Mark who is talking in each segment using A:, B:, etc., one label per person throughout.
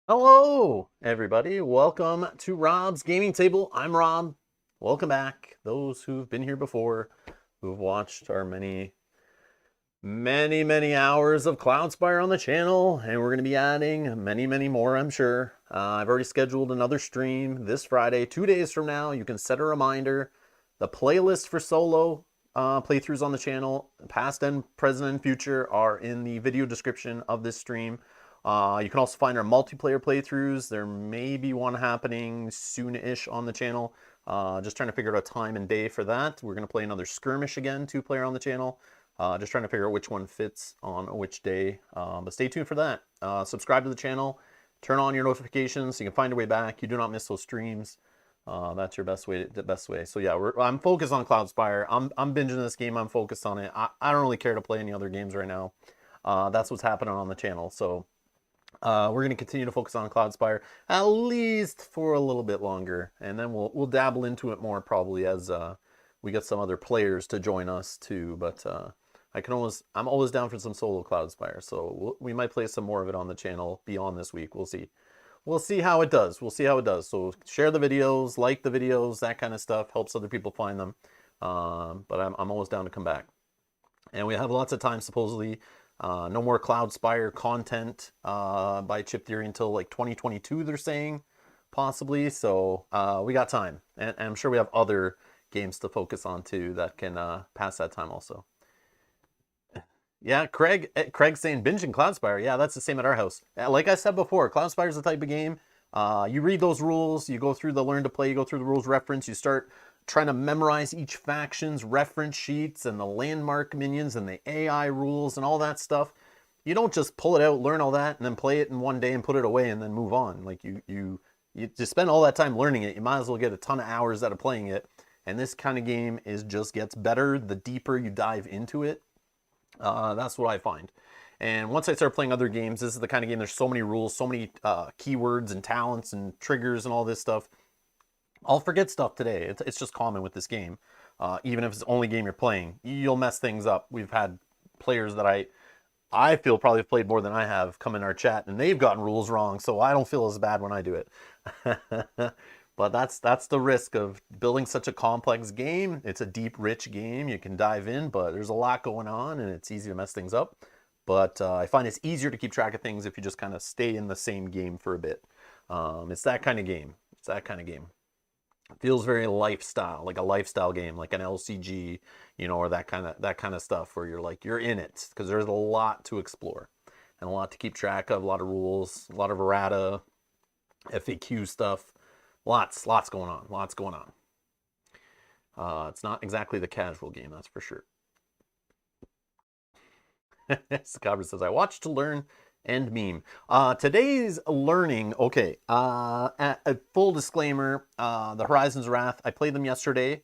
A: Hello, everybody. Welcome to Rob's Gaming Table. I'm Rob. Welcome back. Those who've been here before, who've watched our many hours of Cloudspire on the channel, and we're going to be adding many more, I'm sure. I've already scheduled another stream this Friday, 2 days from now. You can set a reminder. The playlist for solo playthroughs on the channel, past and present and future, are in the video description of this stream. You can also find our multiplayer playthroughs. There may be one happening soon-ish on the channel. Just trying to figure out a time and day for that. We're going to play another skirmish again, 2-player on the channel. Just trying to figure out which one fits on which day. But stay tuned for that. Subscribe to the channel. Turn on your notifications so you can find your way back. You do not miss those streams. That's your best way. The best way. So yeah, I'm focused on Cloudspire. I'm binging this game. I'm focused on it. I don't really care to play any other games right now. That's what's happening on the channel. So we're going to continue to focus on Cloudspire at least for a little bit longer, and then we'll dabble into it more probably as we get some other players to join us too. But I'm always down for some solo Cloudspire, so we might play some more of it on the channel beyond this week. We'll see. We'll see how it does. We'll see how it does. So share the videos, like the videos, that kind of stuff helps other people find them. But I'm always down to come back, and we have lots of time supposedly. No more Cloudspire content by Chip Theory until like 2022, they're saying. possibly. So we got time, and I'm sure we have other games to focus on too that can pass that time also. Yeah, Craig's saying binging Cloudspire. Yeah, that's the same at our house. Like I said before, Cloudspire is the type of game. You read those rules, you go through the learn to play, you go through the rules reference, you start trying to memorize each faction's reference sheets and the landmark minions and the AI rules and all that stuff. You don't just pull it out, learn all that, and then play it in one day and put it away and then move on. Like you just spend all that time learning it. You might as well get a ton of hours out of playing it. And this kind of game just gets better the deeper you dive into it. That's what I find. And once I start playing other games, this is the kind of game, there's so many rules, so many keywords and talents and triggers and all this stuff. I'll forget stuff today. It's just common with this game. Even if it's the only game you're playing, you'll mess things up. We've had players that I feel probably have played more than I have come in our chat, and they've gotten rules wrong, so I don't feel as bad when I do it. But that's the risk of building such a complex game. It's a deep, rich game. You can dive in, but there's a lot going on, and it's easy to mess things up. But I find it's easier to keep track of things if you just kind of stay in the same game for a bit. It's that kind of game. It's that kind of game. It feels very lifestyle, like a lifestyle game, like an LCG, you know, or that kind of stuff where you're in it, because there's a lot to explore and a lot to keep track of, a lot of rules, a lot of errata, FAQ stuff. Lots going on. Lots going on. It's not exactly the casual game, that's for sure. Scabber says, I watch to learn and meme. Today's learning, okay, a full disclaimer, the Horizons Wrath, I played them yesterday.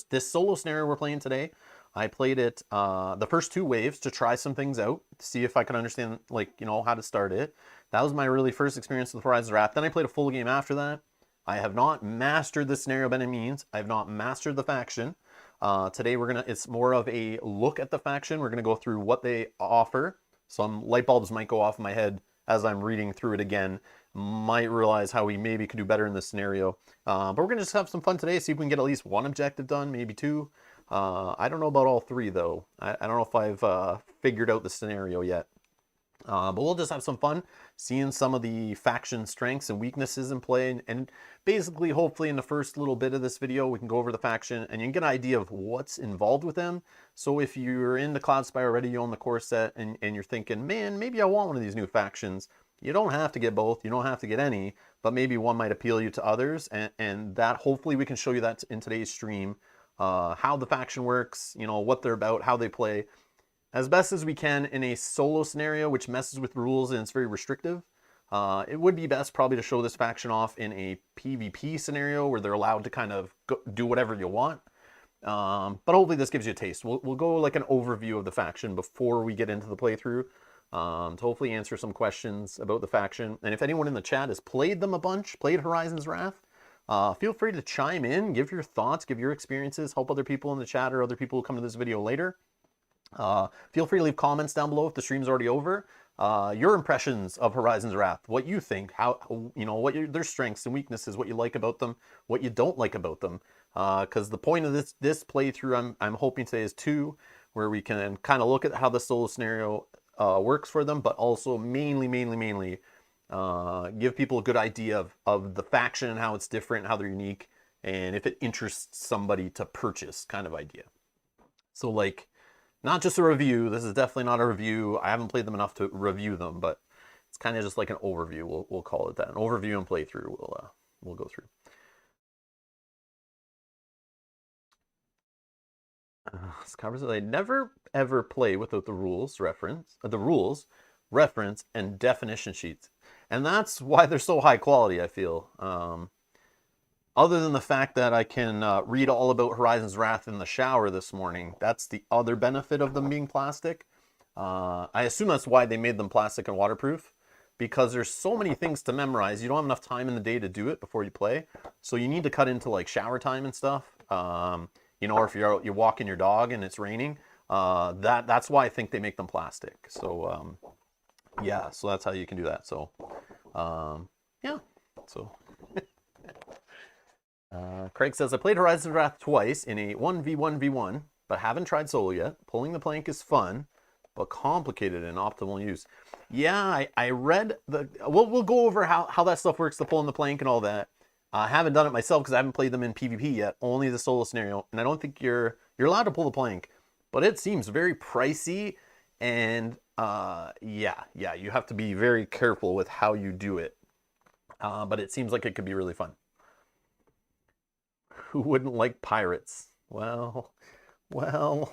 A: This solo scenario we're playing today, I played it the first 2 waves to try some things out, to see if I could understand, like, you know, how to start it. That was my really first experience with Horizons Wrath. Then I played a full game after that. I have not mastered the scenario by any means. I have not mastered the faction. Today it's more of a look at the faction. We're gonna go through what they offer. Some light bulbs might go off in my head as I'm reading through it again. Might realize how we maybe could do better in this scenario. But we're gonna just have some fun today, see if we can get at least 1 objective done, maybe 2. I don't know about all 3 though. I don't know if I've figured out the scenario yet. But we'll just have some fun seeing some of the faction strengths and weaknesses in play, and basically hopefully in the first little bit of this video we can go over the faction and you can get an idea of what's involved with them. So if you're into Cloudspire already, you own the core set, and you're thinking, man, maybe I want one of these new factions, you don't have to get both, you don't have to get any, but maybe one might appeal you to others, and that hopefully we can show you that in today's stream, how the faction works, you know, what they're about, how they play, as best as we can in a solo scenario, which messes with rules and it's very restrictive. It would be best probably to show this faction off in a PvP scenario where they're allowed to kind of do whatever you want. But hopefully this gives you a taste. We'll go like an overview of the faction before we get into the playthrough, to hopefully answer some questions about the faction. And if anyone in the chat has played them a bunch, played Horizons Wrath, feel free to chime in, give your thoughts, give your experiences, help other people in the chat or other people who come to this video later. Feel free to leave comments down below if the stream's already over. Your impressions of Horizons Wrath, what you think, how, you know, their strengths and weaknesses, what you like about them, what you don't like about them. Because the point of this playthrough, I'm hoping today is 2, where we can kind of look at how the solo scenario works for them, but also mainly give people a good idea of the faction and how it's different, how they're unique, and if it interests somebody to purchase, kind of idea. So like, not just a review. This is definitely not a review. I haven't played them enough to review them, but it's kind of just like an overview. We'll call it that. An overview and playthrough we'll go through. Scabber says, I never ever play without the rules reference, and definition sheets, and that's why they're so high quality, I feel. Other than the fact that I can read all about Horizons Wrath in the shower this morning, that's the other benefit of them being plastic. I assume that's why they made them plastic and waterproof, because there's so many things to memorize. You don't have enough time in the day to do it before you play, so you need to cut into like shower time and stuff. You know, or if you're walking your dog and it's raining, that's why I think they make them plastic. So yeah, so that's how you can do that. So yeah, so. Craig says, I played Horizons Wrath twice in a 1v1v1, but haven't tried solo yet. Pulling the plank is fun, but complicated in optimal use. Yeah, I read the. We'll go over how that stuff works, the pull and the plank and all that. I haven't done it myself because I haven't played them in PvP yet. Only the solo scenario, and I don't think you're allowed to pull the plank, but it seems very pricey, and yeah, you have to be very careful with how you do it. But it seems like it could be really fun. Who wouldn't like pirates? Well. All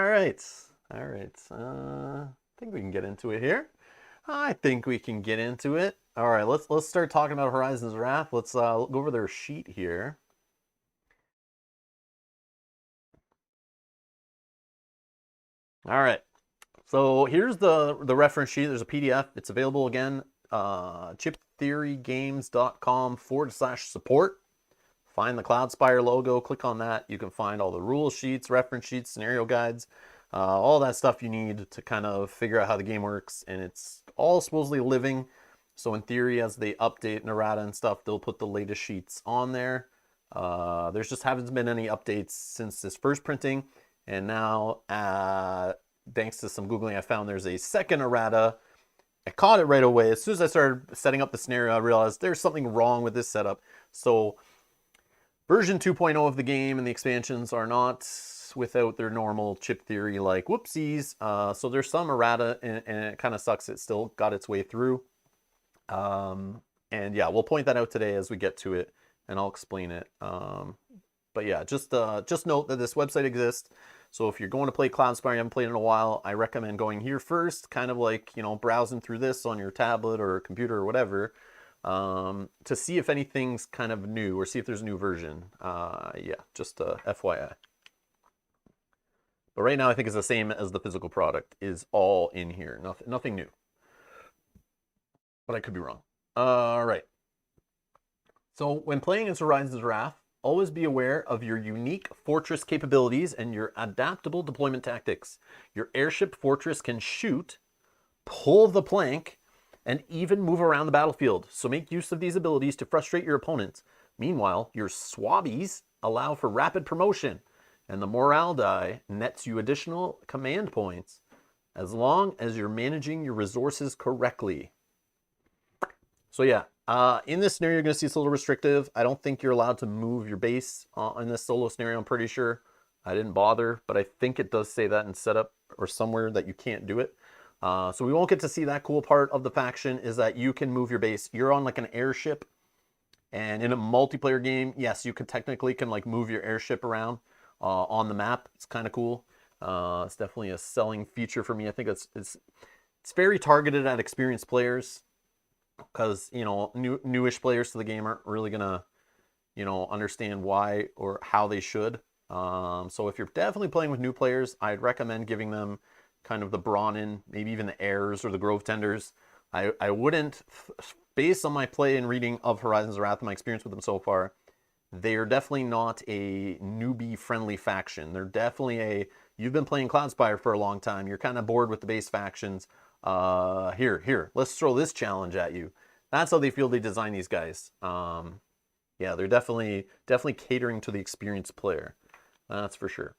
A: right. I think we can get into it here. I think we can get into it. All right, let's start talking about Horizon's Wrath. Let's go over their sheet here. All right. So here's the reference sheet. There's a PDF. It's available again. chiptheorygames.com/support. Find the Cloudspire logo, click on that. You can find all the rule sheets, reference sheets, scenario guides, all that stuff you need to kind of figure out how the game works. And it's all supposedly living. So in theory, as they update Narada and stuff, they'll put the latest sheets on there. There's just haven't been any updates since this first printing. And now, thanks to some Googling, I found there's a second errata. I caught it right away. As soon as I started setting up the scenario, I realized there's something wrong with this setup. So version 2.0 of the game and the expansions are not without their normal chip theory, like whoopsies. So there's some errata, and it kind of sucks. It still got its way through. And yeah, we'll point that out today as we get to it, and I'll explain it. But yeah, just note that this website exists. So if you're going to play Cloudspire, you haven't played in a while, I recommend going here first, kind of like, you know, browsing through this on your tablet or computer or whatever, to see if anything's kind of new or see if there's a new version. Yeah, just FYI. But right now, I think it's the same as the physical product is all in here. Nothing new. But I could be wrong. All right. So when playing as Horizon's Wrath, always be aware of your unique fortress capabilities and your adaptable deployment tactics. Your airship fortress can shoot, pull the plank, and even move around the battlefield. So make use of these abilities to frustrate your opponents. Meanwhile, your swabbies allow for rapid promotion, and the morale die nets you additional command points as long as you're managing your resources correctly. So yeah, in this scenario, you're going to see it's a little restrictive. I don't think you're allowed to move your base in this solo scenario, I'm pretty sure. I didn't bother, but I think it does say that in setup or somewhere that you can't do it. So we won't get to see that cool part of the faction, is that you can move your base. You're on like an airship, and in a multiplayer game, yes, you can technically like move your airship around on the map. It's kind of cool. It's definitely a selling feature for me. I think it's very targeted at experienced players, because, you know, newish players to the game aren't really gonna, you know, understand why or how they should. So if you're definitely playing with new players, I'd recommend giving them kind of the Brahmin, maybe even the Heirs or the Grove Tenders. I wouldn't, based on my play and reading of Horizon's Wrath and my experience with them so far, they're definitely not a newbie-friendly faction. They're definitely you've been playing Cloudspire for a long time, you're kind of bored with the base factions. Here, let's throw this challenge at you. That's how they feel they design these guys. Yeah, they're definitely catering to the experienced player. That's for sure.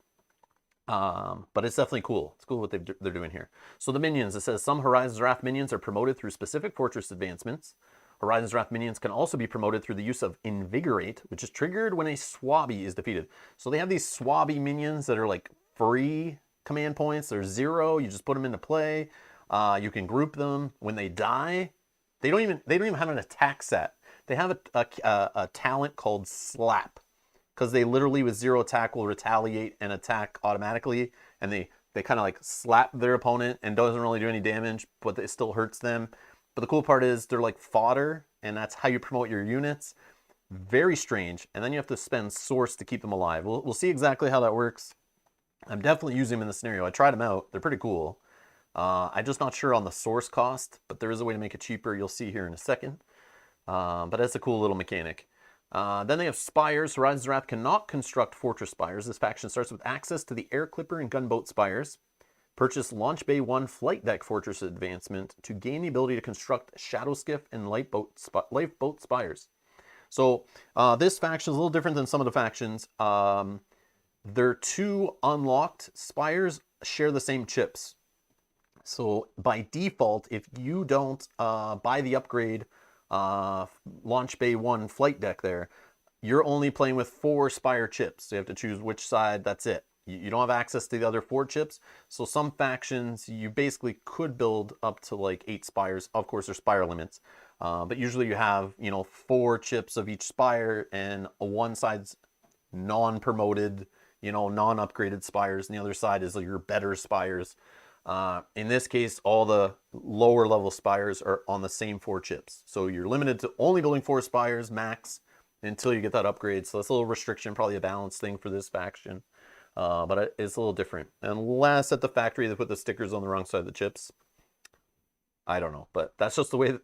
A: But it's definitely cool. It's cool what they're doing here. So the minions, it says some Horizon's Wrath minions are promoted through specific fortress advancements. Horizon's Wrath minions can also be promoted through the use of Invigorate, which is triggered when a swabby is defeated. So they have these swabby minions that are like free command points. They're 0. You just put them into play. You can group them. When they die, they don't even have an attack set. They have a talent called Slap, because they literally with 0 attack will retaliate and attack automatically, and they kind of like slap their opponent and doesn't really do any damage, but it still hurts them. But the cool part is they're like fodder, and that's how you promote your units. Very strange. And then you have to spend source to keep them alive. We'll see exactly how that works. I'm definitely using them in the scenario. I tried them out. They're pretty cool. I'm just not sure on the source cost, but there is a way to make it cheaper. You'll see here in a second. But that's a cool little mechanic. Then they have spires. Horizon's Wrath cannot construct fortress spires. This faction starts with access to the air clipper and gunboat spires. Purchase Launch Bay 1 flight deck fortress advancement to gain the ability to construct shadow skiff and lifeboat spires. So this faction is a little different than some of the factions. Their two unlocked spires share the same chips. So by default, if you don't buy the upgrade Launch Bay 1 flight deck there, you're only playing with 4 spire chips. So you have to choose which side, that's it. You don't have access to the other 4 chips. So some factions, you basically could build up to like 8 spires. Of course, there's spire limits. But usually you have, 4 chips of each spire, and one side's non-promoted, non-upgraded spires, and the other side is your better spires. In this case, all the lower level spires are on the same 4 chips. So you're limited to only building 4 spires max until you get that upgrade. So that's a little restriction, probably a balance thing for this faction. But it's a little different. Unless at the factory they put the stickers on the wrong side of the chips. I don't know, but that's just the way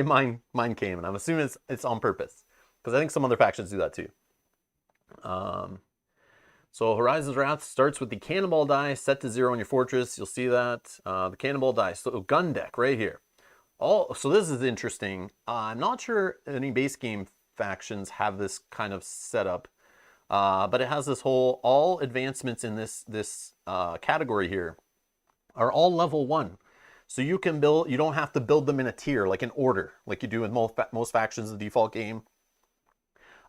A: mine came, and I'm assuming it's on purpose, because I think some other factions do that too. So Horizon's Wrath starts with the Cannonball die set to 0 on your fortress. You'll see that the Cannonball die. So gun deck right here. So this is interesting. I'm not sure any base game factions have this kind of setup, but it has this whole all advancements in this category here are all level 1. So you can build. You don't have to build them in a tier, like in order, like you do in most factions of the default game.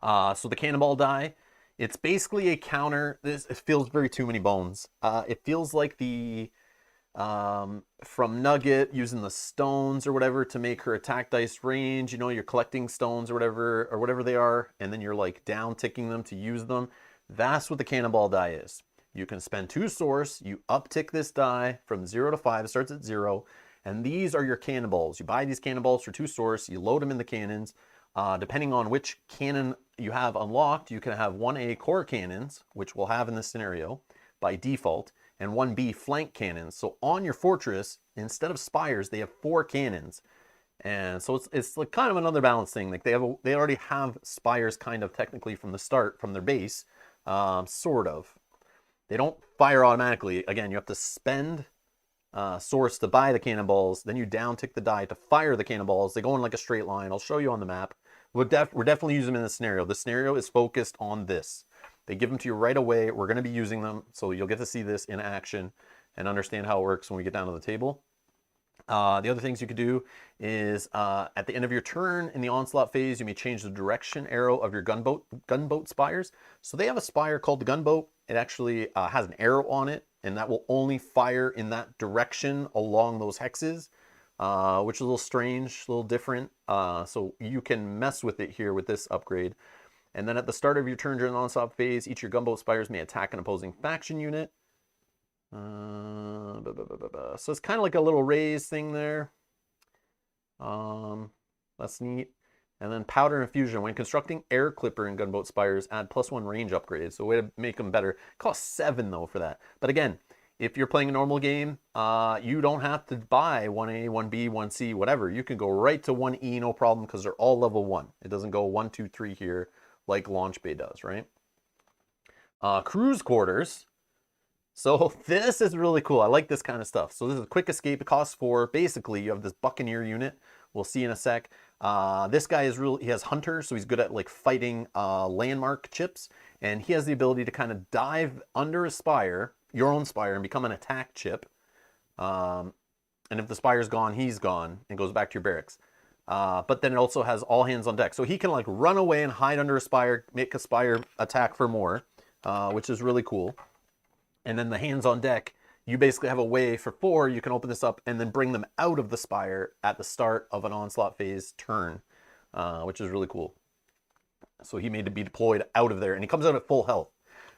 A: So the Cannonball die. It's basically a counter. It feels very Too Many Bones. It feels like the from Nugget using the stones or whatever to make her attack dice range. You're collecting stones or whatever they are, and then you're like down ticking them to use them. That's what the Cannonball die is. You can spend 2 source, you uptick this die from 0 to 5, it starts at 0, and these are your cannonballs. You buy these cannonballs for 2 source, you load them in the cannons. Depending on which cannon you have unlocked, you can have 1A core cannons, which we'll have in this scenario by default, and 1B flank cannons. So on your fortress, instead of spires, they have 4 cannons. And so it's like kind of another balance thing. Like they already have spires kind of technically from the start, from their base, sort of. They don't fire automatically. Again, you have to spend source to buy the cannonballs. Then you down tick the die to fire the cannonballs. They go in like a straight line. I'll show you on the map. We're definitely using them in this scenario. The scenario is focused on this. They give them to you right away. We're going to be using them, so you'll get to see this in action and understand how it works when we get down to the table. The other things you could do is at the end of your turn in the onslaught phase, you may change the direction arrow of your gunboat spires. So they have a spire called the gunboat. It actually has an arrow on it, and that will only fire in that direction along those hexes, which is a little strange, a little different. So you can mess with it here with this upgrade. And then at the start of your turn during the onslaught phase, each of your gunboat spires may attack an opposing faction unit. So it's kind of like a little raise thing there. That's neat. And then powder infusion. When constructing air clipper and gunboat spires, add +1 range upgrades. So a way to make them better. It costs 7 though for that. But again, if you're playing a normal game, you don't have to buy 1A, 1B, 1C, whatever. You can go right to 1E, no problem, because they're all level 1. It doesn't go 1, 2, 3 here like Launch Bay does, right? Cruise quarters. So this is really cool. I like this kind of stuff. So this is a quick escape. It costs 4. Basically, you have this Buccaneer unit. We'll see in a sec. This guy is he has Hunter, so he's good at like fighting landmark chips. And he has the ability to kind of dive under a spire, your own spire, and become an attack chip. And if the spire's gone, he's gone and goes back to your barracks. But then it also has all hands on deck. So he can like run away and hide under a spire, make a spire attack for more, which is really cool. And then the hands on deck, you basically have a way for 4, you can open this up and then bring them out of the spire at the start of an onslaught phase turn, which is really cool. So he made to be deployed out of there, and he comes out at full health.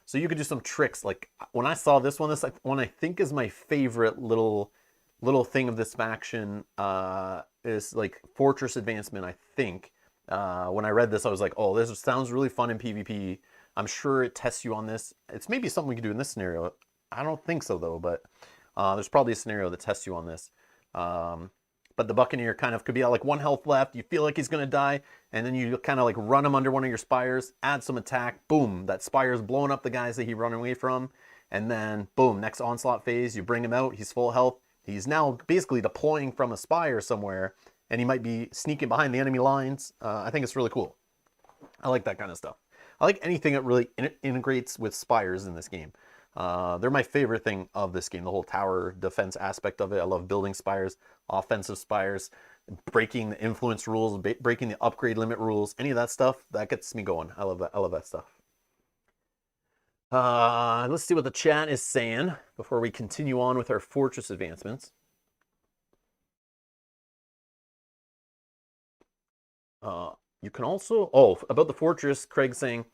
A: So you could do some tricks. Like when I saw this one I think is my favorite little thing of this faction, is like Fortress Advancement, I think. When I read this, I was like, oh, this sounds really fun in PvP. I'm sure it tests you on this. It's maybe something we can do in this scenario. I don't think so though, but there's probably a scenario that tests you on this. But the Buccaneer kind of could be at like 1 health left. You feel like he's going to die, and then you kind of like run him under one of your spires, add some attack, boom, that spire's blowing up the guys that he run away from. And then boom, next onslaught phase, you bring him out, he's full health. He's now basically deploying from a spire somewhere, and he might be sneaking behind the enemy lines. I think it's really cool. I like that kind of stuff. I like anything that really integrates with spires in this game. They're my favorite thing of this game, the whole tower defense aspect of it. I love building spires, offensive spires, breaking the influence rules, breaking the upgrade limit rules, any of that stuff, that gets me going. I love that. I love that stuff. Let's see what the chat is saying before we continue on with our fortress advancements. You can also, about the fortress, Craig saying,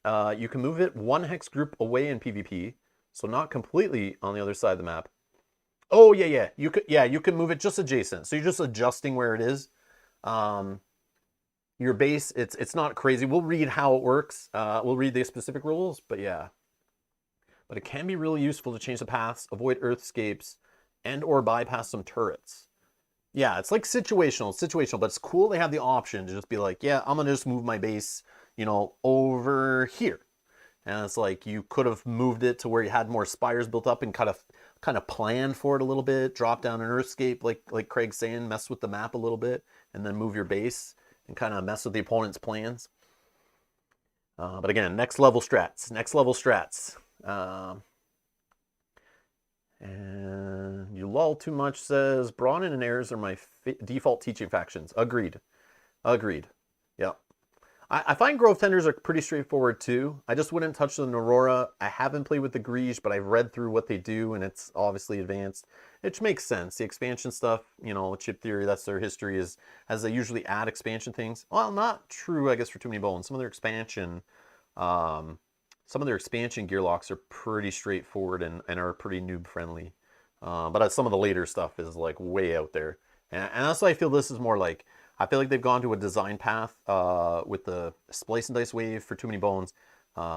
A: you can move it one hex group away in PvP, so not completely on the other side of the map. Oh yeah. You can move it just adjacent. So you're just adjusting where it is. Your base, it's not crazy. We'll read how it works. We'll read the specific rules, but yeah. But it can be really useful to change the paths, avoid earthscapes, and or bypass some turrets. Yeah, it's like situational, but it's cool they have the option to just be like, yeah, I'm gonna just move my base, over here. And it's like you could have moved it to where you had more spires built up and kind of planned for it a little bit, drop down an earthscape, like Craig's saying, mess with the map a little bit, and then move your base and kind of mess with the opponent's plans. But again, next level strats. And you lol too much says Brawnin and Airs are my default teaching factions. Agreed. Yeah. I find Grove Tenders are pretty straightforward too. I just wouldn't touch the Aurora. I haven't played with the Grige, but I've read through what they do, and it's obviously advanced. Which makes sense. The expansion stuff, Chip Theory, that's their history, is as they usually add expansion things. Well, not true, I guess, for Too Many Bones. Some of their expansion gear locks are pretty straightforward and are pretty noob friendly. But some of the later stuff is like way out there. And that's why I feel this is more like, I feel like they've gone to a design path with the Splice and Dice wave for Too Many Bones,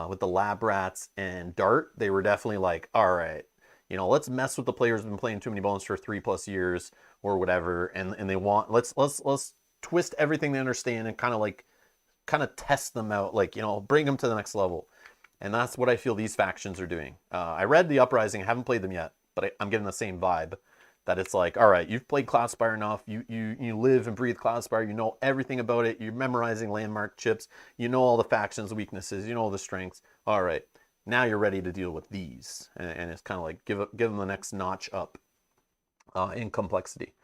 A: with the Lab Rats and Dart. They were definitely like, all right, let's mess with the players who've been playing Too Many Bones for 3+ years or whatever, and they want let's twist everything they understand and kind of test them out, bring them to the next level. And that's what I feel these factions are doing. I read the Uprising, haven't played them yet, but I'm getting the same vibe. That it's like, all right, you've played Cloudspire enough, you live and breathe Cloudspire, you know everything about it, you're memorizing landmark chips, you know all the factions, weaknesses, you know all the strengths. All right, now you're ready to deal with these. And it's kind of like, give them the next notch up in complexity,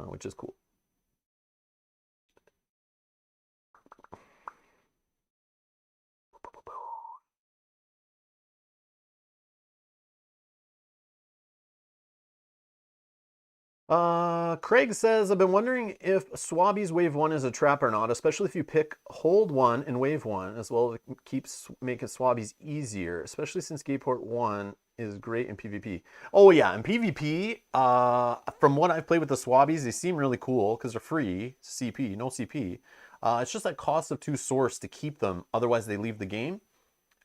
A: which is cool. Craig says, I've been wondering if Swabby's Wave 1 is a trap or not, especially if you pick Hold 1 in Wave 1, as well as it keeps making Swabbies easier, especially since Gateport 1 is great in PvP. Oh yeah, in PvP, from what I've played with the Swabbies, they seem really cool because they're free, CP, no CP. It's just that cost of 2 source to keep them, otherwise they leave the game.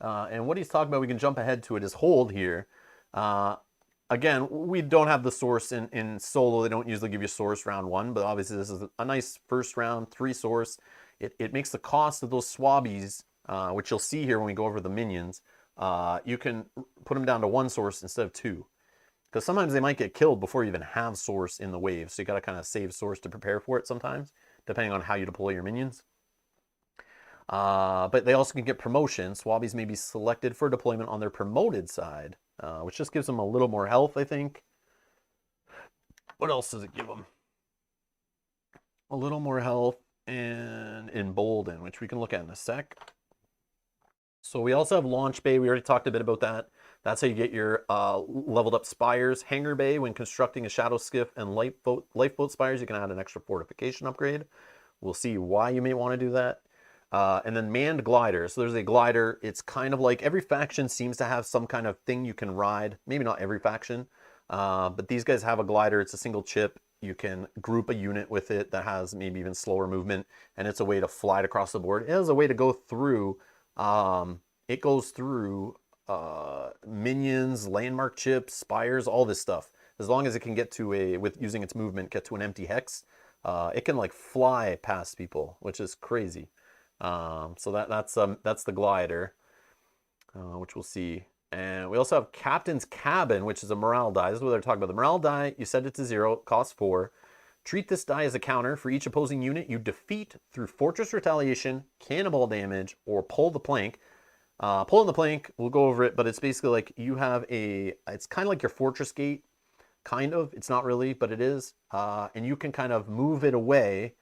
A: And what he's talking about, we can jump ahead to it, is Hold here. Again, we don't have the source in solo. They don't usually give you source round 1, but obviously this is a nice first round 3 source. It makes the cost of those Swabbies, which you'll see here when we go over the minions, you can put them down to 1 source instead of 2. Because sometimes they might get killed before you even have source in the wave, so you got to kind of save source to prepare for it sometimes, depending on how you deploy your minions. But they also can get promotion. Swabbies may be selected for deployment on their promoted side, which just gives them a little more health, I think. What else does it give them? A little more health and Embolden, which we can look at in a sec. So we also have Launch Bay. We already talked a bit about that. That's how you get your leveled up spires. Hangar Bay, when constructing a Shadow Skiff and Lifeboat spires, you can add an extra fortification upgrade. We'll see why you may want to do that. And then Manned Glider. So there's a glider. It's kind of like every faction seems to have some kind of thing you can ride. Maybe not every faction, but these guys have a glider. It's a single chip. You can group a unit with it that has maybe even slower movement, and it's a way to fly it across the board. It has a way to go through. It goes through minions, landmark chips, spires, all this stuff. As long as it can get to with using its movement, get to an empty hex, it can like fly past people, which is crazy. So that's the glider, which we'll see. And we also have Captain's Cabin, which is a morale die. This is what they're talking about. The morale die, you set it to 0, costs 4. Treat this die as a counter for each opposing unit you defeat through Fortress Retaliation, Cannonball damage, or Pull the Plank. Pulling the plank, we'll go over it, but it's basically like you have it's kind of like your fortress gate, kind of. It's not really, but it is. And you can kind of move it away,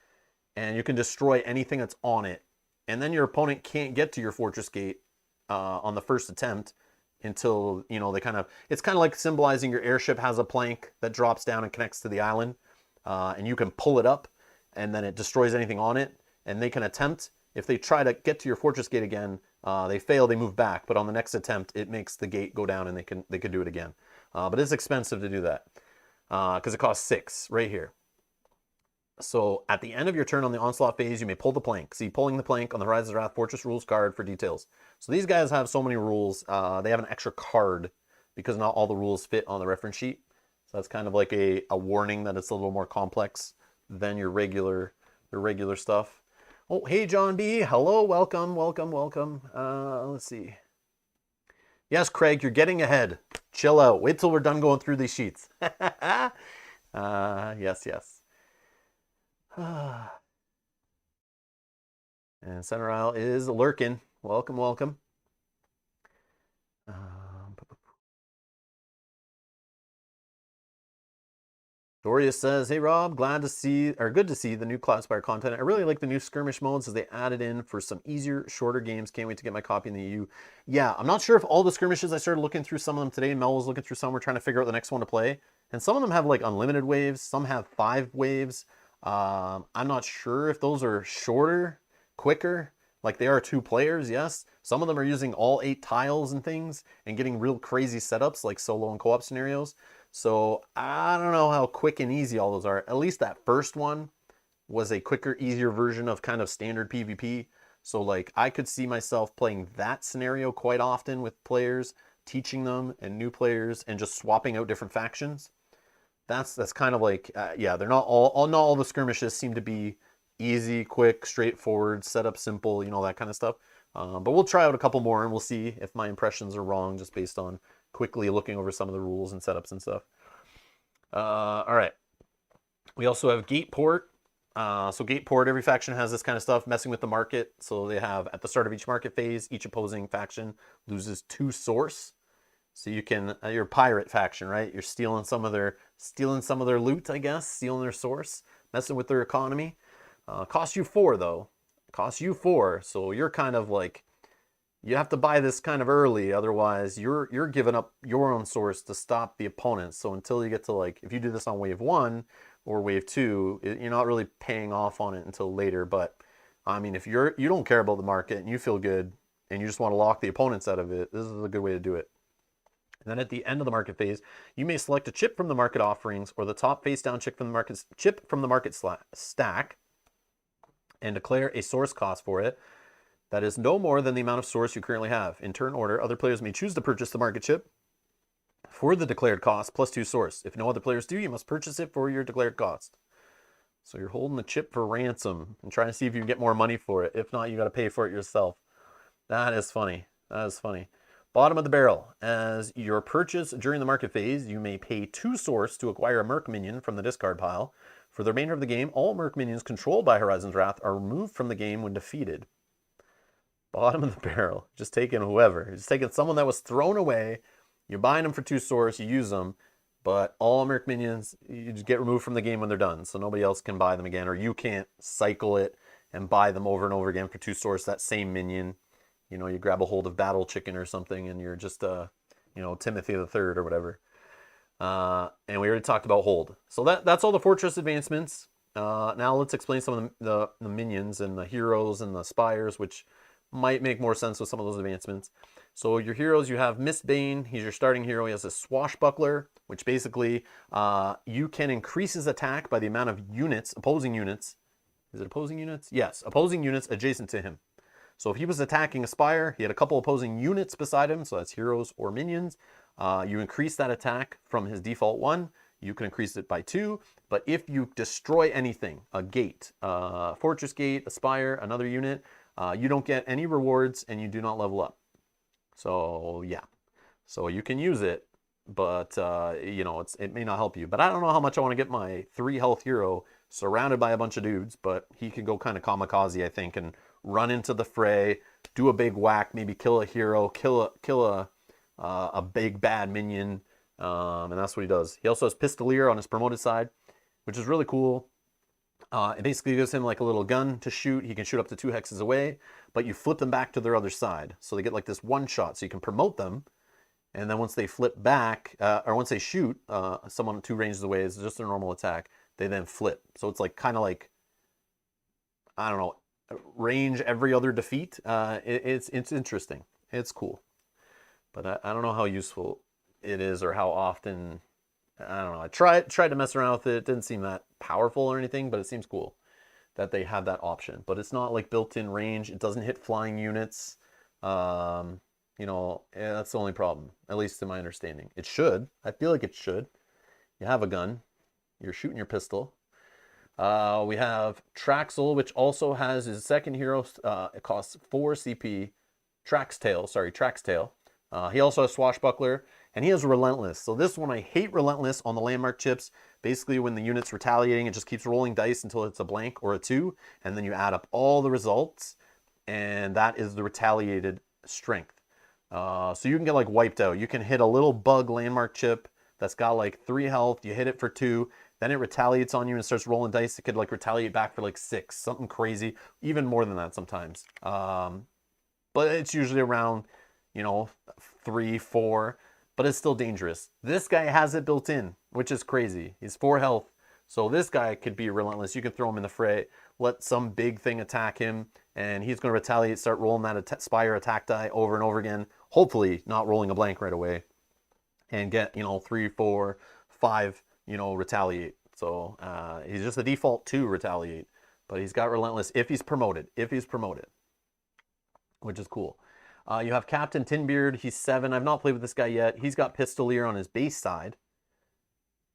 A: and you can destroy anything that's on it. And then your opponent can't get to your fortress gate on the first attempt until, you know, it's kind of like symbolizing your airship has a plank that drops down and connects to the island. And you can pull it up, and then it destroys anything on it. And they can attempt, if they try to get to your fortress gate again, they fail, they move back, but on the next attempt, it makes the gate go down and they can do it again. But it's expensive to do that because it costs 6 right here. So at the end of your turn on the onslaught phase, you may pull the plank. See, pulling the plank on the Rise of Wrath Fortress rules card for details. So these guys have so many rules. They have an extra card because not all the rules fit on the reference sheet. So that's kind of like a warning that it's a little more complex than your regular stuff. Oh, hey, John B. Hello, welcome. Let's see. Yes, Craig, you're getting ahead. Chill out. Wait till we're done going through these sheets. Yes. And center aisle is lurking. Welcome. Doria says, hey Rob, good to see the new Cloudspire content. I really like the new skirmish modes as they added in for some easier, shorter games. Can't wait to get my copy in the EU. Yeah, I'm not sure if all the skirmishes, I started looking through some of them today. Mel was looking through some. We're trying to figure out the next one to play. And some of them have like unlimited waves. Some have 5 waves. I'm not sure if those are shorter, quicker. Like they are 2 players, yes. Some of them are using all 8 tiles and things and getting real crazy setups like solo and co-op scenarios. So I don't know how quick and easy all those are. At least that first one was a quicker, easier version of kind of standard PvP. So like I could see myself playing that scenario quite often with players, teaching them and new players and just swapping out different factions. That's kind of like, yeah, they're not all the skirmishes seem to be easy, quick, straightforward, setup simple, you know, that kind of stuff. But we'll try out a couple more and we'll see if my impressions are wrong just based on quickly looking over some of the rules and setups and stuff. All right. We also have Gateport. So Gateport, every faction has this kind of stuff, messing with the market. So they have, at the start of each market phase, each opposing faction loses 2 source. So you can, your pirate faction, right? You're stealing some of their loot, I guess, stealing their source, messing with their economy. Costs you 4 though. Costs you 4. So you're kind of like, you have to buy this kind of early, otherwise you're giving up your own source to stop the opponents. So until you get to like, if you do this on wave 1 or wave 2, you're not really paying off on it until later. But I mean, if you don't care about the market and you feel good and you just want to lock the opponents out of it, this is a good way to do it. And then at the end of the market phase, you may select a chip from the market offerings or the top face down chip from the market stack and declare a source cost for it that is no more than the amount of source you currently have. In turn order, other players may choose to purchase the market chip for the declared cost plus 2 source. If no other players do, you must purchase it for your declared cost. So you're holding the chip for ransom and trying to see if you can get more money for it. If not, you got to pay for it yourself. That is funny. Bottom of the barrel. As your purchase during the market phase, you may pay 2 source to acquire a Merc minion from the discard pile. For the remainder of the game, all Merc minions controlled by Horizon's Wrath are removed from the game when defeated. Bottom of the barrel. Just taking whoever. Just taking someone that was thrown away. You're buying them for 2 source. You use them. But all Merc minions, you just get removed from the game when they're done. So nobody else can buy them again. Or you can't cycle it and buy them over and over again for 2 source. That same minion. You know, you grab a hold of Battle Chicken or something and you're just, you know, Timothy the Third or whatever. And we already talked about hold. So that's all the fortress advancements. Now let's explain some of the minions and the heroes and the spires, which might make more sense with some of those advancements. So your heroes, you have Mistbane. He's your starting hero. He has a Swashbuckler, which basically you can increase his attack by the amount of units, opposing units. Is it opposing units? Yes, opposing units adjacent to him. So if he was attacking a spire, he had a couple opposing units beside him, so that's heroes or minions. You increase that attack from his default 1. You can increase it by 2. But if you destroy anything, a gate, fortress gate, a spire, another unit, you don't get any rewards and you do not level up. So yeah, so you can use it, but you know, it may not help you. But I don't know how much I want to get my 3 health hero surrounded by a bunch of dudes, but he can go kind of kamikaze, I think, and run into the fray, do a big whack, maybe kill a hero, kill a big bad minion, and that's what he does. He also has Pistolier on his promoted side, which is really cool. It basically gives him like a little gun to shoot. He can shoot up to 2 hexes away, but you flip them back to their other side. So they get like this one shot. So you can promote them, and then once they flip back, or once they shoot someone 2 ranges away, is just a normal attack, they then flip. So it's like kind of like, I don't know, range every other defeat. It's interesting. It's cool. But I don't know how useful it is or how often. I don't know. I tried to mess around with it. It didn't seem that powerful or anything, but it seems cool that they have that option. But it's not like built-in range. It doesn't hit flying units. You know, that's the only problem, at least in my understanding. It should. I feel like it should. You have a gun. You're shooting your pistol. We have Traxel, which also has his second hero. It costs 4 CP. Traxtail. He also has Swashbuckler, and he has Relentless. So this one, I hate Relentless on the landmark chips. Basically, when the unit's retaliating, it just keeps rolling dice until it's a blank or a 2, and then you add up all the results, and that is the retaliated strength. So you can get like wiped out. You can hit a little bug landmark chip that's got like 3 health. You hit it for 2, then it retaliates on you and starts rolling dice. It could like retaliate back for like 6, something crazy, even more than that sometimes. But it's usually around, you know, 3, 4, but it's still dangerous. This guy has it built in, which is crazy. He's 4 health, so this guy could be relentless. You can throw him in the fray, let some big thing attack him, and he's going to retaliate, start rolling that Spire attack die over and over again, hopefully not rolling a blank right away, and get, you know, 3, 4, 5, you know, retaliate. So he's just the default 2 retaliate, but he's got relentless if he's promoted, which is cool. You have Captain Tinbeard. He's 7. I've not played with this guy yet. He's got Pistolier on his base side.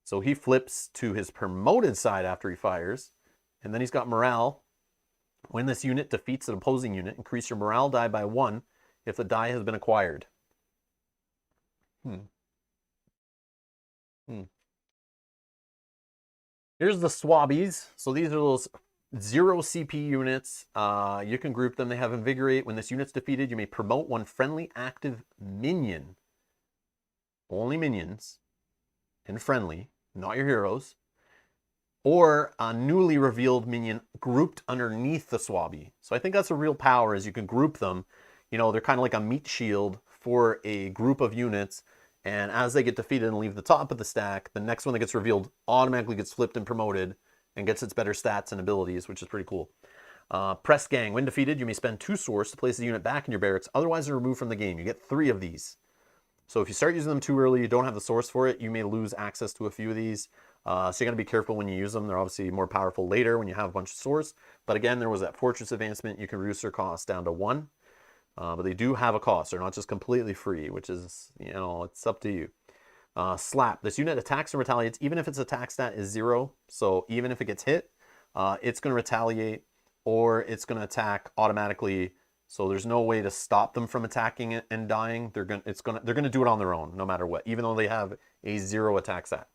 A: So he flips to his promoted side after he fires. And then he's got Morale. When this unit defeats an opposing unit, increase your Morale die by 1 if the die has been acquired. Here's the Swabbies. So these are those 0 CP units. You can group them. They have Invigorate. When this unit's defeated, you may promote 1 friendly active minion. Only minions. And friendly, not your heroes. Or a newly revealed minion grouped underneath the Swabby. So I think that's a real power, is you can group them. You know, they're kind of like a meat shield for a group of units. And as they get defeated and leave the top of the stack, the next one that gets revealed automatically gets flipped and promoted and gets its better stats and abilities, which is pretty cool. Press Gang. When defeated, you may spend 2 source to place the unit back in your barracks. Otherwise, they're removed from the game. You get 3 of these. So if you start using them too early, you don't have the source for it, you may lose access to a few of these. So you got to be careful when you use them. They're obviously more powerful later when you have a bunch of source. But again, there was that Fortress advancement. You can reduce their cost down to 1. But they do have a cost. They're not just completely free, which is, you know, it's up to you. Slap. This unit attacks and retaliates even if its attack stat is 0. So even if it gets hit, it's going to retaliate, or it's going to attack automatically. So there's no way to stop them from attacking it and dying. They're going to do it on their own no matter what, even though they have a 0 attack stat.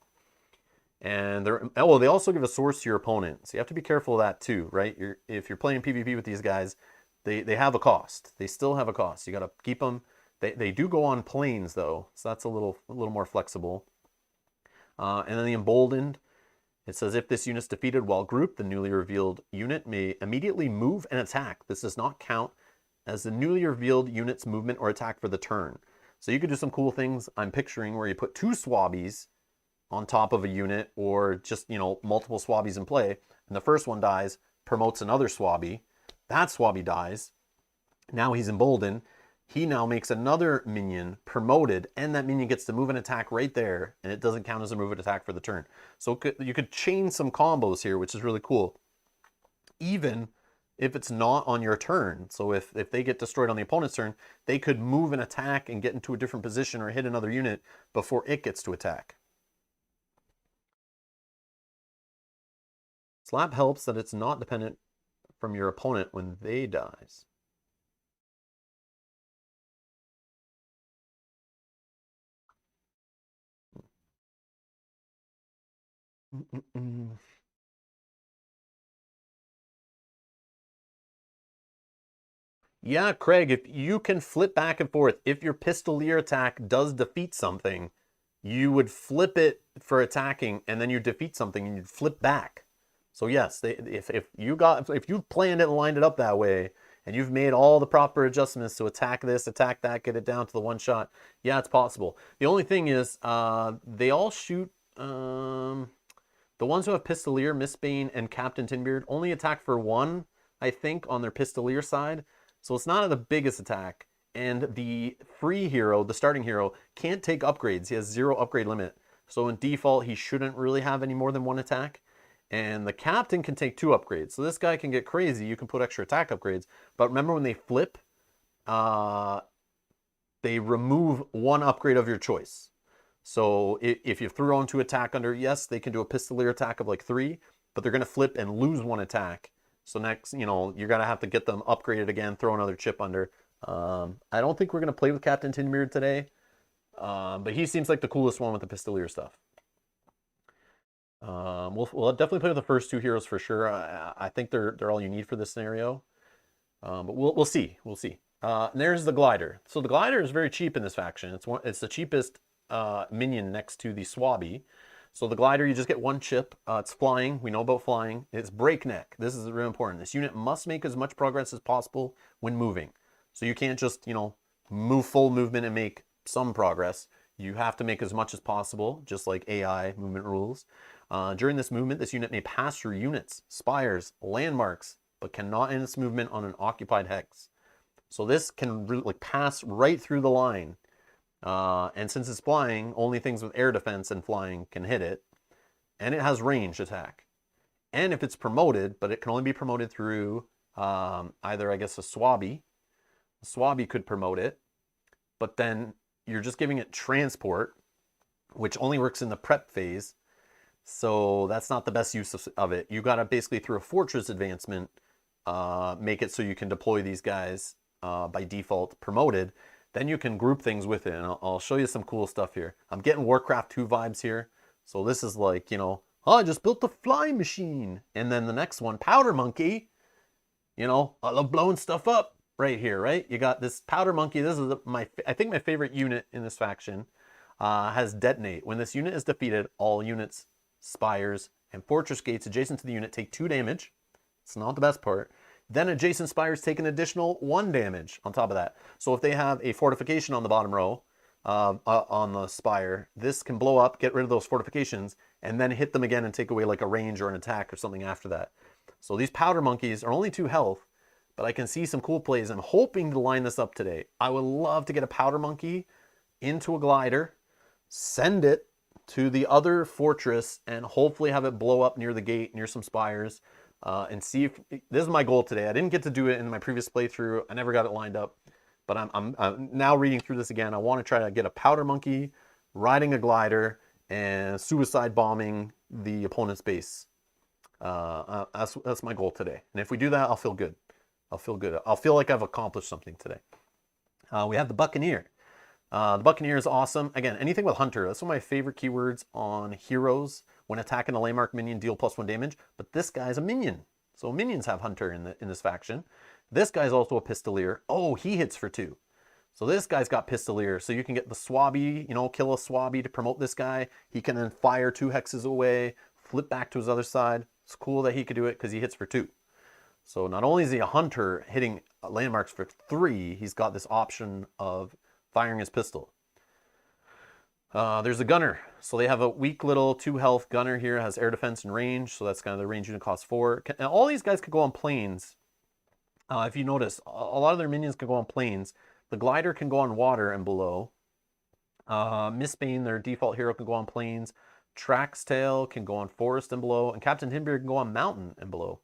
A: And they also give a source to your opponent. So you have to be careful of that too, right? If you're playing PvP with these guys, they have a cost. They still have a cost. You got to keep them. They do go on planes though, so that's a little more flexible. And then the Emboldened. It says if this unit's defeated while grouped, the newly revealed unit may immediately move and attack. This does not count as the newly revealed unit's movement or attack for the turn. So you could do some cool things I'm picturing where you put 2 Swabbies on top of a unit, or just, you know, multiple Swabbies in play, and the first one dies, promotes another Swabby. That Swabby dies. Now he's emboldened. He now makes another minion promoted, and that minion gets to move and attack right there, and it doesn't count as a move and attack for the turn. So you could chain some combos here, which is really cool, even if it's not on your turn. So if they get destroyed on the opponent's turn, they could move and attack and get into a different position or hit another unit before it gets to attack. Slap helps that it's not dependent from your opponent when they dies. Yeah, Craig, if you can flip back and forth, if your Pistolier attack does defeat something, you would flip it for attacking, and then you defeat something, and you'd flip back. So yes, if you planned it and lined it up that way, and you've made all the proper adjustments to attack this, attack that, get it down to the one shot, yeah, it's possible. The only thing is, they all shoot. The ones who have Pistolier, Mistbane, and Captain Tinbeard only attack for one, I think, on their Pistolier side. So it's not the biggest attack. And the free hero, the starting hero, can't take upgrades. He has 0 upgrade limit. So in default, he shouldn't really have any more than 1 attack. And the captain can take 2 upgrades. So this guy can get crazy. You can put extra attack upgrades. But remember when they flip, they remove 1 upgrade of your choice. So if you throw onto attack under, yes, they can do a Pistolier attack of like 3, but they're going to flip and lose 1 attack. So next, you're going to have to get them upgraded again, throw another chip under. I don't think we're going to play with Captain Tinbeard today, but he seems like the coolest one with the Pistolier stuff. We'll definitely play with the first 2 heroes for sure. I think they're all you need for this scenario, but we'll see. We'll see. And there's the glider. So the glider is very cheap in this faction. It's the cheapest minion next to the Swabby. So the glider, you just get 1 chip. It's flying. We know about flying. It's breakneck. This is really important. This unit must make as much progress as possible when moving. So you can't just, move full movement and make some progress. You have to make as much as possible, just like AI movement rules. During this movement, this unit may pass through units, spires, landmarks, but cannot end its movement on an occupied hex. So this can pass right through the line. And since it's flying, only things with air defense and flying can hit it. And it has ranged attack. And if it's promoted, but it can only be promoted through either, I guess, a Swabby. A Swabby could promote it, but then you're just giving it transport, which only works in the prep phase. So that's not the best use of it. You got to basically, through a fortress advancement, make it so you can deploy these guys by default promoted. Then you can group things with it, and I'll show you some cool stuff here. I'm getting Warcraft 2 vibes here. So this is like, oh, I just built the flying machine. And then the next one, Powder Monkey. I love blowing stuff up right here, right? You got this Powder Monkey. This is I think my favorite unit in this faction. Has Detonate. When this unit is defeated, all units, spires, and fortress gates adjacent to the unit take 2 damage. It's not the best part. Then adjacent spires take an additional 1 damage on top of that. So if they have a fortification on the bottom row, on the spire, this can blow up, get rid of those fortifications, and then hit them again and take away like a range or an attack or something after that. So these Powder Monkeys are only 2 health, but I can see some cool plays. I'm hoping to line this up today. I would love to get a Powder Monkey into a glider, send it to the other fortress, and hopefully have it blow up near the gate, near some spires. And see if this is my goal today. I didn't get to do it in my previous playthrough. I never got it lined up, but I'm now reading through this again. I want to try to get a Powder Monkey, riding a glider, and suicide bombing the opponent's base. That's my goal today. And if we do that, I'll feel good. I'll feel good. I'll feel like I've accomplished something today. We have the Buccaneer. The Buccaneer is awesome. Again, anything with Hunter. That's one of my favorite keywords on heroes. When attacking a landmark minion, deal +1 damage. But this guy's a minion. So minions have Hunter in this faction. This guy's also a Pistolier. Oh, he hits for 2. So this guy's got Pistolier. So you can get the Swabby, kill a Swabby to promote this guy. He can then fire 2 hexes away, flip back to his other side. It's cool that he could do it because he hits for 2. So not only is he a Hunter hitting landmarks for 3, he's got this option of firing his pistol. There's a gunner. So they have a weak little 2 health gunner here, has air defense and range. So that's kind of the range unit cost 4. And all these guys could go on planes. If you notice, a lot of their minions can go on planes. The glider can go on water and below. Mistbane, their default hero, can go on planes. Track's Tail can go on forest and below. And Captain Tinbeard can go on mountain and below.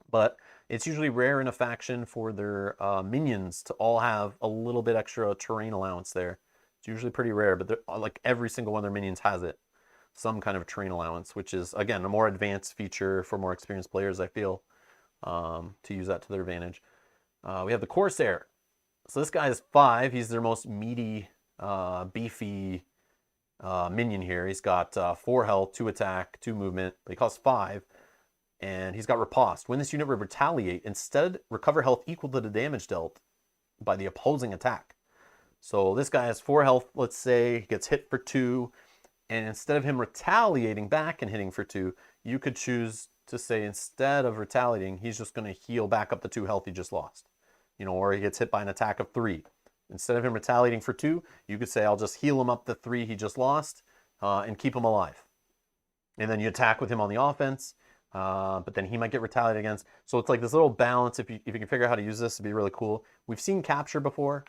A: But it's usually rare in a faction for their minions to all have a little bit extra terrain allowance there. It's usually pretty rare, but like every single one of their minions has it. Some kind of terrain allowance, which is, again, a more advanced feature for more experienced players, I feel, to use that to their advantage. We have the Corsair. So this guy is 5. He's their most meaty, beefy minion here. He's got 4 health, 2 attack, 2 movement, but he costs 5. And he's got riposte. When this unit would retaliate, instead recover health equal to the damage dealt by the opposing attack. So this guy has 4 health, let's say, he gets hit for 2, and instead of him retaliating back and hitting for 2, you could choose to say instead of retaliating, he's just going to heal back up the 2 health he just lost. You know, or he gets hit by an attack of 3. Instead of him retaliating for 2, you could say, I'll just heal him up the 3 he just lost and keep him alive. And then you attack with him on the offense, but then he might get retaliated against. So it's like this little balance. If you can figure out how to use this, it'd be really cool. We've seen capture before.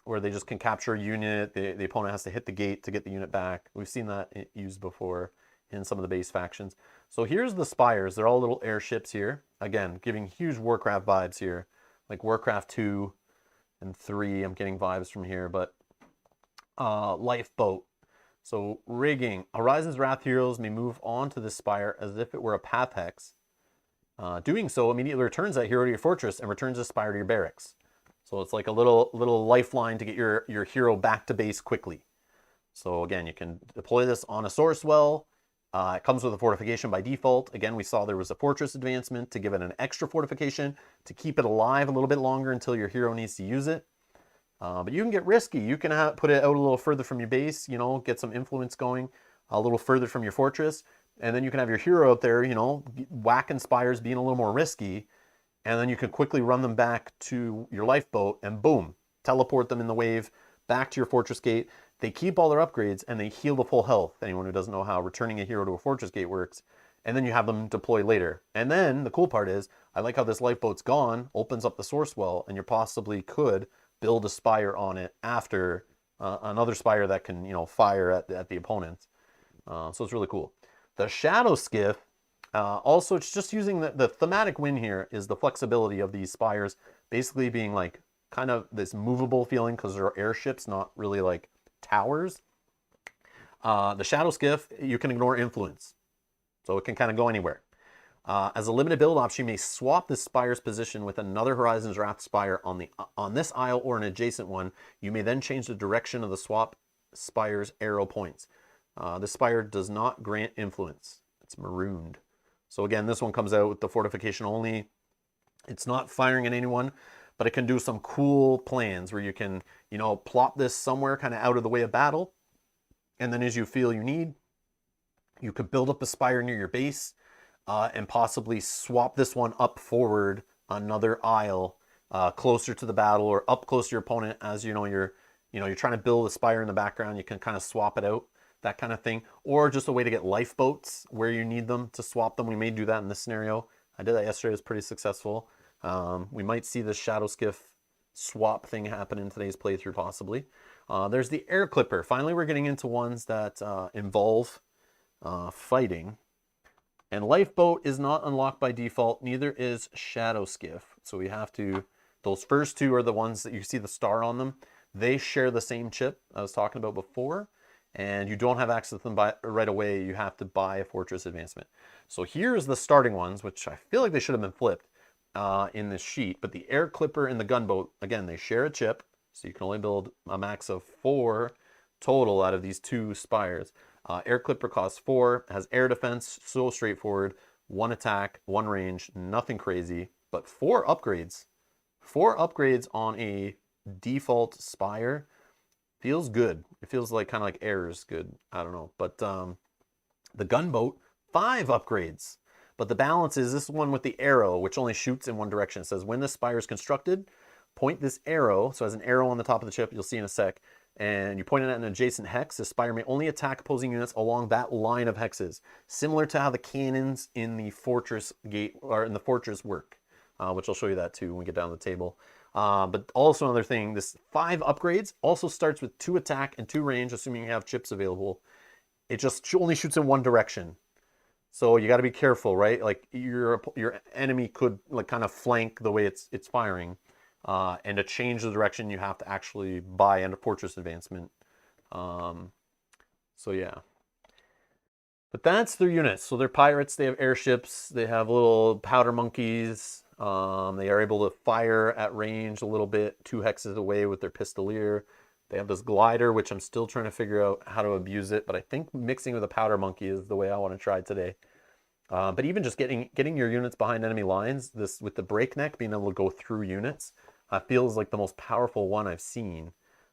A: Where they just can capture a unit. The opponent has to hit the gate to get the unit back. We've seen that used before in some of the base factions. So here's the spires. They're all little airships here. Again, giving huge Warcraft vibes here. Like Warcraft 2 and 3, I'm getting vibes from here. But lifeboat. So rigging. Horizon's Wrath heroes may move on to this spire as if it were a path hex. Doing so immediately returns that hero to your fortress and returns the spire to your barracks. So it's like a little lifeline to get your hero back to base quickly. So again, you can deploy this on a source well. It comes with a fortification by default. Again, we saw there was a fortress advancement to give it an extra fortification to keep it alive a little bit longer until your hero needs to use it. But you can get risky. You can put it out a little further from your base, you know, get some influence going a little further from your fortress. And then you can have your hero out there, you know, whacking spires, being a little more risky. And then you can quickly run them back to your lifeboat and boom, teleport them in the wave back to your fortress gate. They keep all their upgrades and they heal the full health. Anyone who doesn't know how returning a hero to a fortress gate works. And then you have them deploy later. And then the cool part is, I like how this lifeboat's gone, opens up the source well, and you possibly could build a spire on it after another spire that can, you know, fire at the opponent. So it's really cool. The Shadow Skiff, also it's just using the thematic win here is the flexibility of these spires basically being like kind of this movable feeling because they're airships, not really like towers. The Shadow Skiff, you can ignore influence. So it can kind of go anywhere. As a limited build option, you may swap this spire's position with another Horizon's Wrath spire on this isle or an adjacent one. You may then change the direction of the swap spire's arrow points. This spire does not grant influence. It's marooned. So again, this one comes out with the fortification only. It's not firing at anyone, but it can do some cool plans where you can, you know, plop this somewhere kind of out of the way of battle. And then as you feel you need, you could build up a spire near your base and possibly swap this one up forward another aisle closer to the battle or up close to your opponent as you know you're trying to build a spire in the background. You can kind of swap it out, that kind of thing, or just a way to get lifeboats where you need them to swap them. We may do that in this scenario. I did that yesterday. It was pretty successful. We might see this Shadow Skiff swap thing happen in today's playthrough possibly. There's the Air Clipper. Finally, we're getting into ones that involve fighting. And Lifeboat is not unlocked by default, neither is Shadow Skiff. So we have to, those first two are the ones that you see the star on them. They share the same chip I was talking about before, and you don't have access to them right away. You have to buy a Fortress Advancement. So here's the starting ones, which I feel like they should have been flipped in this sheet. But the Air Clipper and the Gunboat, again, they share a chip. So you can only build a max of 4 total out of these 2 spires. Air Clipper costs 4, has air defense, so straightforward, 1 attack, 1 range, nothing crazy, but 4 upgrades. 4 upgrades on a default spire feels good. It feels like kind of like air is good. I don't know, but the Gunboat, 5 upgrades. But the balance is this one with the arrow, which only shoots in one direction. It says when the spire is constructed, point this arrow, so as an arrow on the top of the chip, you'll see in a sec, and you point it at an adjacent hex. The spire may only attack opposing units along that line of hexes, similar to how the cannons in the fortress gate or in the fortress work, which I'll show you that too when we get down the table. But also another thing, this 5 upgrades also starts with 2 attack and 2 range, assuming you have chips available. It just only shoots in one direction, so you got to be careful, right? Like your enemy could like kind of flank the way it's firing. And to change the direction, you have to actually buy a Fortress Advancement. So yeah. But that's their units. So they're pirates, they have airships, they have little powder monkeys. They are able to fire at range a little bit, 2 hexes away with their pistolier. They have this glider, which I'm still trying to figure out how to abuse it, but I think mixing with a powder monkey is the way I want to try today. But even just getting your units behind enemy lines, this with the breakneck, being able to go through units, feels like the most powerful one I've seen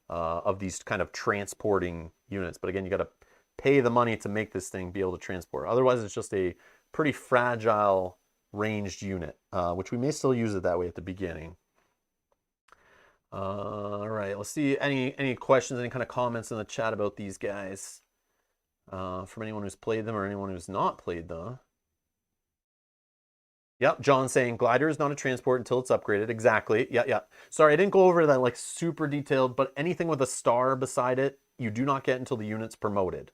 A: of these kind of transporting units. But again, you got to pay the money to make this thing be able to transport. Otherwise, it's just a pretty fragile ranged unit, which we may still use it that way at the beginning. All right, let's see any questions, any kind of comments in the chat about these guys from anyone who's played them or anyone who's not played them. Yep, John saying glider is not a transport until it's upgraded. Exactly. Yeah. Sorry, I didn't go over that like super detailed, but anything with a star beside it, you do not get until the unit's promoted.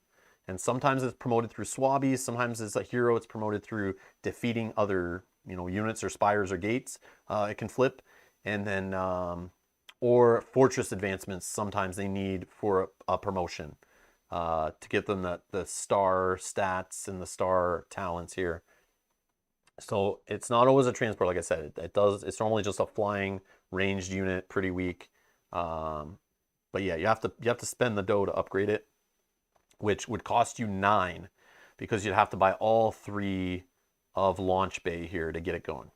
A: And sometimes it's promoted through swabbies. Sometimes as a hero, it's promoted through defeating other, units or spires or gates. It can flip. And then, or fortress advancements, sometimes they need for a promotion to get them the star stats and the star talents here. So it's not always a transport, like I said. It's normally just a flying ranged unit, pretty weak. But yeah, you have to spend the dough to upgrade it, which would cost you 9, because you'd have to buy all 3 of Launch Bay here to get it going.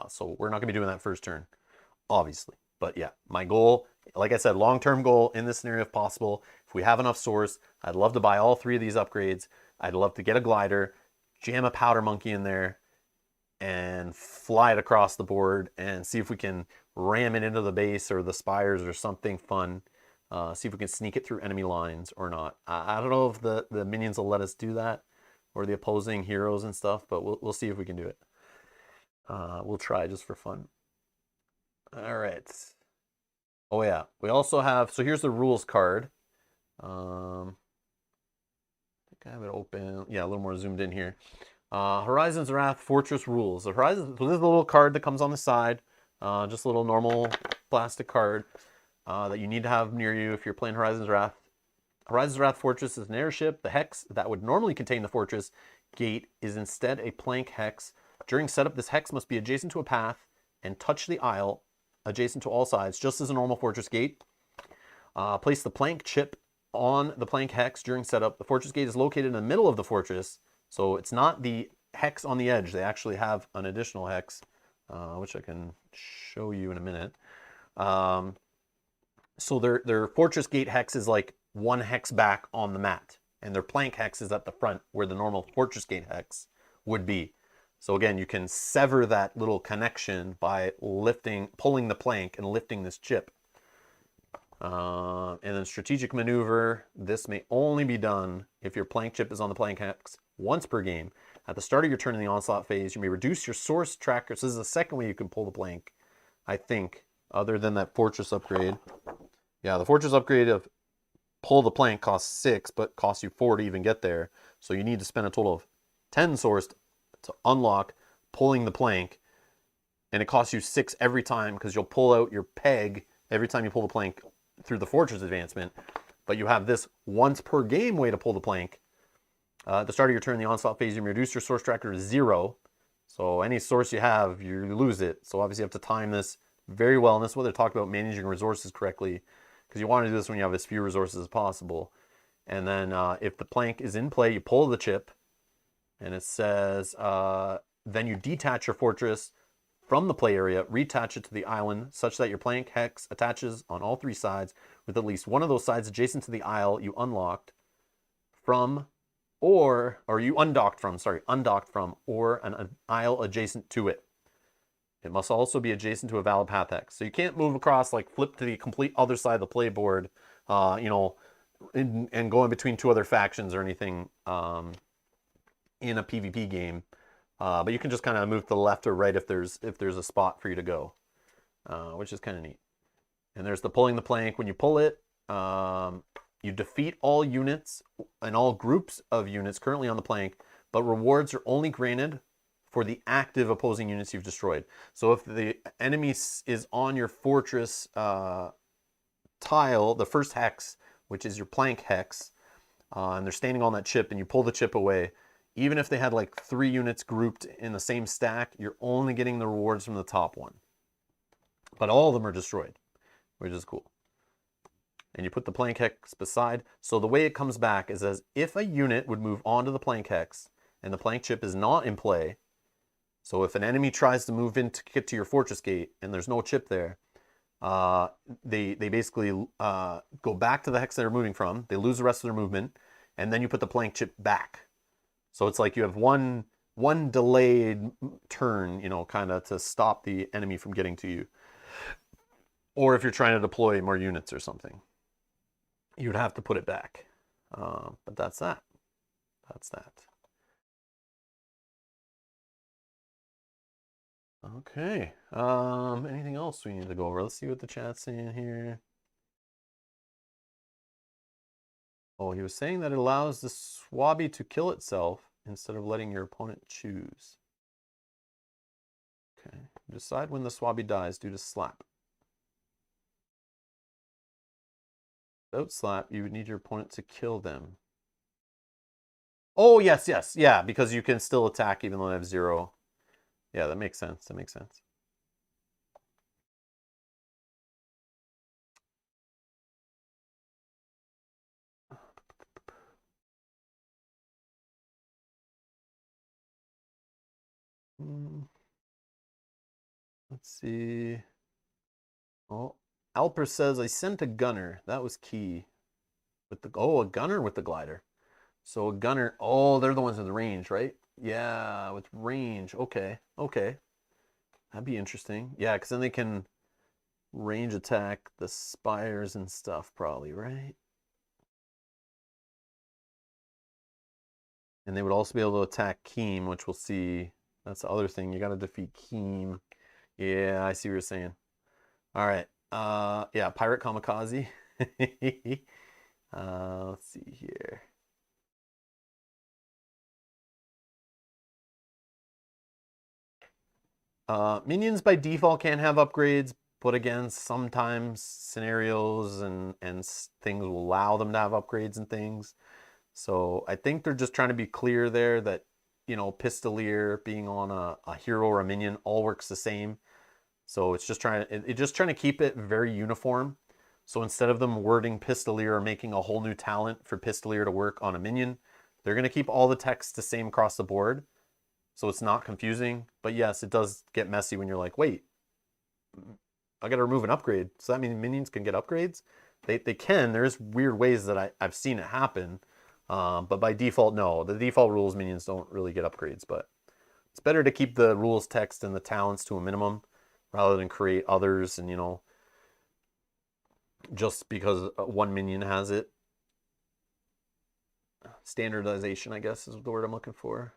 A: So we're not gonna be doing that first turn, obviously. But yeah, my goal, like I said, long-term goal in this scenario if possible, if we have enough source, I'd love to buy all 3 of these upgrades. I'd love to get a glider, jam a powder monkey in there, and fly it across the board and see if we can ram it into the base or the spires or something fun. See if we can sneak it through enemy lines or not. I don't know if the minions will let us do that, or the opposing heroes and stuff, but we'll see if we can do it. We'll try just for fun. All right. Oh yeah, we also have, so here's the rules card. I have it open. Yeah, a little more zoomed in here. Horizon's Wrath Fortress Rules. So this is a little card that comes on the side. Just a little normal plastic card that you need to have near you if you're playing Horizon's Wrath. Horizon's Wrath Fortress is an airship. The hex that would normally contain the fortress gate is instead a plank hex. During setup, this hex must be adjacent to a path and touch the aisle adjacent to all sides, just as a normal fortress gate. Place the plank chip on the plank hex during setup. The fortress gate is located in the middle of the fortress, so it's not the hex on the edge. They actually have an additional hex, which I can show you in a minute. So their fortress gate hex is like 1 hex back on the mat, and their plank hex is at the front where the normal fortress gate hex would be. So again, you can sever that little connection by pulling the plank and lifting this chip. And then strategic maneuver. This may only be done if your plank chip is on the plank hex once per game. At the start of your turn in the onslaught phase, you may reduce your source tracker. So this is the second way you can pull the plank, I think, other than that fortress upgrade. Yeah, the fortress upgrade of pull the plank costs 6, but costs you 4 to even get there. So you need to spend a total of 10 source to unlock pulling the plank. And it costs you 6 every time, because you'll pull out your peg every time you pull the plank through the fortress advancement. But you have this once per game way to pull the plank. At the start of your turn in the onslaught phase, you reduce your source tracker to 0. So any source you have, you lose it. So obviously you have to time this very well. And this is what they're talking about, managing resources correctly, because you want to do this when you have as few resources as possible. And then if the plank is in play, you pull the chip, and it says, then you detach your fortress from the play area, reattach it to the island such that your plank hex attaches on all 3 sides, with at least one of those sides adjacent to the aisle you unlocked from, or you undocked from, or an aisle adjacent to it. It must also be adjacent to a valid path hex. So you can't move across, like flip to the complete other side of the playboard, and go in between 2 other factions or anything in a PvP game. But you can just kind of move to the left or right if there's a spot for you to go, which is kind of neat. And there's the pulling the plank. When you pull it, you defeat all units and all groups of units currently on the plank, but rewards are only granted for the active opposing units you've destroyed. So if the enemy is on your fortress tile, the first hex, which is your plank hex, and they're standing on that chip, and you pull the chip away, even if they had like 3 units grouped in the same stack, you're only getting the rewards from the top one. But all of them are destroyed. which is cool. And you put the plank hex beside. So the way it comes back is as if a unit would move onto the plank hex and the plank chip is not in play. So if an enemy tries to move in to get to your fortress gate and there's no chip there, they basically go back to the hex they're moving from. They lose the rest of their movement, and then you put the plank chip back. So it's like you have one delayed turn, you know, kind of to stop the enemy from getting to you. Or if you're trying to deploy more units or something, you'd have to put it back. But that's that. That's that. Okay. Anything else we need to go over? Let's see what the chat's saying here. Oh, he was saying that it allows the swabby to kill itself instead of letting your opponent choose. Okay. Decide when the swabby dies due to slap. Without slap, you would need your opponent to kill them. Oh, yes, yes. Yeah, because you can still attack even though they have 0. Yeah, that makes sense. That makes sense. Let's see. Oh, Alper says, I sent a gunner. That was key. With the a gunner with the glider. So a gunner, oh, they're the ones with the range, right? Yeah, with range. Okay, okay. That'd be interesting. Yeah, because then they can range attack the spires and stuff probably, right? And they would also be able to attack Keem, which we'll see. That's the other thing. You got to defeat Keem. Yeah, I see what you're saying. All right. Yeah, Pirate Kamikaze. Let's see here. Minions by default can't have upgrades, but again, sometimes scenarios and things will allow them to have upgrades and things. So I think they're just trying to be clear there that, you know, Pistolier being on a hero or a minion all works the same. So it's just trying to keep it very uniform. So instead of them wording Pistolier or making a whole new talent for Pistolier to work on a minion, they're going to keep all the text the same across the board. So it's not confusing. But yes, it does get messy when you're like, wait, I got to remove an upgrade. So that means minions can get upgrades? They can. There's weird ways that I've seen it happen. But by default, no. The default rules, minions don't really get upgrades. But it's better to keep the rules text and the talents to a minimum rather than create others and, you know, just because one minion has it. Standardization, I guess, is the word I'm looking for.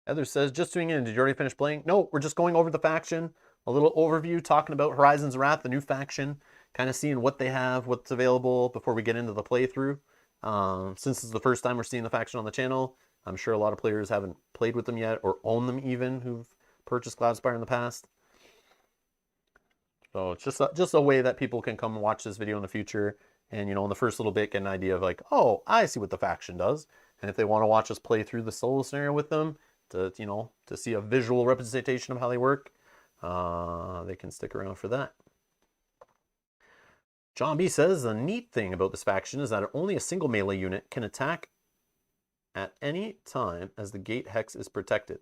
A: Heather says, just tuning in. Did you already finish playing? No, we're just going over the faction. A little overview, talking about Horizons Wrath, the new faction. Kind of seeing what they have, what's available before we get into the playthrough. Since it's the first time we're seeing the faction on the channel, I'm sure a lot of players haven't played with them yet or own them even who've purchased Cloudspire in the past. So it's just a way that people can come and watch this video in the future and, you know, in the first little bit get an idea of like, oh, I see what the faction does. And if they want to watch us play through the solo scenario with them to, you know, to see a visual representation of how they work, they can stick around for that. John B says, the neat thing about this faction is that only a single melee unit can attack at any time as the gate hex is protected.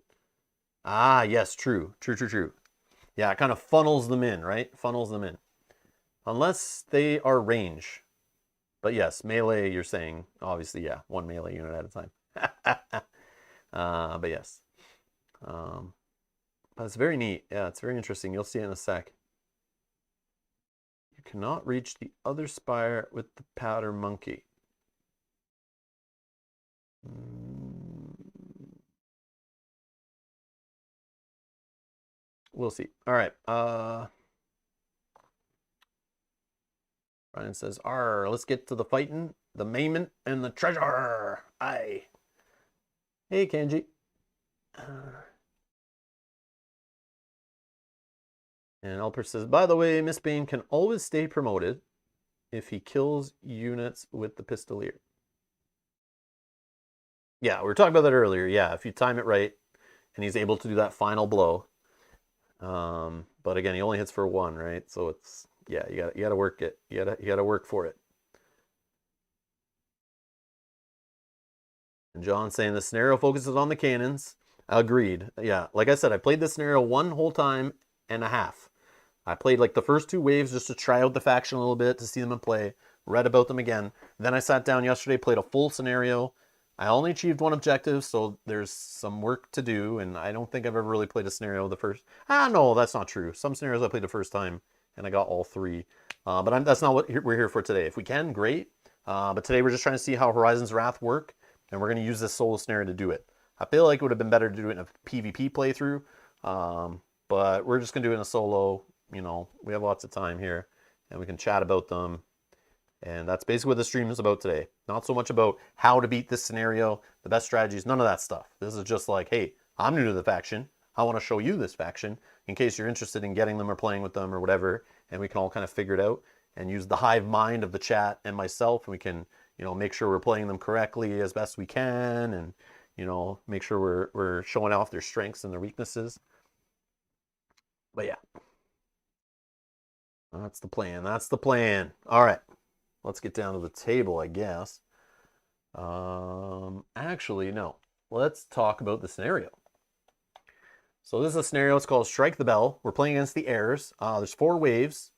A: Ah, yes, true. Yeah, it kind of funnels them in, right? Funnels them in. Unless they are range. But yes, melee, you're saying, obviously, yeah, one melee unit at a time. But yes. But it's very neat. Yeah, it's very interesting. You'll see it in a sec. You cannot reach the other spire with the powder monkey. We'll see. All right. Ryan says, let's get to the fighting, the maiming, and the treasure. Aye. Hey, Kenji. And Alper says, by the way, Miss Bane can always stay promoted if he kills units with the pistolier. Yeah, we were talking about that earlier. Yeah, if you time it right and he's able to do that final blow. But again, he only hits for 1, right? So it's, yeah, you gotta work it. You gotta work for it. And John's saying the scenario focuses on the cannons. Agreed. Yeah, like I said, I played this scenario 1 whole time and a half. I played like the first 2 waves just to try out the faction a little bit, to see them in play, read about them again. Then I sat down yesterday, played a full scenario. I only achieved 1 objective, so there's some work to do, and I don't think I've ever really played a scenario the first... no, that's not true. Some scenarios I played the first time, and I got all 3. But that's not what we're here for today. If we can, great. But today we're just trying to see how Horizon's Wrath work, and we're going to use this solo scenario to do it. I feel like it would have been better to do it in a PvP playthrough, but we're just going to do it in a solo. You know, we have lots of time here, and we can chat about them. And that's basically what the stream is about today. Not so much about how to beat this scenario, the best strategies, none of that stuff. This is just like, hey, I'm new to the faction. I want to show you this faction in case you're interested in getting them or playing with them or whatever. And we can all kind of figure it out and use the hive mind of the chat and myself. And we can, you know, make sure we're playing them correctly as best we can. And, you know, make sure we're showing off their strengths and their weaknesses. But yeah. That's the plan. That's the plan. All right. Let's get down to the table, I guess. Actually, no. Let's talk about the scenario. So this is a scenario. It's called Strike the Bell. We're playing against the Heirs. There's 4 waves.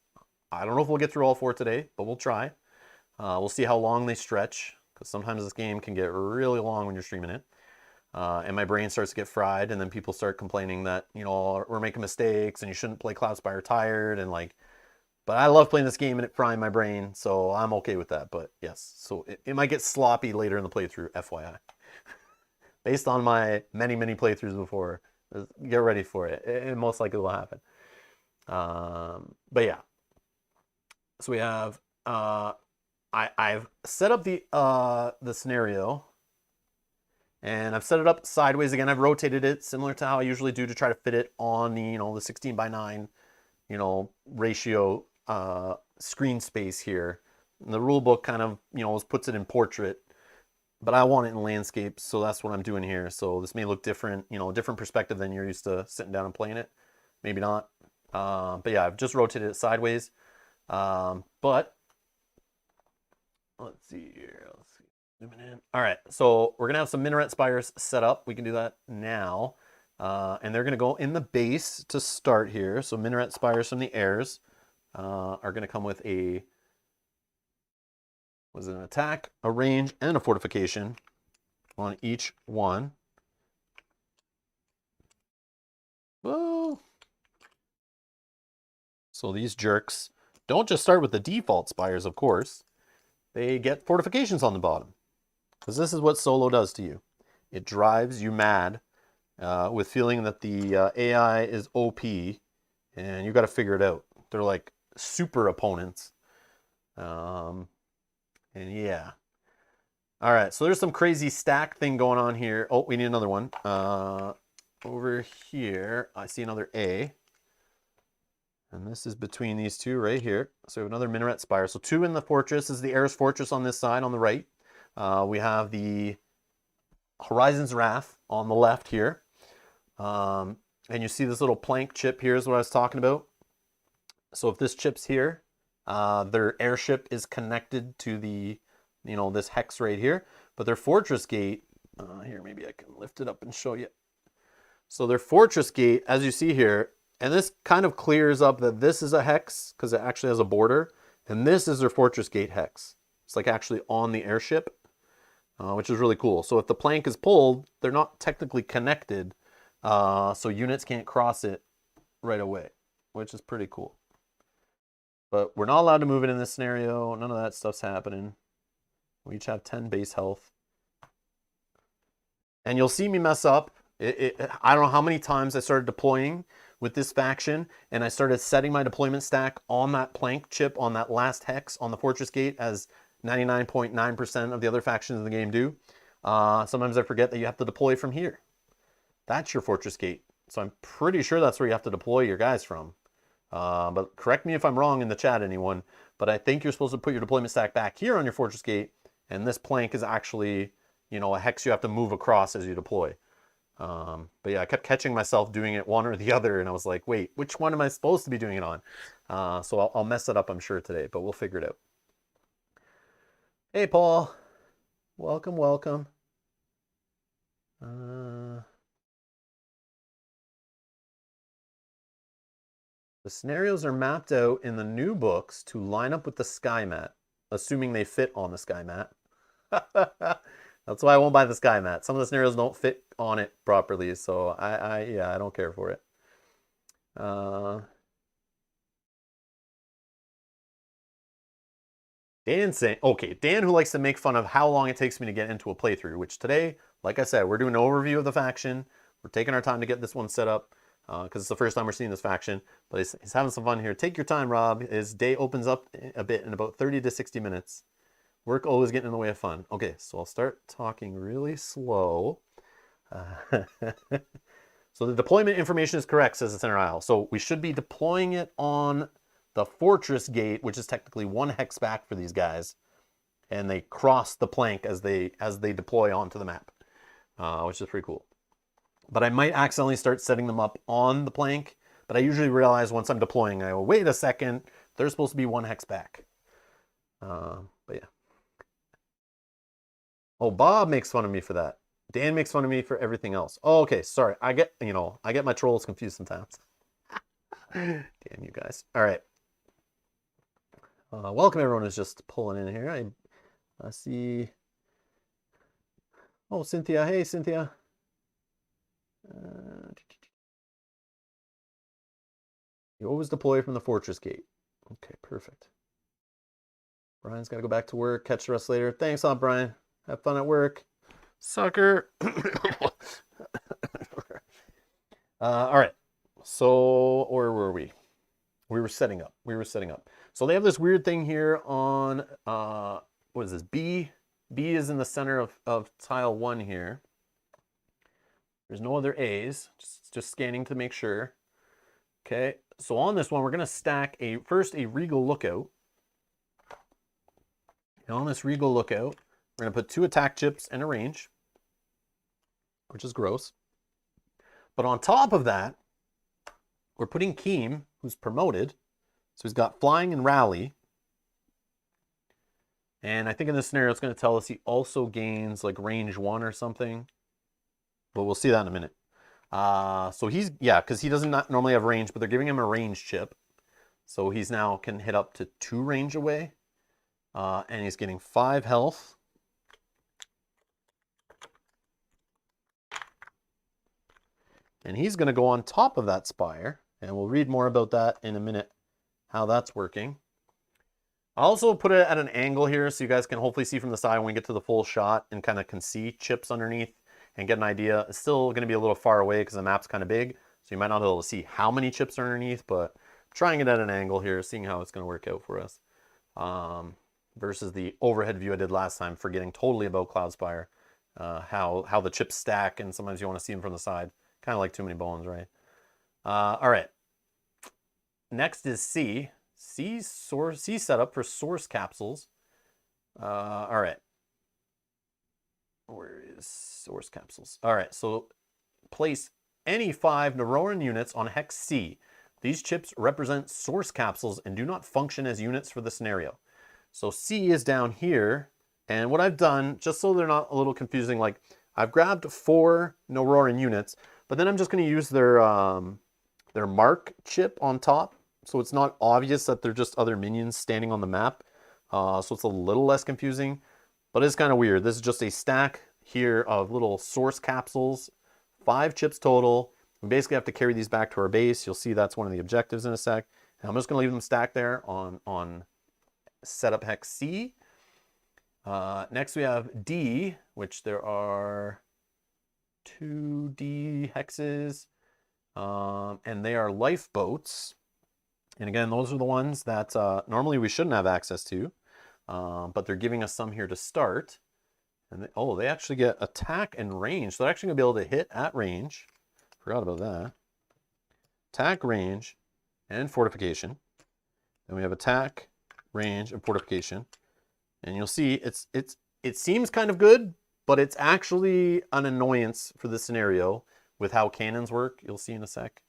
A: I don't know if we'll get through all 4 today, but we'll try. We'll see how long they stretch, because sometimes this game can get really long when you're streaming it. And my brain starts to get fried, and then people start complaining that, you know, we're making mistakes, and you shouldn't play Cloudspire tired, and like... But I love playing this game and it frying my brain, so I'm okay with that. But yes, so it might get sloppy later in the playthrough, FYI. Based on my many playthroughs before, get ready for it. It most likely will happen. But yeah. So we have, I've set up the scenario, and I've set it up sideways again. I've rotated it similar to how I usually do to try to fit it on the, you know, the 16:9, you know, ratio screen space here. And the rule book kind of, you know, puts it in portrait, but I want it in landscape, so that's what I'm doing here. So this may look different, you know, a different perspective than you're used to sitting down and playing it. Maybe not. But yeah, I've just rotated it sideways. But let's see here. Let's see. Zooming in. All right, so we're gonna have some minaret spires set up. We can do that now. And they're gonna go in the base to start here. So minaret spires from the Heirs are gonna come with an attack, a range, and a fortification on each one. Whoa. So these jerks don't just start with the default spires, of course. They get fortifications on the bottom, because this is what solo does to you. It drives you mad with feeling that the AI is OP, and you got to figure it out. They're like super opponents. And yeah. All right, so there's some crazy stack thing going on here. Oh, we need another one. Over here, I see another A. And this is between these two right here. So we have another minaret spire. So 2 in the fortress. This is the Heirs Fortress on this side on the right. We have the Horizon's Wrath on the left here. And you see this little plank chip here is what I was talking about. So if this chip's here, their airship is connected to the, you know, this hex right here. But their fortress gate, here, maybe I can lift it up and show you. So their fortress gate, as you see here, and this kind of clears up that this is a hex because it actually has a border. And this is their fortress gate hex. It's like actually on the airship, which is really cool. So if the plank is pulled, they're not technically connected. So units can't cross it right away, which is pretty cool. But we're not allowed to move it in this scenario. None of that stuff's happening. We each have 10 base health. And you'll see me mess up. I don't know how many times I started deploying with this faction, and I started setting my deployment stack on that plank chip, on that last hex on the fortress gate, as 99.9% of the other factions in the game do. Sometimes I forget that you have to deploy from here. That's your fortress gate. So I'm pretty sure that's where you have to deploy your guys from. But correct me if I'm wrong in the chat, anyone. But I think you're supposed to put your deployment stack back here on your fortress gate, and this plank is actually, you know, a hex you have to move across as you deploy. But yeah, I kept catching myself doing it one or the other, and I was like, wait, which one am I supposed to be doing it on? So I'll mess it up, I'm sure, today, but we'll figure it out. Hey, Paul. Welcome, welcome. The scenarios are mapped out in the new books to line up with the sky mat, assuming they fit on the sky mat. That's why I won't buy the sky mat. Some of the scenarios don't fit on it properly, so yeah, I don't care for it. Dan's saying, okay, Dan, who likes to make fun of how long it takes me to get into a playthrough, which today, like I said, we're doing an overview of the faction. We're taking our time to get this one set up because it's the first time we're seeing this faction, but he's having some fun here. Take your time, Rob. His day opens up a bit in about 30 to 60 minutes. Work always getting in the way of fun. Okay, so I'll start talking really slow. So the deployment information is correct, says the center aisle. So we should be deploying it on the fortress gate, which is technically one hex back for these guys, and they cross the plank as they deploy onto the map, which is pretty cool. But I might accidentally start setting them up on the plank, but I usually realize once I'm deploying, I go, wait a second, they're supposed to be one hex back. But yeah. Oh, Bob makes fun of me for that. Dan makes fun of me for everything else. Oh, okay, sorry. I get my trolls confused sometimes. Damn you guys. All right. Welcome everyone who's just pulling in here. I see. Oh, Cynthia. Hey, Cynthia. You always deploy from the fortress gate. Okay, perfect. Brian's got to go back to work. Catch the rest later. Thanks, Aunt Brian. Have fun at work. Sucker. All right. So, where were we? We were setting up. So they have this weird thing here on, what is this? B. B is in the center of tile 1 here. There's no other A's. Just scanning to make sure. Okay. So on this one, we're going to stack first a Regal Lookout. And on this Regal Lookout, we're going to put 2 attack chips and a range, which is gross. But on top of that, we're putting Keem, who's promoted. So he's got flying and rally. And I think in this scenario, it's going to tell us he also gains like range 1 or something. But we'll see that in a minute. So he's, yeah, because he doesn't normally have range, but they're giving him a range chip. So he's now can hit up to 2 range away. And he's getting 5 health. And he's going to go on top of that spire. And we'll read more about that in a minute, how that's working. I also put it at an angle here so you guys can hopefully see from the side when we get to the full shot and kind of can see chips underneath and get an idea. It's still going to be a little far away because the map's kind of big, so you might not be able to see how many chips are underneath, but I'm trying it at an angle here, seeing how it's going to work out for us. Versus the overhead view I did last time, forgetting totally about Cloudspire, how the chips stack, and sometimes you want to see them from the side. Kind of like Too Many Bones, right? All right. Next is C. C setup for source capsules. All right. Where is source capsules? All right, so place any 5 Neuroran units on hex C. These chips represent source capsules and do not function as units for the scenario. So C is down here, and what I've done, just so they're not a little confusing, like I've grabbed 4 Neuroran units, but then I'm just going to use their mark chip on top, so it's not obvious that they're just other minions standing on the map. So it's a little less confusing, but it's kind of weird. This is just a stack here of little source capsules, 5 chips total. We basically have to carry these back to our base. You'll see that's one of the objectives in a sec. And I'm just going to leave them stacked there on setup hex C. Next we have D, which there are 2 D hexes, and they are lifeboats. And again, those are the ones that normally we shouldn't have access to, but they're giving us some here to start. And they actually get attack and range. So they're actually going to be able to hit at range. Forgot about that. Attack, range, and fortification. Then we have attack, range, and fortification. And you'll see it seems kind of good, but it's actually an annoyance for this scenario with how cannons work. You'll see in a sec.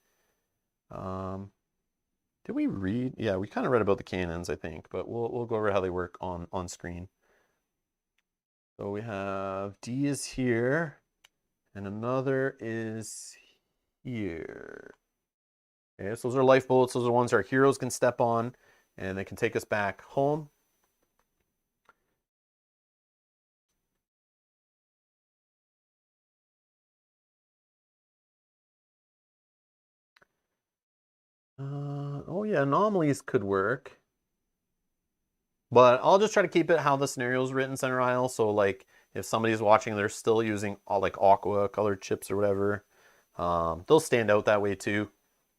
A: Did we read? Yeah, we kind of read about the cannons, I think, but we'll go over how they work on screen. So we have D is here, and another is here. Okay, so those are lifeboats. Those are ones our heroes can step on, and they can take us back home. Oh yeah, anomalies could work. But I'll just try to keep it how the scenario is written, center aisle. So like if somebody's watching, they're still using all like aqua colored chips or whatever, they'll stand out that way too.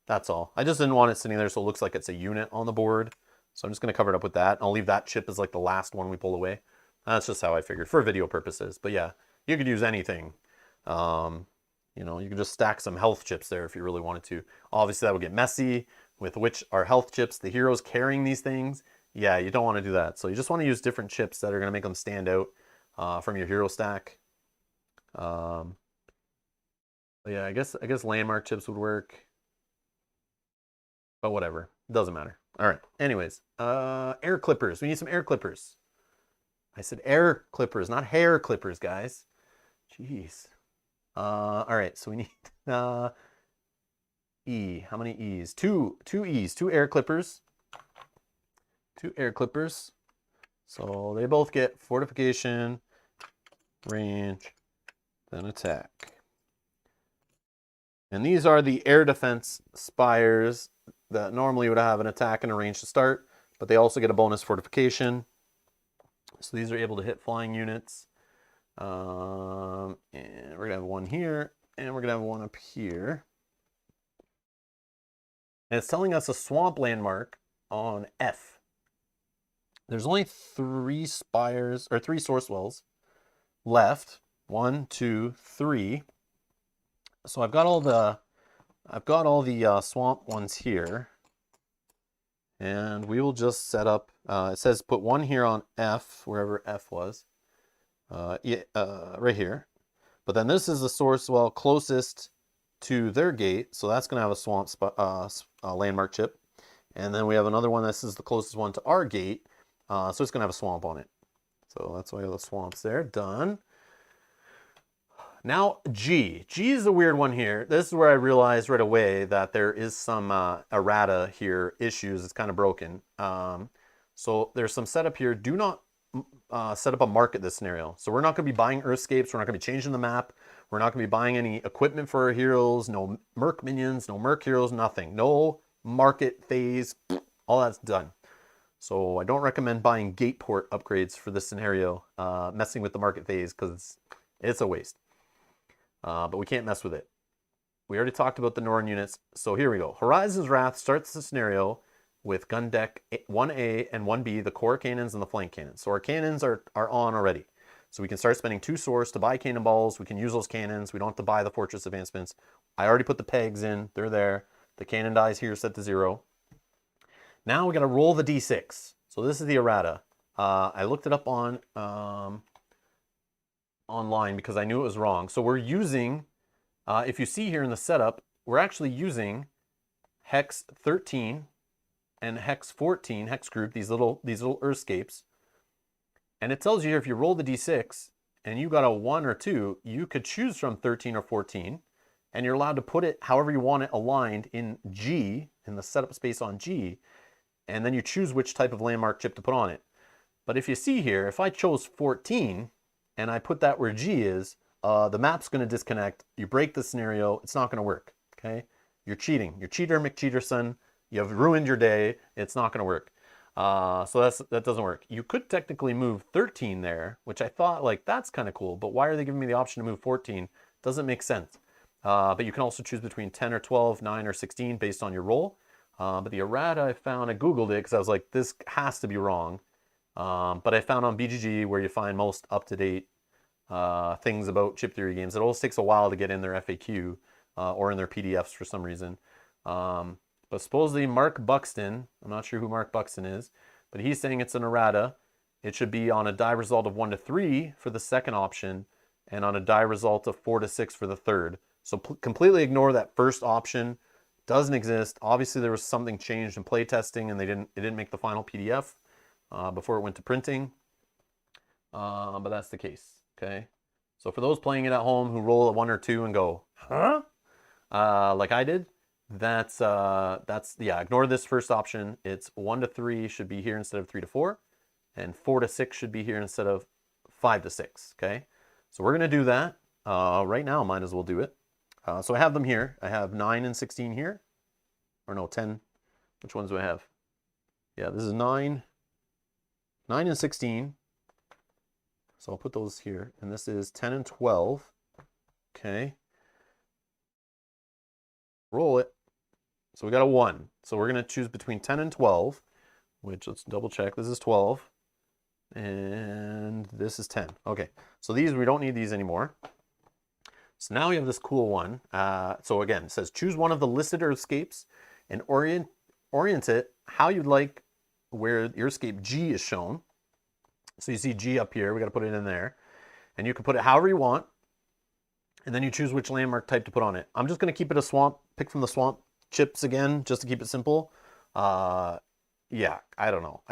A: That's all. I just didn't want it sitting there so it looks like it's a unit on the board. So I'm just going to cover it up with that. I'll leave that chip as like the last one we pull away. That's just how I figured for video purposes. But yeah, you could use anything. You know, you could just stack some health chips there if you really wanted to. Obviously that would get messy with which are health chips. The heroes carrying these things. Yeah, you don't want to do that. So you just want to use different chips that are going to make them stand out from your hero stack. But yeah, I guess landmark chips would work. But whatever, it doesn't matter. All right. Anyways, air clippers. We need some air clippers. I said air clippers, not hair clippers, guys. Jeez. All right. So we need E. How many E's? Two E's. Two air clippers. Two air clippers. So they both get fortification, range, then attack. And these are the air defense spires that normally would have an attack and a range to start, but they also get a bonus fortification. So these are able to hit flying units. And we're going to have one here, and we're going to have one up here. And it's telling us a swamp landmark on F. There's only 3 spires, or 3 source wells left. 1, 2, 3. So I've got all the swamp ones here, and we will just set up. It says put one here on F, wherever F was, right here. But then this is the source well closest to their gate, so that's going to have a swamp landmark chip. And then we have another one. This is the closest one to our gate, so it's going to have a swamp on it. So that's why the swamps there. Done. Now G. G is a weird one here. This is where I realized right away that there is some errata here, issues. It's kind of broken. So there's some setup here. Do not set up a market this scenario. So we're not going to be buying Earthscapes. We're not going to be changing the map. We're not going to be buying any equipment for our heroes. No Merc minions, no Merc heroes, nothing. No market phase. All that's done. So I don't recommend buying gate port upgrades for this scenario, messing with the market phase, because it's a waste. But we can't mess with it. We already talked about the Norn units. So here we go. Horizon's Wrath starts the scenario with gun deck 1A and 1B, the core cannons and the flank cannons. So our cannons are on already. So we can start spending 2 source to buy cannonballs. We can use those cannons. We don't have to buy the fortress advancements. I already put the pegs in. They're there. The cannon dies here set to 0. Now we got to roll the D6. So this is the errata. I looked it up on online because I knew it was wrong. So we're using, if you see here in the setup, we're actually using hex 13 and hex 14, hex group, these little Earthscapes. And it tells you here if you roll the D6 and you got a 1 or 2, you could choose from 13 or 14, and you're allowed to put it however you want it aligned in G, in the setup space on G, and then you choose which type of landmark chip to put on it. But if you see here, if I chose 14 and I put that where G is, the map's going to disconnect. You break the scenario, it's not going to work. Okay, you're cheating. You're cheater McCheaterson. You have ruined your day. It's not going to work. So that doesn't work. You could technically move 13 there, which I thought like that's kind of cool. But why are they giving me the option to move 14? Doesn't make sense. But you can also choose between 10 or 12, 9 or 16 based on your roll. But the errata I found, I Googled it because I was like, this has to be wrong. But I found on BGG where you find most up-to-date things about chip theory games. It always takes a while to get in their FAQ or in their PDFs for some reason. But supposedly Mark Buxton, I'm not sure who Mark Buxton is, but he's saying it's an errata. It should be on a die result of 1 to 3 for the second option, and on a die result of 4 to 6 for the third. So completely ignore that first option. Doesn't exist. Obviously, there was something changed in playtesting, and it didn't make the final PDF before it went to printing. But that's the case. Okay. So for those playing it at home who roll a 1 or 2 and go, huh? Like I did, that's yeah. Ignore this first option. It's 1 to 3 should be here instead of 3 to 4, and 4 to 6 should be here instead of 5 to 6. Okay. So we're gonna do that right now. Might as well do it. So I have them here. I have 9 and 16 here. Or no, 10. Which ones do I have? Yeah, this is 9. 9 and 16. So I'll put those here. And this is 10 and 12. Okay. Roll it. So we got a 1. So we're going to choose between 10 and 12, which let's double check. This is 12. And this is 10. Okay. So these, we don't need these anymore. So now we have this cool one. So again, it says choose one of the listed earthscapes and orient it how you'd like where your escape G is shown. So you see G up here, we got to put it in there. And you can put it however you want. And then you choose which landmark type to put on it. I'm just going to keep it a swamp, pick from the swamp chips again, just to keep it simple. Yeah, I don't know.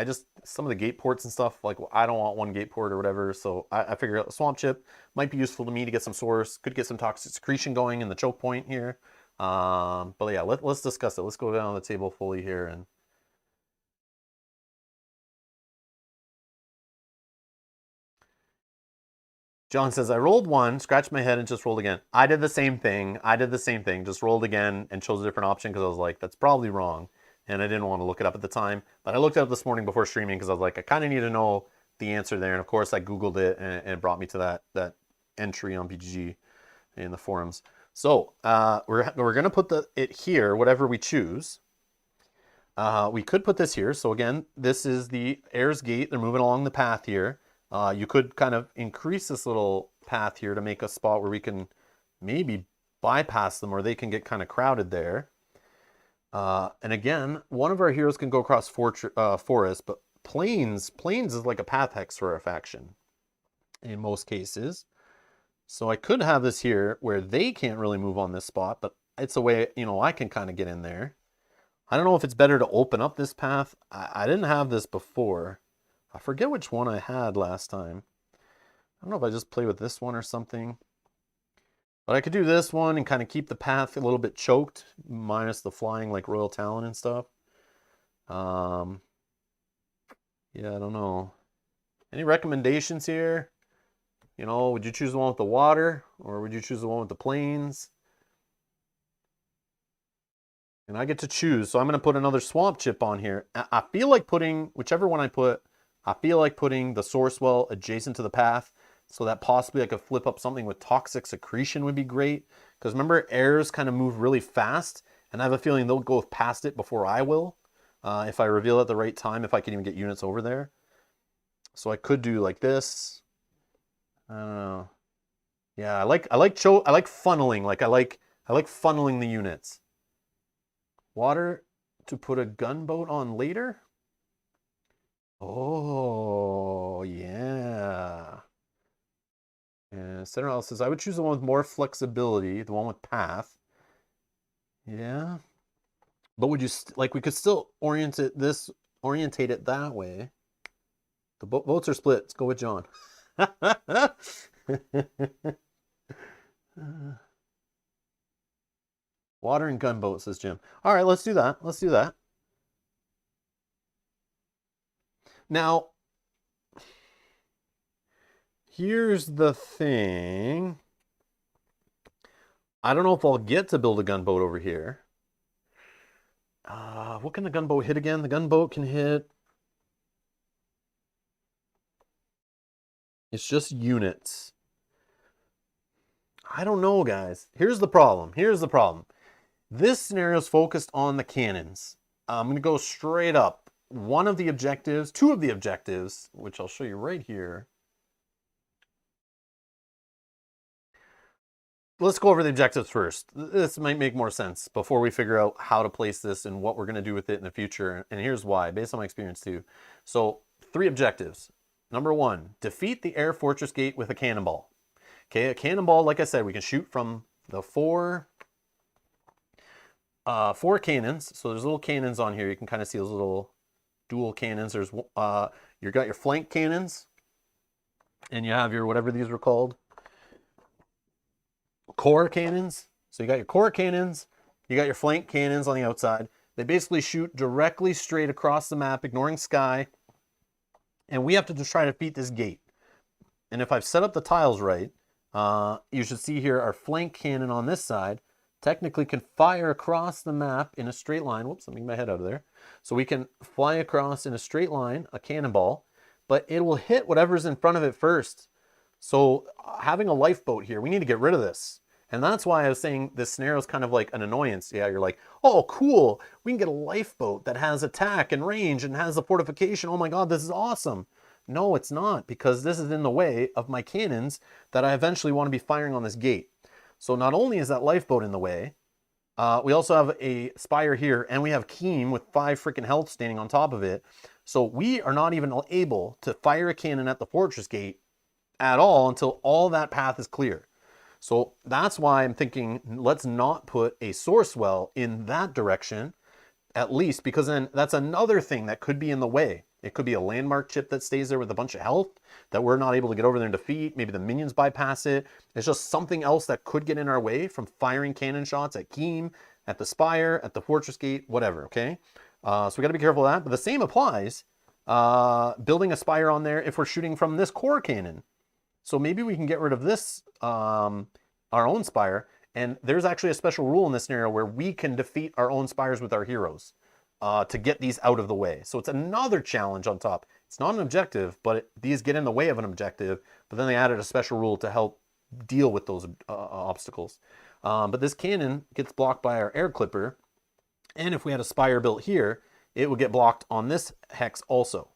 A: Some of the gate ports and stuff, like I don't want one gate port or whatever. So I figured out a swamp chip might be useful to me to get some source, could get some toxic secretion going in the choke point here. But yeah, let's discuss it. Let's go down the table fully here and John says, I rolled 1, scratched my head, and just rolled again. I did the same thing. Just rolled again and chose a different option because I was like, that's probably wrong. And I didn't want to look it up at the time. But I looked it up this morning before streaming because I was like, I kind of need to know the answer there. And of course, I Googled it and it brought me to that entry on BGG in the forums. So we're going to put it here, whatever we choose. We could put this here. So again, this is the Heirs Gate. They're moving along the path here. You could kind of increase this little path here to make a spot where we can maybe bypass them or they can get kind of crowded there. And again, one of our heroes can go across forest, but plains is like a path hex for a faction in most cases. So I could have this here where they can't really move on this spot, but it's a way, I can kind of get in there. I don't know if it's better to open up this path. I didn't have this before. I forget which one I had last time. I don't know if I just play with this one or something. But I could do this one and kind of keep the path a little bit choked, minus the flying like Royal Talon and stuff. Yeah, I don't know. Any recommendations here? Would you choose the one with the water or would you choose the one with the plains? And I get to choose, so I'm going to put another swamp chip on here. I feel like putting, whichever one I put, I feel like putting the source well adjacent to the path so that possibly I could flip up something with toxic secretion would be great. Because remember, heirs kind of move really fast, and I have a feeling they'll go past it before I will. If I reveal at the right time, if I can even get units over there. So I could do like this. I don't know. Yeah, I like funneling. I like funneling the units. Water to put a gunboat on later? Oh, yeah. And Center House says, I would choose the one with more flexibility, the one with path. Yeah. But would you, we could still orientate it that way. The votes are split. Let's go with John. Water and gunboat, says Jim. All right, let's do that. Let's do that. Now, here's the thing. I don't know if I'll get to build a gunboat over here. What can the gunboat hit again? The gunboat can hit... It's just units. I don't know, guys. Here's the problem. This scenario is focused on the cannons. I'm going to go straight up. Two of the objectives, which I'll show you right here. let's go over the objectives first. This might make more sense before we figure out how to place this and what we're going to do with it in the future. And here's why, based on my experience too. So 3 objectives. Number 1, defeat the air fortress gate with a cannonball. Okay, a cannonball, like I said, we can shoot from the 4 cannons. So there's little cannons on here. You can kind of see those little dual cannons. There's you got your flank cannons, and you have your whatever these were called, core cannons. So you got your core cannons, you got your flank cannons on the outside. They basically shoot directly straight across the map, ignoring sky. And we have to just try to defeat this gate. And if I've set up the tiles right, you should see here our flank cannon on this side technically can fire across the map in a straight line. Whoops, let me get my head out of there. So we can fly across in a straight line, a cannonball, but it will hit whatever's in front of it first. So having a lifeboat here, we need to get rid of this. And that's why I was saying this scenario is kind of like an annoyance. Yeah, you're like, oh, cool. We can get a lifeboat that has attack and range and has a fortification. Oh my God, this is awesome. No, it's not, because this is in the way of my cannons that I eventually want to be firing on this gate. So not only is that lifeboat in the way, we also have a spire here, and we have Keem with 5 freaking health standing on top of it. So we are not even able to fire a cannon at the fortress gate at all until all that path is clear. So that's why I'm thinking, let's not put a source well in that direction, at least, because then that's another thing that could be in the way. It could be a landmark chip that stays there with a bunch of health that we're not able to get over there and defeat. Maybe the minions bypass it. It's just something else that could get in our way from firing cannon shots at Keem, at the spire, at the fortress gate, whatever, okay? So we got to be careful of that. But the same applies, building a spire on there if we're shooting from this core cannon. So maybe we can get rid of this, our own spire. And there's actually a special rule in this scenario where we can defeat our own spires with our heroes to get these out of the way. So it's another challenge on top. It's not an objective, but these get in the way of an objective. But then they added a special rule to help deal with those obstacles. But this cannon gets blocked by our air clipper. And if we had a spire built here, it would get blocked on this hex also.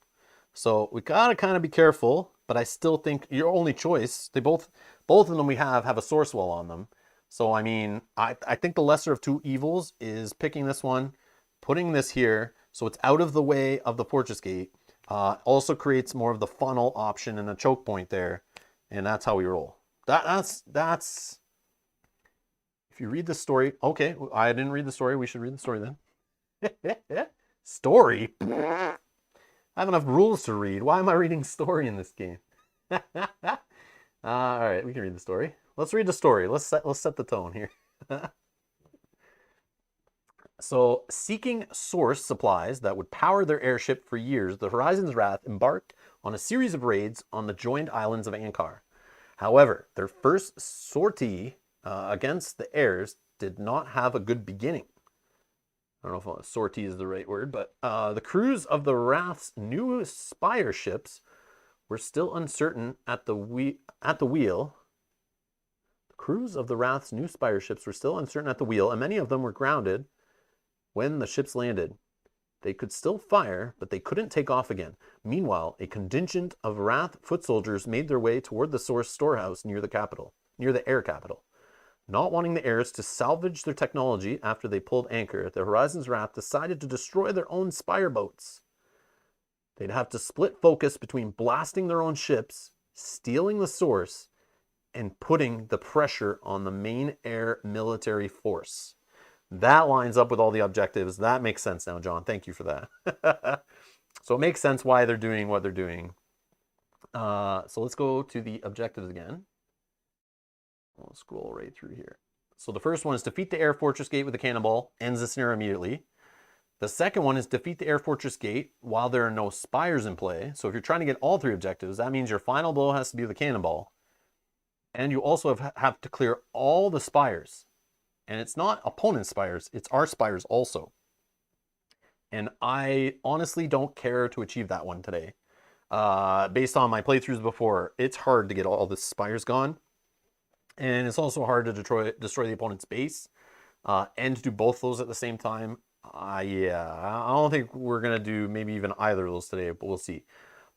A: So we gotta kind of be careful, but I still think your only choice, they both of them we have a source well on them. So I mean, I think the lesser of 2 evils is picking this one, putting this here, so it's out of the way of the fortress gate. Also creates more of the funnel option and a choke point there, and that's how we roll. That's if you read the story, okay, I didn't read the story, we should read the story then. Story? I have enough rules to read. Why am I reading story in this game? All right, we can read the story. Let's read the story. Let's set the tone here. So, seeking source supplies that would power their airship for years, the Horizon's Wrath embarked on a series of raids on the joined islands of Ankar. However, their first sortie against the heirs did not have a good beginning. I don't know if sortie is the right word, but the crews of the Wrath's new spire ships were still uncertain at the wheel. The crews of the Wrath's new spire ships were still uncertain at the wheel, and many of them were grounded when the ships landed. They could still fire, but they couldn't take off again. Meanwhile, a contingent of Wrath foot soldiers made their way toward the source storehouse near the air capital. Not wanting the heirs to salvage their technology after they pulled anchor, the Horizon's Wrath decided to destroy their own spire boats. They'd have to split focus between blasting their own ships, stealing the source, and putting the pressure on the main air military force. That lines up with all the objectives. That makes sense now, John. Thank you for that. So it makes sense why they're doing what they're doing. So let's go to the objectives again. We'll scroll right through here. So the first one is defeat the air fortress gate with a cannonball. Ends the scenario immediately. The second one is defeat the air fortress gate while there are no spires in play. So if you're trying to get all 3 objectives, that means your final blow has to be the cannonball. And you also have to clear all the spires. And it's not opponent spires, it's our spires also. And I honestly don't care to achieve that one today. Based on my playthroughs before, it's hard to get all the spires gone. And it's also hard to destroy the opponent's base. And to do both those at the same time. Yeah, I don't think we're going to do maybe even either of those today, but we'll see.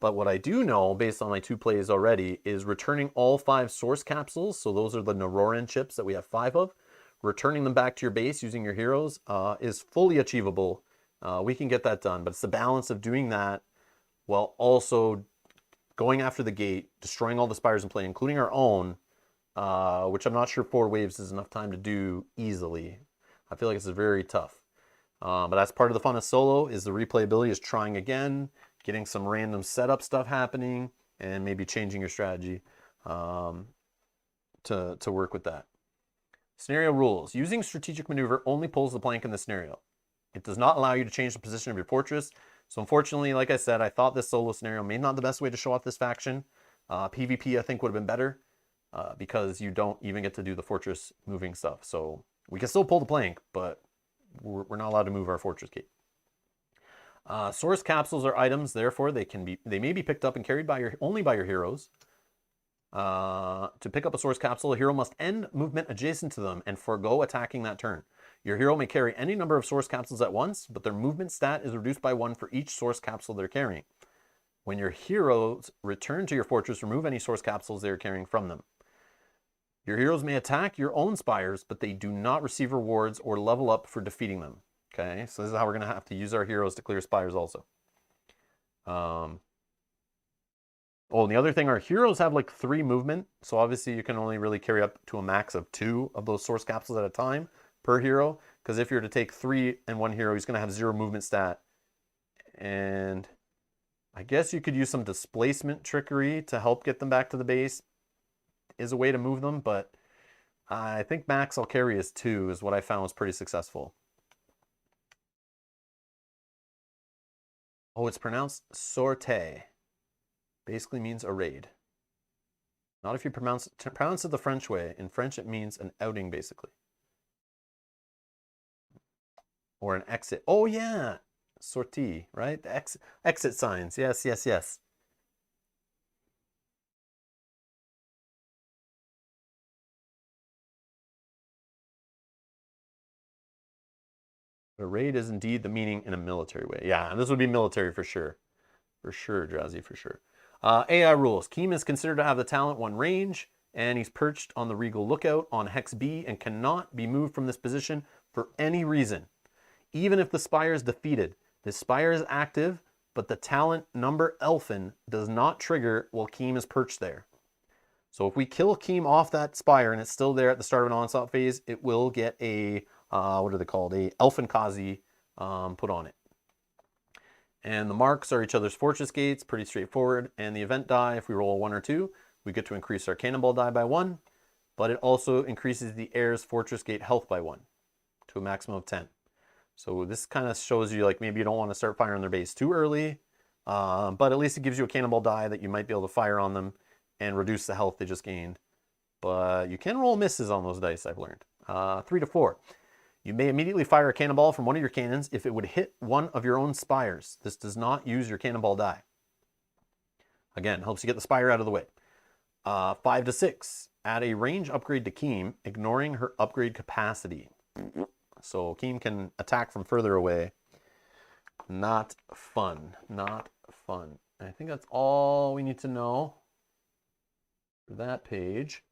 A: But what I do know, based on my 2 plays already, is returning all 5 source capsules. So those are the Neuroran chips that we have 5 of. Returning them back to your base using your heroes is fully achievable. We can get that done, but it's the balance of doing that while also going after the gate, destroying all the spires in play, including our own, which I'm not sure 4 waves is enough time to do easily. I feel like it's very tough. But that's part of the fun of solo, is the replayability, is trying again, getting some random setup stuff happening, and maybe changing your strategy to work with that. Scenario rules. Using strategic maneuver only pulls the plank in the scenario. It does not allow you to change the position of your fortress. So unfortunately, like I said, I thought this solo scenario may not be the best way to show off this faction. PvP, I think, would have been better because you don't even get to do the fortress moving stuff. So we can still pull the plank, but we're not allowed to move our fortress gate. Source capsules are items, therefore they may be picked up and carried only by your heroes. To pick up a source capsule, a hero must end movement adjacent to them and forego attacking that turn. Your hero may carry any number of source capsules at once, but their movement stat is reduced by 1 for each source capsule they're carrying. When your heroes return to your fortress, remove any source capsules they are carrying from them. Your heroes may attack your own spires, but they do not receive rewards or level up for defeating them. Okay, so this is how we're going to have to use our heroes to clear spires also. Oh, and the other thing, our heroes have like 3 movement, so obviously you can only really carry up to a max of 2 of those source capsules at a time per hero, because if you're to take 3 in one hero, he's going to have 0 movement stat. And I guess you could use some displacement trickery to help get them back to the base, is a way to move them, but I think max I'll carry is 2 is what I found was pretty successful. Oh, it's pronounced sortie. Basically means a raid. Not if you pronounce it the French way. In French, it means an outing, basically. Or an exit. Oh, yeah. Sortie, right? The exit signs. Yes, yes, yes. A raid is indeed the meaning in a military way. Yeah, and this would be military for sure. For sure, Drowsy, for sure. AI rules. Keem is considered to have the talent 1 range, and he's perched on the Regal Lookout on Hex B and cannot be moved from this position for any reason. Even if the spire is defeated, the spire is active, but the talent number Elfin does not trigger while Keem is perched there. So if we kill Keem off that spire and it's still there at the start of an onslaught phase, it will get a, what are they called? A Elfin Kazi put on it. And the marks are each other's fortress gates, pretty straightforward. And the event die, if we roll a 1 or 2, we get to increase our cannonball die by 1, but it also increases the heir's fortress gate health by 1 to a maximum of 10. So this kind of shows you like maybe you don't want to start firing their base too early, but at least it gives you a cannonball die that you might be able to fire on them and reduce the health they just gained. But you can roll misses on those dice, I've learned. 3 to 4. You may immediately fire a cannonball from one of your cannons if it would hit one of your own spires. This does not use your cannonball die. Again, helps you get the spire out of the way. 5 to 6. Add a range upgrade to Keem, ignoring her upgrade capacity. So Keem can attack from further away. Not fun. Not fun. I think that's all we need to know for that page.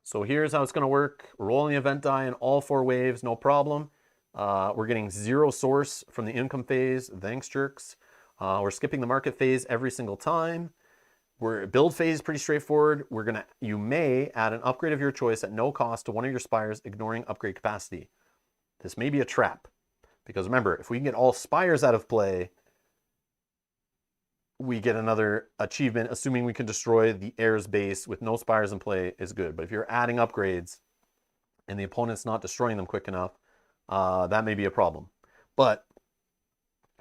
A: So here's how it's going to work. We're rolling the event die in all 4 waves, no problem. We're getting 0 source from the income phase. Thanks, jerks. We're skipping the market phase every single time. Build phase pretty straightforward. You may add an upgrade of your choice at no cost to one of your spires, ignoring upgrade capacity. This may be a trap, because remember, if we can get all spires out of play, we get another achievement, assuming we can destroy the heir's base with no spires in play is good. But if you're adding upgrades and the opponent's not destroying them quick enough, that may be a problem. But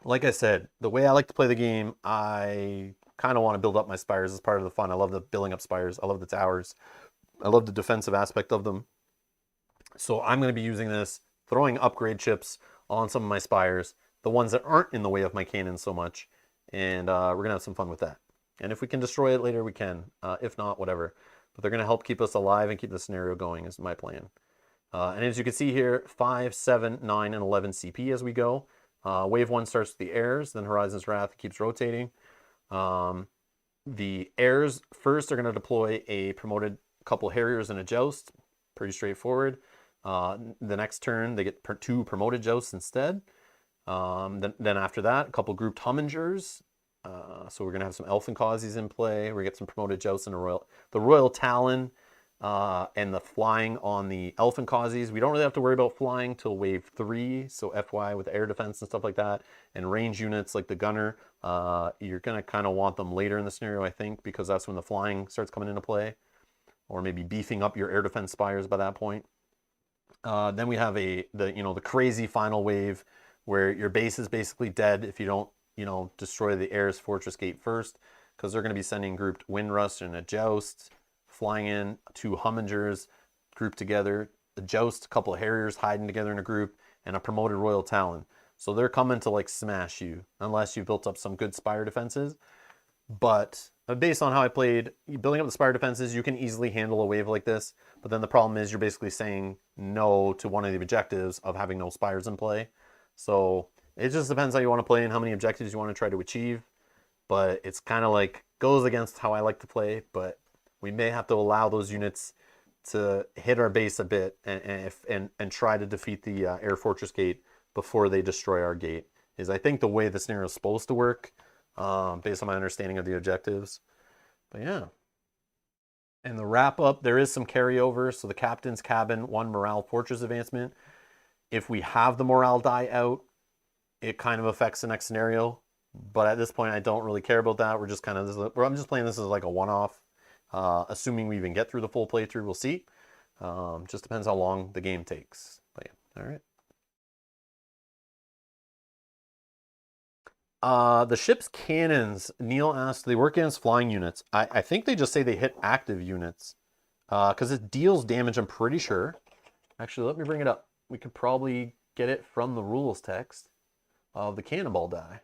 A: like I said, the way I like to play the game, I kind of want to build up my spires as part of the fun. I love the building up spires. I love the towers. I love the defensive aspect of them. So I'm going to be using this, throwing upgrade chips on some of my spires, the ones that aren't in the way of my cannons so much. And we're going to have some fun with that. And if we can destroy it later, we can. If not, whatever. But they're going to help keep us alive and keep the scenario going is my plan. And as you can see here, 5, 7, 9, and 11 CP as we go. Wave 1 starts with the heirs, then Horizon's Wrath keeps rotating. The heirs first are going to deploy a promoted couple Harriers and a Joust. Pretty straightforward. The next turn, they get 2 promoted Jousts instead. Then after that, a couple grouped Hummingers. So we're going to have some Elfin Causies in play. We get some promoted Jousts and the Royal Talon and the flying on the Elfin Causies. We don't really have to worry about flying till wave 3. So FY with air defense and stuff like that. And range units like the Gunner, you're going to kind of want them later in the scenario, I think, because that's when the flying starts coming into play. Or maybe beefing up your air defense spires by that point. Then we have the crazy final wave where your base is basically dead if you don't destroy the Heirs Fortress Gate first, because they're going to be sending grouped Windrush and a Joust, flying in 2 Hummingers grouped together, a Joust, a couple of Harriers hiding together in a group, and a promoted Royal Talon. So they're coming to like smash you unless you built up some good spire defenses. But based on how I played, building up the spire defenses, you can easily handle a wave like this. But then the problem is you're basically saying no to one of the objectives of having no spires in play. So it just depends how you want to play and how many objectives you want to try to achieve. But it's kind of like goes against how I like to play. But we may have to allow those units to hit our base a bit and try to defeat the Air Fortress Gate before they destroy our gate. Is I think the way the scenario is supposed to work. Based on my understanding of the objectives. But yeah. And the wrap up, there is some carryover. So the Captain's Cabin, 1 Morale Fortress advancement. If we have the morale die out, it kind of affects the next scenario. But at this point, I don't really care about that. We're just kind of, I'm just playing this as like a one-off. Assuming we even get through the full playthrough, we'll see. Just depends how long the game takes. But yeah, all right. The ship's cannons, Neil asked, they work against flying units. I think they just say they hit active units. Because it deals damage, I'm pretty sure. Actually, let me bring it up. We could probably get it from the rules text of the cannonball die.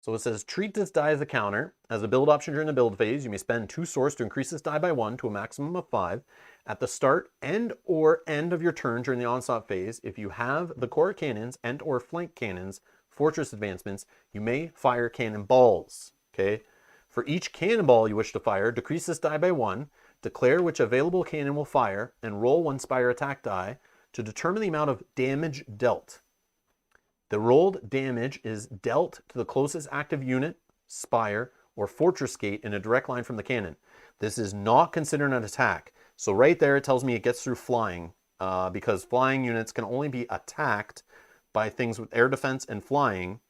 A: So it says, treat this die as a counter. As a build option during the build phase, you may spend 2 source to increase this die by 1 to a maximum of 5. At the start and or end of your turn during the onslaught phase, if you have the core cannons and or flank cannons, fortress advancements, you may fire cannonballs. Okay. For each cannonball you wish to fire, decrease this die by 1, declare which available cannon will fire, and roll 1 spire attack die to determine the amount of damage dealt. The rolled damage is dealt to the closest active unit, spire, or fortress gate in a direct line from the cannon. This is not considered an attack. So right there it tells me it gets through flying, because flying units can only be attacked by things with air defense and flying.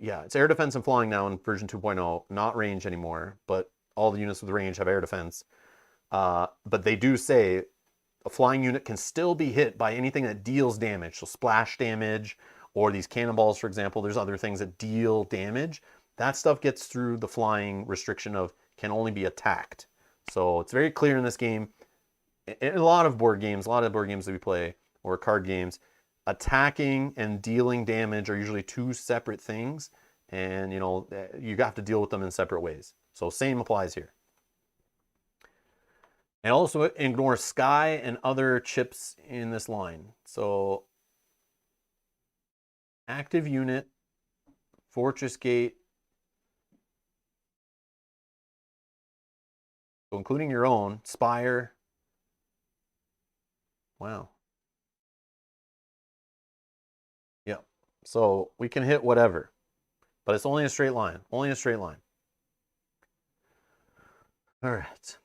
A: Yeah, it's air defense and flying now in version 2.0, not range anymore, but all the units with range have air defense. But they do say a flying unit can still be hit by anything that deals damage. So splash damage, or these cannonballs, for example, there's other things that deal damage. That stuff gets through the flying restriction of can only be attacked. So it's very clear in this game. In a lot of board games that we play, or card games, attacking and dealing damage are usually 2 separate things. And, you have to deal with them in separate ways. So same applies here. And also ignore Sky and other chips in this line. So active unit, Fortress Gate, so including your own, Spire. Wow. Yep. So we can hit whatever, but it's only a straight line. Only a straight line. All right.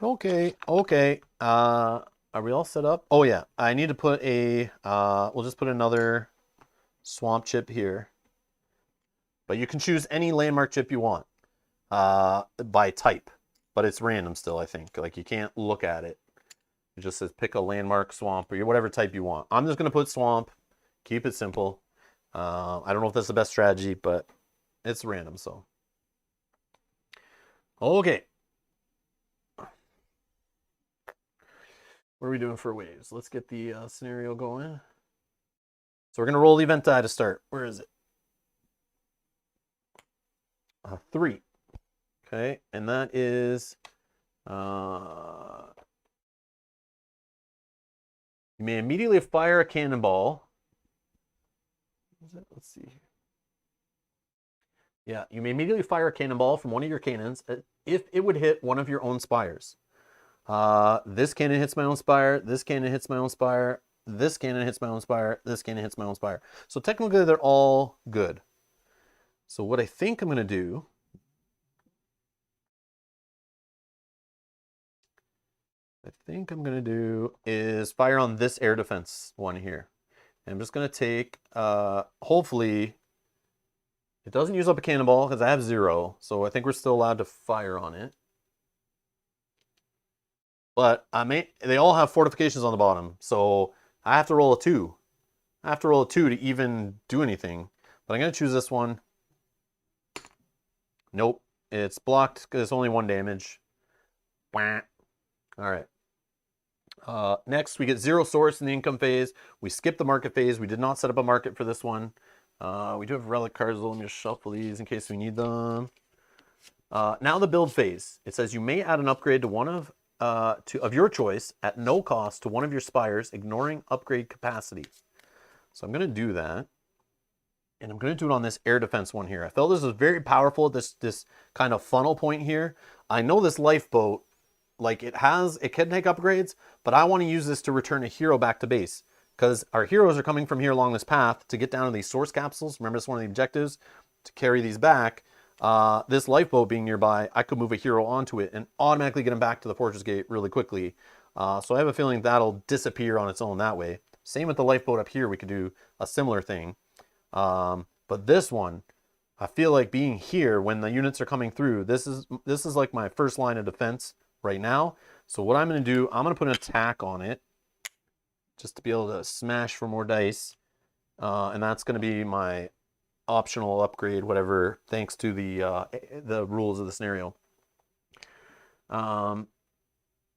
A: Okay. Are we all set up? Oh yeah, I need to put a, we'll just put another swamp chip here. But you can choose any landmark chip you want by type. But it's random still, I think. Like, you can't look at it. It just says pick a landmark, swamp, or whatever type you want. I'm just going to put swamp. Keep it simple. I don't know if that's the best strategy, but it's random, so. Okay. What are we doing for waves? Let's get the scenario going. So we're going to roll the event die to start. Where is it? 3. Okay, and that is You may immediately fire a cannonball. Let's see. Yeah, you may immediately fire a cannonball from one of your cannons if it would hit one of your own spires. This cannon hits my own spire. This cannon hits my own spire. This cannon hits my own spire. This cannon hits my own spire. So technically, they're all good. So what I think I'm going to do is fire on this air defense one here. And I'm just going to take, hopefully, it doesn't use up a cannonball because I have 0. So I think we're still allowed to fire on it. But they all have fortifications on the bottom. So I have to roll a 2. I have to roll a 2 to even do anything. But I'm going to choose this one. Nope. It's blocked because it's only 1 damage. All right. Next, we get 0 source in the income phase. We skip the market phase. We did not set up a market for this one. We do have relic cards. Let me just shuffle these in case we need them. Now the build phase. It says you may add an upgrade to one of your choice at no cost to one of your spires, ignoring upgrade capacity. So I'm going to do that. And I'm going to do it on this air defense one here. I felt this was very powerful, this kind of funnel point here. I know this lifeboat, like it can take upgrades, but I want to use this to return a hero back to base. Because our heroes are coming from here along this path to get down to these source capsules. Remember, it's one of the objectives, to carry these back. This lifeboat being nearby, I could move a hero onto it and automatically get him back to the fortress gate really quickly. So I have a feeling that'll disappear on its own that way. Same with the lifeboat up here, we could do a similar thing. But this one, I feel like being here when the units are coming through, this is like my first line of defense right now. So what I'm going to do, I'm going to put an attack on it just to be able to smash for more dice. And that's going to be my optional upgrade, whatever, thanks to the rules of the scenario.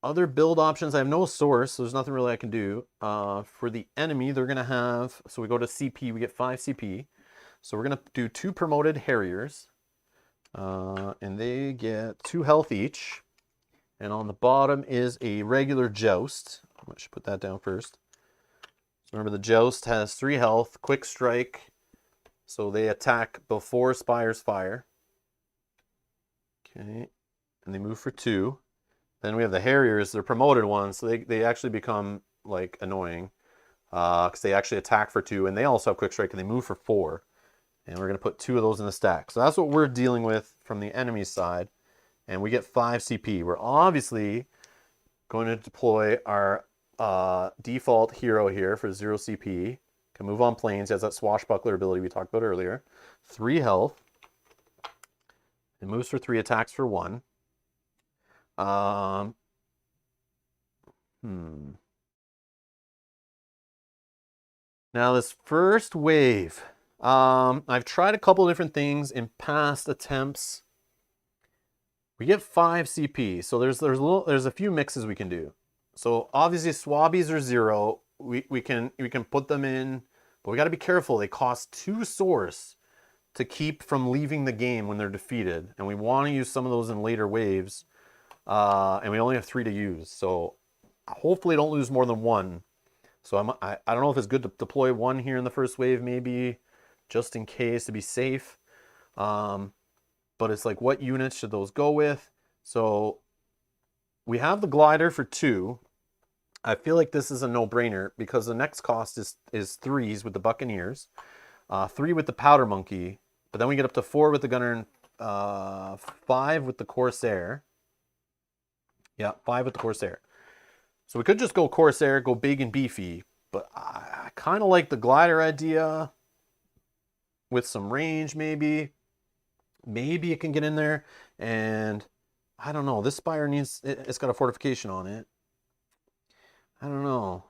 A: Other build options, I have no source, so there's nothing really I can do. For the enemy, they're going to have, so we go to CP, we get 5 CP. So we're going to do 2 promoted Harriers. And they get 2 health each. And on the bottom is a regular Joust. I should put that down first. So remember, the Joust has 3 health, quick strike. So they attack before Spires fire. Okay. And they move for 2. Then we have the Harriers, they're promoted ones, so they actually become like annoying. Because they actually attack for 2, and they also have quick strike, and they move for 4. And we're going to put 2 of those in the stack. So that's what we're dealing with from the enemy side. And we get 5 CP. We're obviously going to deploy our default hero here for 0 CP. Can move on planes. He has that swashbuckler ability we talked about earlier. 3 health. It moves for 3, attacks for 1. Now this first wave, I've tried a couple different things in past attempts. We get 5 CP, so there's a few mixes we can do. So obviously Swabbies are 0. We can put them in, but we got to be careful. They cost 2 source to keep from leaving the game when they're defeated, and we want to use some of those in later waves. And we only have 3 to use, so hopefully don't lose more than 1. So I don't know if it's good to deploy 1 here in the first wave, maybe, just in case, to be safe. But it's like, what units should those go with? So we have the glider for 2. I feel like this is a no-brainer because the next cost is 3s with the Buccaneers, 3 with the Powder Monkey, but then we get up to 4 with the Gunner and 5 with the Corsair. Yeah, 5 with the Corsair. So we could just go Corsair, go big and beefy, but I kind of like the glider idea with some range, maybe. Maybe it can get in there, and I don't know. This spire it's got a fortification on it. I don't know.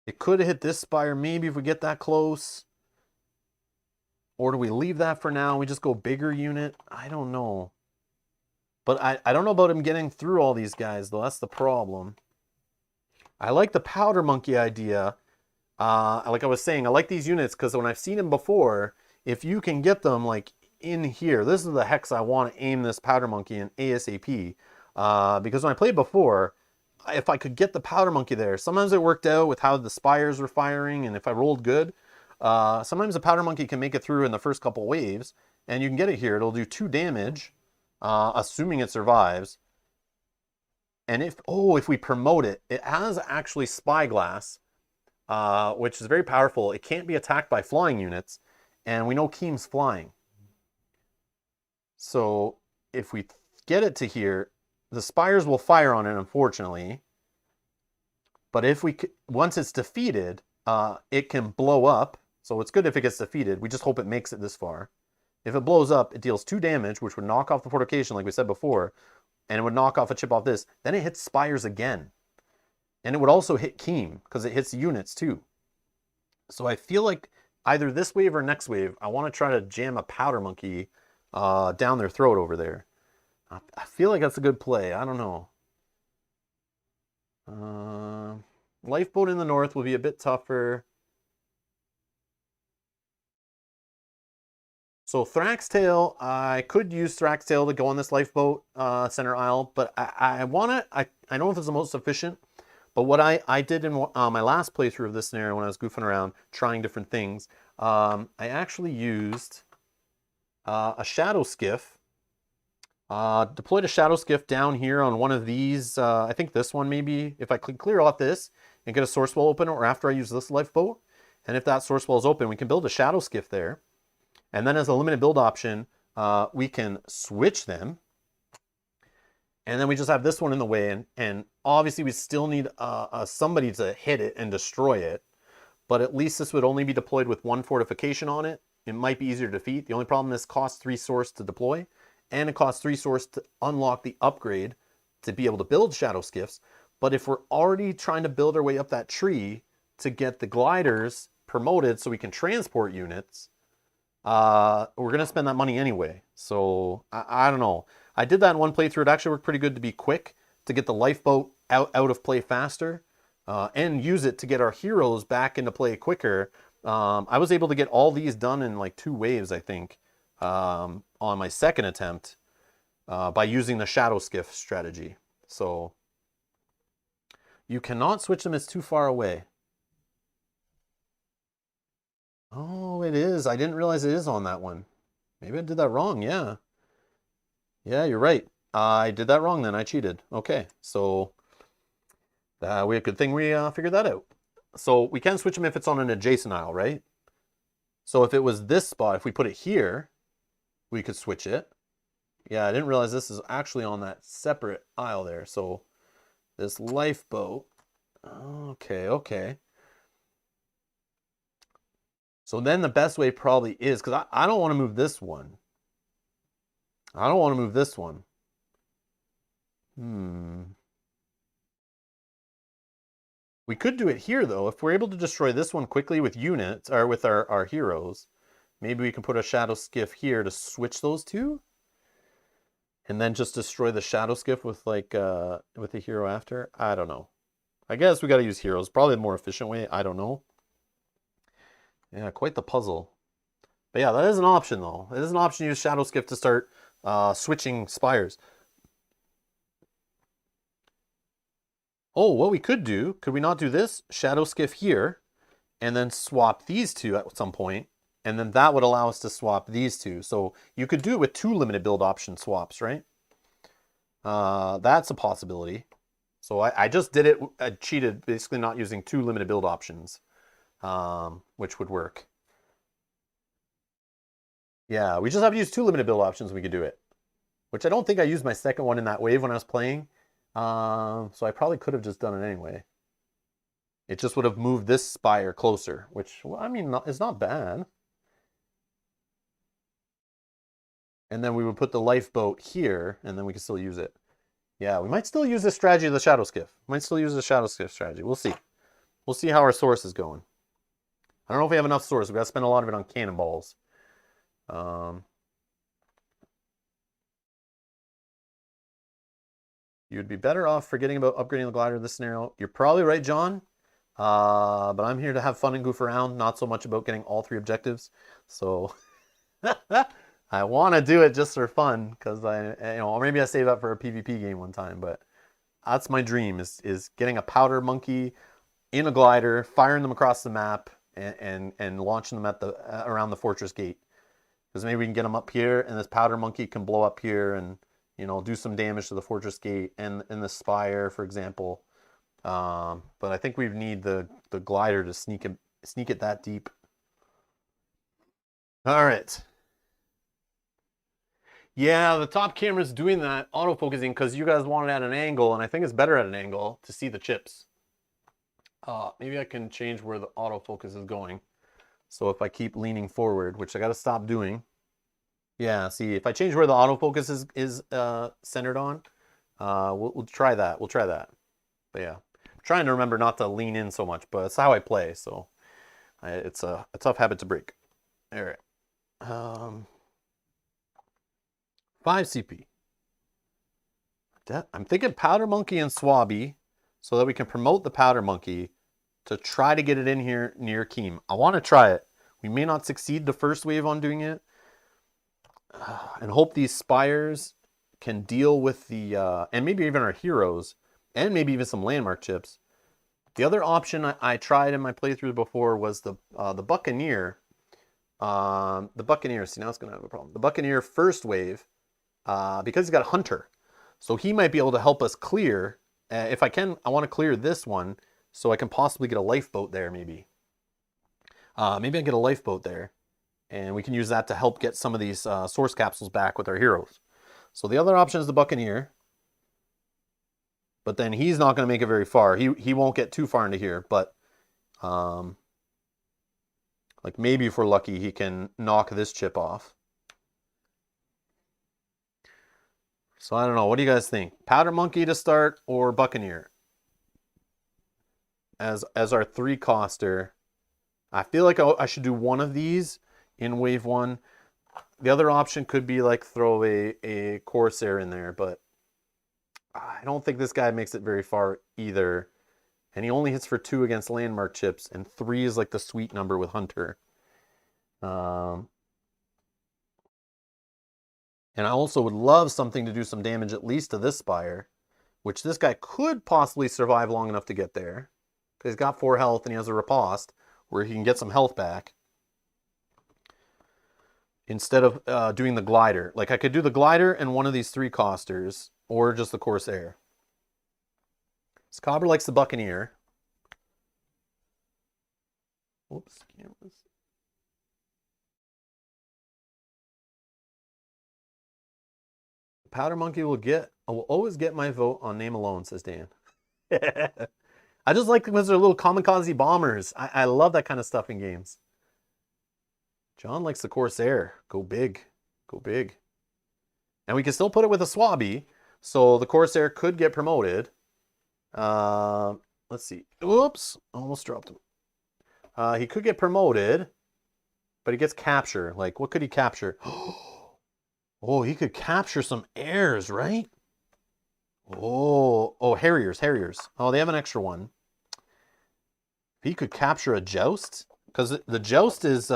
A: It could hit this spire maybe if we get that close. Or do we leave that for now? We just go bigger unit? I don't know. But I don't know about him getting through all these guys, though. That's the problem. I like the Powder Monkey idea. Like I was saying, I like these units because when I've seen them before, if you can get them like in here, this is the hex I want to aim this Powder Monkey in ASAP. Because when I played before, if I could get the powder monkey there. Sometimes it worked out with how the spires were firing, and if I rolled good. Sometimes the powder monkey can make it through in the first couple waves, and you can get it here. It'll do 2 damage, assuming it survives. And if we promote it, it has actually spyglass, which is very powerful. It can't be attacked by flying units, and we know Keem's flying. So if we get it to here, the spires will fire on it, unfortunately. But if once it's defeated, it can blow up. So it's good if it gets defeated. We just hope it makes it this far. If it blows up, it deals 2 damage, which would knock off the fortification, like we said before, and it would knock off a chip off this. Then it hits spires again. And it would also hit Keem, because it hits units too. So I feel like either this wave or next wave, I want to try to jam a powder monkey down their throat over there. I feel like that's a good play. I don't know. Lifeboat in the north will be a bit tougher. So Thraxtail, I could use Thraxtail to go on this lifeboat center aisle, but I want to, I don't know if it's the most efficient, but what I did in my last playthrough of this scenario when I was goofing around, trying different things, I actually used a Shadow Skiff, deployed a Shadow Skiff down here on one of these, I think this one maybe, if I could clear off this and get a source well open, or after I use this lifeboat, and if that source well is open, we can build a Shadow Skiff there. And then as a limited build option, we can switch them. And then we just have this one in the way. And obviously we still need somebody to hit it and destroy it. But at least this would only be deployed with 1 fortification on it. It might be easier to defeat. The only problem is it costs 3 source to deploy. And it costs 3 source to unlock the upgrade to be able to build Shadow Skiffs. But if we're already trying to build our way up that tree to get the gliders promoted so we can transport units, we're going to spend that money anyway. So I don't know. I did that in one playthrough. It actually worked pretty good to be quick, to get the lifeboat out of play faster, and use it to get our heroes back into play quicker. I was able to get all these done in like 2 waves, I think, on my second attempt, by using the Shadow Skiff strategy. So you cannot switch them, it's too far away. Oh, it is. I didn't realize it is on that one. Maybe I did that wrong. Yeah. Yeah, you're right. I did that wrong then. I cheated. Okay. So we a good thing we figured that out. So we can switch them if it's on an adjacent aisle, right? So if it was this spot, if we put it here, we could switch it. Yeah, I didn't realize this is actually on that separate aisle there. So this lifeboat. Okay, okay. So then the best way probably is, because I don't want to move this one. I don't want to move this one. We could do it here though. If we're able to destroy this one quickly with units, or with our heroes, maybe we can put a Shadow Skiff here to switch those two. And then just destroy the Shadow Skiff with like with the hero after. I don't know. I guess we got to use heroes. Probably the more efficient way. I don't know. Yeah, quite the puzzle. But yeah, that is an option though. It is an option to use Shadow Skiff to start switching spires. Oh, what we could do, could we not do this? Shadow Skiff here, and then swap these two at some point, and then that would allow us to swap these two. So you could do it with 2 limited build option swaps, right? That's a possibility. So I just did it, I cheated, basically not using 2 limited build options, which would work. Yeah, we just have to use 2 limited build options, we could do it. Which I don't think I used my second one in that wave when I was playing. So I probably could have just done it anyway. It just would have moved this spire closer, which, well, I mean, is not bad. And then we would put the lifeboat here, and then we can still use it. Yeah, we might still use the strategy of the Shadow Skiff. Might still use the Shadow Skiff strategy. We'll see. We'll see how our source is going. I don't know if we have enough source. We've got to spend a lot of it on cannonballs. You'd be better off forgetting about upgrading the glider in this scenario. You're probably right, John. But I'm here to have fun and goof around, not so much about getting all 3 objectives. So I want to do it just for fun, because or maybe I save up for a PvP game one time. But That's my dream, is getting a powder monkey in a glider, firing them across the map, and launching them at the around the fortress gate. Because maybe we can get them up here, and this powder monkey can blow up here and, you know, do some damage to the fortress gate and the spire, for example. But I think we need the glider to sneak it that deep. All right. Yeah, the top camera's doing that autofocusing because you guys want it at an angle, and I think it's better at an angle to see the chips. Maybe I can change where the autofocus is going. So if I keep leaning forward, which I got to stop doing. Yeah, see, if I change where the autofocus is centered on, we'll try that. We'll try that. But yeah, I'm trying to remember not to lean in so much, but it's how I play, so it's a tough habit to break. All right. 5 CP. I'm thinking Powder Monkey and Swabby so that we can promote the Powder Monkey to try to get it in here near Keem. I want to try it. We may not succeed the first wave on doing it. And hope these spires can deal with the, and maybe even our heroes, and maybe even some landmark chips. The other option I tried in my playthrough before was the Buccaneer. The Buccaneer, see now it's going to have a problem. The Buccaneer first wave, because he's got a Hunter. So he might be able to help us clear. If I can, I want to clear this one so I can possibly get a lifeboat there maybe. Maybe I get a lifeboat there. And we can use that to help get some of these source capsules back with our heroes. So the other option is the Buccaneer. But then he's not going to make it very far. He won't get too far into here. But like maybe if we're lucky, he can knock this chip off. So I don't know. What do you guys think? Powder Monkey to start or Buccaneer? As our 3-coster. I feel like I should do one of these in wave 1. The other option could be like throw a Corsair in there, but I don't think this guy makes it very far either. And he only hits for 2 against landmark chips, and 3 is like the sweet number with Hunter. And I also would love something to do some damage at least to this spire, which this guy could possibly survive long enough to get there. Because he's got 4 health and he has a riposte where he can get some health back. Instead of doing the glider. Like I could do the glider and one of these 3-costers, or just the Corsair. Scobber likes the Buccaneer. Whoops, cameras. Powder Monkey will always get my vote on name alone, says Dan. I just like because they're little kamikaze bombers. I love that kind of stuff in games. John likes the Corsair. Go big. Go big. And we can still put it with a Swabby. So the Corsair could get promoted. Let's see. Oops. Almost dropped him. He could get promoted. But he gets capture. Like, what could he capture? Oh, he could capture some airs, right? Oh, Harriers. Oh, they have an extra one. He could capture a Joust. Because the Joust is...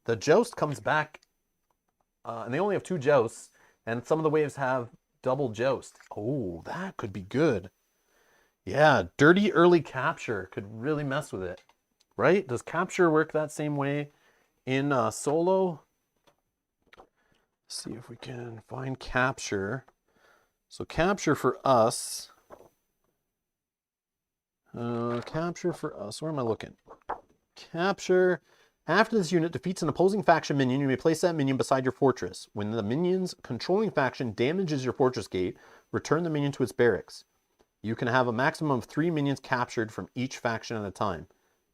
A: The Joust comes back, and they only have 2 Jousts, and some of the waves have double Joust. Oh, that could be good. Yeah, dirty early capture could really mess with it, right? Does capture work that same way in solo? Let's see if we can find capture. So capture for us. Capture for us. Where am I looking? Capture. After this unit defeats an opposing faction minion, you may place that minion beside your fortress. When the minion's controlling faction damages your fortress gate, return the minion to its barracks. You can have a maximum of 3 minions captured from each faction at a time.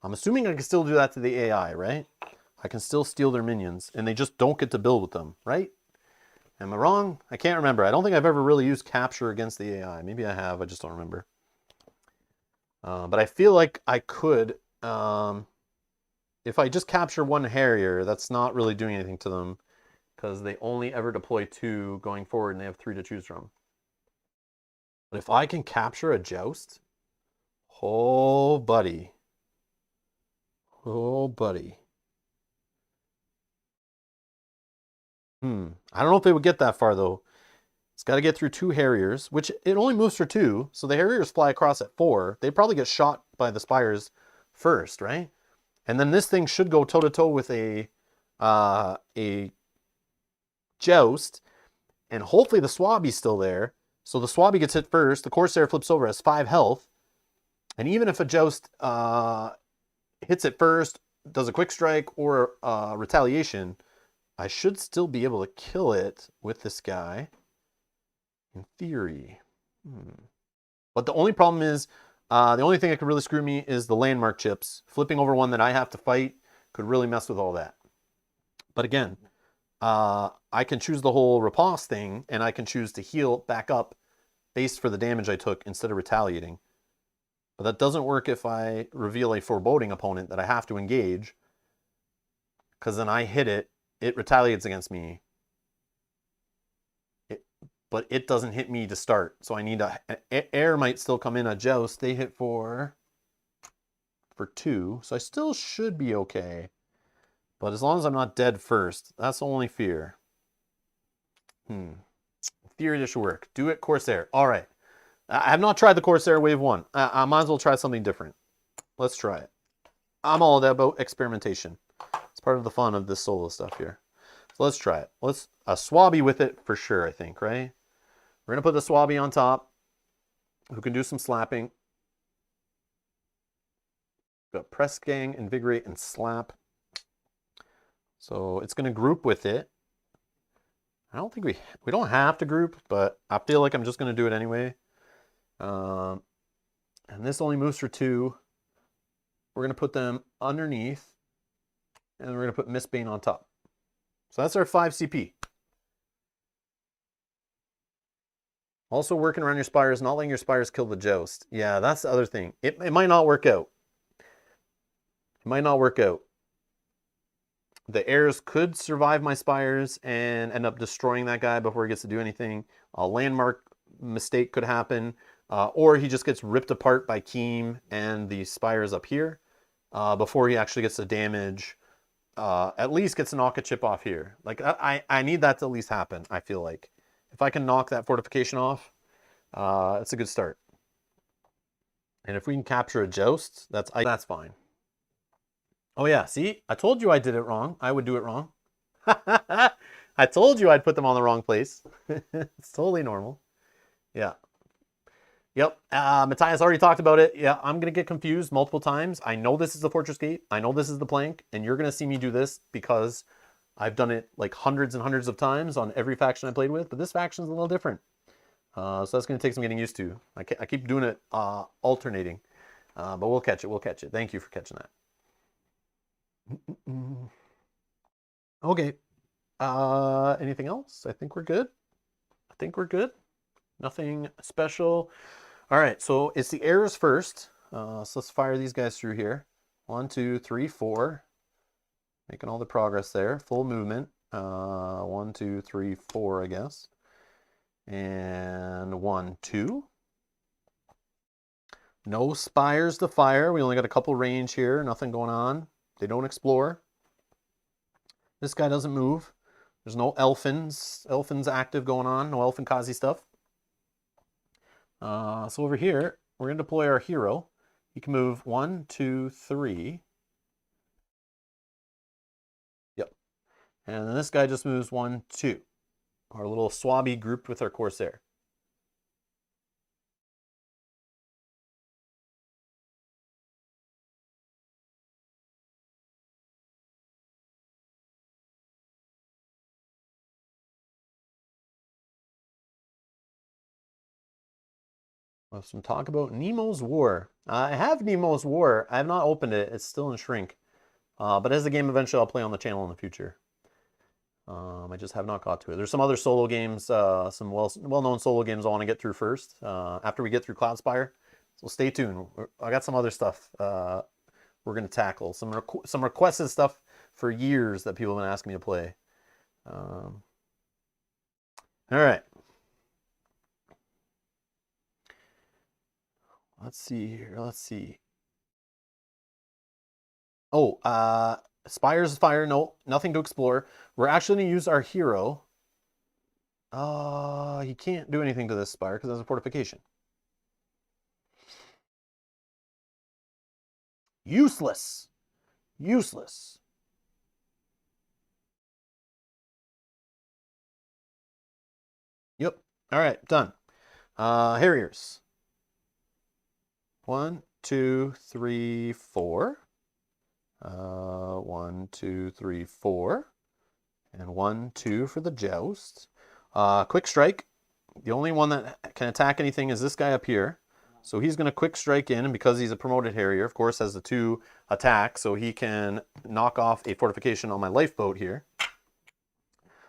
A: I'm assuming I can still do that to the AI, right? I can still steal their minions, and they just don't get to build with them, right? Am I wrong? I can't remember. I don't think I've ever really used capture against the AI. Maybe I have, I just don't remember. But I feel like I could... if I just capture 1 Harrier, that's not really doing anything to them because they only ever deploy 2 going forward and they have 3 to choose from. But if I can capture a Joust, oh buddy. Oh buddy. I don't know if they would get that far though. It's got to get through 2 Harriers, which it only moves for 2. So the Harriers fly across at 4. They probably get shot by the Spires first, right? And then this thing should go toe-to-toe with a Joust. And hopefully the Swabby's still there. So the Swabby gets hit first. The Corsair flips over, has 5 health. And even if a Joust hits it first, does a quick strike or retaliation, I should still be able to kill it with this guy. In theory. But the only problem is, the only thing that could really screw me is the landmark chips. Flipping over one that I have to fight could really mess with all that. But again, I can choose the whole riposte thing, and I can choose to heal back up based for the damage I took instead of retaliating. But that doesn't work if I reveal a foreboding opponent that I have to engage, because then I hit it, it retaliates against me. But it doesn't hit me to start. So I need air might still come in a Joust. They hit for 2. So I still should be okay. But as long as I'm not dead first, that's the only fear. In theory, this should work. Do it, Corsair. All right. I have not tried the Corsair Wave 1. I might as well try something different. Let's try it. I'm all about experimentation. It's part of the fun of this solo stuff here. So let's try it. Let's a Swabby with it for sure, I think, right? We're going to put the Swabby on top, who can do some slapping. Got Press Gang, Invigorate, and Slap. So it's going to group with it. I don't think we don't have to group, but I feel like I'm just going to do it anyway. And this only moves for 2. We're going to put them underneath, and we're going to put Mistbane on top. So that's our 5 CP. Also working around your Spires, not letting your Spires kill the Joust. Yeah, that's the other thing. It might not work out. It might not work out. The heirs could survive my Spires and end up destroying that guy before he gets to do anything. A landmark mistake could happen. Or he just gets ripped apart by Keem and the Spires up here before he actually gets the damage. At least gets to knock a chip off here. Like I need that to at least happen, I feel like. If I can knock that fortification off, it's a good start. And if we can capture a Joust, that's fine. Oh yeah, see? I told you I did it wrong. I would do it wrong. I told you I'd put them on the wrong place. It's totally normal. Yeah. Yep. Matthias already talked about it. Yeah, I'm going to get confused multiple times. I know this is the Fortress Gate. I know this is the plank. And you're going to see me do this because I've done it like hundreds and hundreds of times on every faction I played with. But this faction's a little different. So that's going to take some getting used to. I keep doing it alternating. But we'll catch it. We'll catch it. Thank you for catching that. Okay. Anything else? I think we're good. I think we're good. Nothing special. All right, so it's the heirs first. So let's fire these guys through here. 1, 2, 3, 4. Making all the progress there. Full movement. 1, 2, 3, 4, I guess. And 1, 2. No Spires to fire. We only got a couple range here. Nothing going on. They don't explore. This guy doesn't move. There's no Elfins. Elfins active going on. No Elfin Kazi stuff. So over here, we're going to deploy our hero. He can move 1, 2, 3. Yep. And then this guy just moves 1, 2. Our little Swabby grouped with our Corsair. Some talk about Nemo's War. I have Nemo's War. I have not opened it. It's still in shrink. But as a game eventually I'll play on the channel in the future. I just have not got to it. There's some other solo games, some well-known solo games I want to get through first, after we get through Cloudspire. So stay tuned. I got some other stuff we're going to tackle. Some requested stuff for years that people have been asking me to play. All right. Let's see here. Let's see. Oh, Spires fire. No, nothing to explore. We're actually going to use our hero. He can't do anything to this spire because there's a fortification. Useless. Useless. Yep. All right, done. Harriers. 1, 2, 3, 4. 1, 2, 3, 4. And 1, 2 for the joust. Quick strike. The only one that can attack anything is this guy up here. So he's going to quick strike in, and because he's a promoted Harrier, of course, has the 2 attack, so he can knock off a fortification on my lifeboat here.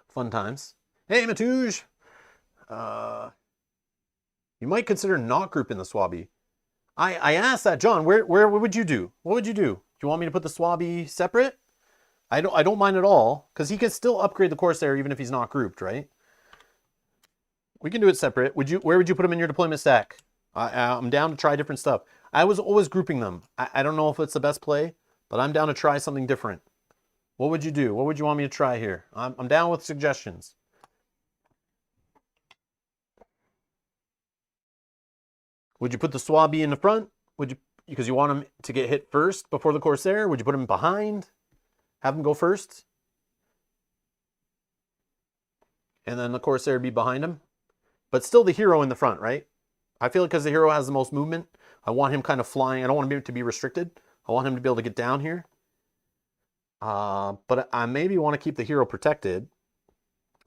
A: Fun times. Hey, Matouge! You might consider not grouping the Swabby. I asked that, John, what would you do? What would you do? Do you want me to put the Swabby separate? I don't mind at all, because he can still upgrade the Corsair even if he's not grouped, right? We can do it separate. Where would you put them in your deployment stack? I'm down to try different stuff. I was always grouping them. I don't know if it's the best play, but I'm down to try something different. What would you do? What would you want me to try here? I'm down with suggestions. Would you put the Swabby in the front? Would you, because you want him to get hit first before the Corsair? Would you put him behind? Have him go first? And then the Corsair be behind him? But still the hero in the front, right? I feel like because the hero has the most movement, I want him kind of flying. I don't want him to be restricted. I want him to be able to get down here. But I maybe want to keep the hero protected.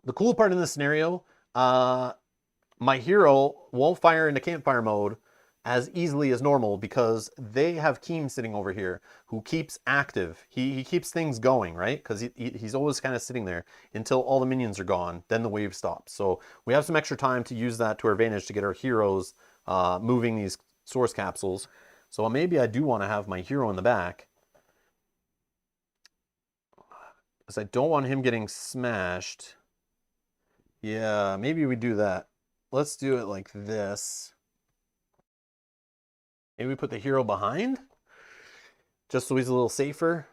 A: The cool part in this scenario, my hero won't fire into campfire mode as easily as normal because they have Keem sitting over here who keeps active. He keeps things going, right? Because he's always kind of sitting there until all the minions are gone. Then the wave stops. So we have some extra time to use that to our advantage to get our heroes moving these source capsules. So maybe I do want to have my hero in the back, because I don't want him getting smashed. Yeah, maybe we do that. Let's do it like this. Maybe we put the hero behind, just so he's a little safer.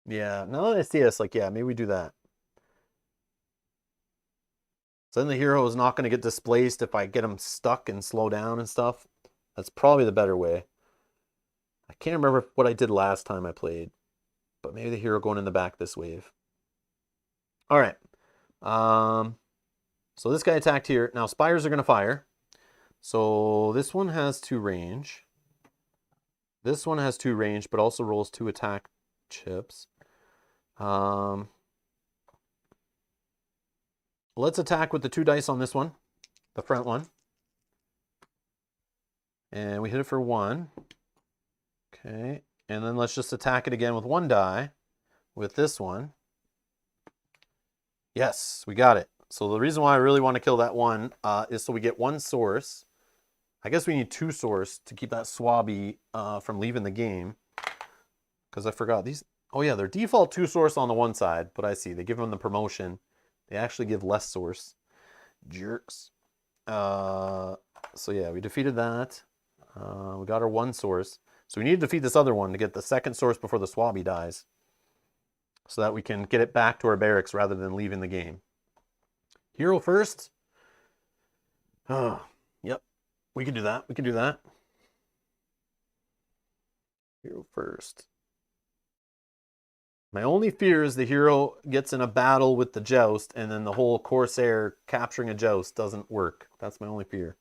A: Yeah, now that I see this, like, yeah, maybe we do that. So then the hero is not going to get displaced if I get him stuck and slow down and stuff. That's probably the better way. I can't remember what I did last time I played, but maybe the hero going in the back this wave. All right. So this guy attacked here. Now spires are going to fire. So this one has 2 range. This one has 2 range, but also rolls 2 attack chips. Let's attack with the 2 dice on this one, the front one. And we hit it for 1. Okay, and then let's just attack it again with 1 die with this one. Yes, we got it. So the reason why I really want to kill that one is so we get 1 source. I guess we need 2 source to keep that Swabby from leaving the game. Because I forgot these. Oh yeah, they're default 2 source on the one side, but I see they give them the promotion. They actually give less source. Jerks. So yeah, we defeated that. We got our 1 source. So we need to defeat this other one to get the 2nd source before the Swabby dies, so that we can get it back to our barracks rather than leaving the game. Hero first. Oh, yep. We can do that. We can do that. Hero first. My only fear is the hero gets in a battle with the joust and then the whole Corsair capturing a joust doesn't work. That's my only fear.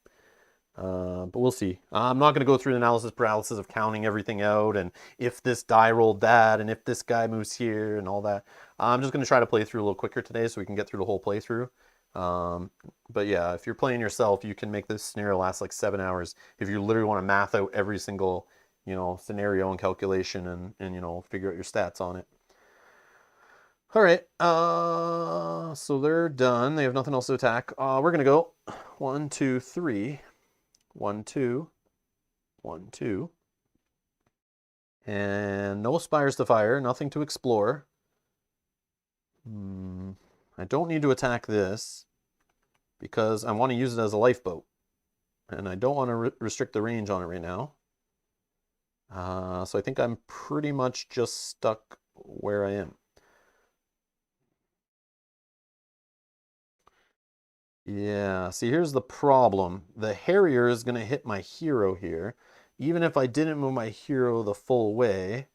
A: But we'll see. I'm not going to go through the analysis paralysis of counting everything out and if this die rolled that and if this guy moves here and all that. I'm just going to try to play through a little quicker today so we can get through the whole playthrough. But yeah, if you're playing yourself, you can make this scenario last like 7 hours if you literally want to math out every single, scenario and calculation and figure out your stats on it. All right, so they're done. They have nothing else to attack. We're going to go 1, 2, 3. 1, 2, 1, 2. And no spires to fire, nothing to explore. I don't need to attack this because I want to use it as a lifeboat. And I don't want to restrict the range on it right now. So I think I'm pretty much just stuck where I am. Yeah, see, here's the problem. The Harrier is going to hit my hero here. Even if I didn't move my hero the full way,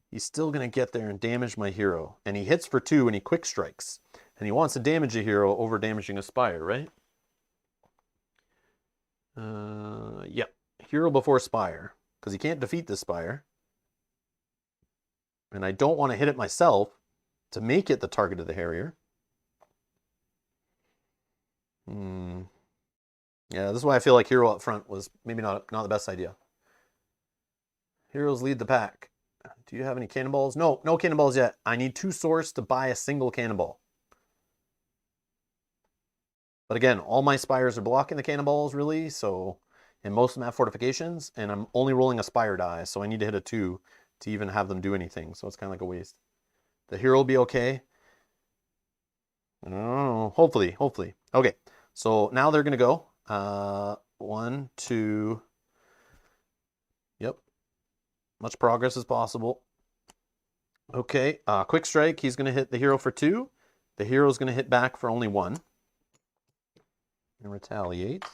A: he's still going to get there and damage my hero. And he hits for 2 and he quick strikes. And he wants to damage a hero over damaging a Spire, right? Yep. Hero before Spire. Because he can't defeat this Spire. And I don't want to hit it myself to make it the target of the Harrier. Yeah, this is why I feel like hero up front was maybe not the best idea. Heroes lead the pack. Do you have any cannonballs? No, no cannonballs yet. I need 2 source to buy a single cannonball. But again, all my Spires are blocking the cannonballs, really, so... And most of them have fortifications, and I'm only rolling a Spire die, so I need to hit a 2 to even have them do anything, so it's kind of like a waste. The hero will be okay. I don't know. Hopefully. Okay, so now they're going to go. 1, 2... Yep. Much progress as possible. Okay, quick strike. He's going to hit the hero for 2. The hero's going to hit back for only 1. And retaliate.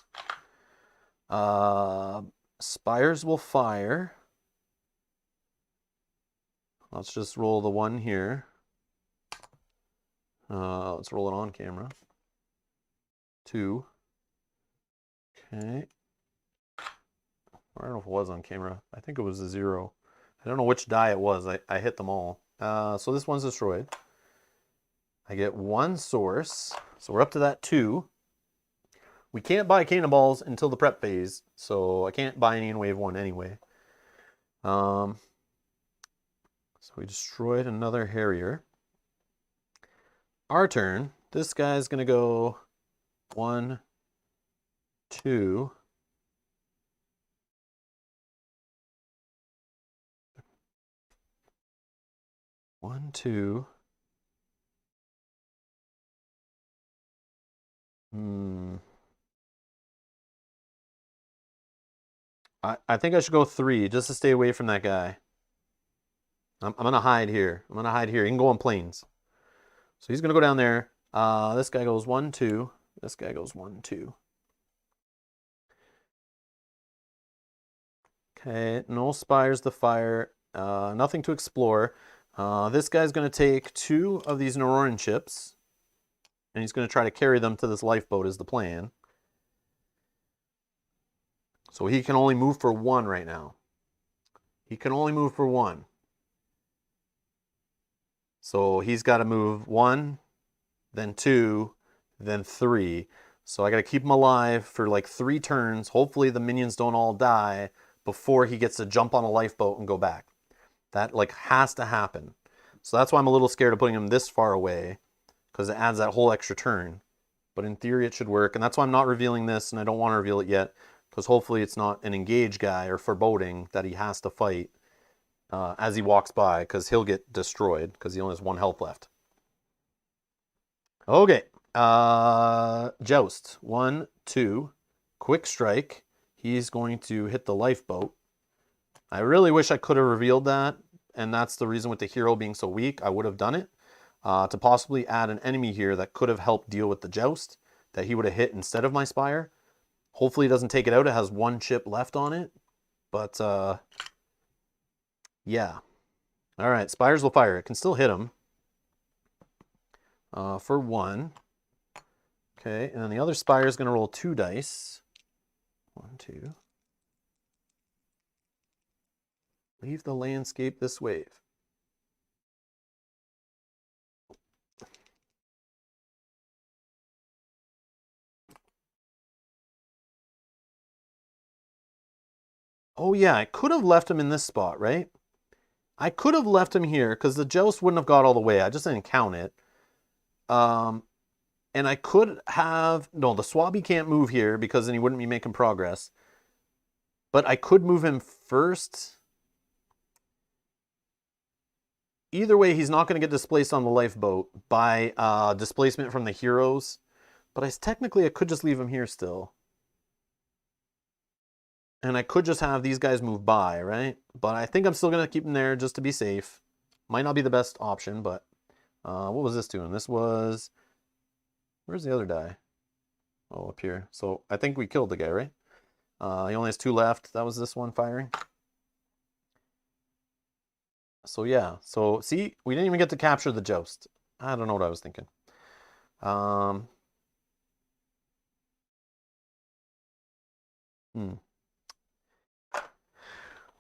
A: Spires will fire. Let's just roll the 1 here. Let's roll it on camera. 2. Okay. I don't know if it was on camera. I think it was a 0. I don't know which die it was. I hit them all. So this one's destroyed. I get 1 source. So we're up to that 2. We can't buy cannonballs until the prep phase, so I can't buy any in wave 1 anyway. So we destroyed another Harrier. Our turn. This guy's going to go 1, 2. One, 2. I think I should go 3 just to stay away from that guy. I'm going to hide here. I'm going to hide here. He can go on planes. So he's going to go down there. This guy goes 1, 2. This guy goes 1, 2. Okay, no Spires to fire. Nothing to explore. This guy's going to take 2 of these Neuroran chips. And he's going to try to carry them to this lifeboat is the plan. So he can only move for 1 right now. He can only move for 1. So he's got to move 1, then 2, then 3. So I got to keep him alive for like 3 turns. Hopefully the minions don't all die before he gets to jump on a lifeboat and go back. That like has to happen. So that's why I'm a little scared of putting him this far away, because it adds that whole extra turn. But in theory it should work, and that's why I'm not revealing this, and I don't want to reveal it yet, because hopefully it's not an engage guy or foreboding that he has to fight as he walks by, because he'll get destroyed because he only has 1 health left. Okay, Joust. 1, 2, quick strike. He's going to hit the lifeboat. I really wish I could have revealed that, and that's the reason with the hero being so weak. I would have done it to possibly add an enemy here that could have helped deal with the Joust that he would have hit instead of my Spire. Hopefully it doesn't take it out. It has 1 chip left on it. But, yeah. All right, Spires will fire. It can still hit him for 1. Okay, and then the other Spire is going to roll 2 dice. 1, 2. Leave the landscape this wave. Oh yeah, I could have left him in this spot, right? I could have left him here because the Joust wouldn't have got all the way. I just didn't count it. And I could have... No, the Swabby can't move here because then he wouldn't be making progress. But I could move him first. Either way, he's not going to get displaced on the lifeboat by displacement from the heroes. But technically, I could just leave him here still. And I could just have these guys move by, right? But I think I'm still going to keep him there just to be safe. Might not be the best option, but what was this doing? This was... Where's the other die? Oh, up here. So I think we killed the guy, right? He only has 2 left. That was this one firing. So yeah. So see, we didn't even get to capture the joust. I don't know what I was thinking. Hmm.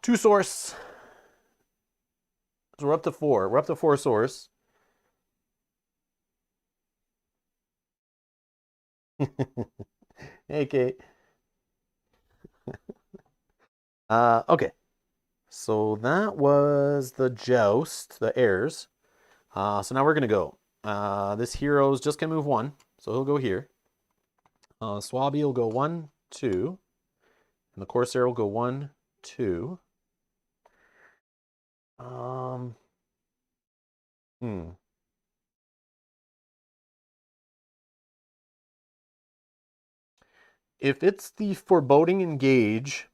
A: 2 source. So we're up to 4. We're up to 4 source. Hey, Kate. Okay. So that was the joust, the heirs. So now we're gonna go. This hero's just gonna move 1, so he'll go here. Swabby will go 1, 2, and the Corsair will go 1, 2. Um, hmm. If it's the Foreboding Engage,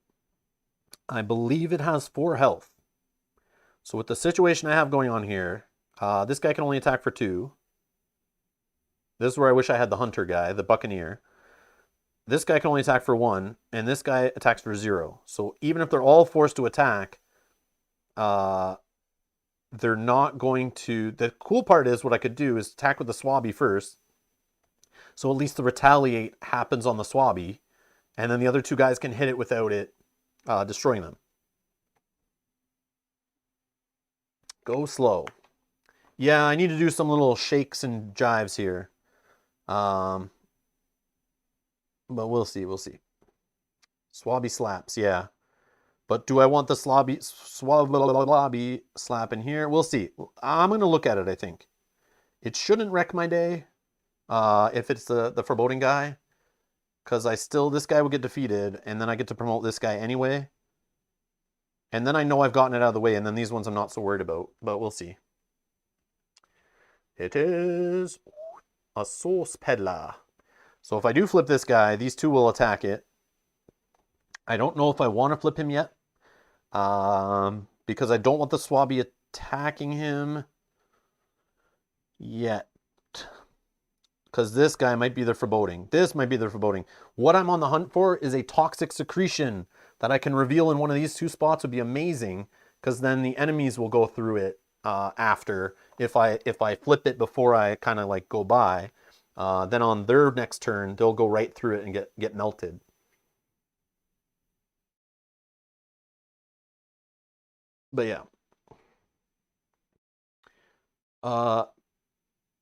A: I believe it has 4 health. So with the situation I have going on here, this guy can only attack for 2. This is where I wish I had the Hunter guy, the Buccaneer. This guy can only attack for 1, and this guy attacks for 0. So even if they're all forced to attack, they're not going to... The cool part is what I could do is attack with the Swabby first. So at least the retaliate happens on the Swabby, and then the other 2 guys can hit it without it destroying them. Go slow. Yeah, I need to do some little shakes and jives here. But we'll see, we'll see. Swabby slaps, yeah. But do I want the swabby slap in here? We'll see. I'm going to look at it, I think. It shouldn't wreck my day if it's the Foreboding guy. Because this guy will get defeated, and then I get to promote this guy anyway. And then I know I've gotten it out of the way, and then these ones I'm not so worried about. But we'll see. It is a Sauce Peddler. So if I do flip this guy, these 2 will attack it. I don't know if I want to flip him yet. Because I don't want the Swabby attacking him yet. Because this guy might be the Foreboding. This might be the Foreboding. What I'm on the hunt for is a Toxic Secretion that I can reveal in one of these 2 spots would be amazing. Because then the enemies will go through it after. If I flip it before I kind of like go by, then on their next turn, they'll go right through it and get melted. But yeah.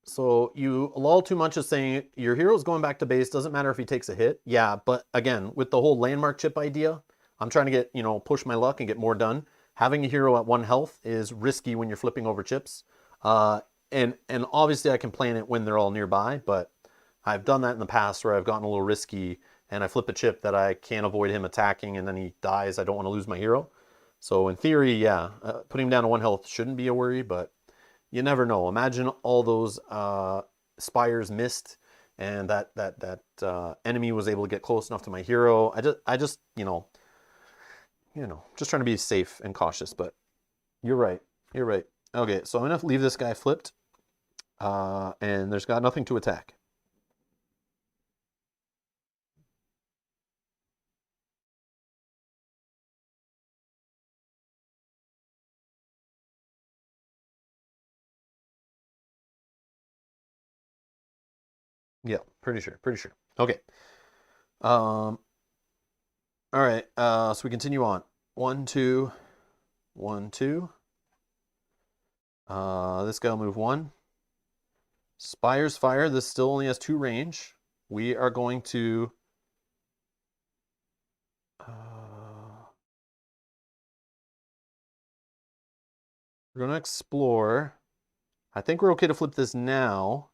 A: So you lull too much is saying your hero's going back to base, doesn't matter if he takes a hit. Yeah, but again, with the whole landmark chip idea, I'm trying to get, push my luck and get more done. Having a hero at 1 health is risky when you're flipping over chips. And obviously I can plan it when they're all nearby, but I've done that in the past where I've gotten a little risky and I flip a chip that I can't avoid him attacking and then he dies. I don't want to lose my hero. So in theory, yeah, putting him down to 1 health shouldn't be a worry, but you never know. Imagine all those spires missed, and that enemy was able to get close enough to my hero. I just just trying to be safe and cautious. But you're right. You're right. Okay, so I'm gonna leave this guy flipped, and there's got nothing to attack. Yeah, pretty sure. Pretty sure. Okay. All right. So we continue on. 1, 2, 1, 2. This guy will move 1. Spire's Fire. This still only has 2 range. We are going to... we're going to explore. I think we're okay to flip this now.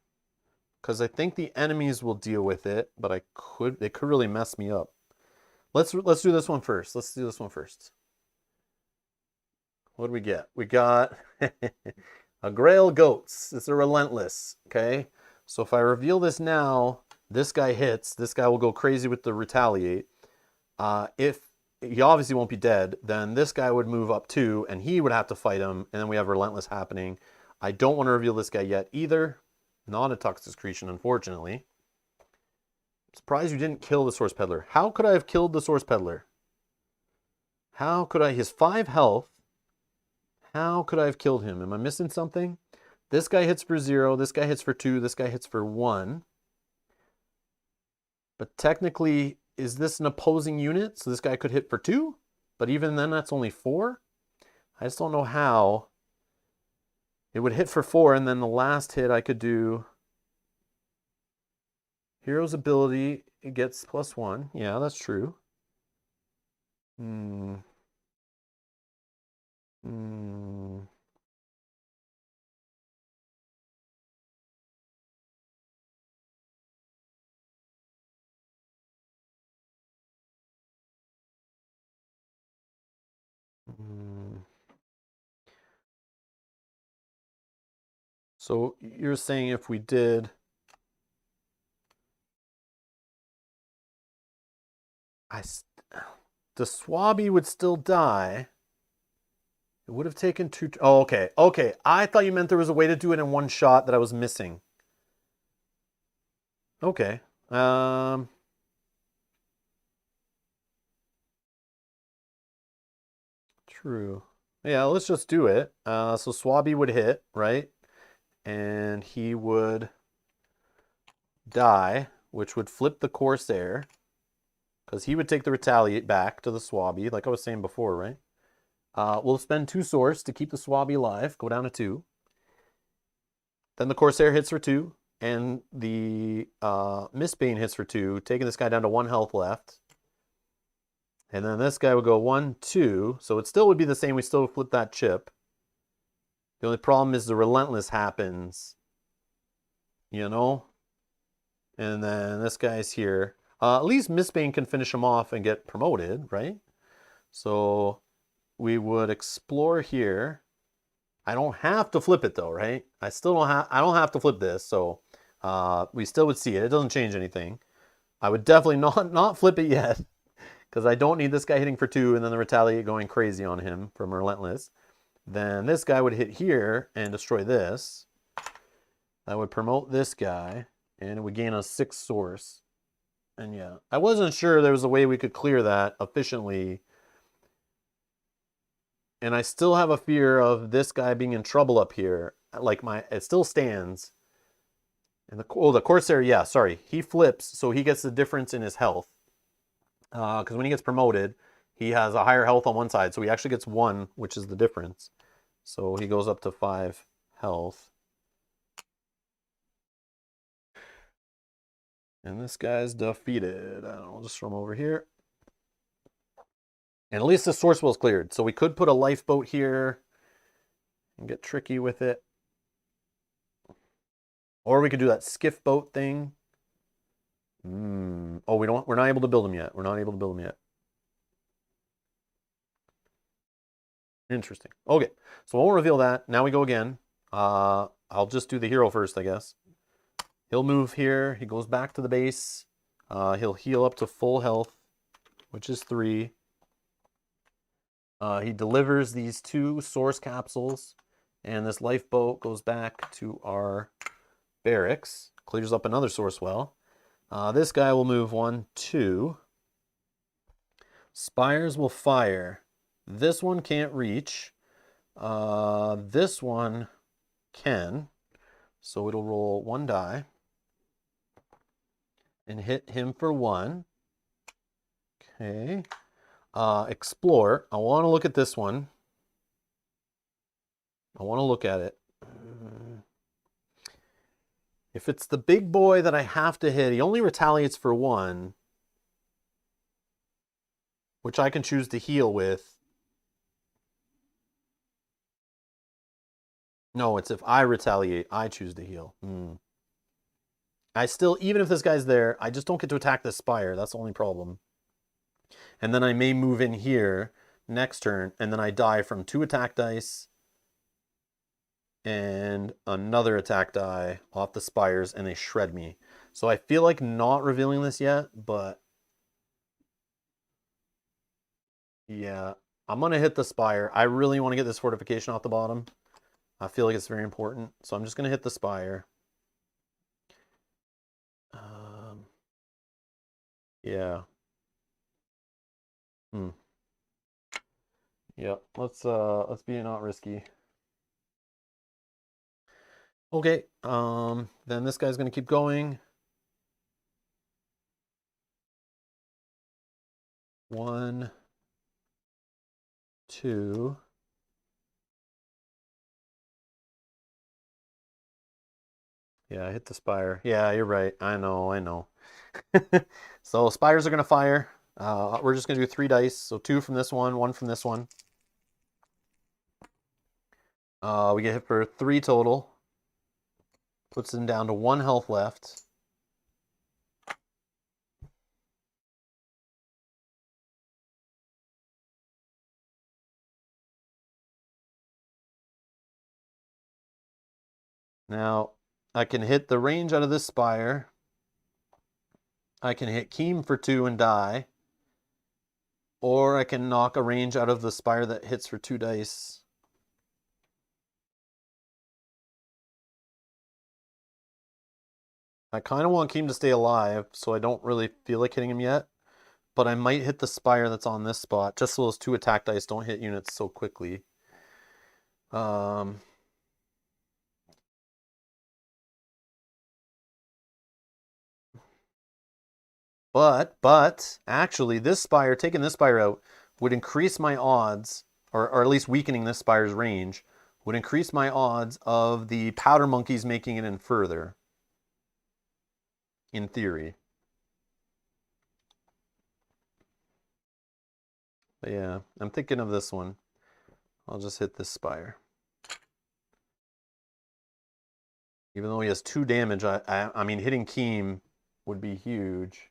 A: Because I think the enemies will deal with it. But it could really mess me up. Let's do this one first. Let's do this one first. What do we get? We got a Grail Goats. It's a Relentless. Okay. So if I reveal this now, this guy hits. This guy will go crazy with the Retaliate. If he obviously won't be dead, then this guy would move up 2, and he would have to fight him, and then we have Relentless happening. I don't want to reveal this guy yet either. Not a Toxic Secretion, unfortunately. Surprised you didn't kill the Source Peddler. How could I have killed the Source Peddler? How could I? His 5 health. How could I have killed him? Am I missing something? This guy hits for 0. This guy hits for 2. This guy hits for 1. But technically, is this an opposing unit? So this guy could hit for 2? But even then, that's only 4? I just don't know how. It would hit for 4, and then the last hit I could do... Hero's ability, it gets +1. Yeah, that's true. So you're saying if we did... the Swabby would still die. It would have taken 2... Oh, okay. Okay. I thought you meant there was a way to do it in one shot that I was missing. Okay. True. Yeah, let's just do it. So Swabby would hit, right? And he would die, which would flip the Corsair. Because he would take the Retaliate back to the Swabby, like I was saying before, right? We'll spend 2 Source to keep the Swabby alive, go down to 2. Then the Corsair hits for 2, and the Mistbane hits for 2, taking this guy down to 1 health left. And then this guy would go 1, 2, so it still would be the same, we still would flip that chip. The only problem is the Relentless happens, you know? And then this guy's here. At least Mistbane can finish him off and get promoted, right? So we would explore here. I don't have to flip it though, right? I don't have to flip this, so we still would see it. It doesn't change anything. I would definitely not flip it yet, because I don't need this guy hitting for 2 and then the Retaliate going crazy on him from Relentless. Then this guy would hit here and destroy this. That would promote this guy, and it would gain a 6 Source. And yeah, I wasn't sure there was a way we could clear that efficiently. And I still have a fear of this guy being in trouble up here. Like it still stands. And the Corsair, yeah, sorry. He flips, so he gets the difference in his health. Because when he gets promoted, he has a higher health on one side. So he actually gets 1, which is the difference. So he goes up to 5 health. And this guy's defeated. I'll just throw him over here. And at least the Source Well's cleared. So we could put a lifeboat here and get tricky with it. Or we could do that skiff boat thing. Oh, we're not able to build them yet. We're not able to build them yet. Interesting. Okay, so I won't reveal that. Now we go again. I'll just do the hero first, I guess. He'll move here. He goes back to the base. He'll heal up to full health, which is 3. He delivers these 2 Source capsules, and this lifeboat goes back to our barracks. Clears up another Source Well. This guy will move 1, 2. Spires will fire. This one can't reach. This one can. So it'll roll 1 die and hit him for 1. Okay. Explore. I want to look at this one. I want to look at it. If it's the big boy that I have to hit, he only retaliates for 1, which I can choose to heal with. No, it's if I retaliate, I choose to heal. I still, even if this guy's there, I just don't get to attack this Spire. That's the only problem. And then I may move in here next turn, and then I die from 2 attack dice and another attack die off the Spires, and they shred me. So I feel like not revealing this yet, but yeah, I'm going to hit the Spire. I really want to get this fortification off the bottom. I feel like it's very important. So I'm just going to hit the Spire. Yeah. Hmm. Yeah. Let's be not risky. Okay. Then this guy's gonna keep going. 1, 2. Yeah, I hit the spire. Yeah, you're right. I know, I know. So spires are gonna fire. We're just gonna do 3 dice. So 2 from this one from this one. We get hit for 3 total. Puts him down to 1 health left. Now, I can hit the range out of this spire. I can hit Keem for 2 and die. Or I can knock a range out of the spire that hits for 2 dice. I kind of want Keem to stay alive, so I don't really feel like hitting him yet. But I might hit the spire that's on this spot, just so those 2 attack dice don't hit units so quickly. But actually, this spire, taking this spire out, would increase my odds, or at least weakening this spire's range, would increase my odds of the powder monkeys making it in further. In theory. But yeah, I'm thinking of this one. I'll just hit this spire. Even though he has 2 damage, I mean, hitting Keem would be huge.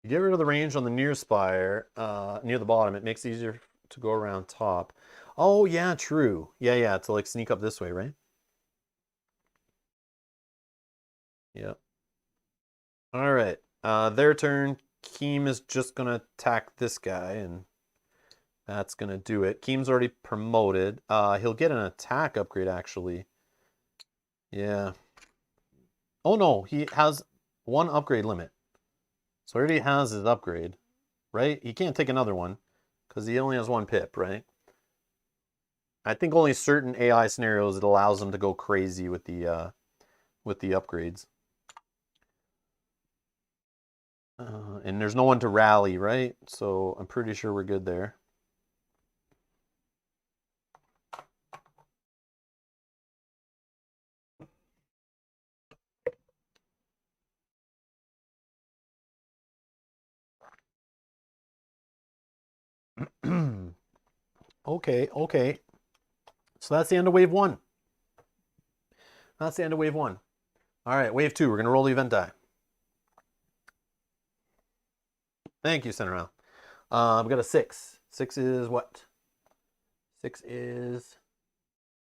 A: You get rid of the range on the near spire, near the bottom, it makes it easier to go around top. Oh, yeah, true. Yeah, to like sneak up this way, right? Yep. All right. Their turn. Keem is just going to attack this guy, and that's going to do it. Keem's already promoted. He'll get an attack upgrade, actually. Yeah. Oh, no. He has 1 upgrade limit. So already has his upgrade, right? He can't take another one because he only has 1 pip, right? I think only certain AI scenarios it allows him to go crazy with the upgrades. And there's no one to rally, right? So I'm pretty sure we're good there. Okay. So that's the end of wave 1. That's the end of wave 1. All right, wave 2. We're going to roll the event die. Thank you, Center. We've got a 6. 6 is what? 6 is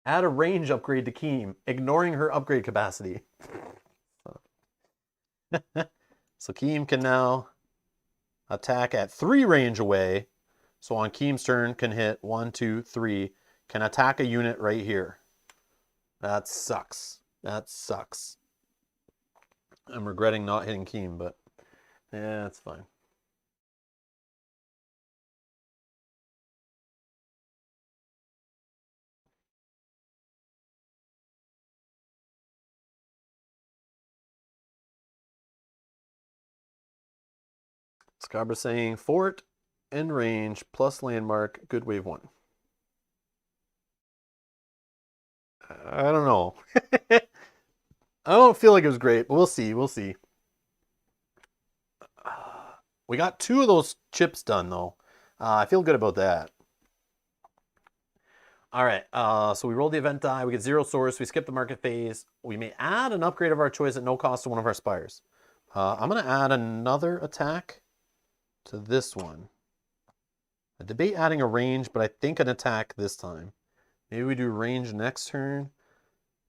A: add a range upgrade to Keem, ignoring her upgrade capacity. So Keem can now attack at 3 range away. So on Keem's turn, can hit 1, 2, 3. Can attack a unit right here. That sucks. That sucks. I'm regretting not hitting Keem, but yeah, that's fine. Scarborough saying fort and range plus landmark, good wave 1. I don't know. I don't feel like it was great, but we'll see. We'll see. We got 2 of those chips done, though. I feel good about that. All right, so we roll the event die. We get 0 source. We skip the market phase. We may add an upgrade of our choice at no cost to one of our spires. I'm going to add another attack to this one. I debate adding a range, but I think an attack this time. Maybe we do range next turn.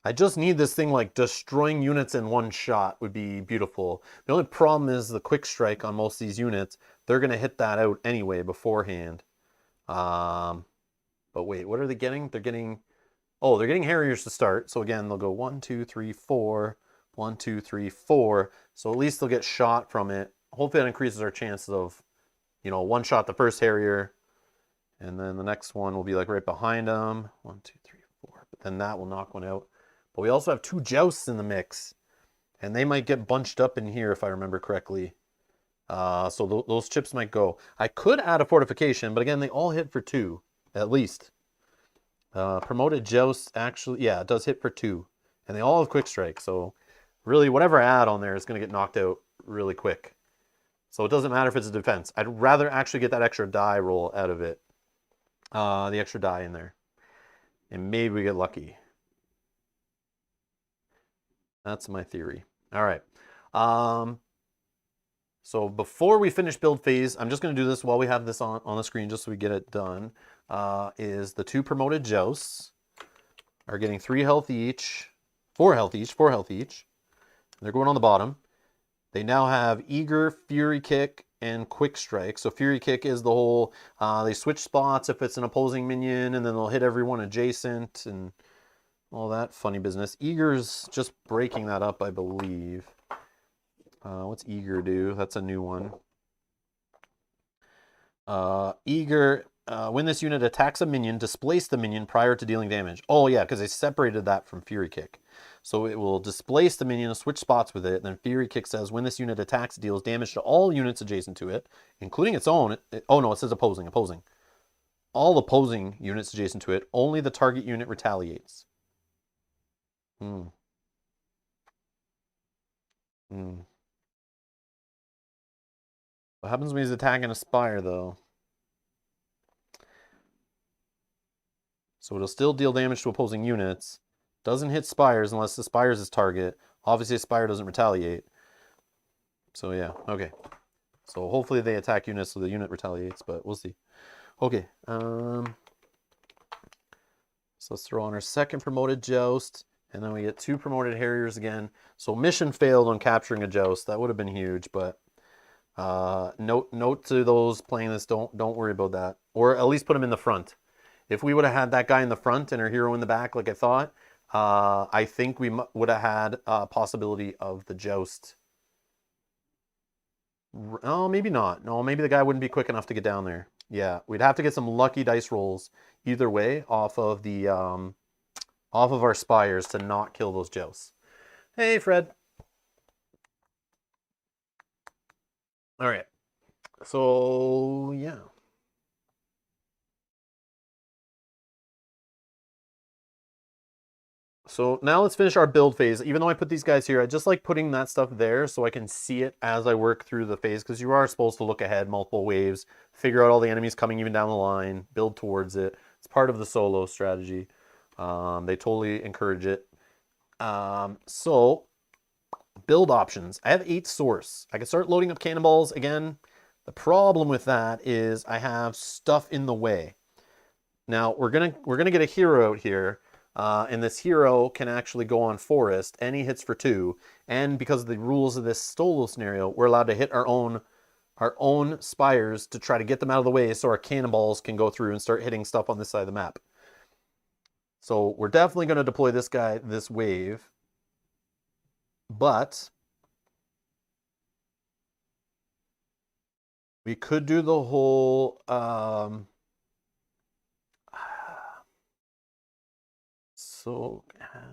A: I just need this thing like destroying units in 1 shot would be beautiful. The only problem is the quick strike on most of these units. They're going to hit that out anyway beforehand. But wait, what are they getting? They're getting Oh, they're getting Harriers to start. So again, they'll go 1, 2, 3, 4. 1, 2, 3, 4. So at least they'll get shot from it. Hopefully that increases our chances of, one shot the first Harrier. And then the next one will be like right behind them. 1, 2, 3, 4. But then that will knock one out. But we also have 2 Jousts in the mix. And they might get bunched up in here if I remember correctly. So those chips might go. I could add a fortification, but again, they all hit for 2, at least. Promoted Joust, actually, yeah, it does hit for 2. And they all have quick strike, so really whatever I add on there is going to get knocked out really quick. So it doesn't matter if it's a defense. I'd rather actually get that extra die roll out of it. The extra die in there. And maybe we get lucky. That's my theory. All right. So before we finish build phase, I'm just going to do this while we have this on the screen just so we get it done, is the 2 promoted Jousts are getting 3 health each, 4 health each, 4 health each. They're going on the bottom. They now have Eager, Fury Kick, and Quick Strike. So Fury Kick is the whole, they switch spots if it's an opposing minion, and then they'll hit everyone adjacent and all that funny business. Eager's just breaking that up, I believe. What's Eager do? That's a new one. Eager, when this unit attacks a minion, displace the minion prior to dealing damage. Oh yeah, because they separated that from Fury Kick. So it will displace the minion, switch spots with it, and then Fury Kick says when this unit attacks, it deals damage to all units adjacent to it, including its own. Oh no, it says opposing. All opposing units adjacent to it, only the target unit retaliates. What happens when he's attacking a Spire, though? So it'll still deal damage to opposing units. Doesn't hit Spires unless the Spire's his target. Obviously, a Spire doesn't retaliate. So yeah, okay. So hopefully they attack units so the unit retaliates, but we'll see. Okay. So let's throw on our second promoted Joust. And then we get 2 promoted Harriers again. So mission failed on capturing a Joust. That would have been huge, but note to those playing this, don't worry about that. Or at least put him in the front. If we would have had that guy in the front and our hero in the back like I thought, I think we would have had a possibility of the Joust. Oh, maybe not. No, maybe the guy wouldn't be quick enough to get down there. Yeah, we'd have to get some lucky dice rolls either way off of the off of our Spires to not kill those Jousts. Hey, Fred. All right. So, yeah. So now let's finish our build phase. Even though I put these guys here, I just like putting that stuff there so I can see it as I work through the phase, because you are supposed to look ahead multiple waves, figure out all the enemies coming even down the line, build towards it. It's part of the solo strategy. They totally encourage it. So build options. I have 8 source. I can start loading up cannonballs again. The problem with that is I have stuff in the way. Now we're gonna get a hero out here. And this hero can actually go on forest, and he hits for 2. And because of the rules of this solo scenario, we're allowed to hit our own Spires to try to get them out of the way so our cannonballs can go through and start hitting stuff on this side of the map. So we're definitely going to deploy this guy this wave. But we could do the whole... So,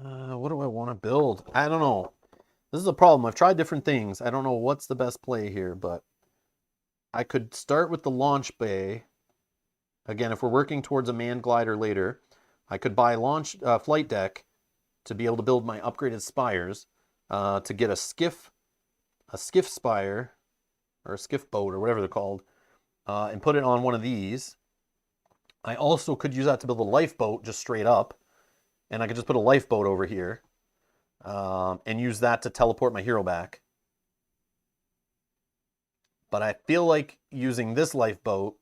A: what do I want to build? I don't know. This is a problem. I've tried different things. I don't know what's the best play here, but I could start with the launch bay. Again, if we're working towards a manned glider later, I could buy flight deck to be able to build my upgraded Spires, to get a skiff Spire, or a skiff boat, or whatever they're called, and put it on one of these. I also could use that to build a lifeboat just straight up. And I could just put a lifeboat over here and use that to teleport my hero back. But I feel like using this lifeboat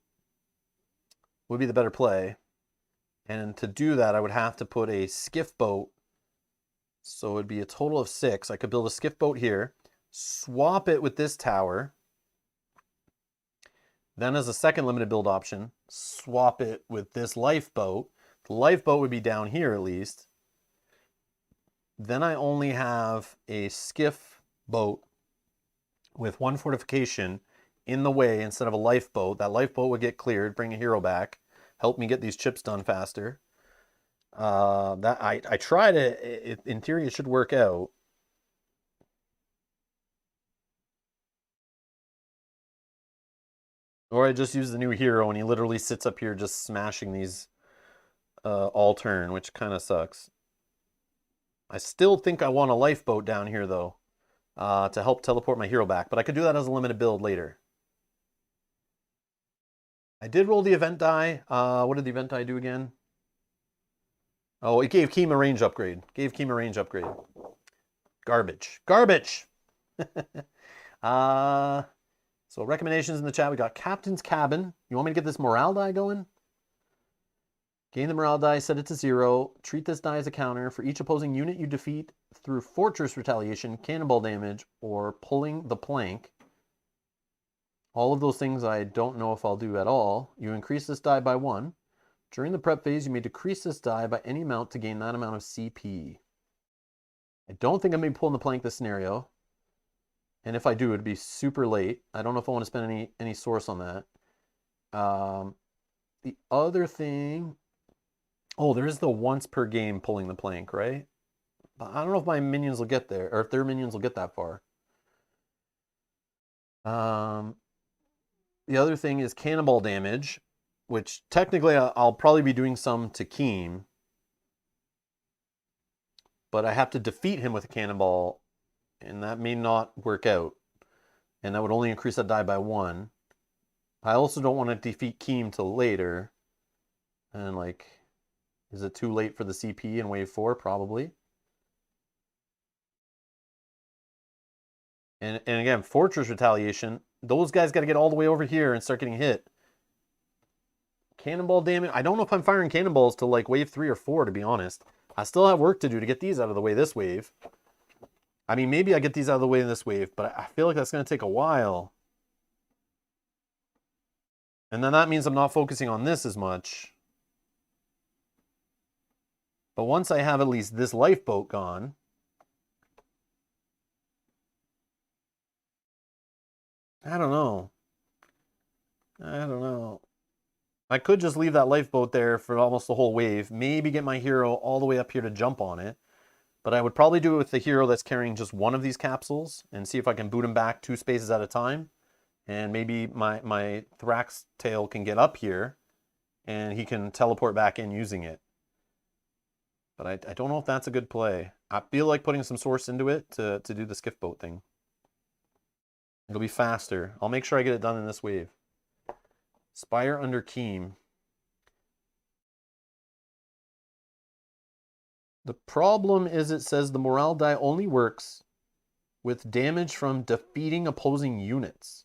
A: would be the better play. And to do that, I would have to put a skiff boat. So it would be a total of 6. I could build a skiff boat here, swap it with this tower. Then as a second limited build option, swap it with this lifeboat. The lifeboat would be down here at least. Then I only have a skiff boat with 1 fortification in the way instead of a lifeboat. That lifeboat would get cleared, bring a hero back, help me get these chips done faster. That I tried it. In theory, it should work out. Or I just use the new hero and he literally sits up here just smashing these all turn, which kind of sucks. I still think I want a lifeboat down here though, to help teleport my hero back, but I could do that as a limited build later. I did roll the event die. What did the event die do again? Oh, it gave Keem a range upgrade. Gave Keem a range upgrade. Garbage. Garbage! So recommendations in the chat. We got Captain's Cabin. You want me to get this morale die going? Gain the morale die, set it to 0. Treat this die as a counter for each opposing unit you defeat through Fortress Retaliation, Cannonball damage, or pulling the plank. All of those things I don't know if I'll do at all. You increase this die by 1. During the prep phase, you may decrease this die by any amount to gain that amount of CP. I don't think I'm going to be pulling the plank this scenario. And if I do, it'd be super late. I don't know if I want to spend any source on that. The other thing... Oh, there is the once per game pulling the plank, right? But I don't know if my minions will get there, or if their minions will get that far. The other thing is cannonball damage, which technically I'll probably be doing some to Keem. But I have to defeat him with a cannonball, and that may not work out. And that would only increase that die by 1. I also don't want to defeat Keem till later. And like, is it too late for the CP in wave 4? Probably. And again, Fortress Retaliation, those guys got to get all the way over here and start getting hit. Cannonball damage, I don't know if I'm firing cannonballs till like wave 3 or 4, to be honest. I still have work to do to get these out of the way this wave. I mean, maybe I get these out of the way in this wave, but I feel like that's going to take a while. And then that means I'm not focusing on this as much. But once I have at least this lifeboat gone, I don't know. I could just leave that lifeboat there for almost the whole wave. Maybe get my hero all the way up here to jump on it. But I would probably do it with the hero that's carrying just one of these capsules and see if I can boot him back 2 spaces at a time. And maybe my Thrax tail can get up here and he can teleport back in using it. But I don't know if that's a good play. I feel like putting some source into it to do the skiff boat thing. It'll be faster. I'll make sure I get it done in this wave. Spire under Keem. The problem is it says the morale die only works with damage from defeating opposing units.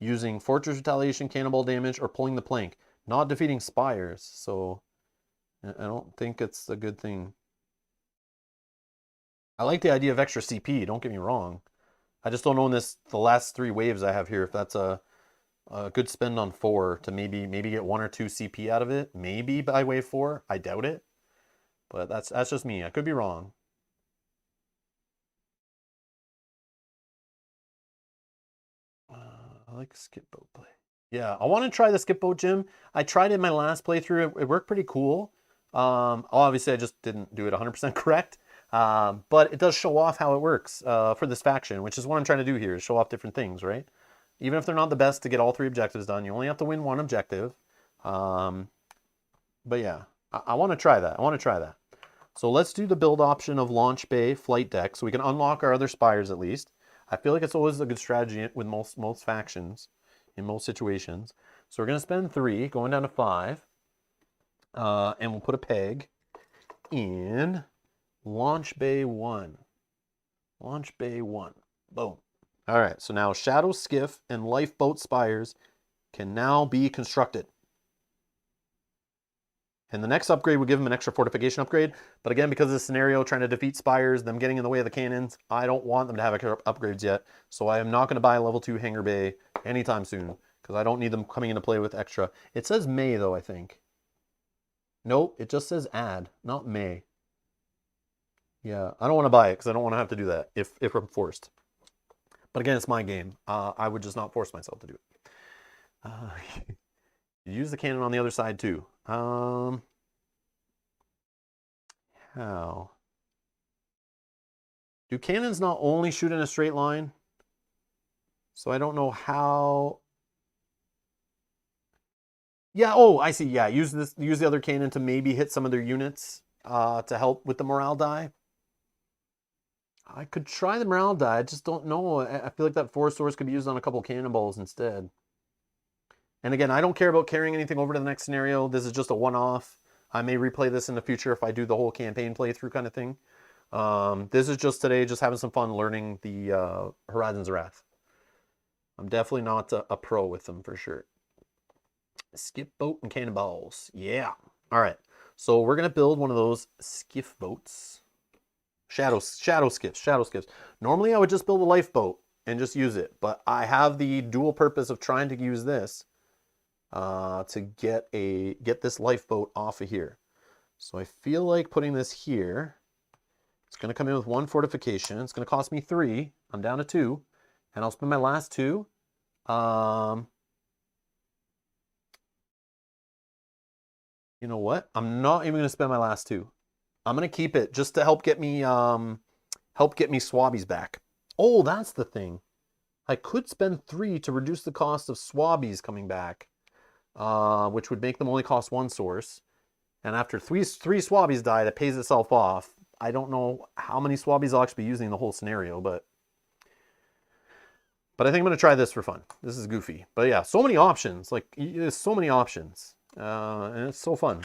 A: Using Fortress Retaliation, Cannonball damage, or pulling the plank. Not defeating spires, so I don't think it's a good thing. I like the idea of extra CP, don't get me wrong. I just don't know in the last 3 waves I have here if that's a good spend on 4 to maybe get 1 or 2 CP out of it. Maybe by wave 4. I doubt it. But that's just me. I could be wrong. I like skip boat play. Yeah, I want to try the skip boat, Jim. I tried it in my last playthrough. It worked pretty cool. Obviously, I just didn't do it 100% correct. But it does show off how it works for this faction, which is what I'm trying to do here, is show off different things, right? Even if they're not the best to get all 3 objectives done, you only have to win 1 objective. But yeah, I want to try that. So let's do the build option of Launch Bay Flight Deck so we can unlock our other spires at least. I feel like it's always a good strategy with most factions in most situations. So we're going to spend 3, going down to 5. And we'll put a peg in Launch Bay 1. Launch Bay 1. Boom. All right, so now Shadow Skiff and Lifeboat Spires can now be constructed. And the next upgrade would give them an extra fortification upgrade. But again, because of the scenario, trying to defeat spires, them getting in the way of the cannons, I don't want them to have upgrades yet. So I am not going to buy a level 2 hangar bay anytime soon, because I don't need them coming into play with extra. It says May, though, I think. Nope, it just says add, not may. Yeah, I don't want to buy it because I don't want to have to do that if I'm forced. But again, it's my game. I would just not force myself to do it. Use the cannon on the other side too. How? Do cannons not only shoot in a straight line? So I don't know how. Yeah, oh, I see. Yeah, use the other cannon to maybe hit some of their units to help with the morale die. I could try the morale die. I just don't know. I feel like that 4 source could be used on a couple cannonballs instead. And again, I don't care about carrying anything over to the next scenario. This is just a one-off. I may replay this in the future if I do the whole campaign playthrough kind of thing. This is just today, just having some fun learning the Horizons Wrath. I'm definitely not a pro with them for sure. Skiff boat and cannonballs. Yeah. All right. So we're going to build one of those skiff boats. Shadow skiffs. Normally I would just build a lifeboat and just use it, but I have the dual purpose of trying to use this to get this lifeboat off of here. So I feel like putting this here. It's going to come in with 1 fortification. It's going to cost me 3. I'm down to 2, and I'll spend my last 2. You know what? I'm not even going to spend my last 2. I'm going to keep it just to help get me swabbies back. Oh, that's the thing. I could spend 3 to reduce the cost of swabbies coming back, which would make them only cost 1 source. And after three swabbies died, it pays itself off. I don't know how many swabbies I'll actually be using in the whole scenario, but I think I'm going to try this for fun. This is goofy. But yeah, so many options. Like, there's so many options. And it's so fun.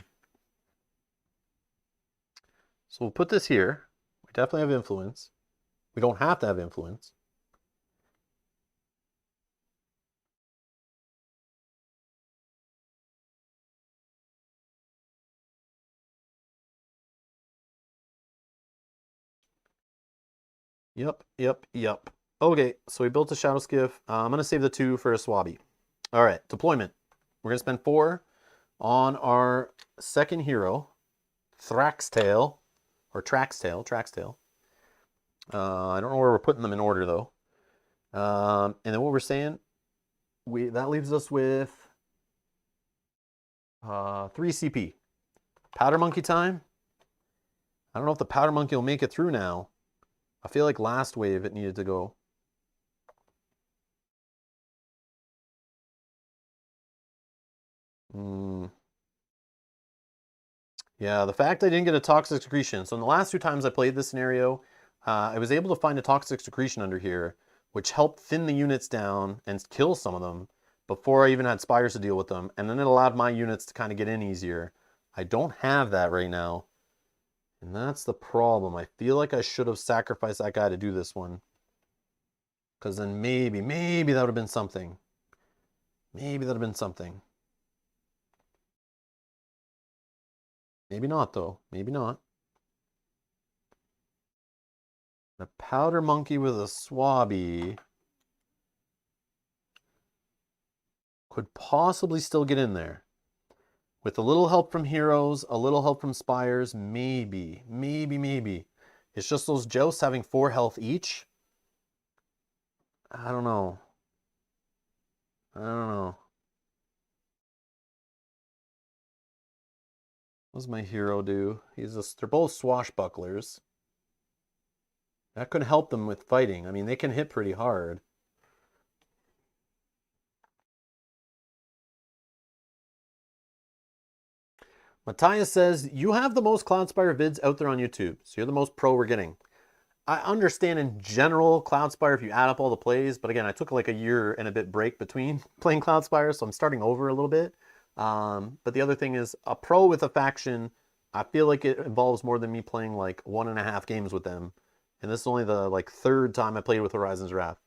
A: So we'll put this here. We definitely have influence. We don't have to have influence. Yep. Okay, so we built a shadow skiff. I'm going to save the 2 for a swabby. All right, deployment. We're going to spend 4 on our second hero, Thraxtail, or Traxtail. I don't know where we're putting them in order though. And then what we're saying, that leaves us with 3 CP. Powder monkey time. I don't know if the powder monkey will make it through now. I feel like last wave it needed to go. Yeah, the fact I didn't get a toxic secretion. So in the last 2 times I played this scenario, I was able to find a toxic secretion under here, which helped thin the units down and kill some of them before I even had spires to deal with them. And then it allowed my units to kind of get in easier. I don't have that right now. And that's the problem. I feel like I should have sacrificed that guy to do this one. Because then maybe that would have been something. Maybe that would have been something. Maybe not, though. Maybe not. A powder monkey with a swabby could possibly still get in there. With a little help from heroes, a little help from spires, maybe. It's just those jousts having 4 health each. I don't know. What does my hero do? They're both swashbucklers. That could help them with fighting. I mean, they can hit pretty hard. Matthias says, you have the most Cloudspire vids out there on YouTube, so you're the most pro we're getting. I understand in general Cloudspire if you add up all the plays, but again, I took like a year and a bit break between playing Cloudspire, so I'm starting over a little bit. But the other thing is, a pro with a faction, I feel like it involves more than me playing like 1.5 games with them. And this is only the like 3rd time I played with Horizons Wrath.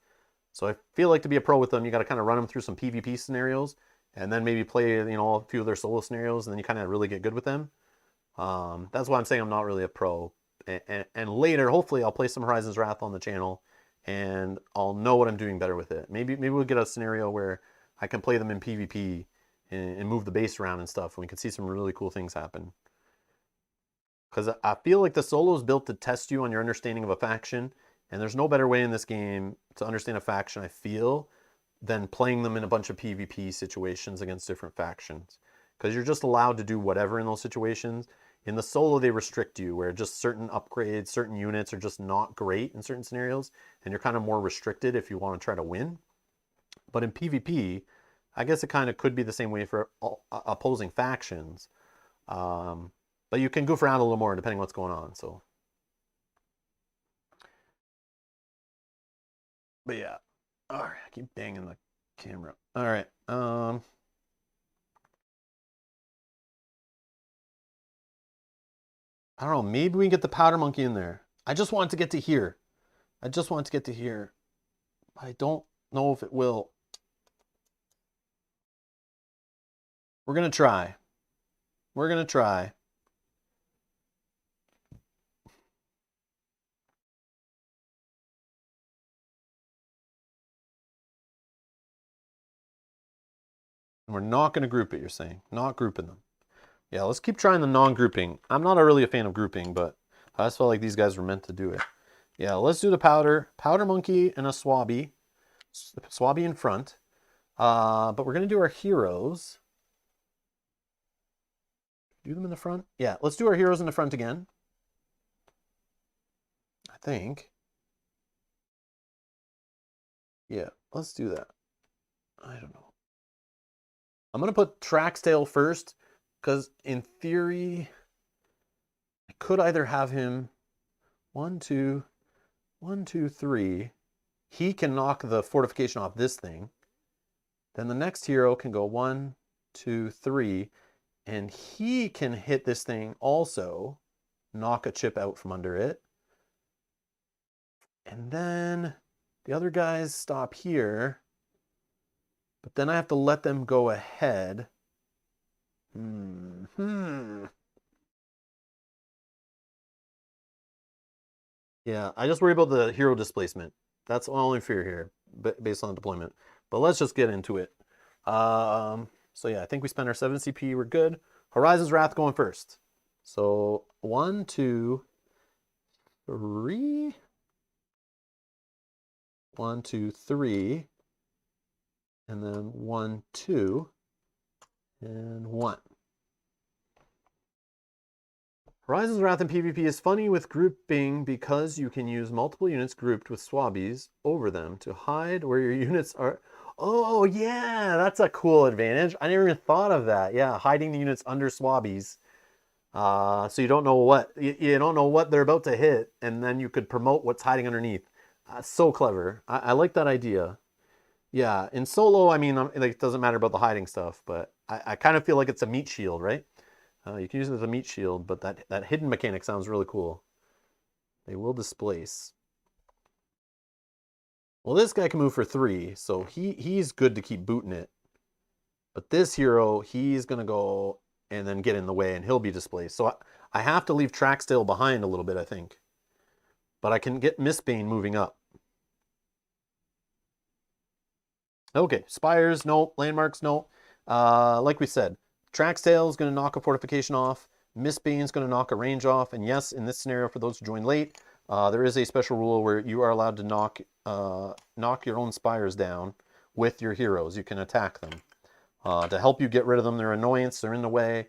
A: So I feel like to be a pro with them, you got to kind of run them through some PvP scenarios, and then maybe play, a few of their solo scenarios, and then you kind of really get good with them. That's why I'm saying I'm not really a pro. And later, hopefully, I'll play some Horizons Wrath on the channel, and I'll know what I'm doing better with it. Maybe we'll get a scenario where I can play them in PvP, and move the base around and stuff. And we could see some really cool things happen. Because I feel like the solo is built to test you on your understanding of a faction, and there's no better way in this game to understand a faction, I feel, than playing them in a bunch of PvP situations against different factions. Because you're just allowed to do whatever in those situations. In the solo, they restrict you, where just certain upgrades, certain units are just not great in certain scenarios, and you're kind of more restricted if you want to try to win. But in PvP, I guess it kind of could be the same way for opposing factions. But you can goof around a little more depending on what's going on. So, but yeah. All right, I keep banging the camera. All right. I don't know. Maybe we can get the powder monkey in there. I just want to get to here. I just want to get to here. I don't know if it will. We're going to try. We're going to try. And we're not going to group it, you're saying. Not grouping them. Yeah, let's keep trying the non-grouping. I'm not really a fan of grouping, but I just felt like these guys were meant to do it. Yeah, let's do the powder. Powder monkey and a swabby. Swabby in front. But we're going to do our heroes. Do them in the front? Yeah, let's do our heroes in the front again. I think. Yeah, let's do that. I don't know. I'm going to put Traxtail first, because in theory, I could either have him 1, 2, 1, 2, 3. He can knock the fortification off this thing. Then the next hero can go 1, 2, 3. And he can hit this thing also, knock a chip out from under it. And then the other guys stop here. But then I have to let them go ahead. Yeah, I just worry about the hero displacement. That's my only fear here, based on the deployment. But let's just get into it. So yeah, I think we spent our 7 CP. We're good. Horizon's Wrath going first. So 1, 2, 3. 1, 2, 3. And then 1, 2, and 1. Horizon's Wrath in PvP is funny with grouping because you can use multiple units grouped with swabbies over them to hide where your units are. Oh, yeah, that's a cool advantage. I never even thought of that. Yeah, hiding the units under swabbies. So you don't know what they're about to hit, and then you could promote what's hiding underneath. So clever. I like that idea. Yeah, in solo, I mean, like, it doesn't matter about the hiding stuff, but I kind of feel like it's a meat shield, right? You can use it as a meat shield, but that hidden mechanic sounds really cool. They will displace. Well, this guy can move for 3, so he's good to keep booting it. But this hero, he's going to go and then get in the way, and he'll be displaced. So I have to leave Traxtail behind a little bit, I think. But I can get Mistbane moving up. Okay, spires, no. Landmarks, no. Like we said, Traxtail is going to knock a fortification off. Mistbane is going to knock a range off. And yes, in this scenario, for those who joined late, there is a special rule where you are allowed to knock your own spires down with your heroes. You can attack them to help you get rid of them. They're annoyance. They're in the way.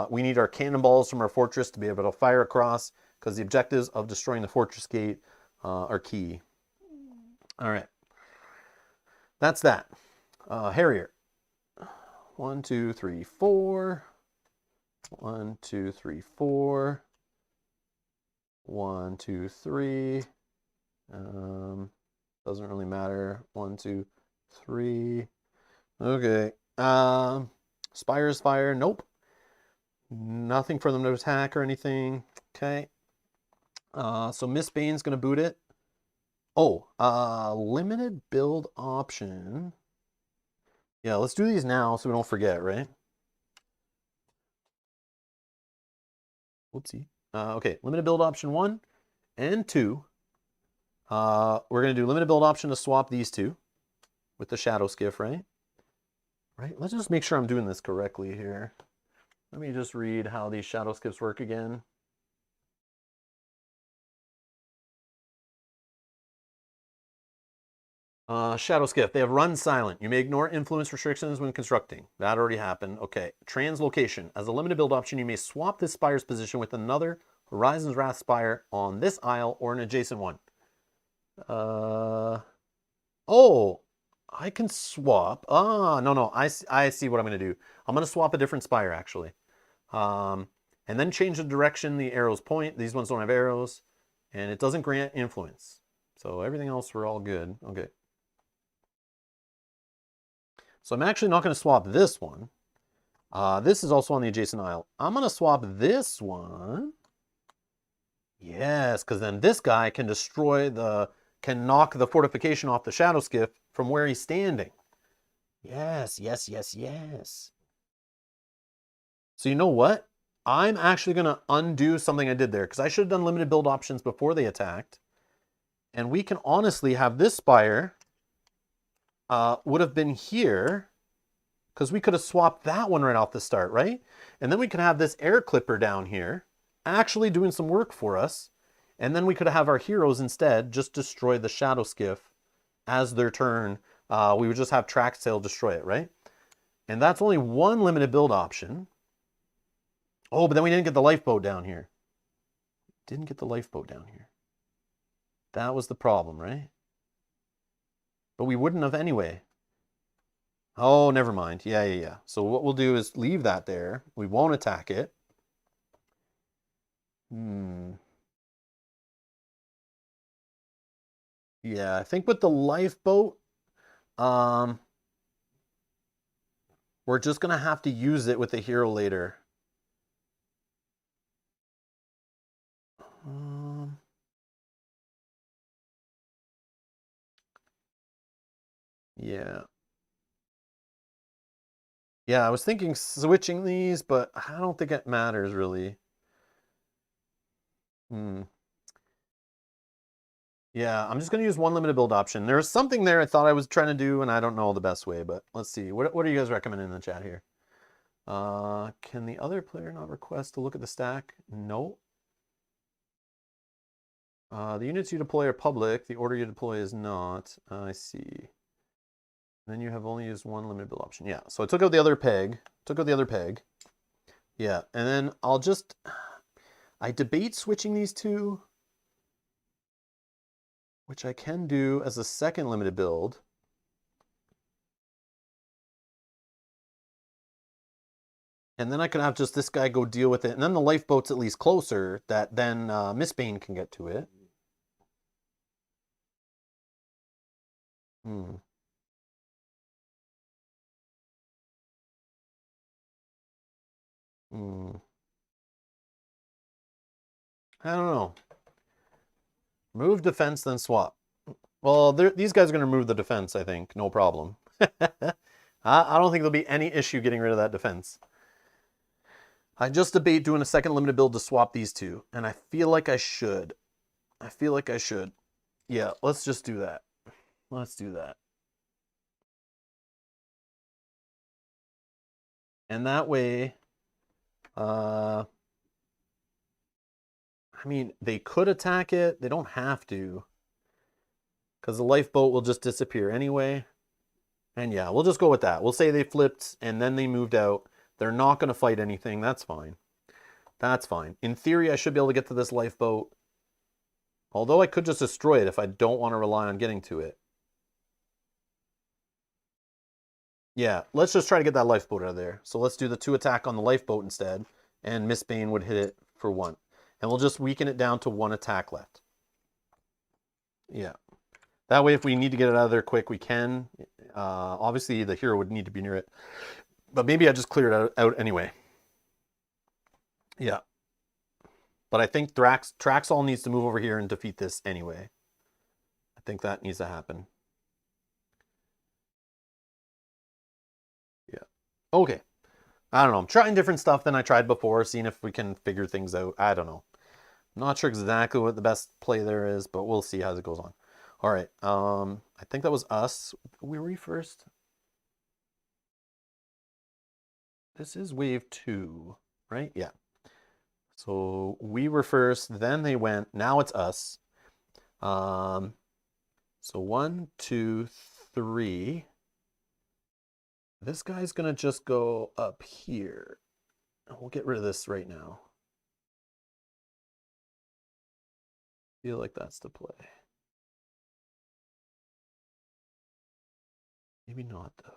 A: We need our cannonballs from our fortress to be able to fire across, because the objectives of destroying the fortress gate are key. All right. That's that. Harrier. 1, 2, 3, 4. 1, 2, 3, 4. 1, 2, 3. Doesn't really matter. 1, 2, 3. Okay. Spires fire. Nope. Nothing for them to attack or anything. Okay. So Mistbane's gonna boot it. Oh, limited build option. Yeah, let's do these now so we don't forget, right? Whoopsie. Okay, limited build option 1 and 2. We're going to do limited build option to swap these two with the Shadow Skiff, right? Right, let's just make sure I'm doing this correctly here. Let me just read how these shadow skips work again. Shadow skip. They have run silent. You may ignore influence restrictions when constructing. That already happened. Okay. Translocation. As a limited build option, you may swap this spire's position with another Horizon's Wrath spire on this isle or an adjacent one. Oh, I can swap. No. I see what I'm going to do. I'm going to swap a different spire, actually. And then change the direction the arrows point. These ones don't have arrows. And it doesn't grant influence. So everything else, we're all good. Okay. So I'm actually not going to swap this one. This is also on the adjacent isle. I'm going to swap this one. Yes, because then this guy can can knock the fortification off the shadow skiff from where he's standing. Yes. So you know what? I'm actually going to undo something I did there, because I should have done limited build options before they attacked. And we can honestly have this spire would have been here, because we could have swapped that one right off the start, right? And then we could have this air clipper down here actually doing some work for us. And then we could have our heroes instead just destroy the shadow skiff as their turn. We would just have track sail destroy it, right? And that's only one limited build option. Oh, but then we didn't get the lifeboat down here. Didn't get the lifeboat down here. That was the problem, right? But we wouldn't have anyway. Oh, never mind. Yeah. So what we'll do is leave that there. We won't attack it. Yeah, I think with the lifeboat, we're just going to have to use it with the hero later. Yeah. Yeah, I was thinking switching these, but I don't think it matters really. Yeah, I'm just going to use one limited build option. There was something there I thought I was trying to do, and I don't know the best way, but let's see. What are you guys recommending in the chat here? Can the other player not request to look at the stack? No. The units you deploy are public. The order you deploy is not. I see. Then you have only used one limited build option. Yeah, so I took out the other peg. Yeah, and then I debate switching these two, which I can do as a second limited build. And then I could have just this guy go deal with it. And then the lifeboat's at least closer that then Miss Bane can get to it. I don't know. Move defense, then swap. Well, these guys are going to remove the defense, I think. No problem. I don't think there'll be any issue getting rid of that defense. I just debate doing a second limited build to swap these two, and I feel like I should. Yeah, let's just do that. Let's do that. And that way, I mean, they could attack it. They don't have to, because the lifeboat will just disappear anyway. And yeah, we'll just go with that. We'll say they flipped and then they moved out. They're not going to fight anything. That's fine. That's fine. In theory, I should be able to get to this lifeboat. Although I could just destroy it if I don't want to rely on getting to it. Yeah, let's just try to get that lifeboat out of there. So let's do the 2 attack on the lifeboat instead. And Miss Bane would hit it for 1. And we'll just weaken it down to 1 attack left. Yeah. That way, if we need to get it out of there quick, we can. Obviously, the hero would need to be near it. But maybe I just clear it out anyway. Yeah. But I think Traxall needs to move over here and defeat this anyway. I think that needs to happen. Yeah. Okay. I don't know. I'm trying different stuff than I tried before, seeing if we can figure things out. I don't know. I'm not sure exactly what the best play there is, but we'll see how it goes on. All right. I think that was us. Were we first? This is wave 2, right? Yeah. So we were first, then they went, now it's us. So 1, 2, 3. This guy's gonna just go up here. We'll get rid of this right now. Feel like that's the play. Maybe not though.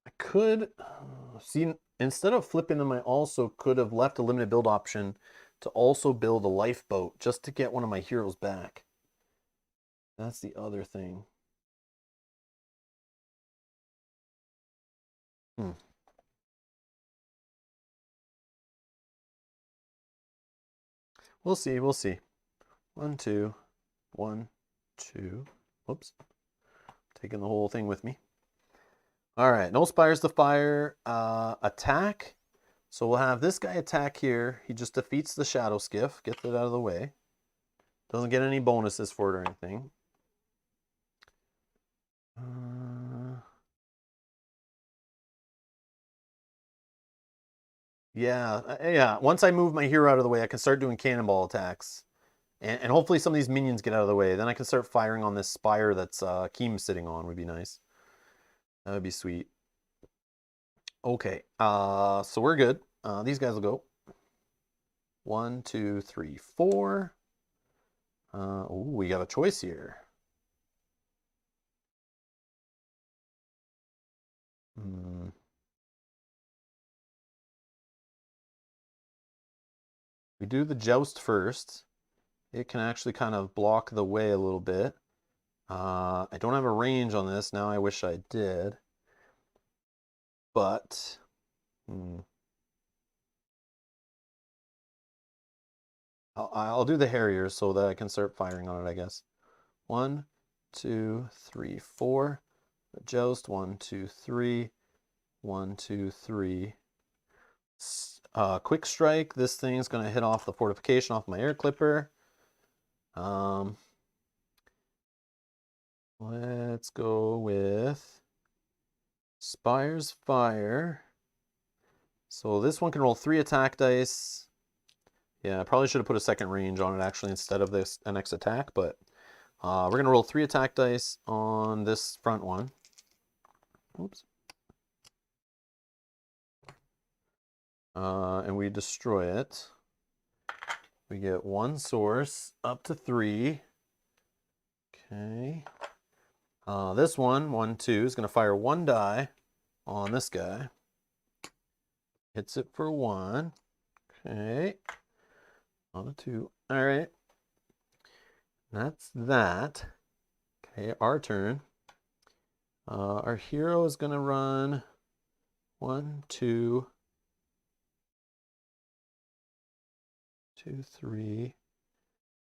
A: I could see, instead of flipping them, I also could have left a limited build option to also build a lifeboat just to get one of my heroes back. That's the other thing. We'll see, we'll see. 1, 2, 1, 2. Whoops. Taking the whole thing with me. All right, no spires to fire. Attack. So we'll have this guy attack here. He just defeats the shadow skiff. Gets it out of the way. Doesn't get any bonuses for it or anything. Yeah. Once I move my hero out of the way, I can start doing cannonball attacks. And hopefully some of these minions get out of the way. Then I can start firing on this spire that's Keem's sitting on. Would be nice. That would be sweet. Okay, so we're good. These guys will go. 1, 2, 3, 4. Ooh, we got a choice here. We do the joust first. It can actually kind of block the way a little bit. I don't have a range on this. Now I wish I did. But... I'll do the Harrier so that I can start firing on it, I guess. 1, 2, 3, 4. The joust. 1, 2, 3. 1, 2, 3. Quick strike. This thing's going to hit off the fortification off my air clipper. Let's go with Spire's Fire. So this one can roll 3 attack dice. Yeah, I probably should have put a second range on it actually instead of this NX attack, but we're going to roll 3 attack dice on this front one. Oops. And we destroy it. We get 1 source up to 3. Okay. This one, 1, 2, is going to fire 1 die on this guy. Hits it for 1. Okay. On a 2. All right. That's that. Okay, our turn. Our hero is going to run 1, 2, 2, 3.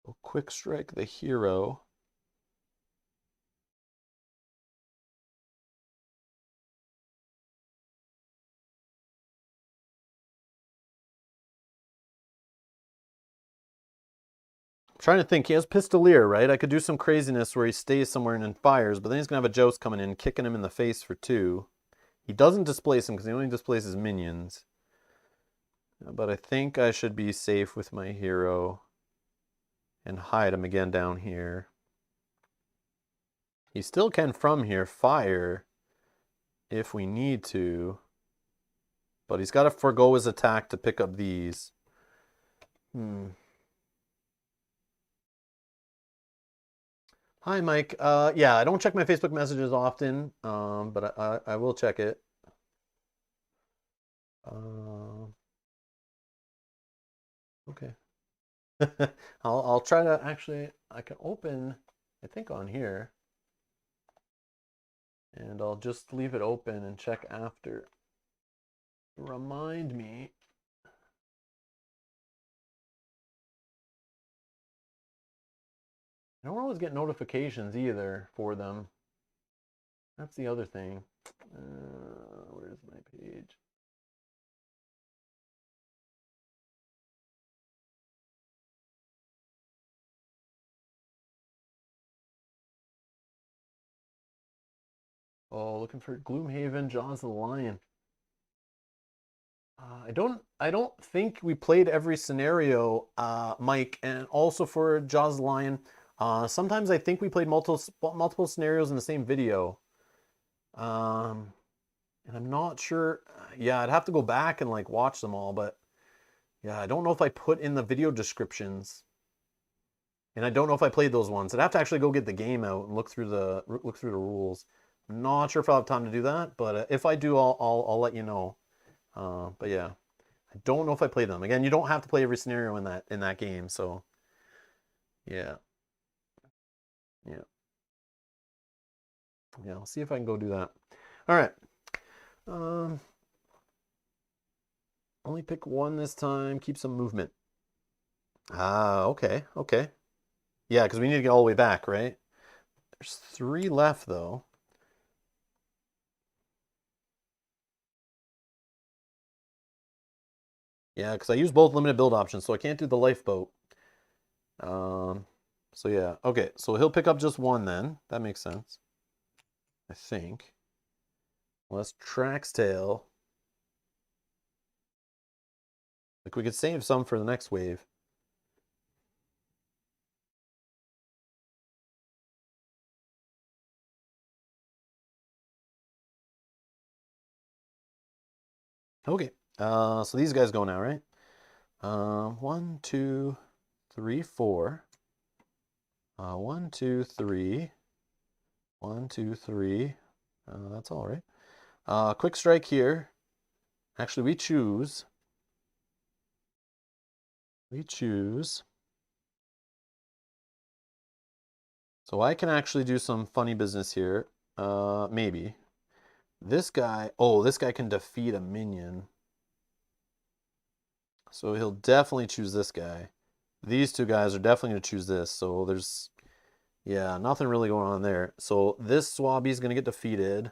A: We'll quick strike the hero. I'm trying to think. He has Pistolier, right? I could do some craziness where he stays somewhere and then fires, but then he's going to have a Joust coming in, kicking him in the face for 2. He doesn't displace him because he only displaces minions. But I think I should be safe with my hero and hide him again down here. He still can, from here, fire if we need to. But he's got to forego his attack to pick up these. Hi, Mike. Yeah, I don't check my Facebook messages often, but I will check it. Okay. I'll try to actually, I can open, I think on here, and I'll just leave it open and check after. Remind me. I don't always get notifications either for them. That's the other thing. Where's my page? Oh, looking for Gloomhaven, Jaws of the Lion. I don't think we played every scenario, Mike, and also for Jaws of the Lion. Sometimes I think we played multiple scenarios in the same video. Um, and I'm not sure. Yeah, I'd have to go back and like watch them all, but yeah, I don't know if I put in the video descriptions. And I don't know if I played those ones. I'd have to actually go get the game out and look through the rules. I'm not sure if I'll have time to do that, but if I do, I'll let you know. But yeah, I don't know if I played them. Again, you don't have to play every scenario in that game, so yeah, yeah, yeah. I'll see if I can go do that. All right. Um, only pick one this time. Keep some movement. Ah, okay, okay. Yeah, because we need to get all the way back, right? There's 3 left though. Yeah, because I use both limited build options, so I can't do the lifeboat. Um, so yeah, okay. So he'll pick up just one then. That makes sense, I think. Unless Track's Tail. Like we could save some for the next wave. Okay. So these guys go now, right? 1, 2, 3, 4. 1, 2, 3. 1, 2, 3. That's all right. Quick strike here. Actually, we choose. We choose. So I can actually do some funny business here. Maybe. This guy, oh, this guy can defeat a minion. So he'll definitely choose this guy. These 2 guys are definitely going to choose this. So there's, yeah, nothing really going on there. So this Swabby's going to get defeated.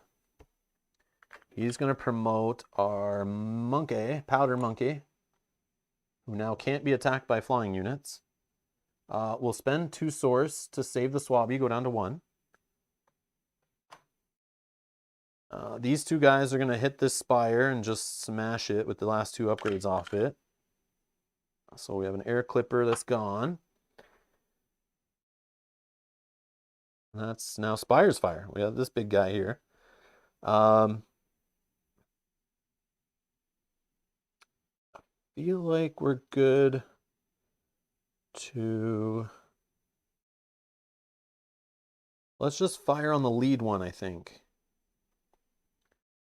A: He's going to promote our monkey, Powder Monkey, who now can't be attacked by flying units. We'll spend 2 source to save the Swabby, go down to 1. These 2 guys are going to hit this spire and just smash it with the last 2 upgrades off it. So we have an air clipper that's gone. That's now Spire's fire. We have this big guy here. Feel like we're good to... Let's just fire on the lead one, I think.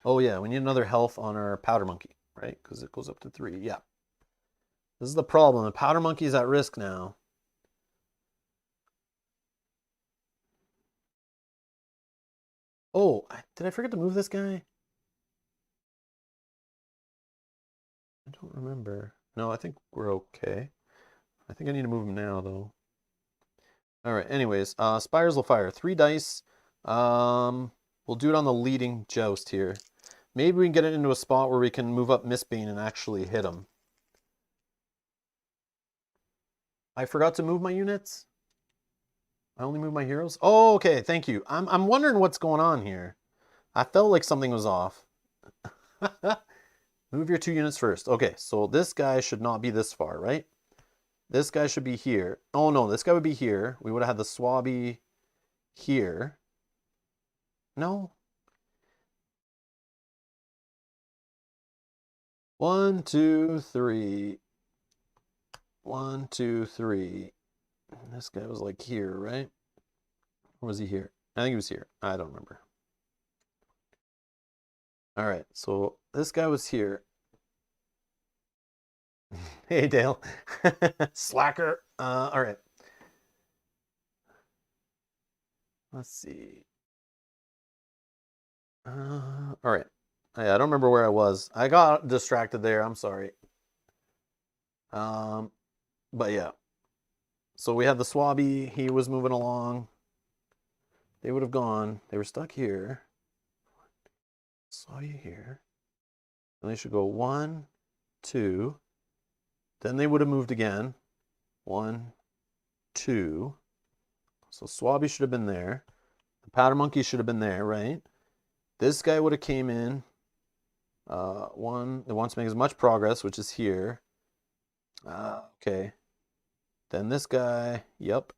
A: Oh yeah, we need another health on our Powder Monkey, right? Because it goes up to 3. Yeah. This is the problem. The Powder Monkey's at risk now. Oh, did I forget to move this guy? I don't remember. No, I think we're okay. I think I need to move him now, though. All right, anyways, Spires will fire 3 dice. We'll do it on the leading joust here. Maybe we can get it into a spot where we can move up Mistbane and actually hit him. I forgot to move my units. I only moved my heroes. Oh, okay, thank you. I'm wondering what's going on here. I felt like something was off. Move your 2 units first. Okay, so this guy should not be this far, right? This guy should be here. Oh no, this guy would be here. We would have had the Swabby here. No. 1, 2, 3. 1, 2, 3. This guy was like here, right? Or was he here? I think he was here. I don't remember. All right, so this guy was here. Hey, Dale. Slacker. All right. Let's see. All right. I don't remember where I was. I got distracted there. I'm sorry. But yeah. So we had the Swabby. He was moving along. They would have gone. They were stuck here. Saw you here. And they should go 1, 2. Then they would have moved again. 1, 2. So Swabby should have been there. The Powder Monkey should have been there, right? This guy would have came in. One that wants to make as much progress, which is here. Okay. Then this guy, yep.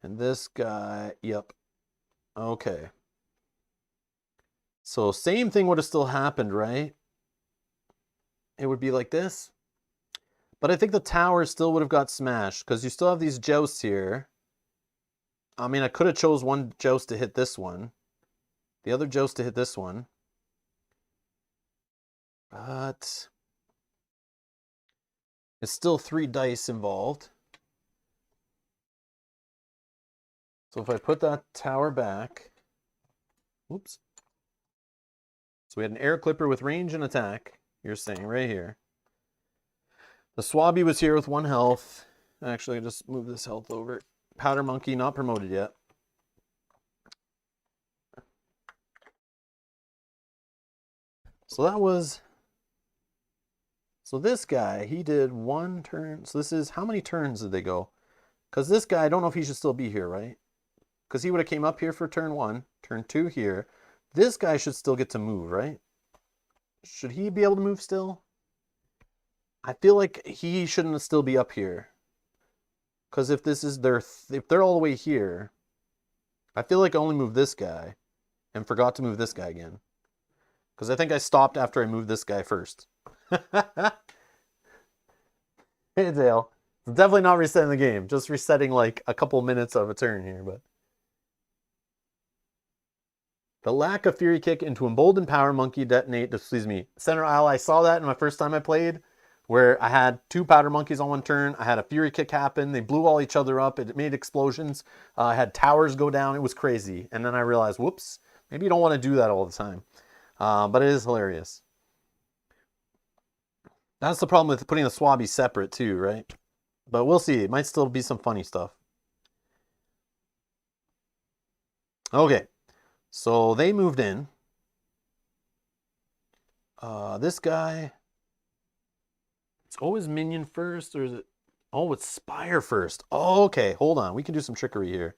A: And this guy, yep. Okay. So same thing would have still happened, right? It would be like this. But I think the tower still would have got smashed because you still have these jousts here. I mean, I could have chose one joust to hit this one. The other joust to hit this one. But it's still 3 dice involved. So if I put that tower back, oops. So we had an air clipper with range and attack, you're saying, right here. The Swabby was here with 1 health. Actually, I just move this health over. Powder Monkey, not promoted yet. So that was... So this guy, he did 1 turn. So this is... How many turns did they go? Because this guy, I don't know if he should still be here, right? Because he would have came up here for turn 1. Turn 2 here. This guy should still get to move, right? Should he be able to move still? I feel like he shouldn't still be up here. Because if this is their... if they're all the way here, I feel like I only moved this guy and forgot to move this guy again. Because I think I stopped after I moved this guy first. Hey, Dale. It's definitely not resetting the game. Just resetting like a couple minutes of a turn here, but... The lack of Fury Kick into Emboldened Power Monkey detonate, excuse me, Center Isle. I saw that in my first time I played, where I had 2 Powder Monkeys on 1 turn. I had a Fury Kick happen. They blew all each other up. It made explosions. I had towers go down. It was crazy. And then I realized, whoops, maybe you don't want to do that all the time. But it is hilarious. That's the problem with putting the Swabby separate too, right? But we'll see. It might still be some funny stuff. Okay. So they moved in. This guy... It's always minion first, or is it... Oh, it's Spire first. Oh, okay, hold on. We can do some trickery here.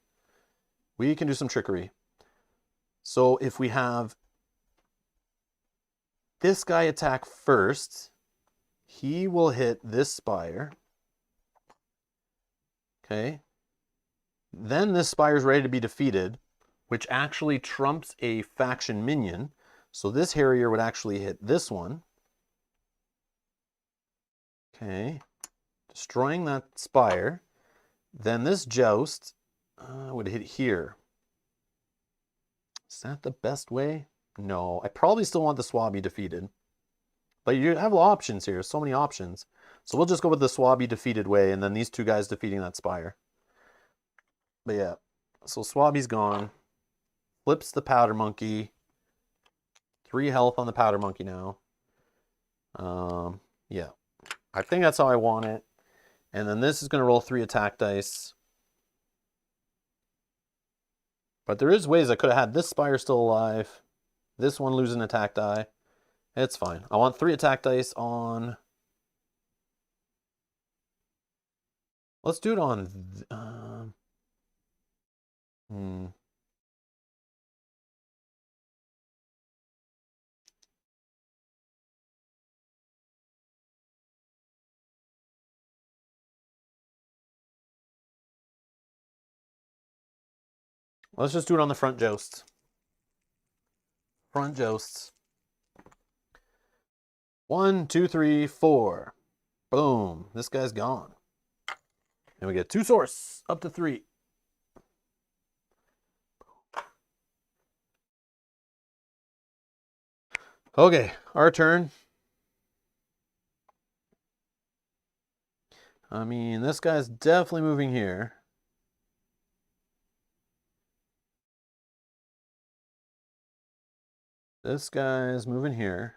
A: We can do some trickery. So if we have this guy attack first, he will hit this Spire. Okay. Then this Spire is ready to be defeated, which actually trumps a faction minion. So this Harrier would actually hit this one. Okay. Destroying that Spire. Then this Joust would hit here. Is that the best way? No. I probably still want the Swabby defeated. But you have options here. So many options. So we'll just go with the Swabby defeated way, and then these 2 guys defeating that Spire. But yeah. So Swabby's gone. Flips the Powder Monkey. 3 health on the Powder Monkey now. Yeah. I think that's how I want it. And then this is going to roll 3 attack dice. But there is ways I could have had this Spire still alive. This one lose an attack die. It's fine. I want 3 attack dice on... Let's do it on... Let's just do it on the front jousts. Front jousts. 1, 2, 3, 4. Boom. This guy's gone. And we get 2 source up to 3. Okay, our turn. I mean, this guy's definitely moving here. This guy is moving here.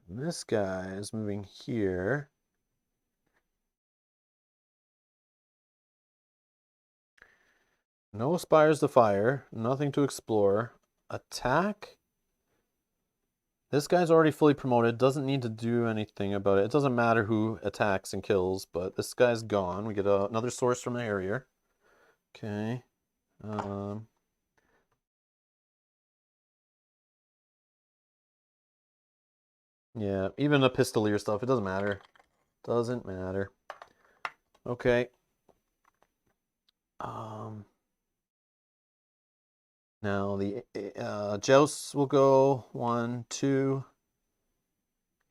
A: This guy is moving here. No Spires to fire. Nothing to explore. Attack. This guy's already fully promoted. Doesn't need to do anything about it. It doesn't matter who attacks and kills, but this guy's gone. We get another source from the Harrier. Okay. Yeah, even a pistolier stuff, it doesn't matter. Doesn't matter. Okay. Now the Joust will go 1, 2.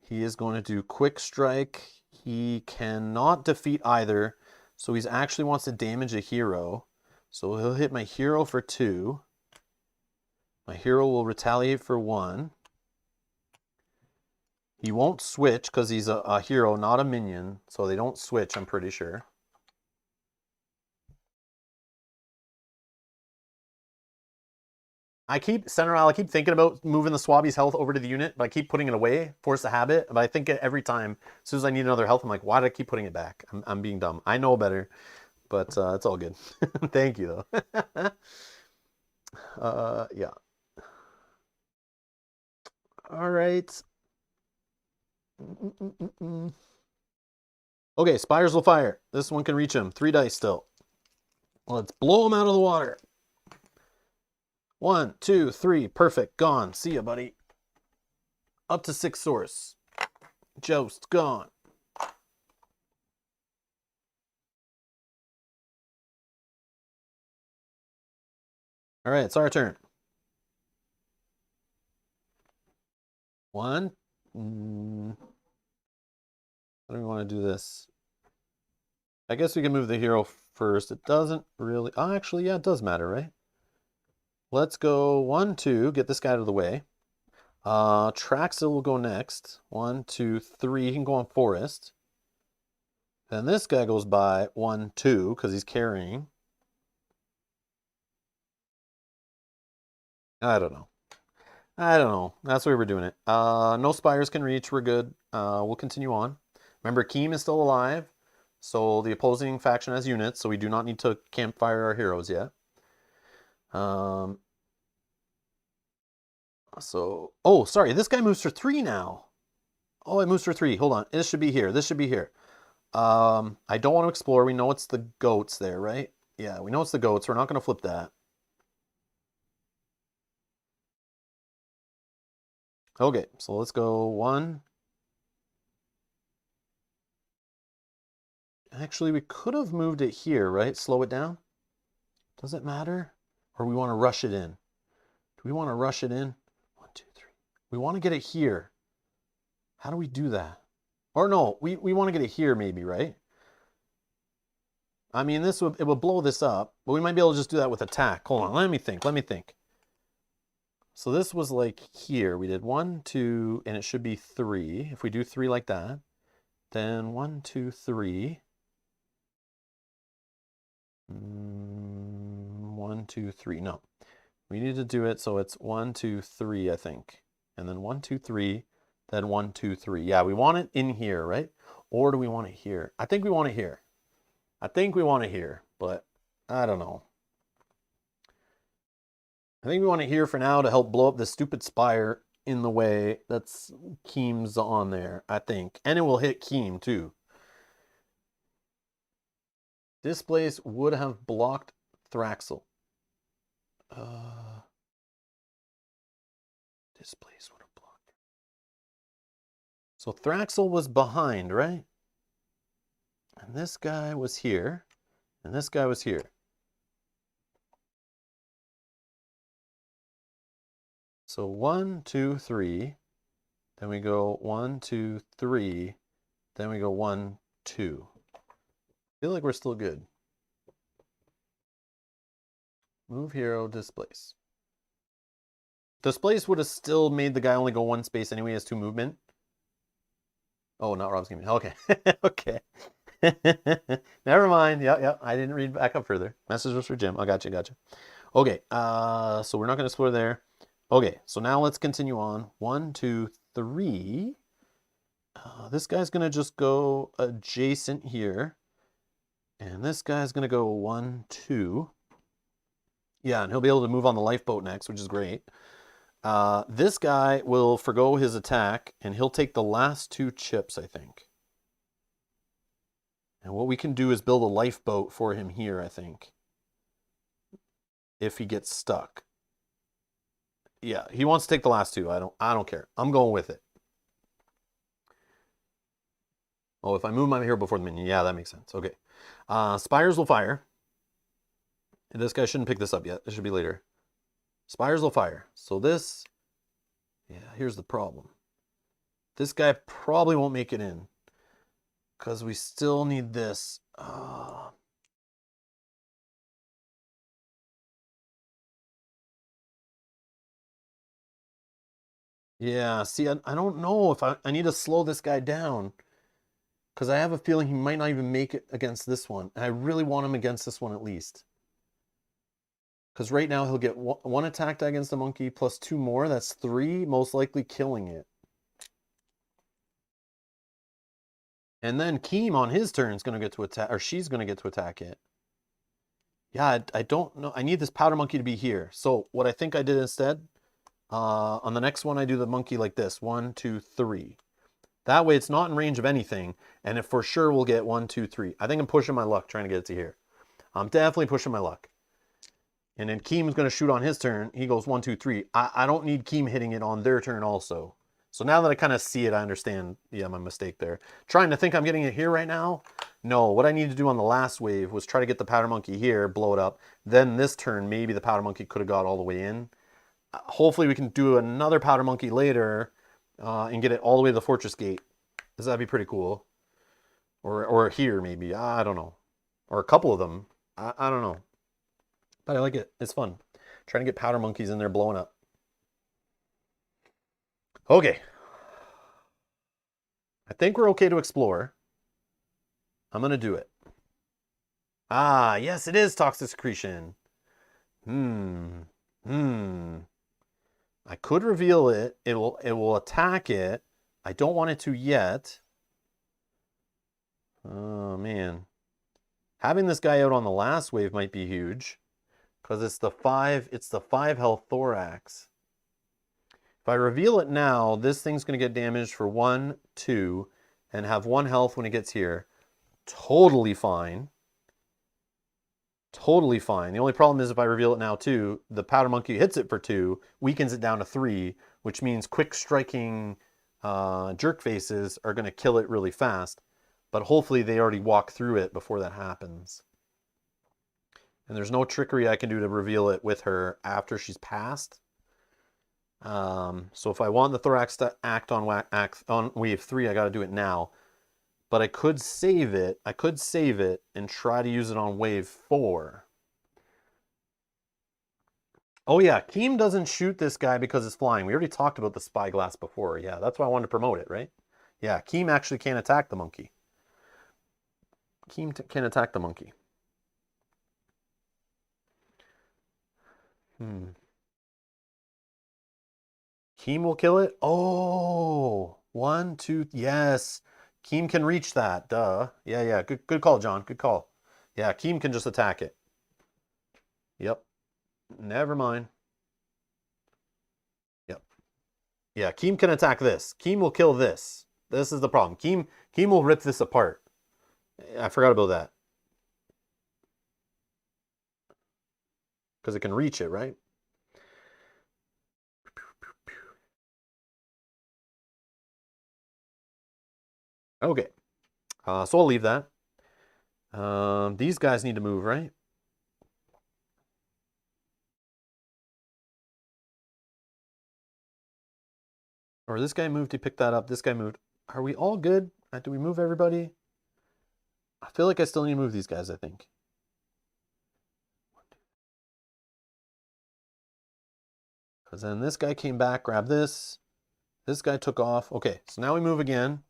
A: He is going to do quick strike. He cannot defeat either, so he actually wants to damage a hero. So he'll hit my hero for 2. My hero will retaliate for 1. He won't switch because he's a hero, not a minion. So they don't switch, I'm pretty sure. I keep thinking about moving the Swabby's health over to the unit, but I keep putting it away, force a habit. But I think every time, as soon as I need another health, I'm like, why did I keep putting it back? I'm being dumb. I know better, but it's all good. Thank you, though. Yeah. All right. Okay, Spires will fire. This one can reach him. 3 dice still. Let's blow him out of the water. 1, 2, 3. Perfect. Gone. See ya, buddy. Up to 6 source. Joust. Gone. All right, it's our turn. 1. How do we want to do this? I guess we can move the hero first. It doesn't really... Oh, actually, yeah, it does matter, right? Let's go 1, 2. Get this guy out of the way. Traxel will go next. 1, 2, 3. He can go on Forest. Then this guy goes by 1, 2 because he's carrying. I don't know. That's the way we're doing it. No Spires can reach. We're good. We'll continue on. Remember, Keem is still alive. So the opposing faction has units. So we do not need to campfire our heroes yet. Oh, sorry. This guy moves for 3 now. Oh, it moves for 3. Hold on. This should be here. I don't want to explore. We know it's the goats there, right? Yeah, we know it's the goats. We're not going to flip that. Okay, so let's go 1. Actually, we could have moved it here, right? Slow it down. Does it matter? Or we want to rush it in? Do we want to rush it in? 1, 2, 3. We want to get it here. How do we do that? Or no, we want to get it here maybe, right? I mean, it would blow this up, but we might be able to just do that with attack. Hold on, let me think. So this was like here. We did 1, 2, and it should be 3. If we do 3 like that, then 1, 2, 3. 1, 2, 3. No, we need to do it so it's 1, 2, 3, I think. And then 1, 2, 3, then 1, 2, 3. Yeah, we want it in here, right? Or do we want it here? I think we want it here. But I don't know. I think we want it here for now to help blow up this stupid spire in the way that's Keem's on there, I think. And it will hit Keem too. This place would have blocked Thraxel. This place would have blocked. So Thraxel was behind, right? And this guy was here. And this guy was here. So 1, 2, 3. Then we go 1, 2, 3. Then we go 1, 2. I feel like we're still good. Move hero, displace. Displace would have still made the guy only go 1 space anyway. He has 2 movement. Oh, not Rob's game. Okay. Okay. Never mind. Yeah. I didn't read back up further. Message was for Jim. I gotcha. Okay. So we're not going to explore there. Okay. So now let's continue on. 1, 2, 3. This guy's going to just go adjacent here. And this guy's going to go 1, 2. Yeah, and he'll be able to move on the lifeboat next, which is great. This guy will forgo his attack, and he'll take the last 2 chips, I think. And what we can do is build a lifeboat for him here, I think. If he gets stuck. Yeah, he wants to take the last 2. I don't care. I'm going with it. Oh, if I move my hero before the minion. Yeah, that makes sense. Okay. Spires will fire. This guy shouldn't pick this up yet. This should be later. Spires will fire. So this, yeah, here's the problem. This guy probably won't make it in because we still need this. Yeah, see, I don't know if I need to slow this guy down because I have a feeling he might not even make it against this one. And I really want him against this one at least. Because right now he'll get one attack die against the monkey plus 2 more. That's 3, most likely killing it. And then Keem on his turn is going to get to attack, or she's going to get to attack it. Yeah, I don't know. I need this powder monkey to be here. So what I think I did instead, on the next one, I do the monkey like this. 1, 2, 3. That way it's not in range of anything. And it for sure will get 1, 2, 3. I think I'm pushing my luck trying to get it to here. I'm definitely pushing my luck. And then Keem's going to shoot on his turn. He goes 1, 2, 3. I don't need Keem hitting it on their turn also. So now that I kind of see it, I understand, yeah, my mistake there. Trying to think I'm getting it here right now. No, what I need to do on the last wave was try to get the powder monkey here, blow it up. Then this turn, maybe the powder monkey could have got all the way in. Hopefully we can do another powder monkey later and get it all the way to the fortress gate. That'd be pretty cool. Or here maybe, I don't know. Or a couple of them, I don't know. But I like it, it's fun. Trying to get powder monkeys in there blowing up. Okay. I think we're okay to explore. I'm going to do it. Ah, yes, it is toxic secretion. I could reveal it. It will attack it. I don't want it to yet. Oh, man. Having this guy out on the last wave might be huge. Because it's the 5 health thorax. If I reveal it now, this thing's going to get damaged for 1, 2, and have 1 health when it gets here. Totally fine. Totally fine. The only problem is if I reveal it now too, the powder monkey hits it for 2, weakens it down to 3, which means quick striking jerk faces are going to kill it really fast. But hopefully they already walk through it before that happens. And there's no trickery I can do to reveal it with her after she's passed. So if I want the thorax to act on wave 3, I got to do it now. But I could save it. I could save it and try to use it on wave 4. Oh yeah, Keem doesn't shoot this guy because it's flying. We already talked about the spyglass before. Yeah, that's why I wanted to promote it, right? Yeah, Keem actually can't attack the monkey. Keem can attack the monkey. Keem will kill it? Oh, 1, 2, yes. Keem can reach that, duh. Yeah, good call, John, good call. Yeah, Keem can just attack it. Yep, never mind. Yep. Yeah, Keem can attack this. Keem will kill this. This is the problem. Keem will rip this apart. I forgot about that. Because it can reach it, right? Okay. So I'll leave that. These guys need to move, right? Or this guy moved, he picked that up. This guy moved. Are we all good? Do we move everybody? I feel like I still need to move these guys, I think. Because then this guy came back, grabbed this. This guy took off. Okay, so now we move again.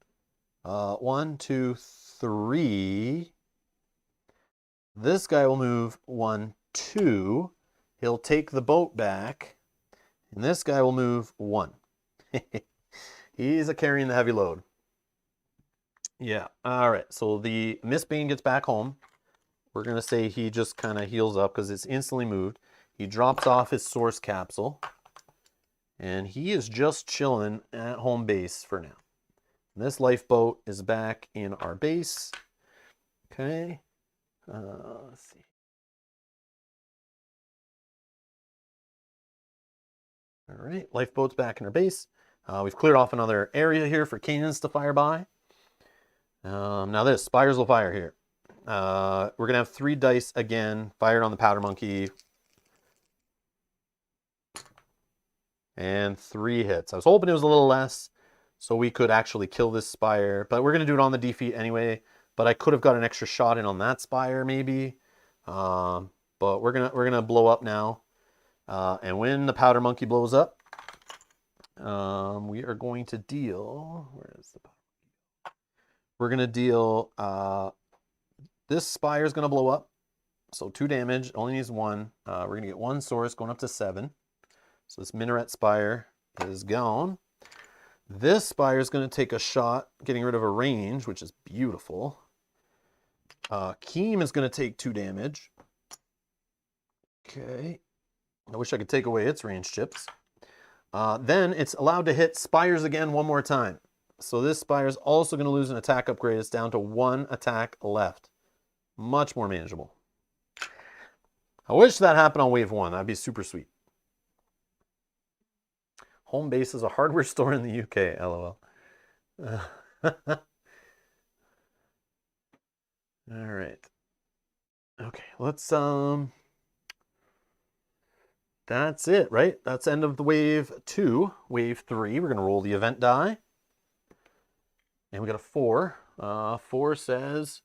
A: 1, 2, 3. This guy will move 1, 2. He'll take the boat back. And this guy will move 1. He's carrying the heavy load. Yeah, all right. So the Miss Bane gets back home. We're going to say he just kind of heals up because it's instantly moved. He drops off his source capsule. And he is just chilling at home base for now. This lifeboat is back in our base. Okay. Let's see. All right, lifeboat's back in our base. We've cleared off another area here for cannons to fire by. Now this, spires will fire here. We're going to have 3 dice again, fired on the powder monkey. And 3 hits. I was hoping it was a little less, so we could actually kill this spire. But we're going to do it on the defeat anyway. But I could have got an extra shot in on that spire, maybe. But we're gonna blow up now. And when the powder monkey blows up, we are going to deal... Where is the powder monkey? We're going to deal... this spire is going to blow up. So 2 damage. Only needs 1. We're going to get 1 source going up to 7. So this minaret spire is gone. This spire is going to take a shot, getting rid of a range, which is beautiful. Keem is going to take 2 damage. Okay. I wish I could take away its range chips. Then it's allowed to hit spires again 1 more time. So this spire is also going to lose an attack upgrade. It's down to 1 attack left. Much more manageable. I wish that happened on wave 1. That'd be super sweet. Home base is a hardware store in the UK, lol. All right. Okay, let's that's it, right? That's end of the wave 2. Wave 3, we're gonna roll the event die. And we got a 4. 4 says,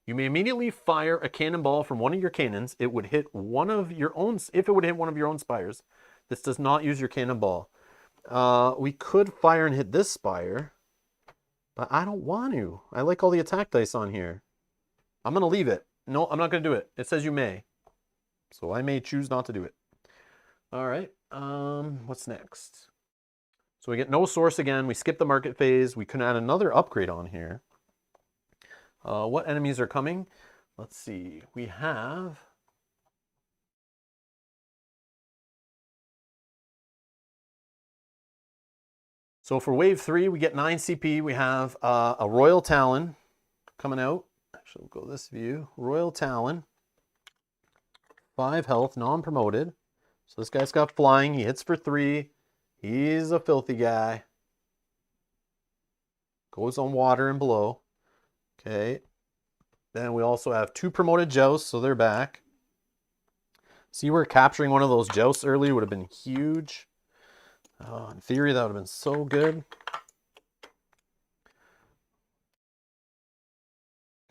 A: you may immediately fire a cannonball from one of your cannons. It would hit one of your own, if it would hit one of your own spires. This does not use your cannonball. We could fire and hit this spire, but I don't want to. I like all the attack dice on here. I'm going to leave it. No, I'm not going to do it. It says you may. So I may choose not to do it. All right. What's next? So we get no source again. We skip the market phase. We can add another upgrade on here. What enemies are coming? Let's see. We have... So for wave 3, we get 9 CP. We have a Royal Talon coming out. Actually, we'll go this view. Royal Talon. 5 health, non-promoted. So this guy's got flying. He hits for 3. He's a filthy guy. Goes on water and below. Okay. Then we also have 2 promoted jousts, so they're back. See where capturing one of those jousts earlier would have been huge. Oh, in theory, that would have been so good.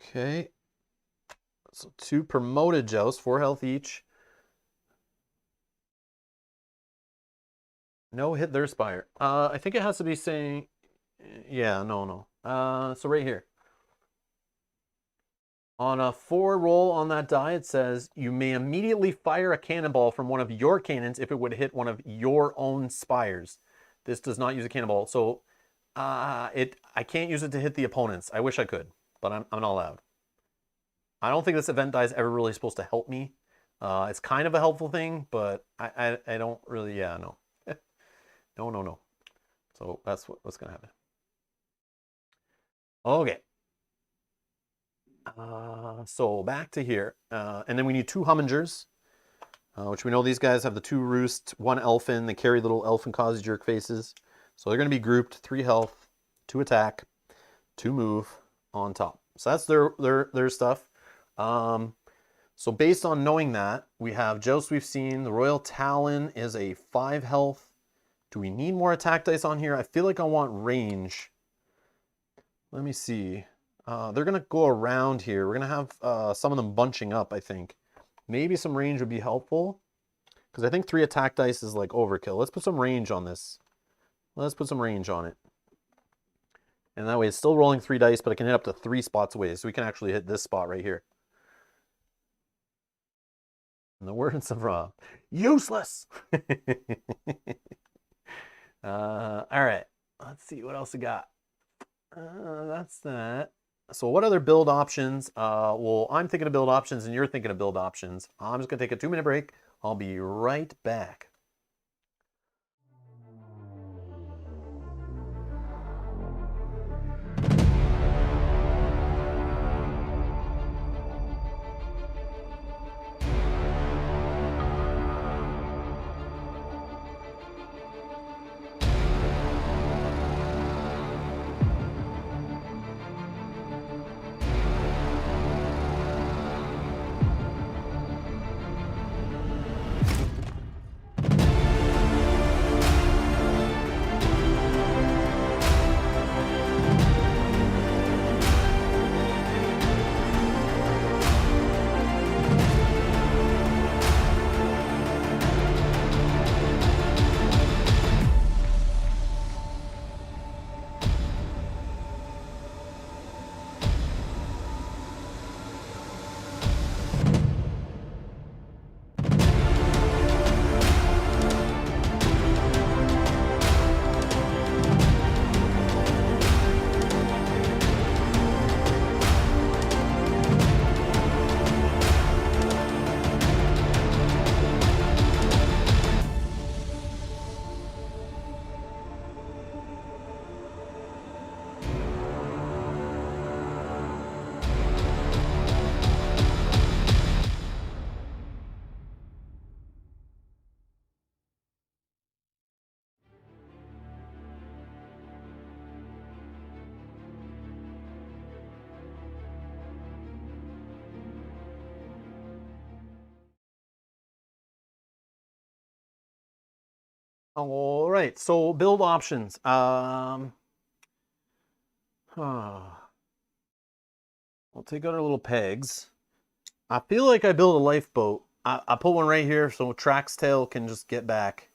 A: Okay. So 2 promoted jousts, 4 health each. No hit their spire. I think it has to be saying... Yeah, no. So right here. On a 4 roll on that die, it says, you may immediately fire a cannonball from one of your cannons if it would hit one of your own spires. This does not use a cannonball. So I can't use it to hit the opponents. I wish I could, but I'm not allowed. I don't think this event die is ever really supposed to help me. It's kind of a helpful thing, but I don't really, yeah, no. No. So that's what's going to happen. Okay. So back to here. And then we need 2 Hummingers, which we know these guys have the 2 roost, 1 elfin. They carry little elfin cause jerk faces. So they're going to be grouped 3 health, 2 attack, 2 move on top. So that's their stuff. So based on knowing that, we have Joust we've seen. The Royal Talon is a 5 health. Do we need more attack dice on here? I feel like I want range. Let me see. They're going to go around here. We're going to have some of them bunching up, I think. Maybe some range would be helpful. Because I think 3 attack dice is like overkill. Let's put some range on this. Let's put some range on it. And that way it's still rolling 3 dice, but it can hit up to 3 spots away. So we can actually hit this spot right here. In the words of Rob, useless! All right. Let's see what else we got. That's that. So what other build options? Well, I'm thinking of build options and you're thinking of build options. I'm just going to take a 2-minute break. I'll be right back. All right, so build options. We'll take out our little pegs. I feel like I build a lifeboat. I put one right here so Track's tail can just get back.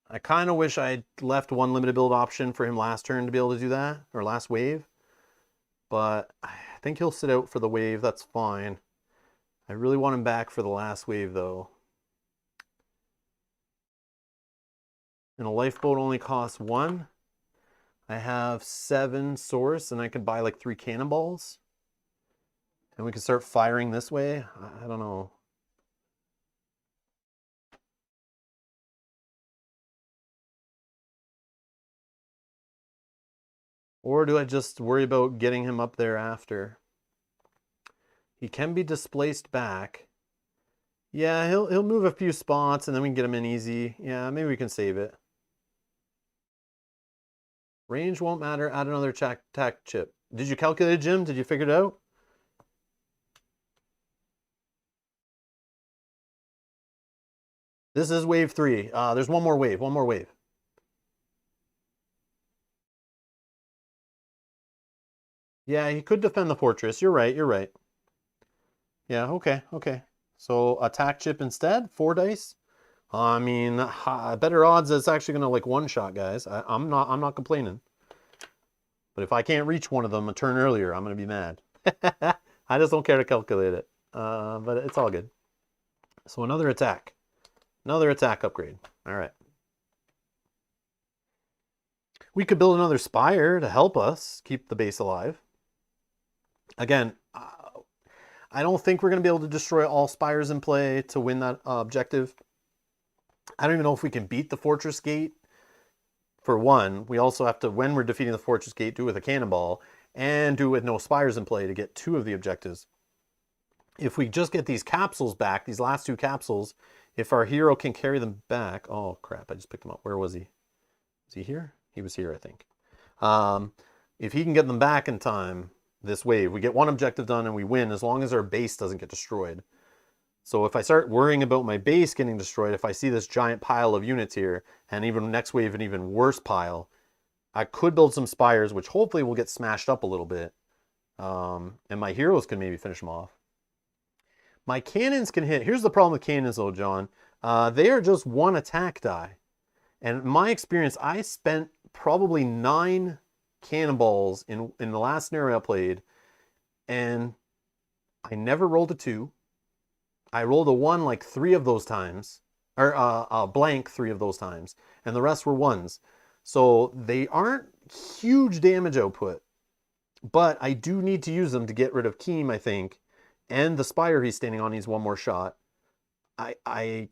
A: I kind of wish I left one limited build option for him last turn to be able to do that, or last wave. But I think he'll sit out for the wave. That's fine. I really want him back for the last wave, though. And a lifeboat only costs 1. I have 7 source, and I could buy like 3 cannonballs. And we can start firing this way. I don't know. Or do I just worry about getting him up there after? He can be displaced back. Yeah, he'll move a few spots and then we can get him in easy. Yeah, maybe we can save it. Range won't matter. Add another tack chip. Did you calculate it, Jim? Did you figure it out? This is wave 3. There's one more wave. One more wave. Yeah, he could defend the fortress. You're right. You're right. Yeah, okay, okay. So attack chip instead, 4 dice. I mean, better odds it's actually gonna like one-shot guys. I'm not complaining. But if I can't reach one of them a turn earlier, I'm gonna be mad. I just don't care to calculate it. But it's all good. So another attack upgrade. All right. We could build another spire to help us keep the base alive. Again, I don't think we're going to be able to destroy all spires in play to win that objective. I don't even know if we can beat the fortress gate. For one, we also have to, when we're defeating the fortress gate, do it with a cannonball and do it with no spires in play to get 2 of the objectives. If we just get these capsules back, these last 2 capsules, if our hero can carry them back, oh crap, I just picked him up. Where was he? Is he here? He was here, I think. If he can get them back in time, this wave, we get 1 objective done and we win as long as our base doesn't get destroyed. So if I start worrying about my base getting destroyed, if I see this giant pile of units here, and even next wave an even worse pile, I could build some spires, which hopefully will get smashed up a little bit. And my heroes can maybe finish them off. My cannons can hit. Here's the problem with cannons though, John. They are just 1 attack die. And in my experience, I spent probably 9 cannonballs in the last scenario I played, and I never rolled a 2. I rolled a 1 like 3 of those times, or a blank 3 of those times, and the rest were 1s. So they aren't huge damage output, but I do need to use them to get rid of Keem, I think, and the spire he's standing on needs 1 more shot. I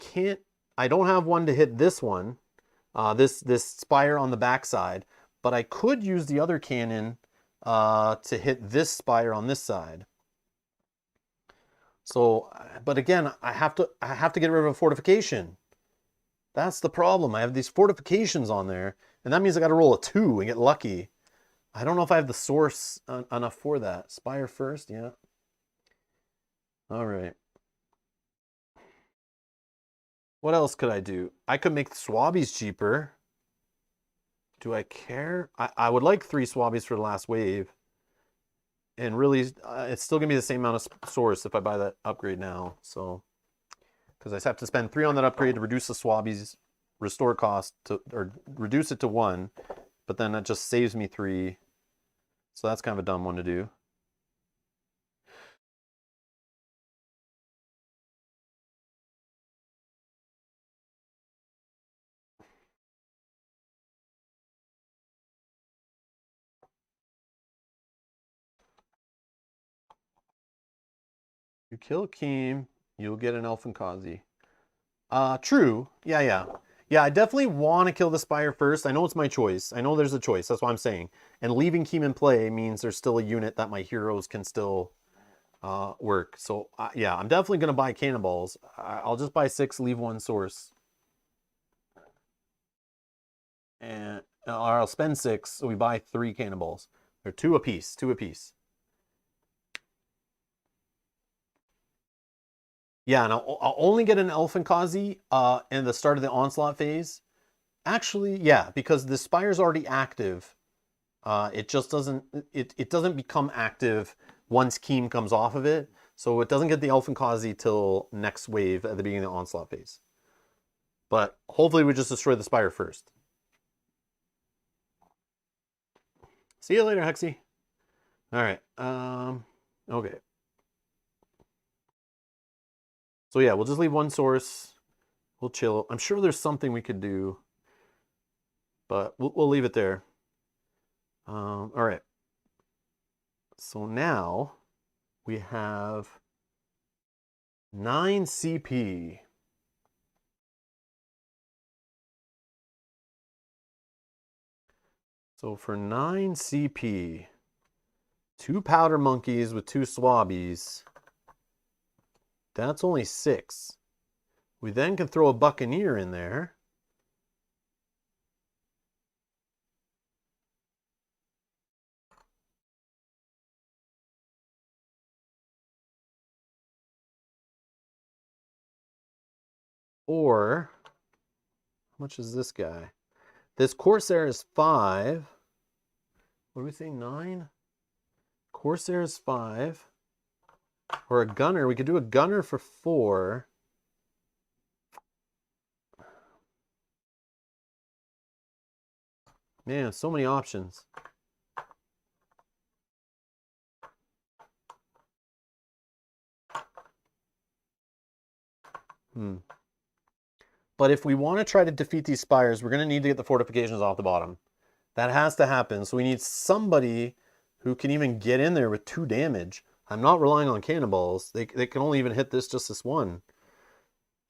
A: don't have one to hit this one, this spire on the backside, but I could use the other cannon to hit this spire on this side. So, but again, I have to get rid of a fortification. That's the problem. I have these fortifications on there, and that means I got to roll a 2 and get lucky. I don't know if I have the source enough for that. Spire first, yeah. All right. What else could I do? I could make the swabbies cheaper. Do I care? I would like 3 swabbies for the last wave. And really, it's still going to be the same amount of source if I buy that upgrade now. So, because I just have to spend 3 on that upgrade to reduce the swabbies restore cost to, or reduce it to 1. But then that just saves me 3. So that's kind of a dumb one to do. You kill Keem, you'll get an Elfinkazi. True. Yeah. Yeah, I definitely want to kill the Spire first. I know it's my choice. I know there's a choice. That's what I'm saying. And leaving Keem in play means there's still a unit that my heroes can still work. So, yeah, I'm definitely going to buy cannonballs. I'll just buy 6, leave 1 source. And or I'll spend 6, so we buy 3 cannonballs. They're 2 apiece, 2 apiece. Yeah, and I'll only get an Elfinkazi in the start of the onslaught phase. Actually, yeah, because the Spire's already active. It just doesn't it doesn't become active once Keem comes off of it. So it doesn't get the Elfinkazi till next wave at the beginning of the onslaught phase. But hopefully we just destroy the Spire first. See you later, Hexy. All right. Okay. So yeah, we'll just leave one source. We'll chill. I'm sure there's something we could do, but we'll leave it there. All right. So now we have 9 CP. So for 9 CP, 2 powder monkeys with 2 swabbies, that's only 6. We then can throw a buccaneer in there. Or, how much is this guy? This Corsair is 5. What do we say, 9? Corsair is 5. Or a gunner. We could do a gunner for 4. Man, so many options. But if we want to try to defeat these Spires, we're going to need to get the fortifications off the bottom. That has to happen. So we need somebody who can even get in there with 2 damage. I'm not relying on cannonballs. They can only even hit this one.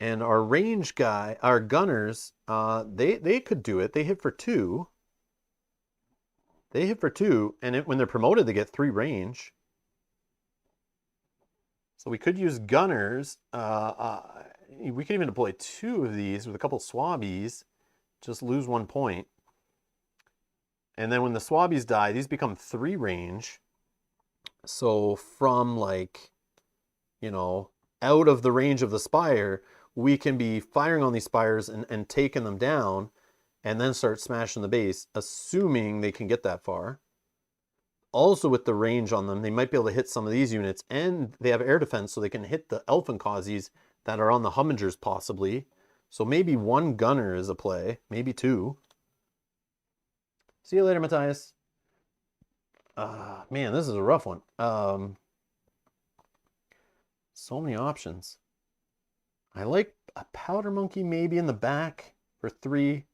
A: And our range guy, our gunners, they could do it. They hit for 2. They hit for 2, and when they're promoted, they get 3 range. So we could use gunners. We could even deploy 2 of these with a couple swabbies. Just lose 1 point. And then when the swabbies die, these become 3 range. So from, like, you know, out of the range of the Spire, we can be firing on these Spires and taking them down, and then start smashing the base, assuming they can get that far. Also with the range on them, they might be able to hit some of these units, and they have air defense, so they can hit the Elfinkazis that are on the Hummingers possibly. So maybe 1 gunner is a play, maybe 2. See you later, Matthias. Man, this is a rough one. So many options. I like a powder monkey maybe in the back for 3.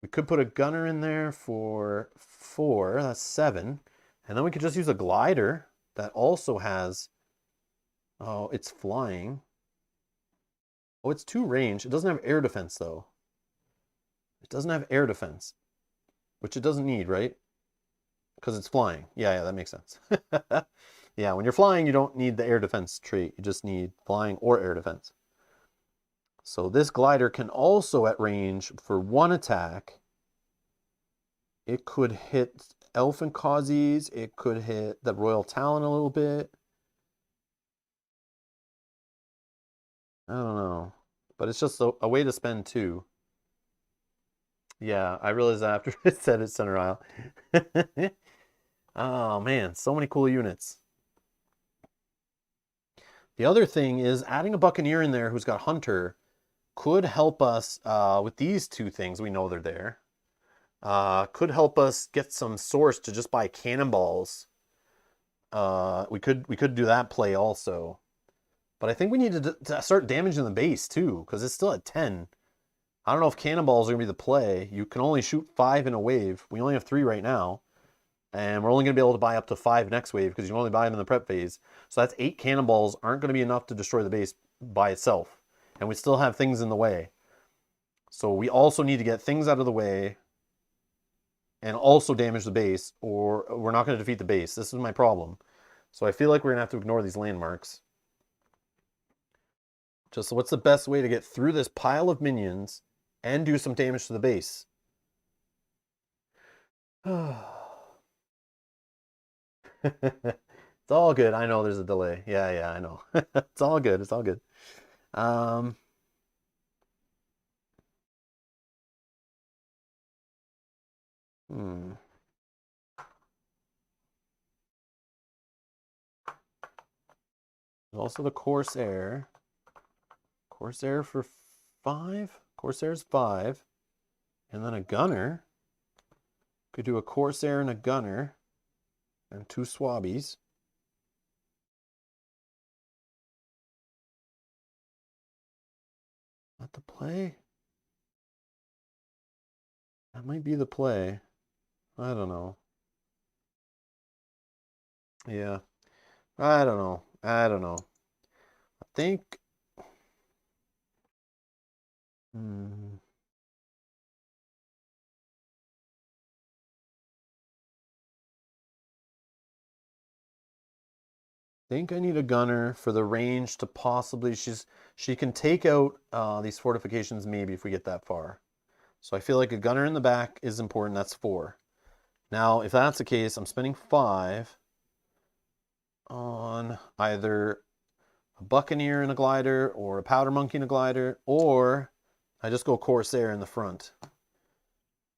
A: We could put a gunner in there for 4. That's 7. And then we could just use a glider that also has... Oh, it's flying. Oh, it's 2 range. It doesn't have air defense, though. It doesn't have air defense, which it doesn't need, right? Because it's flying. Yeah, that makes sense. Yeah, when you're flying, you don't need the air defense trait. You just need flying or air defense. So this glider can also at range for 1 attack. It could hit Elfinkazis. It could hit the Royal Talon a little bit. I don't know. But it's just a way to spend 2. Yeah, I realized that after it said it's center aisle. Oh man, so many cool units. The other thing is adding a Buccaneer in there who's got Hunter could help us with these 2 things. We know they're there. Could help us get some source to just buy cannonballs. We could do that play also. But I think we need to start damaging the base too, because it's still at 10. I don't know if cannonballs are going to be the play. You can only shoot 5 in a wave. We only have 3 right now. And we're only going to be able to buy up to 5 next wave because you can only buy them in the prep phase. So that's 8 cannonballs aren't going to be enough to destroy the base by itself. And we still have things in the way. So we also need to get things out of the way and also damage the base, or we're not going to defeat the base. This is my problem. So I feel like we're going to have to ignore these landmarks. Just what's the best way to get through this pile of minions and do some damage to the base? It's all good. I know there's a delay. Yeah, yeah, I know. It's all good. It's all good. Um, hmm. There's also the Corsair. Corsair for 5. Corsair's 5. And then a gunner. Could do a Corsair and a gunner. And 2 swabbies. Not the play? That might be the play. I don't know. Yeah. I don't know. I don't know. I think. Hmm. Think I need a gunner for the range to possibly. She can take out these fortifications maybe if we get that far. So I feel like a gunner in the back is important. That's 4. Now, if that's the case, I'm spending 5 on either a Buccaneer and a glider or a Powder Monkey and a glider, or I just go Corsair in the front.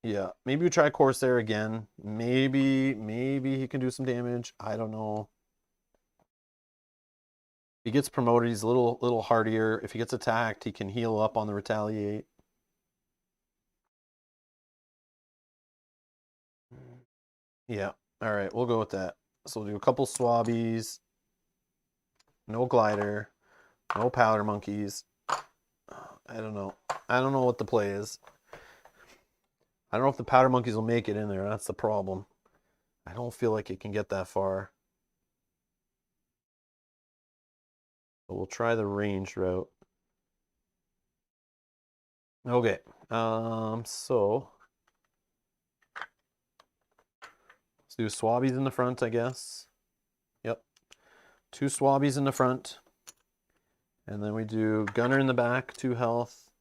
A: Yeah, maybe we try Corsair again. Maybe he can do some damage. I don't know. If he gets promoted, he's a little hardier. If he gets attacked, he can heal up on the retaliate. Yeah. All right, we'll go with that. So we'll do a couple swabbies. No glider. No powder monkeys. I don't know. I don't know what the play is. I don't know if the powder monkeys will make it in there. That's the problem. I don't feel like it can get that far. But we'll try the range route. Okay. So let's do swabbies in the front, I guess. Yep. 2 swabbies in the front. And then we do gunner in the back, 2 health.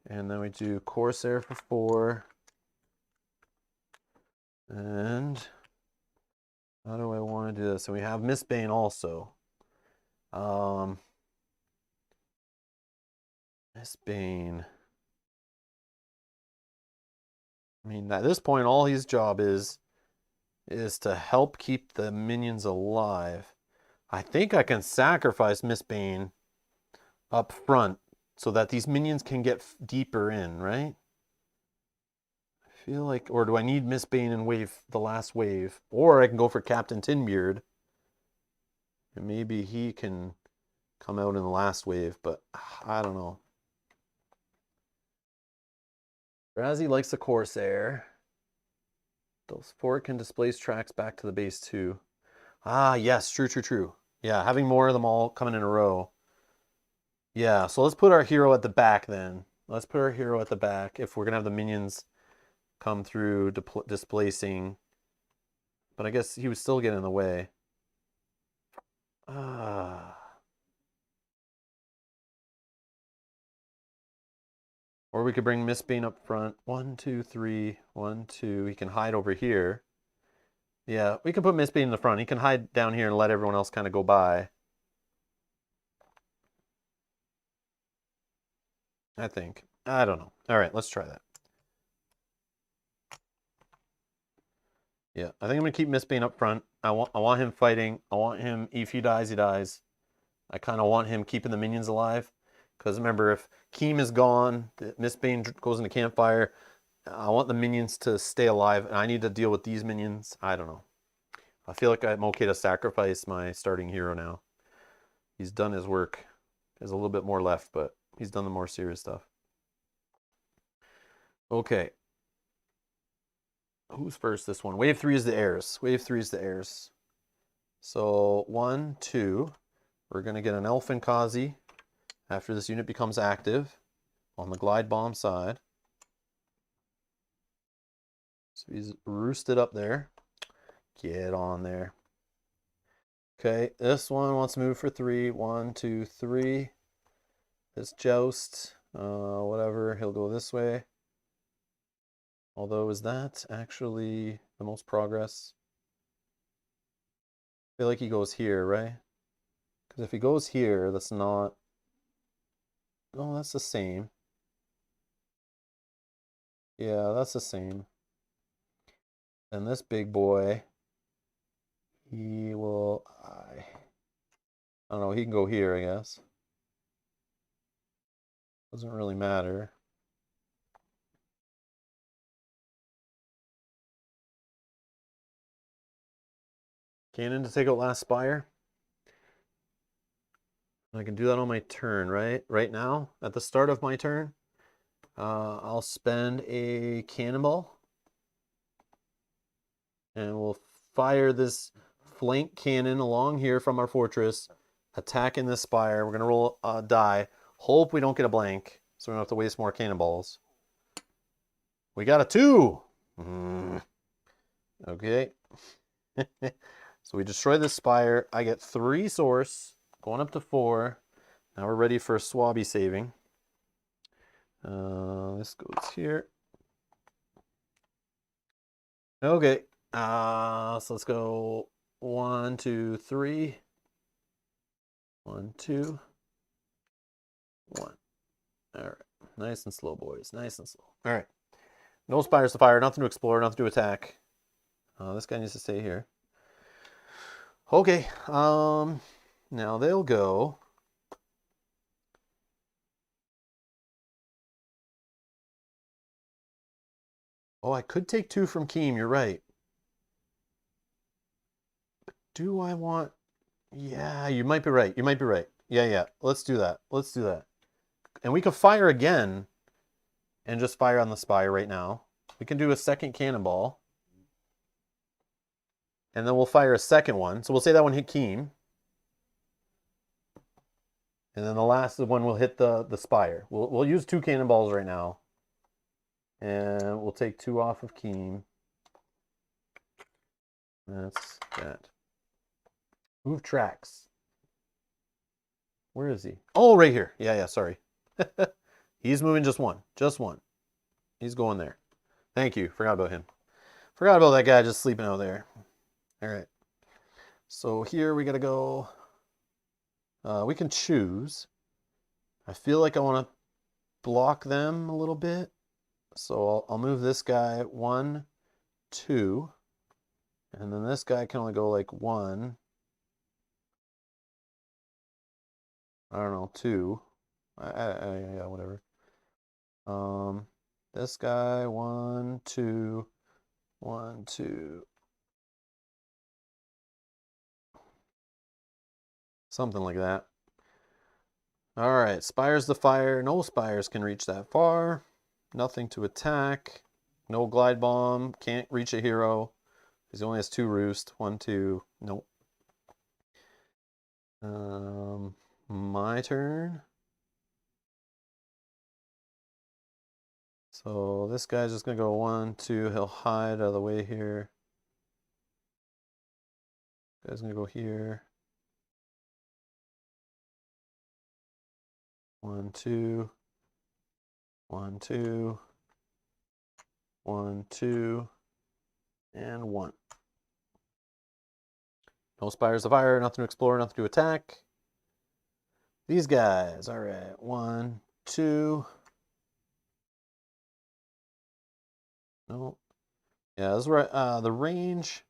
A: And then we do Corsair for 4. And how do I want to do this? So we have Miss Bane also. Miss Bane. I mean, at this point, all his job is to help keep the minions alive. I think I can sacrifice Miss Bane up front so that these minions can get deeper in, right? I feel like, or do I need Miss Bane in the last wave? Or I can go for Captain Tinbeard. And maybe he can come out in the last wave, but I don't know. Razzie likes the Corsair. Those 4 can displace tracks back to the base too. Ah, yes, true. Yeah, having more of them all coming in a row. Yeah, so let's put our hero at the back then. Let's put our hero at the back if we're going to have the minions come through displacing. But I guess he would still get in the way. Ah. Or we could bring Miss Bane up front. 1, 2, 3. 1, 2. He can hide over here. Yeah, we can put Miss Bane in the front. He can hide down here and let everyone else kind of go by. I think. I don't know. All right, let's try that. Yeah, I think I'm gonna keep Miss Bane up front. I want him fighting. I want him, if he dies, he dies. I kind of want him keeping the minions alive. Because remember, if Keem is gone, Miss Bane goes into campfire, I want the minions to stay alive, and I need to deal with these minions. I don't know. I feel like I'm okay to sacrifice my starting hero now. He's done his work. There's a little bit more left, but he's done the more serious stuff. Okay. Who's first this one? Wave 3 is the heirs. Wave 3 is the heirs. So 1, 2. We're going to get an Elfin Kazi after this unit becomes active on the glide bomb side. So he's roosted up there. Get on there. Okay, this one wants to move for 3. 1, 2, 3. This joust, whatever, he'll go this way. Although, is that actually the most progress? feel like he goes here, right? Because if he goes here, that's not... Oh, that's the same. Yeah, that's the same. And this big boy, he will... I don't know, he can go here, I guess. Doesn't really matter. Cannon to take out last spire. I can do that on my turn, right? Right now, at the start of my turn, I'll spend a cannonball. And we'll fire this flank cannon along here from our fortress, attacking this spire. We're going to roll a die. Hope we don't get a blank, so we don't have to waste more cannonballs. We got a 2. Okay. So we destroy this spire. I get 3 source, going up to 4. Now we're ready for a swabby saving. This goes here. Okay. So let's go 1, 2, 3. 1, 2, 1. All right. Nice and slow, boys. Nice and slow. All right. No spires to fire. Nothing to explore. Nothing to attack. This guy needs to stay here. Okay. Now they'll go. Oh, I could take 2 from Keem. You're right. Do I want... Yeah, you might be right. You might be right. Yeah. Let's do that. Let's do that. And we could fire again and just fire on the spire right now. We can do a second cannonball. And then we'll fire a second one. So we'll say that one hit Keem. And then the last one will hit the spire. We'll use 2 cannonballs right now. And we'll take 2 off of Keem. That's that. Move tracks. Where is he? Oh, right here. Yeah, sorry. He's moving just 1. Just 1. He's going there. Thank you. Forgot about him. Forgot about that guy just sleeping out there. All right. So here we got to go. We can choose. I feel like I want to block them a little bit. So I'll move this guy 1, 2. And then this guy can only go like 1. I don't know, 2. Yeah, whatever. This guy 1, 2, 1, 2. Something like that. All right, spires to fire. No spires can reach that far. Nothing to attack. No glide bomb. Can't reach a hero. He only has 2 roost. 1, 2. Nope. My turn. So this guy's just gonna go 1, 2. He'll hide out of the way here. This guy's gonna go here. 1, 2. 1, 2. 1, 2. And 1. No spires to fire, nothing to explore, nothing to attack. These guys, all right. 1, 2. No. Yeah, this is right. The range.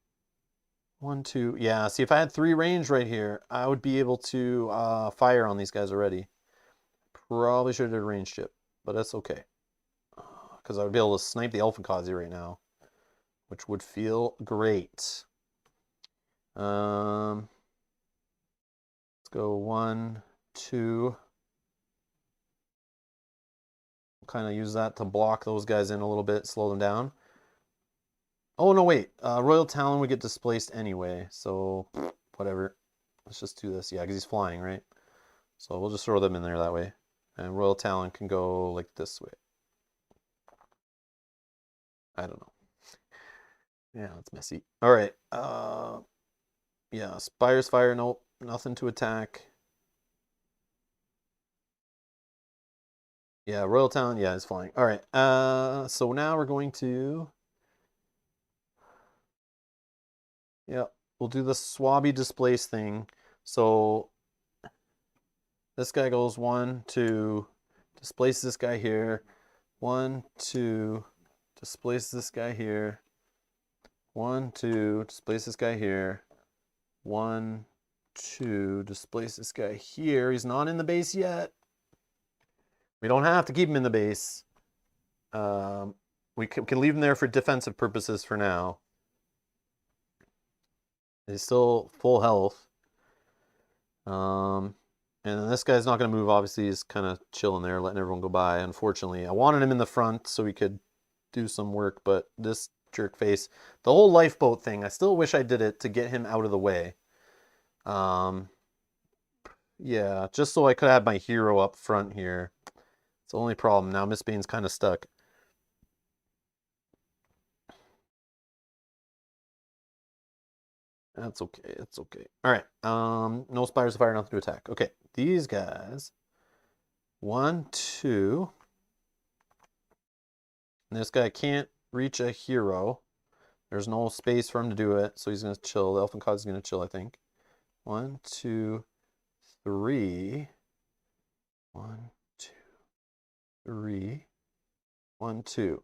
A: 1, 2. Yeah, see, if I had 3 range right here, I would be able to fire on these guys already. Probably should have did a range chip, but that's okay. Because I would be able to snipe the Elfenkazi right now, which would feel great. Let's go 1, 2. Kind of use that to block those guys in a little bit, slow them down. Oh, no, wait. Royal Talon would get displaced anyway, so whatever. Let's just do this. Yeah, because he's flying, right? So we'll just throw them in there that way. And Royal Talon can go like this way. I don't know. Yeah, it's messy. All right. Yeah, Spires fire. Nope. Nothing to attack. Yeah, Royal Talon. Yeah, it's flying. All right. So now we're going to... Yeah. we'll do the swabby displace thing. So this guy goes 1, 2, displace this guy here. 1, 2, displace this guy here. 1, 2, displace this guy here. 1, 2, displace this guy here. He's not in the base yet. We don't have to keep him in the base. We can leave him there for defensive purposes for now. He's still full health. And then this guy's not going to move. Obviously, he's kind of chilling there, letting everyone go by. Unfortunately, I wanted him in the front so we could do some work, but this jerk face, the whole lifeboat thing, I still wish I did it to get him out of the way. Yeah, just so I could have my hero up front here. It's the only problem. Now Miss Bane's kind of stuck. That's okay. It's okay. All right. No spires of fire, nothing to attack. Okay. These guys. 1, 2. And this guy can't reach a hero. There's no space for him to do it, so he's going to chill. The Elfin Cause is going to chill, I think. 1, 2, 3. 1, 2, 3. 1, 2.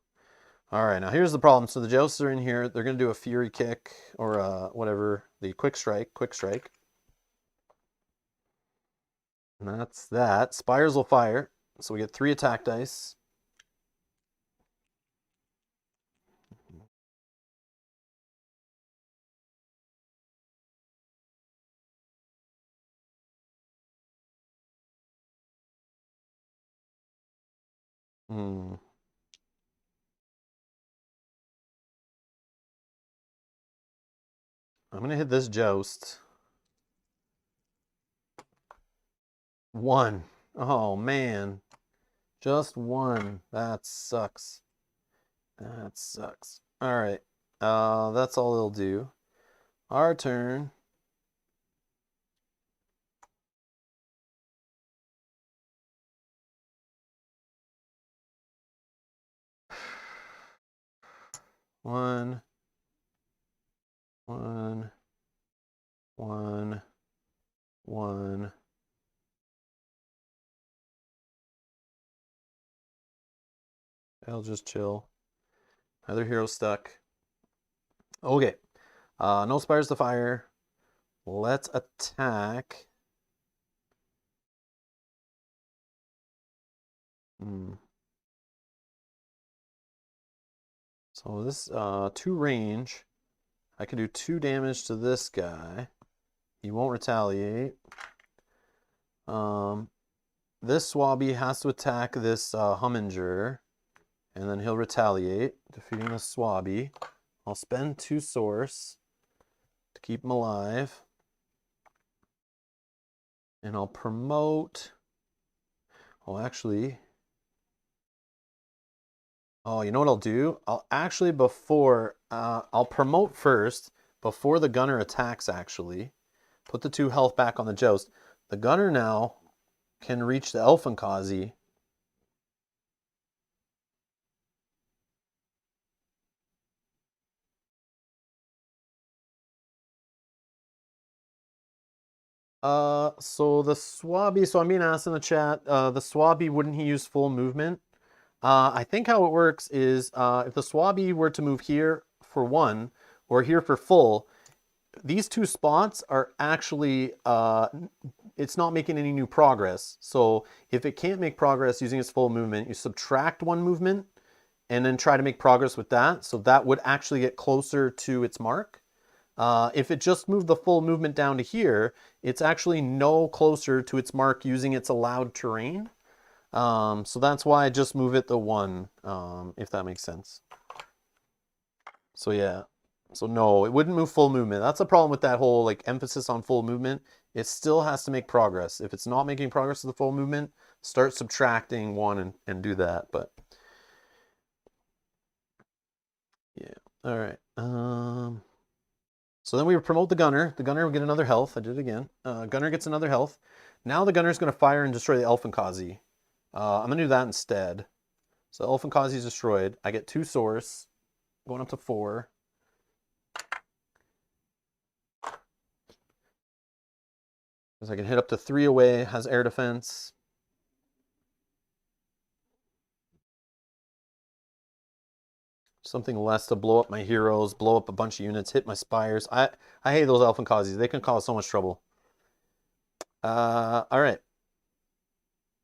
A: All right, now here's the problem. So the jousts are in here. They're going to do a fury kick or whatever, the quick strike. And that's that. Spires will fire. So we get 3 attack dice. I'm going to hit this joust. 1. Oh, man. Just 1. That sucks. That sucks. All right. That's all it'll do. Our turn. One. I'll just chill. Other hero stuck. Okay. No spires to fire. Let's attack. So this 2 range. I can do 2 damage to this guy. He won't retaliate. This swabby has to attack this Humminger, and then he'll retaliate, defeating the swabby. I'll spend 2 source to keep him alive. And I'll promote. Oh, actually. Oh, you know what I'll do? I'll actually I'll promote first before the gunner attacks, actually. Put the 2 health back on the joust. The gunner now can reach the Elfenkazi. So the swabby, so I'm being asked in the chat, the swabby, wouldn't he use full movement? I think how it works is if the swabby were to move here for 1 or here for full, these 2 spots are actually, it's not making any new progress. So if it can't make progress using its full movement, you subtract 1 movement and then try to make progress with that. So that would actually get closer to its mark. If it just moved the full movement down to here, it's actually no closer to its mark using its allowed terrain. So that's why I just move it to 1, if that makes sense. So yeah, so no, it wouldn't move full movement. That's the problem with that whole like emphasis on full movement. It still has to make progress. If it's not making progress to the full movement, start subtracting 1 and do that. But yeah, all right. So then we promote the gunner. The gunner will get another health. I did it again. Gunner gets another health. Now the gunner is going to fire and destroy the Elfenkazi. I'm going to do that instead. So Elfenkazi is destroyed. I get 2 source, going up to 4. Because I can hit up to 3 away, has air defense. Something less to blow up my heroes, blow up a bunch of units, hit my spires. I hate those Elfinkazis. They can cause so much trouble. All right.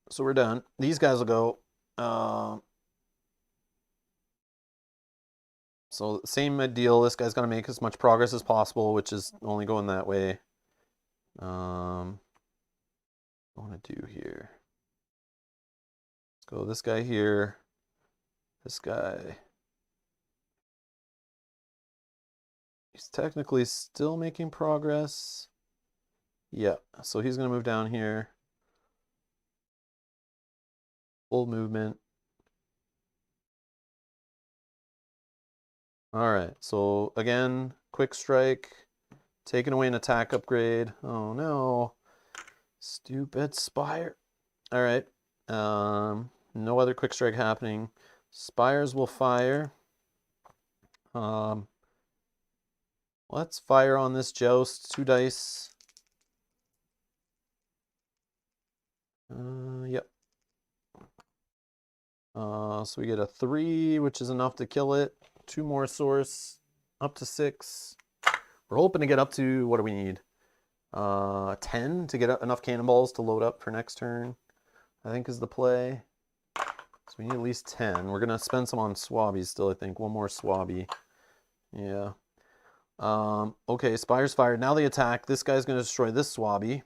A: So we're done. These guys will go. So same deal. This guy's going to make as much progress as possible, which is only going that way. What I want to do here. Let's go this guy here. This guy. He's technically still making progress. Yeah, so he's going to move down here. Full movement. All right, so again, quick strike. Taking away an attack upgrade. Oh no. Stupid Spire. All right. No other quick strike happening. Spires will fire. Let's fire on this Joust. 2 dice. Yep. So we get a 3, which is enough to kill it. 2 more source. Up to 6. We're hoping to get up to, what do we need? 10 to get enough cannonballs to load up for next turn, I think is the play. So we need at least 10. We're going to spend some on Swabbies still, I think. 1 more Swabby. Yeah. Okay, Spire's fired. Now they attack. This guy's going to destroy this Swabby.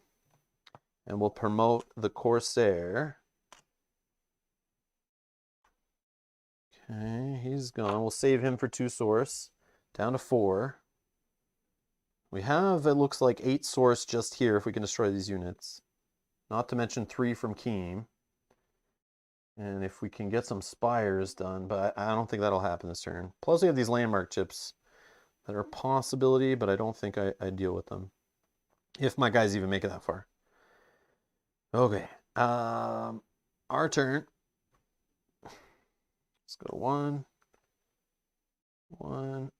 A: And we'll promote the Corsair. Okay, he's gone. We'll save him for 2 source. Down to 4. We have, it looks like, 8 source just here if we can destroy these units. Not to mention 3 from Keem. And if we can get some Spires done, but I don't think that'll happen this turn. Plus we have these landmark chips that are a possibility, but I don't think I deal with them. If my guys even make it that far. Okay. Our turn. Let's go 1. 1.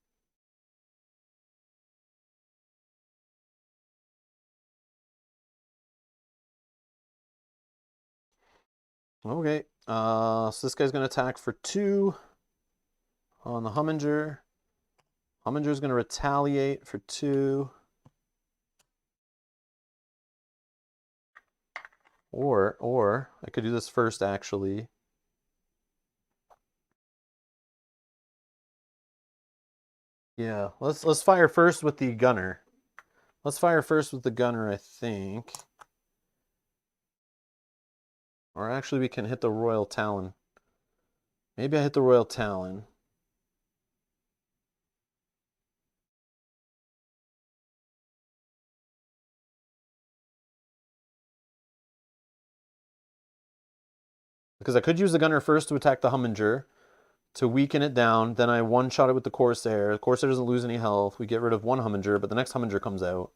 A: Okay. So this guy's going to attack for 2 on the Humminger. Humminger's going to retaliate for 2. Or I could do this first, actually. Yeah, let's fire first with the gunner. Let's fire first with the gunner, I think. Or actually, we can hit the Royal Talon. Maybe I hit the Royal Talon. Because I could use the gunner first to attack the Humminger, to weaken it down. Then I one-shot it with the Corsair. The Corsair doesn't lose any health. We get rid of 1 Humminger, but the next Humminger comes out.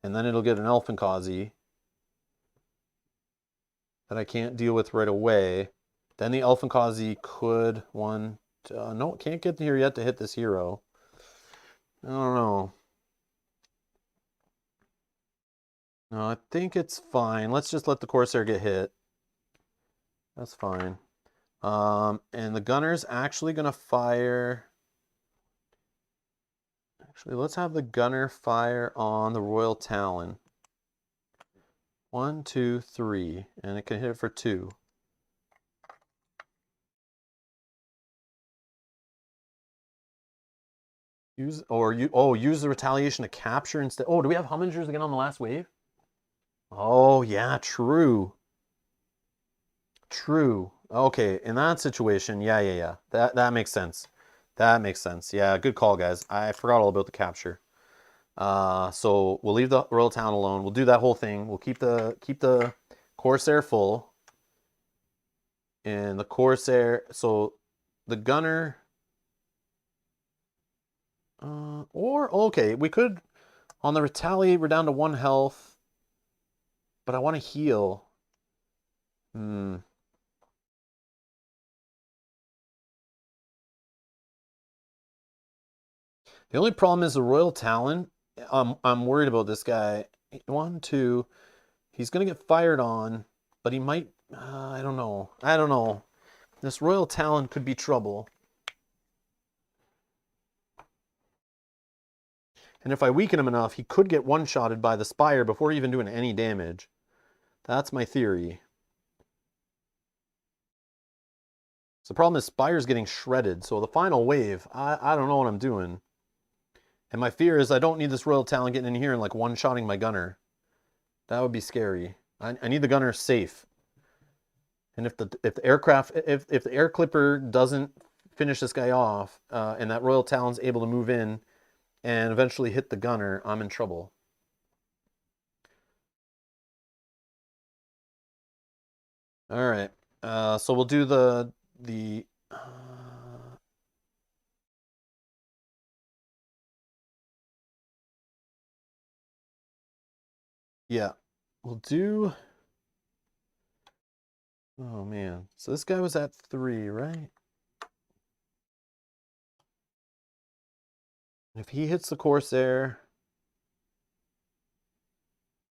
A: And then it'll get an Elfinkazi that I can't deal with right away. Then the Elfinkazi could no, it can't get here yet to hit this hero. I don't know. No, I think it's fine. Let's just let the Corsair get hit. That's fine. And the gunner's actually going to fire. Actually, let's have the gunner fire on the Royal Talon. 1, 2, 3, and it can hit it for 2. Use the retaliation to capture instead. Oh, do we have Hummingers again on the last wave? Oh yeah, true. True. Okay, in that situation, yeah. That makes sense. That makes sense. Yeah, good call, guys. I forgot all about the capture. So we'll leave the Royal Town alone. We'll do that whole thing. We'll keep the Corsair full. And the Corsair, so the gunner. Okay, we could on the retaliate. We're down to 1 health, but I want to heal. The only problem is the Royal Talon. I'm worried about this guy. 1, 2. He's going to get fired on, but he might... I don't know. I don't know. This Royal Talon could be trouble. And if I weaken him enough, he could get one-shotted by the Spire before even doing any damage. That's my theory. So the problem is Spire's getting shredded. So the final wave, I don't know what I'm doing. And my fear is I don't need this Royal Talon getting in here and like one-shotting my gunner. That would be scary. I need the gunner safe. And if the aircraft, if the air clipper doesn't finish this guy off, and that Royal Talon's able to move in and eventually hit the gunner, I'm in trouble. All right. So we'll do the yeah, we'll do. Oh man, so this guy was at 3, right? If he hits the Corsair,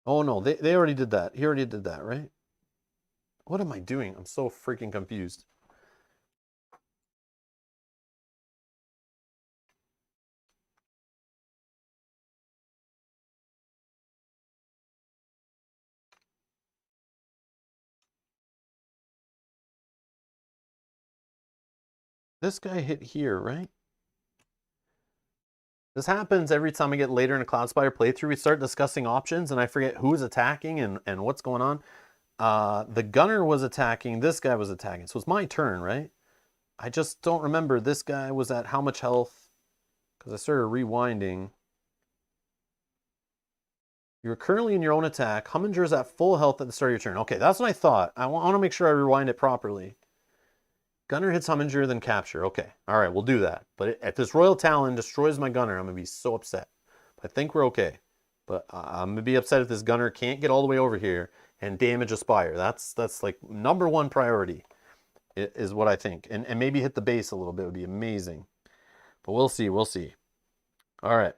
A: oh no, they already did that. He already did that, right? What am I doing? I'm so freaking confused. This guy hit here, right? This happens every time I get later in a Cloudspire playthrough. We start discussing options and I forget who's attacking and what's going on. The gunner was attacking, this guy was attacking. So it's my turn, right? I just don't remember this guy was at how much health, because I started rewinding. You're currently in your own attack. Humminger is at full health at the start of your turn. Okay, that's what I thought. I want to make sure I rewind it properly. Gunner hits Humminger, then capture. Okay, all right, we'll do that. But if this Royal Talon destroys my gunner, I'm going to be so upset. But I think we're okay. But I'm going to be upset if this gunner can't get all the way over here and damage a Spire. That's like #1 priority, is what I think. And maybe hit the base a little bit would be amazing. But we'll see, we'll see. All right.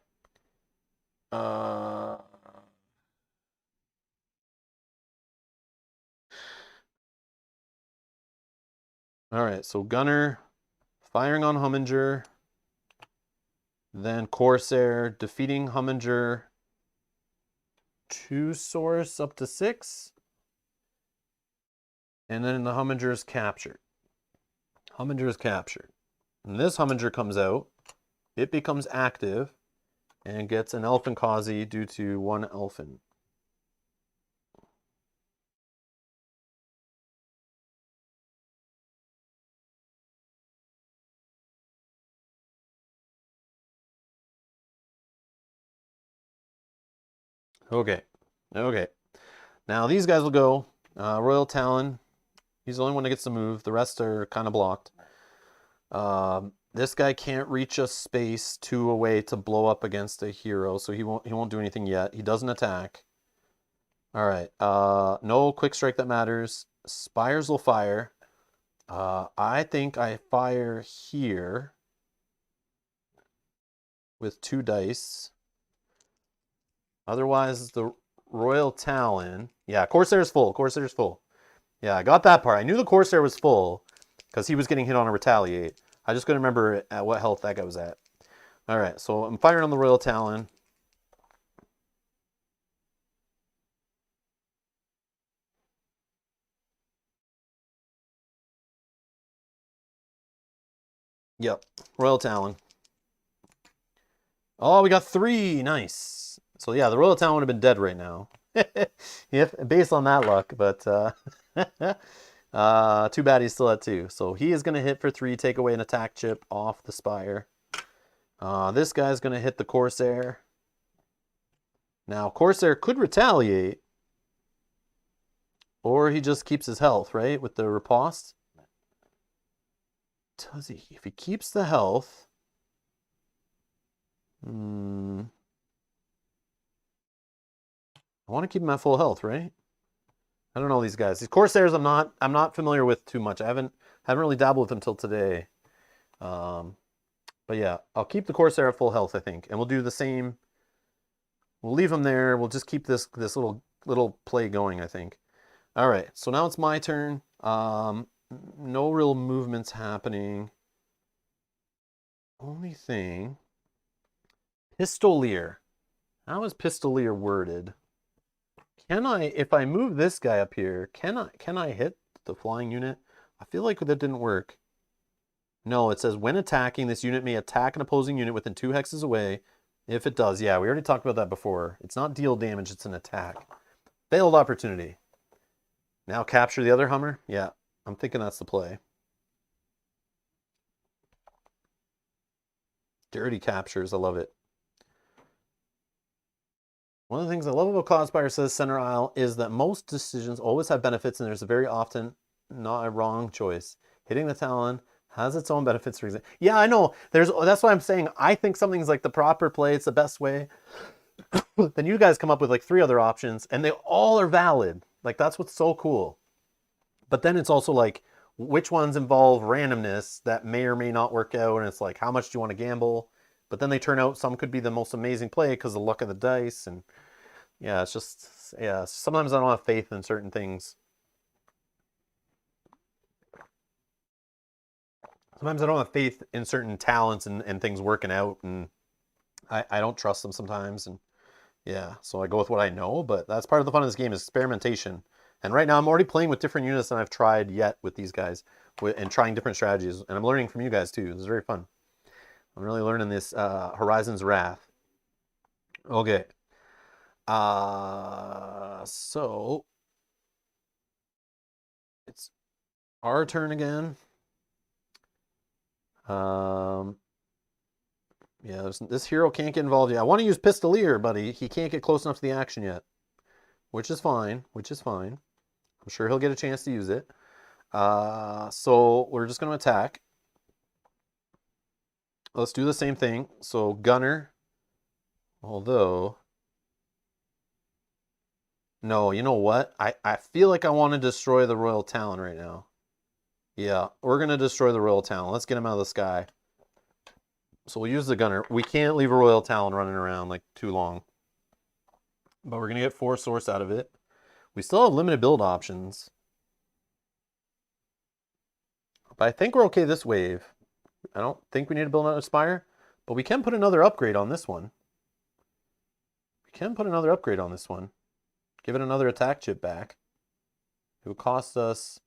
A: All right, so gunner firing on Humminger, then Corsair defeating Humminger, 2 source up to 6, and then the Humminger is captured. Humminger is captured. And this Humminger comes out, it becomes active, and gets an Elfin Kazi due to 1 Elfin. Okay, okay. Now these guys will go. Royal Talon, he's the only one that gets to move. The rest are kind of blocked. This guy can't reach a space 2 away to blow up against a hero, so he won't do anything yet. He doesn't attack. All right. No quick strike that matters. Spires will fire. I think I fire here with 2 dice. Otherwise, the Royal Talon. Yeah, Corsair's full. Corsair's full. Yeah, I got that part. I knew the Corsair was full because he was getting hit on a retaliate. I just couldn't remember at what health that guy was at. All right, so I'm firing on the Royal Talon. Yep, Royal Talon. Oh, we got 3. Nice. So yeah, the Royal Talon would have been dead right now. Based on that luck, but too bad he's still at 2. So he is going to hit for 3, take away an attack chip off the Spire. This guy's going to hit the Corsair. Now, Corsair could retaliate, or he just keeps his health, right, with the riposte. Does he? If he keeps the health... I want to keep him at full health, right? I don't know these guys. These Corsairs I'm not familiar with too much. I haven't really dabbled with them till today. But yeah, I'll keep the Corsair at full health, I think. And we'll do the same. We'll leave him there. We'll just keep this little little play going, I think. All right, so now it's my turn. No real movements happening. Only thing, Pistolier. How is Pistolier worded? Can I, if I move this guy up here, can I hit the flying unit? I feel like that didn't work. No, it says when attacking, this unit may attack an opposing unit within 2 hexes away. If it does, yeah, we already talked about that before. It's not deal damage, it's an attack. Failed opportunity. Now capture the other Hummer? Yeah, I'm thinking that's the play. Dirty captures, I love it. One of the things I love about Cloudspire, says Center Isle, is that most decisions always have benefits, and there's a very often not a wrong choice. Hitting the Talon has its own benefits, for example. Yeah, I know. That's why I'm saying I think something's like the proper play, it's the best way. Then you guys come up with like 3 other options, and they all are valid. Like, that's what's so cool. But then it's also like, which ones involve randomness that may or may not work out, and it's like, how much do you want to gamble? But then they turn out, some could be the most amazing play because of the luck of the dice, and yeah, it's just, yeah, sometimes I don't have faith in certain things. Sometimes I don't have faith in certain talents and things working out, and I don't trust them sometimes, and yeah, so I go with what I know, but that's part of the fun of this game is experimentation. And right now I'm already playing with different units than I've tried yet with these guys, and trying different strategies, and I'm learning from you guys too. This is very fun. I'm really learning this Horizon's Wrath. Okay. So it's our turn again. Yeah, this hero can't get involved yet. I want to use Pistolier, but he can't get close enough to the action yet, which is fine. I'm sure he'll get a chance to use it. So we're just going to attack. Let's do the same thing. So Gunner, although, no, you know what? I feel like I want to destroy the Royal Talon right now. Yeah, we're going to destroy the Royal Talon. Let's get him out of the sky. So we'll use the Gunner. We can't leave a Royal Talon running around like too long. But we're going to get 4 source out of it. We still have limited build options. But I think we're okay this wave. I don't think we need to build another Spire. But we can put another upgrade on this one. Give it another attack chip back. It would cost us...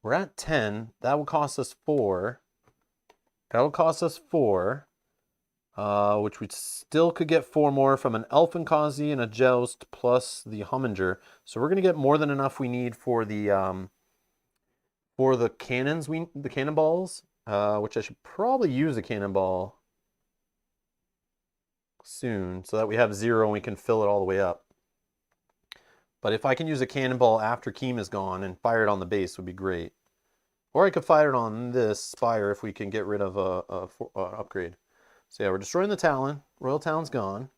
A: We're at 10. That would cost us 4. Which we still could get 4 more from an Elfenkazi and a Joust plus the Humminger. So we're going to get more than enough we need for the cannons, the cannonballs, which I should probably use a cannonball soon so that we have 0 and we can fill it all the way up. But if I can use a cannonball after Keem is gone and fire it on the base would be great. Or I could fire it on this Spire if we can get rid of a upgrade. So yeah, we're destroying the Talon. Royal Talon's gone.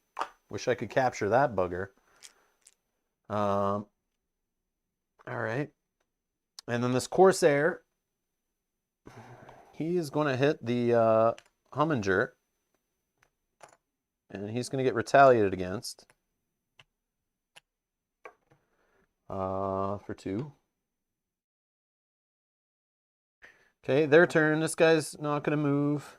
A: Wish I could capture that bugger. All right. And then this Corsair, he is going to hit the Humminger. And he's going to get retaliated against. For 2. Okay, their turn. This guy's not going to move.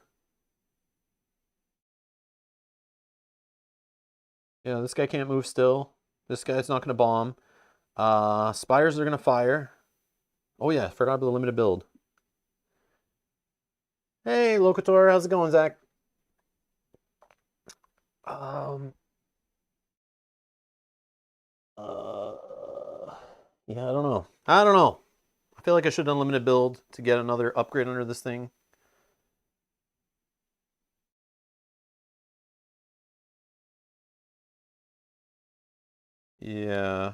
A: Yeah, this guy can't move still. This guy's not going to bomb. Spires are going to fire. Oh yeah, forgot about the limited build. Hey, Locator, how's it going, Zach? Yeah, I don't know. I feel like I should have done limited build to get another upgrade under this thing. Yeah.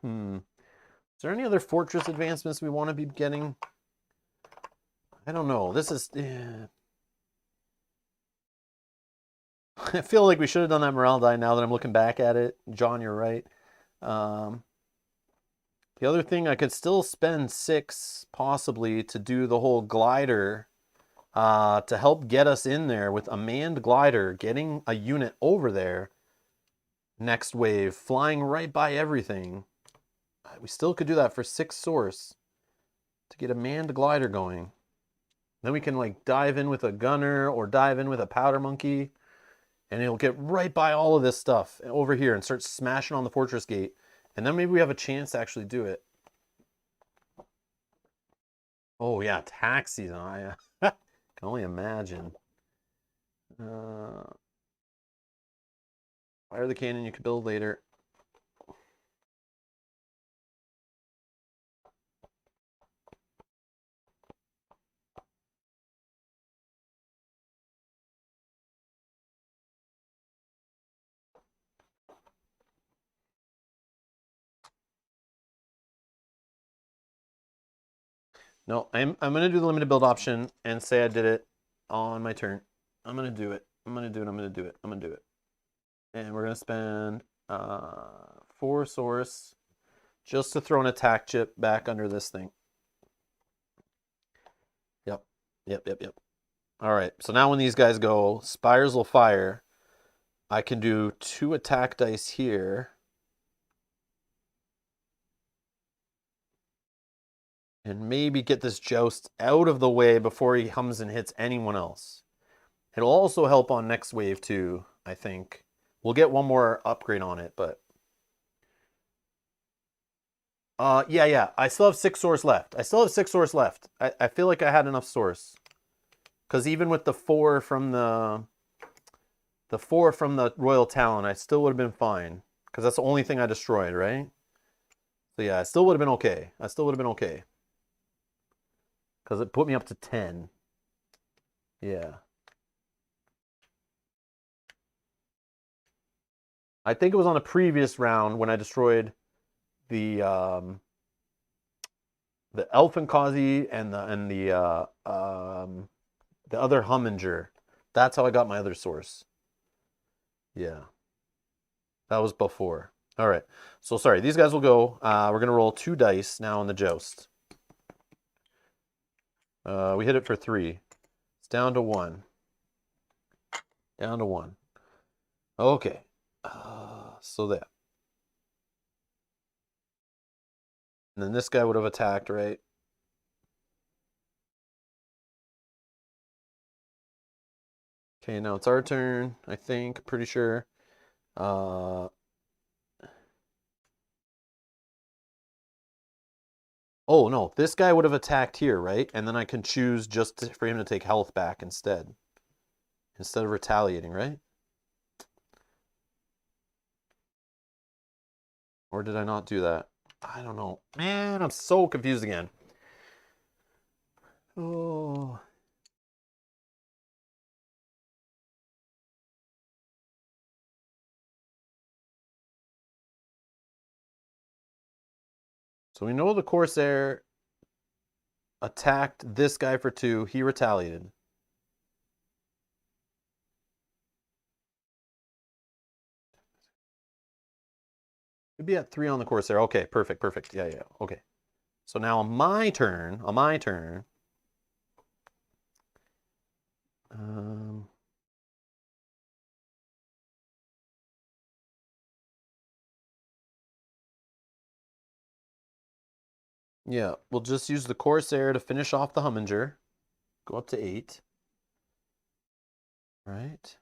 A: Is there any other fortress advancements we want to be getting? I don't know. This is... I feel like we should have done that morale die now that I'm looking back at it. John, you're right. The other thing, I could still spend 6 possibly to do the whole glider to help get us in there with a manned glider, getting a unit over there. next wave, flying right by everything. We still could do that for 6 source to get a manned glider going. Then we can like dive in with a gunner or dive in with a powder monkey, and it'll get right by all of this stuff over here and start smashing on the fortress gate. And then maybe we have a chance to actually do it. Oh yeah, tax season. I can only imagine. Fire the cannon you could build later. No, I'm gonna do the limited build option and say I did it on my turn. I'm gonna do it. I'm gonna do it. I'm gonna do it. I'm gonna do it. And we're gonna spend 4 source just to throw an attack chip back under this thing. Yep. Yep. All right. So now when these guys go, spires will fire. I can do 2 attack dice here. And maybe get this joust out of the way before he comes and hits anyone else. It'll also help on next wave too, I think. We'll get one more upgrade on it, but... yeah. I still have 6 source left. I feel like I had enough source. Because even with the 4 from the... The 4 from the Royal Talon, I still would have been fine. Because that's the only thing I destroyed, right? So yeah, I still would have been okay. Because it put me up to 10. Yeah. I think it was on a previous round when I destroyed the Elfenkazi and the other Humminger. That's how I got my other source. Yeah. That was before. All right. So sorry, these guys will go. We're gonna roll 2 dice now in the joust. We hit it for 3. It's down to 1. Down to 1. Okay. So that. And then this guy would have attacked, right? Okay, now it's our turn, I think. Pretty sure. Oh, no. This guy would have attacked here, right? And then I can choose just for him to take health back instead. Instead of retaliating, right? Or did I not do that? I don't know. Man, I'm so confused again. Oh. So we know the Corsair attacked this guy for 2. He retaliated. We'd be at 3 on the Corsair. Okay, perfect. Yeah. Okay. So now on my turn, yeah, we'll just use the Corsair to finish off the Humminger. Go up to 8. Right.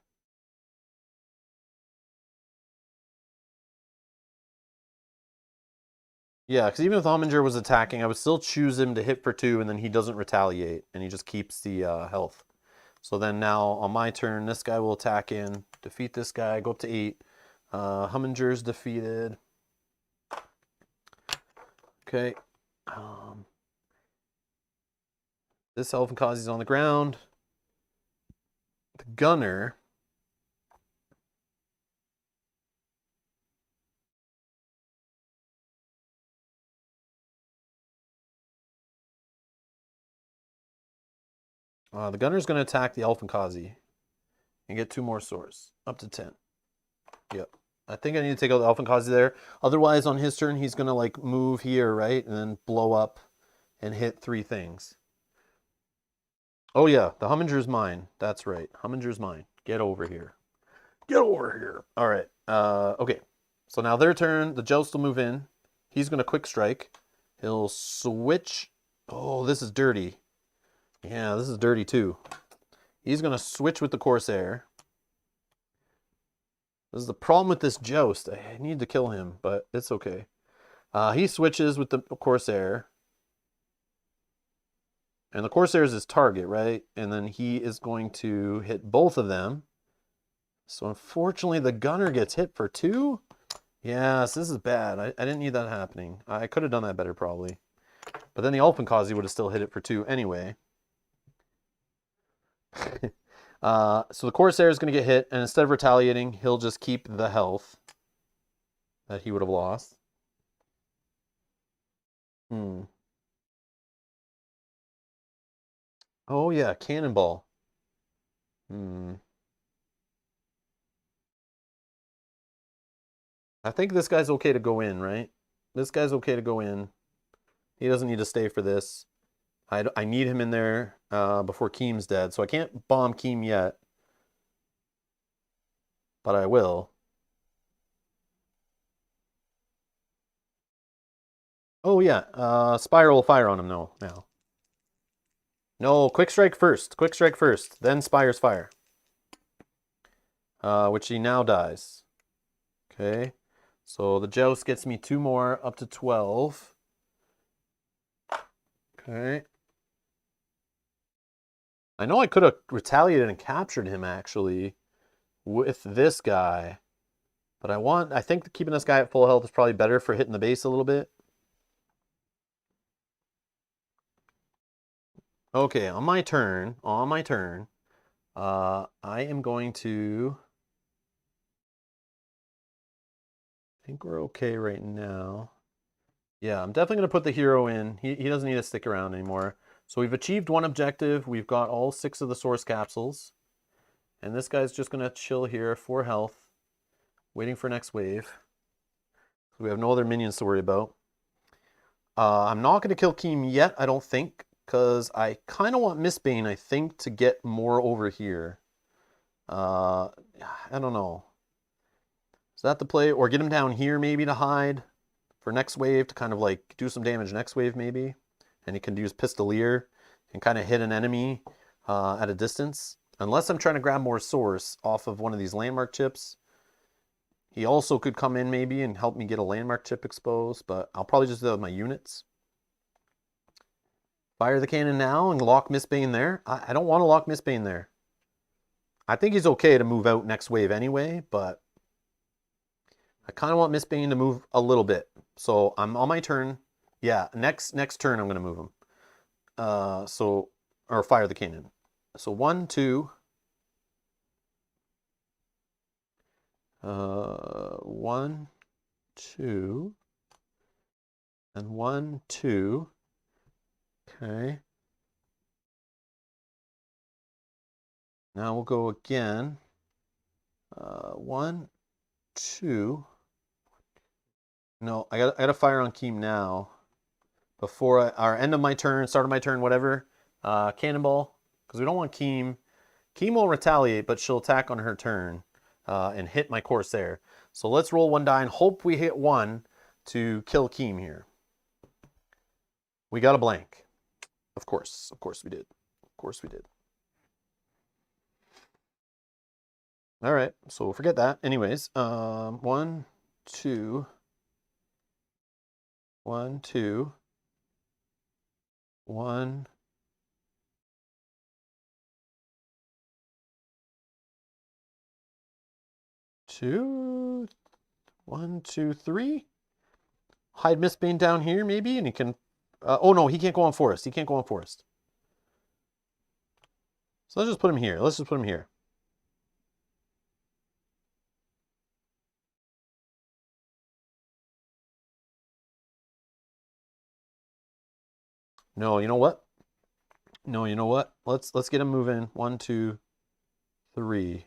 A: Yeah, because even if the Humminger was attacking, I would still choose him to hit for 2, and then he doesn't retaliate, and he just keeps the health. So then now on my turn, this guy will attack in, defeat this guy, go up to 8. Humminger's defeated. Okay. This Elfenkazi's on the ground. The gunner. The gunner's going to attack the Elfenkazi and get 2 more swords, up to 10. Yep. I think I need to take out the Elfenkazi there. Otherwise, on his turn, he's going to like move here, right? And then blow up and hit 3 things. Oh yeah, the Humminger's mine. That's right. Humminger's mine. Get over here. Get over here. All right. Okay. So now their turn. The Joust will move in. He's going to quick strike. He'll switch. Oh, this is dirty. Yeah, this is dirty too. He's going to switch with the Corsair. This is the problem with this Joust. I need to kill him, but it's okay. He switches with the Corsair. And the Corsair is his target, right? And then he is going to hit both of them. So unfortunately, the gunner gets hit for 2. Yes, this is bad. I didn't need that happening. I could have done that better probably. But then the Alpenkazi would have still hit it for 2 anyway. So the Corsair is going to get hit, and instead of retaliating, he'll just keep the health that he would have lost. Oh yeah, Cannonball. I think this guy's okay to go in, right? This guy's okay to go in. He doesn't need to stay for this. I need him in there before Keem's dead, so I can't bomb Keem yet. But I will. Oh yeah, Spire will fire on him now. No, quick strike first. Quick strike first. Then Spire's fire. Which he now dies. Okay. So the Joust gets me 2 more, up to 12. Okay. I know I could have retaliated and captured him actually with this guy. But I think keeping this guy at full health is probably better for hitting the base a little bit. Okay, on my turn, I am going to... I think we're okay right now. Yeah, I'm definitely going to put the hero in. He doesn't need to stick around anymore. So we've achieved 1 objective. We've got all 6 of the source capsules. And this guy's just going to chill here, 4 health, waiting for next wave. So we have no other minions to worry about. I'm not going to kill Keem yet, I don't think, because I kind of want Mistbane, I think, to get more over here. I don't know. Is that the play? Or get him down here maybe to hide for next wave to kind of like do some damage next wave maybe. And he can use Pistolier and kind of hit an enemy at a distance. Unless I'm trying to grab more source off of one of these landmark chips. He also could come in maybe and help me get a landmark chip exposed, but I'll probably just do that with my units. Fire the cannon now and lock Mistbane there. I don't want to lock Mistbane there. I think he's okay to move out next wave anyway, but I kind of want Mistbane to move a little bit. So I'm on my turn. Yeah, next turn I'm going to move him. Or fire the cannon. So 1, 2. 1, 2. And 1, 2. Okay. Now we'll go again. 1, 2. No, I got to fire on Keem now. Before our end of my turn, start of my turn, whatever. Cannonball, because we don't want Keem. Keem will retaliate, but she'll attack on her turn and hit my Corsair. So let's roll 1 die and hope we hit 1 to kill Keem here. We got a blank. Of course we did. Of course we did. All right, so forget that. Anyways, 1, 2. 1, 2. 1. 2. 1, 2, 3. Hide Mistbane down here maybe, and he can... oh no, he can't go on forest. He can't go on forest. So let's just put him here. Let's just put him here. No, you know what? No, you know what? Let's get him moving. 1, 2, 3.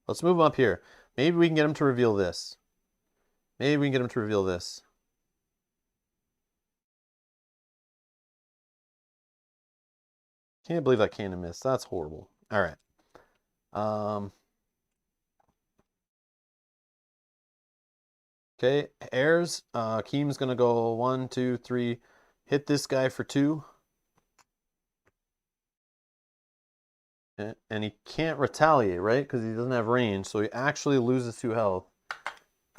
A: Let's move him up here. Maybe we can get him to reveal this. Maybe we can get him to reveal this. Can't believe that cannon missed. That's horrible. All right. Okay, airs. Keem's gonna go 1, 2, 3. Hit this guy for 2. And he can't retaliate, right? Because he doesn't have range, so he actually loses 2 health.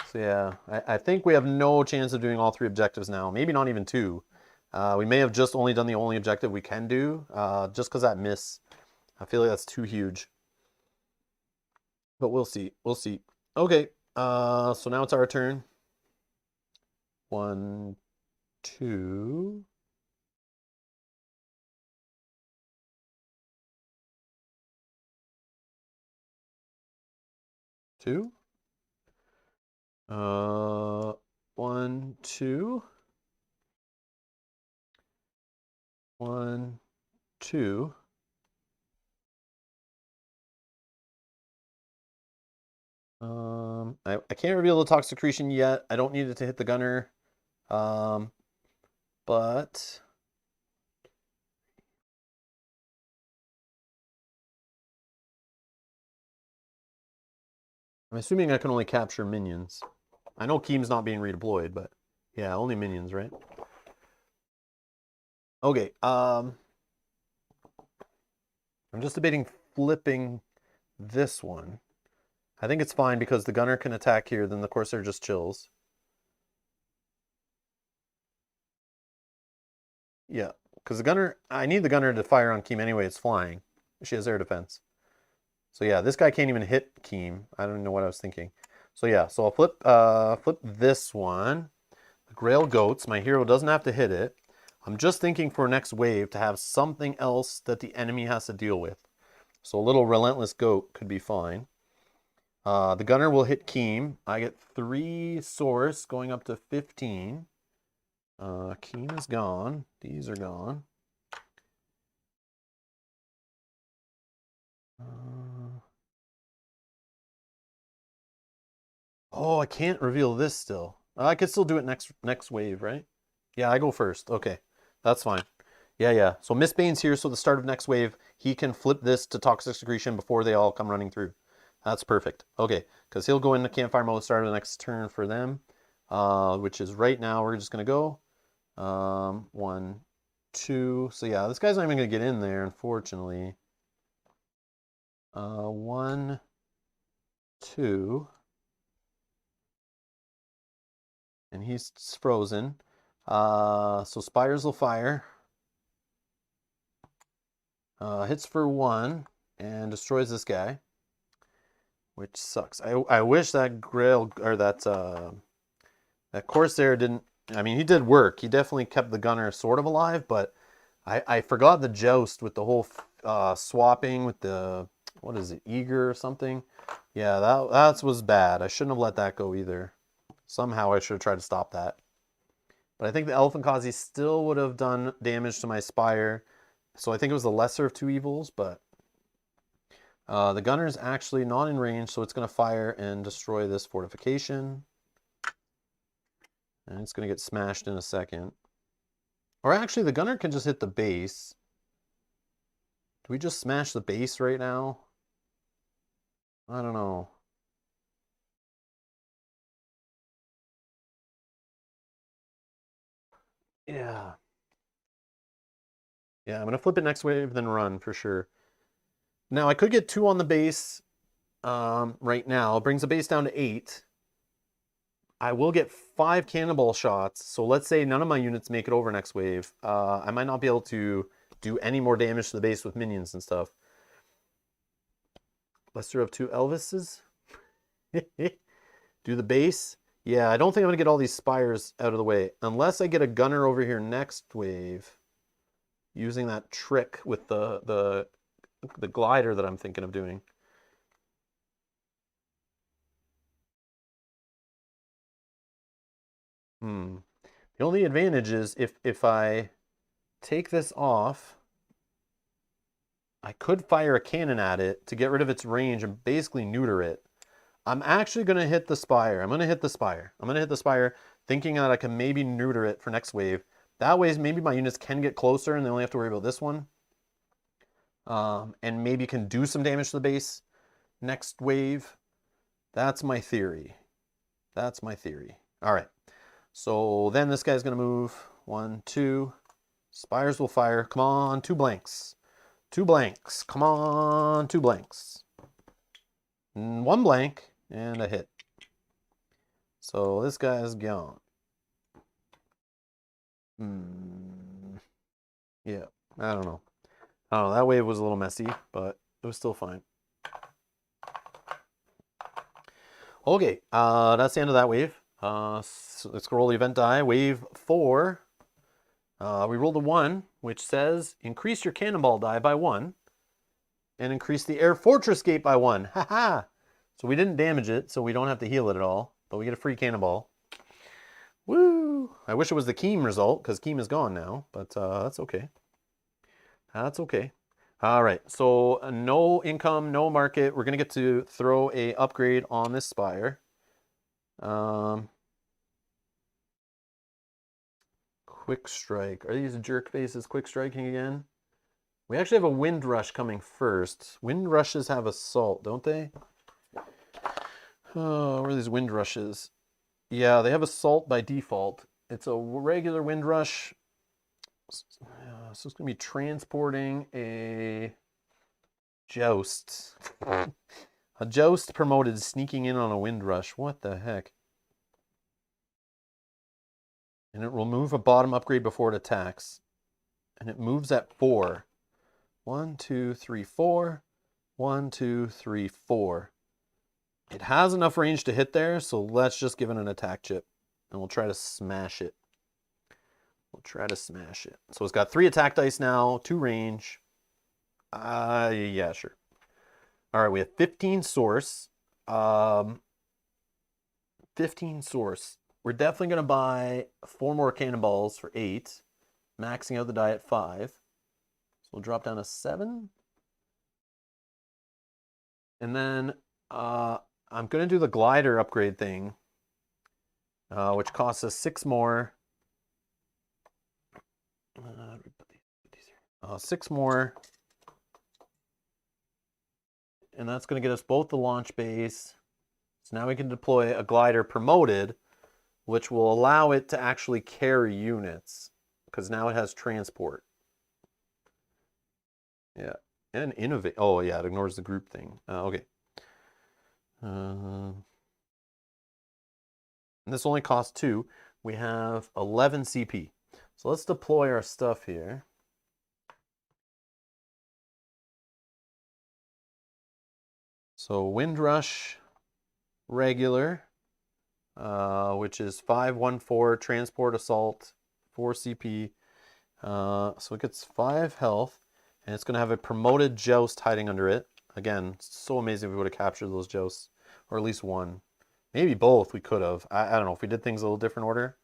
A: So yeah, I think we have no chance of doing all 3 objectives now. Maybe not even 2. We may have just only done the only objective we can do, just because that miss. I feel like that's too huge. But we'll see. We'll see. Okay, so now it's our turn. 1, 2. 2. 1, 2. 1, 2. I can't reveal the toxic secretion yet. I don't need it to hit the gunner. But I'm assuming I can only capture minions. I know Keem's not being redeployed, but yeah, only minions, right? Okay, I'm just debating flipping this one. I think it's fine because the gunner can attack here, then the Corsair just chills. Yeah, because the gunner, I need the gunner to fire on Keem anyway, it's flying. She has air defense. So yeah, this guy can't even hit Keem. I don't know what I was thinking. So yeah, so I'll flip this one. The Grail Goats, my hero doesn't have to hit it. I'm just thinking for next wave to have something else that the enemy has to deal with. So a little Relentless Goat could be fine. The gunner will hit Keem. I get 3 source going up to 15. Keem is gone. These are gone. Oh, I can't reveal this still. I could still do it next wave, right? Yeah, I go first. Okay, that's fine. Yeah. So Miss Bane's here, so the start of next wave, he can flip this to Toxic Secretion before they all come running through. That's perfect. Okay, because he'll go into campfire mode start of the next turn for them, which is right now. We're just going to go 1, 2. So yeah, this guy's not even going to get in there, unfortunately. 1, 2. And he's frozen. So Spires will fire. Hits for 1 and destroys this guy, which sucks. I wish that Grail or that Corsair didn't. I mean, he did work. He definitely kept the gunner sort of alive, but I forgot the joust with the whole swapping with the, what is it, Eager or something. Yeah, that was bad. I shouldn't have let that go either. Somehow I should have tried to stop that. But I think the Elephant Kazi still would have done damage to my Spire. So I think it was the lesser of 2 evils, but the gunner is actually not in range, so it's going to fire and destroy this fortification. And it's going to get smashed in a second. Or actually, the gunner can just hit the base. Do we just smash the base right now? I don't know. Yeah. Yeah, I'm going to flip it next wave, then run for sure. Now, I could get 2 on the base right now. It brings the base down to 8. I will get 5 cannonball shots. So let's say none of my units make it over next wave. I might not be able to do any more damage to the base with minions and stuff. Lesser of 2 Elvises. Do the base. Yeah, I don't think I'm going to get all these spires out of the way. Unless I get a gunner over here next wave. Using that trick with the glider that I'm thinking of doing. The only advantage is if I take this off, I could fire a cannon at it to get rid of its range and basically neuter it. I'm actually going to hit the Spire. I'm going to hit the Spire. I'm going to hit the Spire thinking that I can maybe neuter it for next wave. That way, maybe my units can get closer and they only have to worry about this one. And maybe can do some damage to the base next wave. That's my theory. That's my theory. All right. So then this guy's going to move. 1, 2. Spires will fire. Come on, 2 blanks. 2 blanks. Come on, 2 blanks. 1 blank and a hit. So this guy's gone. Yeah, I don't know. That wave was a little messy, but it was still fine. Okay, that's the end of that wave. So let's roll the event die. Wave 4. We rolled a 1, which says increase your cannonball die by 1 and increase the air fortress gate by 1. Haha! So we didn't damage it, so we don't have to heal it at all, but we get a free cannonball. Woo! I wish it was the Keem result, because Keem is gone now, but that's okay. That's okay. All right, so no income, no market. We're going to get to throw a upgrade on this Spire. Quick strike. Are these jerk faces quick striking again? We actually have a wind rush coming first. Wind rushes have assault, don't they? Oh, where are these wind rushes? Yeah, they have assault by default. It's a regular wind rush. So it's going to be transporting a joust. A joust promoted sneaking in on a wind rush. What the heck? And it will move a bottom upgrade before it attacks. And it moves at 4. 1, 2, 3, 4. 1, 2, 3, 4. It has enough range to hit there, so let's just give it an attack chip. And we'll try to smash it. We'll try to smash it. So it's got 3 attack dice now, 2 range. Yeah, sure. All right, we have 15 source. 15 source. We're definitely going to buy 4 more cannonballs for 8, maxing out the die at 5. So we'll drop down to 7. And then I'm going to do the glider upgrade thing, which costs us 6 more. 6 more. And that's going to get us both the launch base. So now we can deploy a glider promoted, which will allow it to actually carry units, because now it has transport. Yeah, and innovate. Oh yeah, it ignores the group thing. Okay. And this only costs 2. We have 11 CP. So let's deploy our stuff here. So Wind Rush regular, which is 514 transport assault, 4 CP. So it gets 5 health, and it's going to have a promoted joust hiding under it. Again, so amazing if we would have captured those jousts, or at least one. Maybe both we could have. I don't know if we did things a little different order.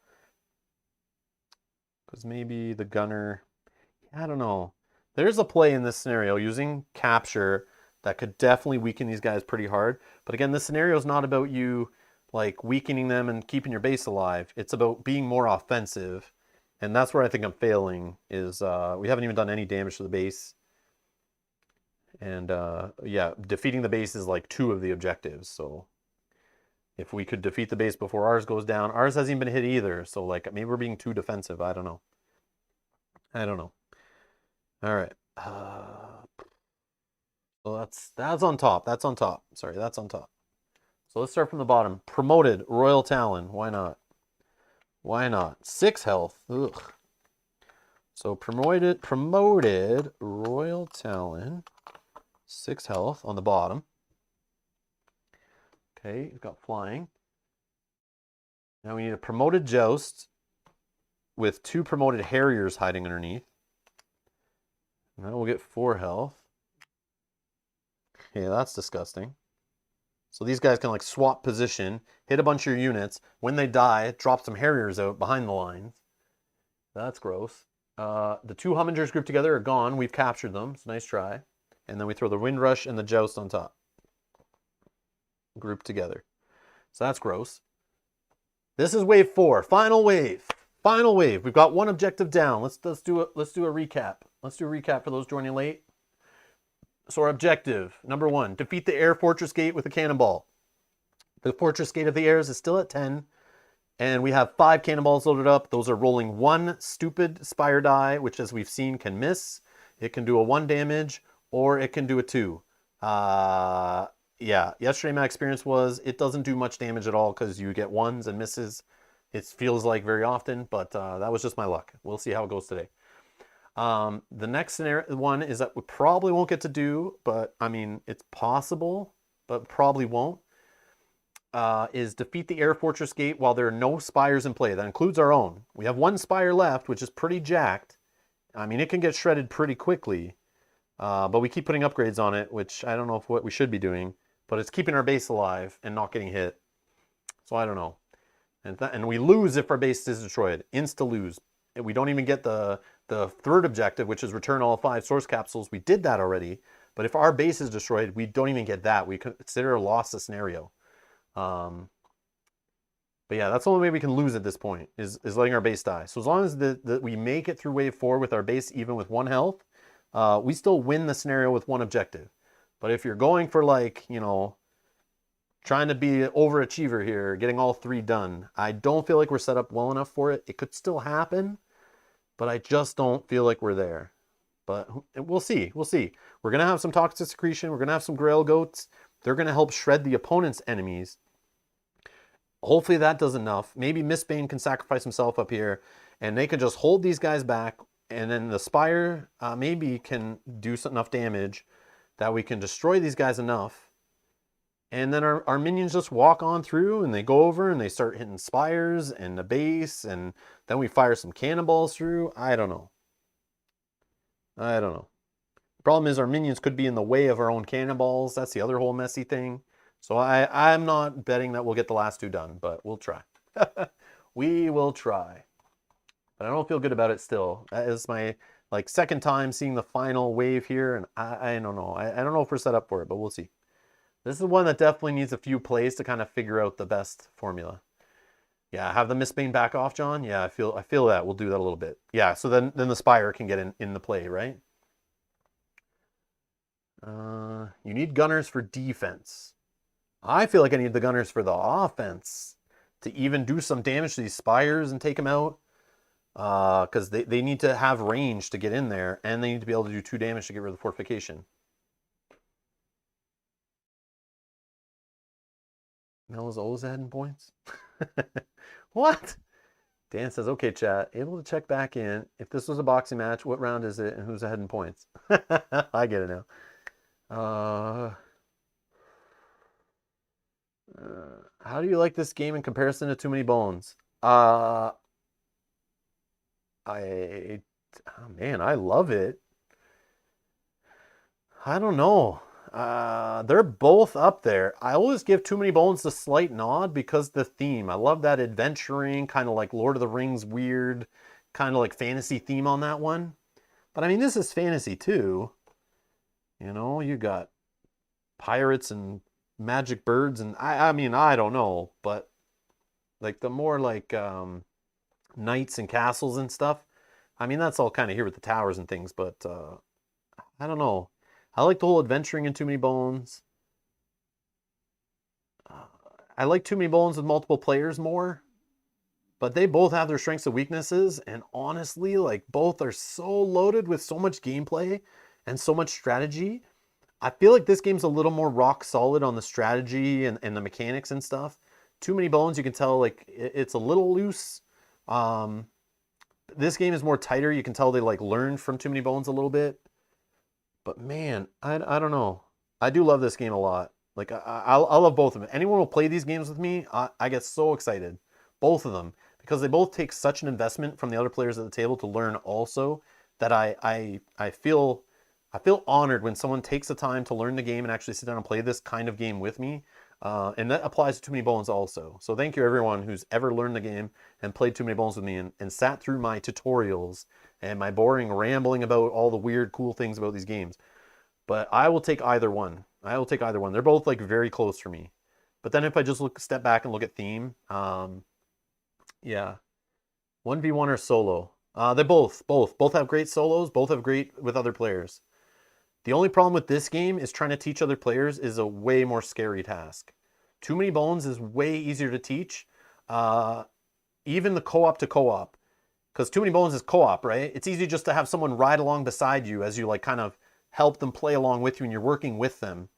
A: Because maybe the gunner, I don't know. There's a play in this scenario using capture that could definitely weaken these guys pretty hard. But again, this scenario is not about you like weakening them and keeping your base alive. It's about being more offensive. And that's where I think I'm failing, is we haven't even done any damage to the base. And yeah, defeating the base is like 2 of the objectives. So if we could defeat the base before ours goes down, ours hasn't even been hit either. So like maybe we're being too defensive. I don't know. I don't know. All right. So that's on top. That's on top. Sorry, that's on top. So let's start from the bottom. Promoted Royal Talon. Why not? Why not? 6 health. Ugh. So promoted Royal Talon. 6 health on the bottom. Okay, he's got flying. Now we need a promoted Joust with 2 promoted Harriers hiding underneath. Now we'll get 4 health. Okay, that's disgusting. So these guys can like swap position, hit a bunch of your units. When they die, drop some Harriers out behind the lines. That's gross. The 2 Hummingers grouped together are gone. We've captured them. It's a nice try. And then we throw the Wind Rush and the Joust on top. Grouped together. So that's gross. This is wave 4. Final wave. Final wave. We've got 1 objective down. Let's do a recap. Let's do a recap for those joining late. So our objective, number 1, defeat the air fortress gate with a cannonball. The fortress gate of the airs is still at 10. And we have 5 cannonballs loaded up. Those are rolling 1 stupid spire die, which as we've seen can miss. It can do a 1 damage, or it can do a 2. Yeah, yesterday my experience was it doesn't do much damage at all because you get 1s and misses. It feels like very often, but that was just my luck. We'll see how it goes today. The next scenario one is that we probably won't get to do, but I mean, it's possible, but probably won't. Is defeat the air fortress gate while there are no spires in play. That includes our own. We have 1 spire left, which is pretty jacked. I mean, it can get shredded pretty quickly, but we keep putting upgrades on it, which I don't know if what we should be doing, but it's keeping our base alive and not getting hit. So I don't know. And we lose if our base is destroyed. Insta lose. We don't even get the third objective, which is return all 5 source capsules. We did that already, but if our base is destroyed, we don't even get that. We consider a loss a scenario. But yeah, that's the only way we can lose at this point, is letting our base die. So as long as we make it through wave 4 with our base even with 1 health, we still win the scenario with 1 objective. But if you're going for, like, you know, trying to be an overachiever here, getting all 3 done, I don't feel like we're set up well enough for it. It could still happen, but I just don't feel like we're there. But we'll see. We'll see. We're going to have some toxic secretion. We're going to have some grail goats. They're going to help shred the opponent's enemies. Hopefully that does enough. Maybe Mistbane can sacrifice himself up here, and they can just hold these guys back, and then the Spire maybe can do enough damage that we can destroy these guys enough. And then our minions just walk on through, and they go over, and they start hitting Spires and the base, and then we fire some cannonballs through. I don't know. I don't know. The problem is our minions could be in the way of our own cannonballs. That's the other whole messy thing. So I'm not betting that we'll get the last 2 done, but we'll try. We will try. But I don't feel good about it still. That is my second time seeing the final wave here, and I don't know. I don't know if we're set up for it, but we'll see. This is one that definitely needs a few plays to kind of figure out the best formula. Yeah, have the Mistbane back off, John. Yeah, I feel that. We'll do that a little bit. Yeah, so then the Spire can get in the play, right? You need gunners for defense. I feel like I need the gunners for the offense to even do some damage to these Spires and take them out. Because they need to have range to get in there, and they need to be able to do 2 damage to get rid of the fortification. Mel always adding points? What? Dan says, okay, chat, able to check back in. If this was a boxing match, what round is it and who's ahead in points? I get it now. How do you like this game in comparison to Too Many Bones? Oh man, I love it. I don't know. They're both up there. I always give Too Many Bones the slight nod because the theme. I love that adventuring, kind of like Lord of the Rings weird, kind of like fantasy theme on that one. But I mean, this is fantasy too. You know, you got pirates and magic birds, and I mean, I don't know, but like the more like knights and castles and stuff. I mean, that's all kind of here with the towers and things, but I don't know. I like the whole adventuring in Too Many Bones. I like Too Many Bones with multiple players more, but they both have their strengths and weaknesses, and honestly, like, both are so loaded with so much gameplay and so much strategy. I feel like this game's a little more rock solid on the strategy and the mechanics and stuff. Too Many Bones, you can tell, like, it's a little loose. This game is more tighter. You can tell they, like, learned from Too Many Bones a little bit. But man, I don't know. I do love this game a lot. Like, I love both of them. Anyone will play these games with me, I get so excited. Both of them. Because they both take such an investment from the other players at the table to learn also, that I feel honored when someone takes the time to learn the game and actually sit down and play this kind of game with me. And that applies to Too Many Bones also. So thank you everyone who's ever learned the game and played Too Many Bones with me and sat through my tutorials and my boring rambling about all the weird, cool things about these games. But I will take either one. I will take either one. They're both like very close for me. But then if I just step back and look at theme, yeah. 1v1 or solo. They both have great solos, both have great with other players. The only problem with this game is trying to teach other players is a way more scary task. Too Many Bones is way easier to teach. even the co-op to co-op, because Too Many Bones is co-op, right? It's easy just to have someone ride along beside you as you like kind of help them play along with you and you're working with them.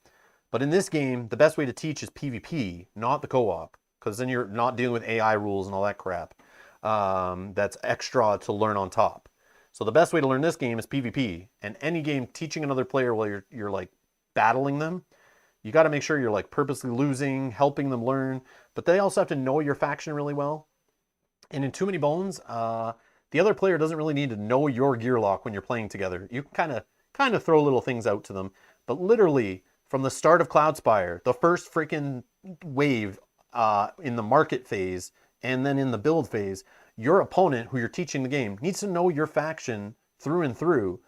A: But in this game, the best way to teach is PvP, not the co-op, because then you're not dealing with AI rules and all that crap. That's extra to learn on top. So the best way to learn this game is PvP. And any game teaching another player while you're like battling them, you got to make sure you're like purposely losing, helping them learn. But they also have to know your faction really well. And in Too Many Bones, the other player doesn't really need to know your gear lock when you're playing together. You can kind of throw little things out to them. But literally, from the start of Cloudspire, the first freaking wave in the market phase and then in the build phase, your opponent, who you're teaching the game, needs to know your faction through and through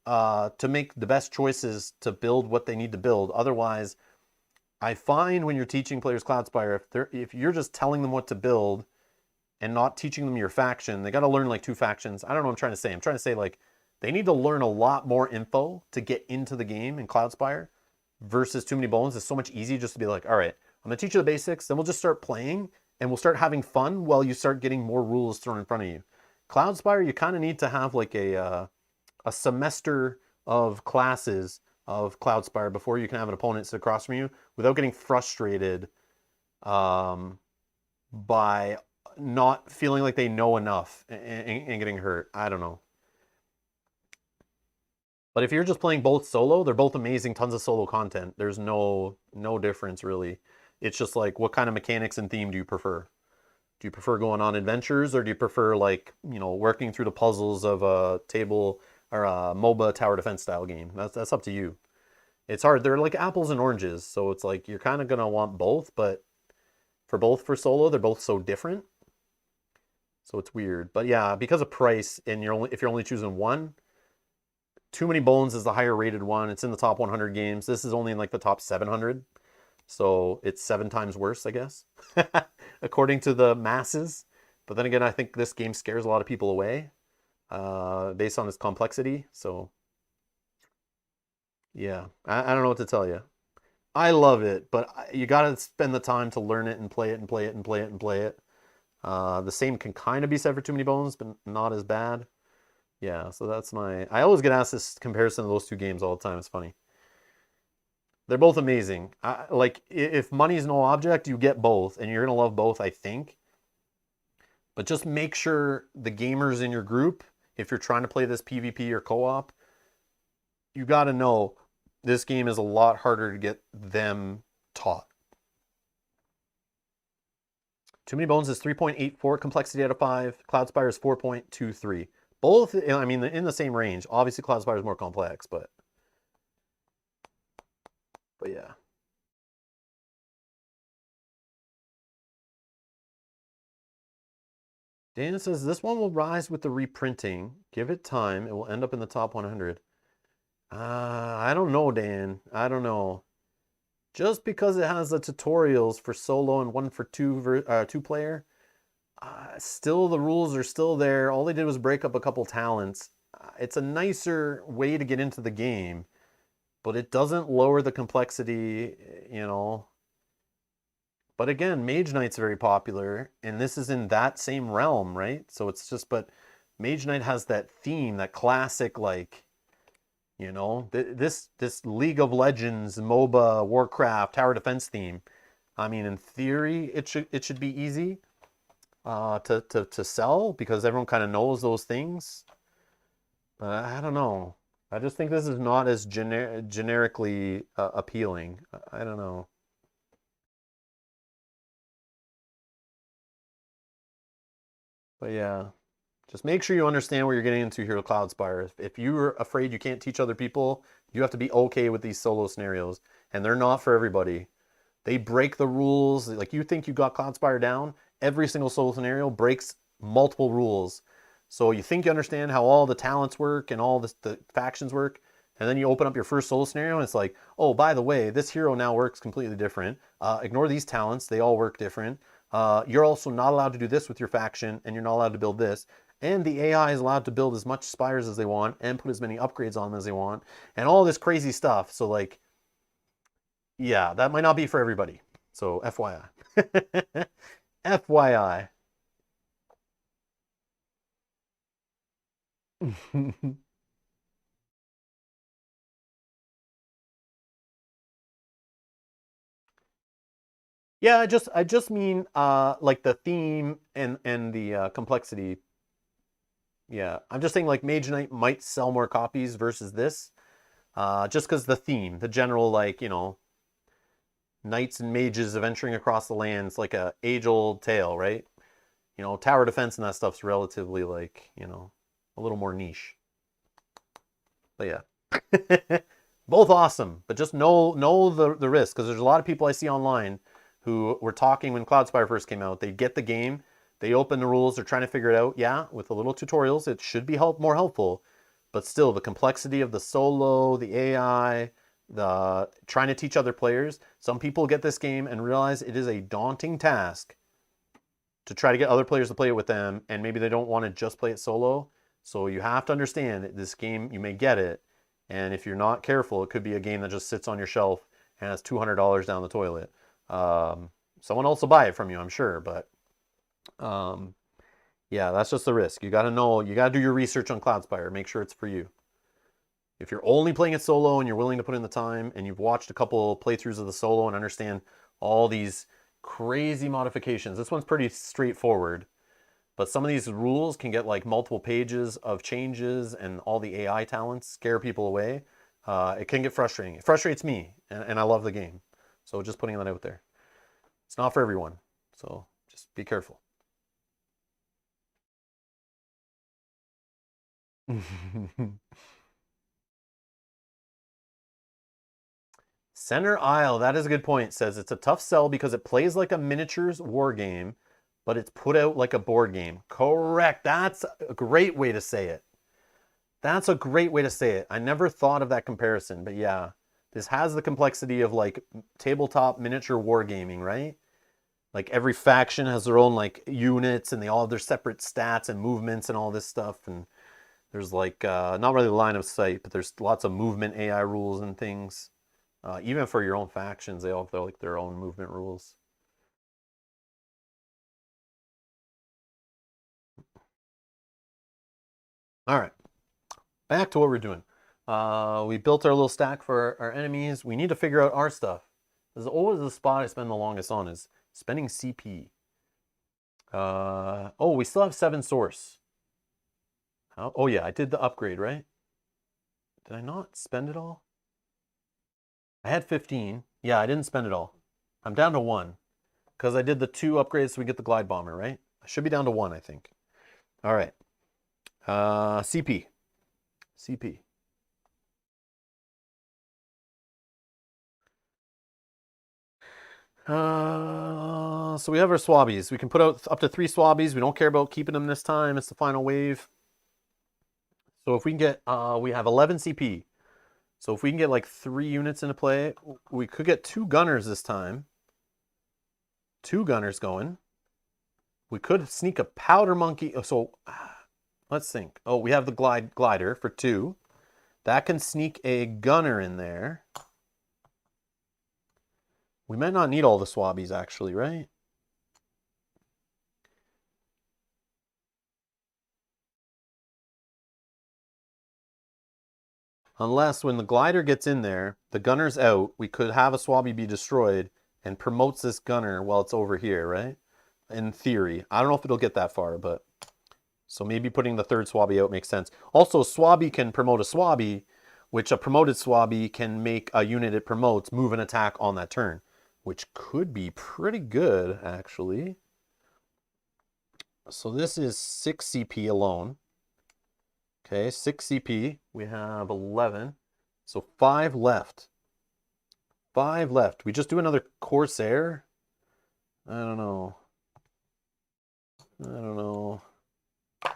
A: to make the best choices to build what they need to build. Otherwise, I find when you're teaching players Cloudspire, if you're just telling them what to build and not teaching them your faction, they got to learn like 2 factions. I don't know what I'm trying to say. I'm trying to say like they need to learn a lot more info to get into the game in Cloudspire versus Too Many Bones. It's so much easier just to be like, all right, I'm going to teach you the basics, then we'll just start playing and we'll start having fun while you start getting more rules thrown in front of you. Cloudspire, you kind of need to have like a semester of classes of Cloudspire before you can have an opponent sit across from you without getting frustrated by not feeling like they know enough and getting hurt. I don't know. But if you're just playing both solo, they're both amazing, tons of solo content. There's no difference really. It's just like, what kind of mechanics and theme do you prefer? Do you prefer going on adventures, or do you prefer like, you know, working through the puzzles of a table or a MOBA tower defense style game? That's up to you. It's hard. They're like apples and oranges, so it's like you're kind of gonna want both, but for solo, they're both so different. So it's weird. But yeah, because of price, and if you're only choosing one, Too Many Bones is the higher rated one. It's in the top 100 games. This is only in like the top 700. So it's 7 times worse, I guess, according to the masses. But then again, I think this game scares a lot of people away based on its complexity. So yeah, I don't know what to tell you. I love it, but you got to spend the time to learn it and play it and play it and play it and play it. The same can kind of be said for Too Many Bones, but not as bad. Yeah, so that's I always get asked this comparison of those 2 games all the time. It's funny. They're both amazing. Like, if money is no object, you get both, and you're going to love both, I think. But just make sure the gamers in your group, if you're trying to play this PvP or co-op, you got to know this game is a lot harder to get them taught. Too Many Bones is 3.84 complexity out of 5. Cloudspire is 4.23. Both, I mean, in the same range. Obviously, Cloudspire is more complex, but yeah. Dan says, this one will rise with the reprinting. Give it time. It will end up in the top 100. I don't know, Dan. I don't know. Just because it has the tutorials for solo and one for two player, still the rules are still there. All they did was break up a couple talents. It's a nicer way to get into the game, but it doesn't lower the complexity, you know. But again, Mage Knight's very popular, and this is in that same realm, right? So it's just, but Mage Knight has that theme, that classic, like, you know, this League of Legends, MOBA, Warcraft, tower defense theme. I mean, in theory, it should be easy to sell because everyone kind of knows those things. But I don't know. I just think this is not as generically appealing. I don't know. But yeah, just make sure you understand what you're getting into here with Cloudspire. If you're afraid you can't teach other people, you have to be okay with these solo scenarios. And they're not for everybody. They break the rules. Like, you think you got Cloudspire down, every single solo scenario breaks multiple rules. So you think you understand how all the talents work and all the factions work, and then you open up your first solo scenario and it's like, oh, by the way, this hero now works completely different. Ignore these talents, they all work different. You're also not allowed to do this with your faction, and you're not allowed to build this. And the AI is allowed to build as much spires as they want and put as many upgrades on them as they want, and all this crazy stuff. So, like, yeah, that might not be for everybody. So FYI. FYI. Yeah, I just mean like the theme and the complexity. Yeah, I'm just saying like Mage Knight might sell more copies versus this, just because the theme, the general like knights and mages adventuring across the lands, like a age-old tale, right? Tower defense and that stuff's relatively like a little more niche. But yeah, both awesome, but just know the risk because there's a lot of people I see online who were talking when Cloudspire first came out. They get the game, they open the rules, they're trying to figure it out. Yeah, with a little tutorials, it should be more helpful, but still the complexity of the solo, the AI, the trying to teach other players. Some people get this game and realize it is a daunting task to try to get other players to play it with them, and maybe they don't want to just play it solo. So you have to understand that this game, you may get it, and if you're not careful, it could be a game that just sits on your shelf and has $200 down the toilet. Someone else will buy it from you, I'm sure, but yeah, that's just the risk. You got to know, you got to do your research on Cloudspire, make sure it's for you. If you're only playing it solo and you're willing to put in the time and you've watched a couple playthroughs of the solo and understand all these crazy modifications, this one's pretty straightforward. But some of these rules can get like multiple pages of changes and all the AI talents scare people away. It can get frustrating. It frustrates me, and I love the game. So just putting that out there. It's not for everyone, so just be careful. Center Isle, that is a good point. Says it's a tough sell because it plays like a miniatures war game, but it's put out like a board game. Correct. That's a great way to say it. That's a great way to say it. I never thought of that comparison, but yeah, this has the complexity of like tabletop miniature wargaming, right? Like every faction has their own like units and they all have their separate stats and movements and all this stuff. And there's like, not really line of sight, but there's lots of movement AI rules and things. Even for your own factions, they all have like their own movement rules. All right. Back to what we're doing. We built our little stack for our enemies. We need to figure out our stuff. This is always the spot I spend the longest on is spending CP. Oh, we still have 7 source. Oh yeah, I did the upgrade, right? Did I not spend it all? I had 15. Yeah, I didn't spend it all. I'm down to 1 because I did the 2 upgrades so we get the glide bomber, right? I should be down to 1, I think. All right. CP. CP. So we have our swabbies. We can put out up to 3 swabbies. We don't care about keeping them this time. It's the final wave. So if we can get, we have 11 CP. So if we can get like 3 units into play, we could get 2 gunners this time. 2 gunners going. We could sneak a powder monkey. So let's think. Oh, we have the glider for 2. That can sneak a gunner in there. We might not need all the swabbies actually, right? Unless when the glider gets in there, the gunner's out, we could have a swabby be destroyed and promotes this gunner while it's over here, right? In theory. I don't know if it'll get that far, but... So maybe putting the 3rd swabby out makes sense. Also, swabby can promote a swabby, which a promoted swabby can make a unit it promotes move an attack on that turn, which could be pretty good, actually. So this is 6 CP alone. Okay, 6 CP. We have 11. So 5 left. 5 left. We just do another Corsair? I don't know. I don't know.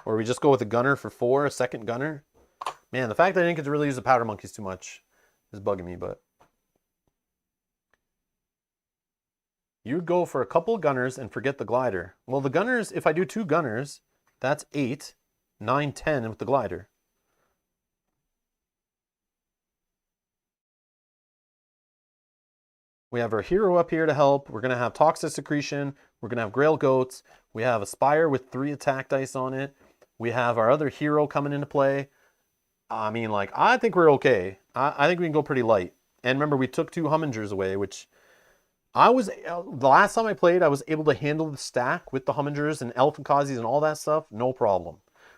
A: Or we just go with a gunner for 4, a second gunner? Man, the fact that I didn't get to really use the powder monkeys too much is bugging me, but... You go for a couple gunners and forget the glider. Well, the gunners, if I do 2 gunners, that's 8, 9, 10 with the glider. We have our hero up here to help. We're going to have Toxic Secretion. We're going to have Grail Goats. We have a Spire with 3 attack dice on it. We have our other hero coming into play. I mean, like, I think we're okay. I think we can go pretty light. And remember, we took 2 Hummingers away, which the last time I played, I was able to handle the stack with the Hummingers and Elephant Kazis and all that stuff, no problem.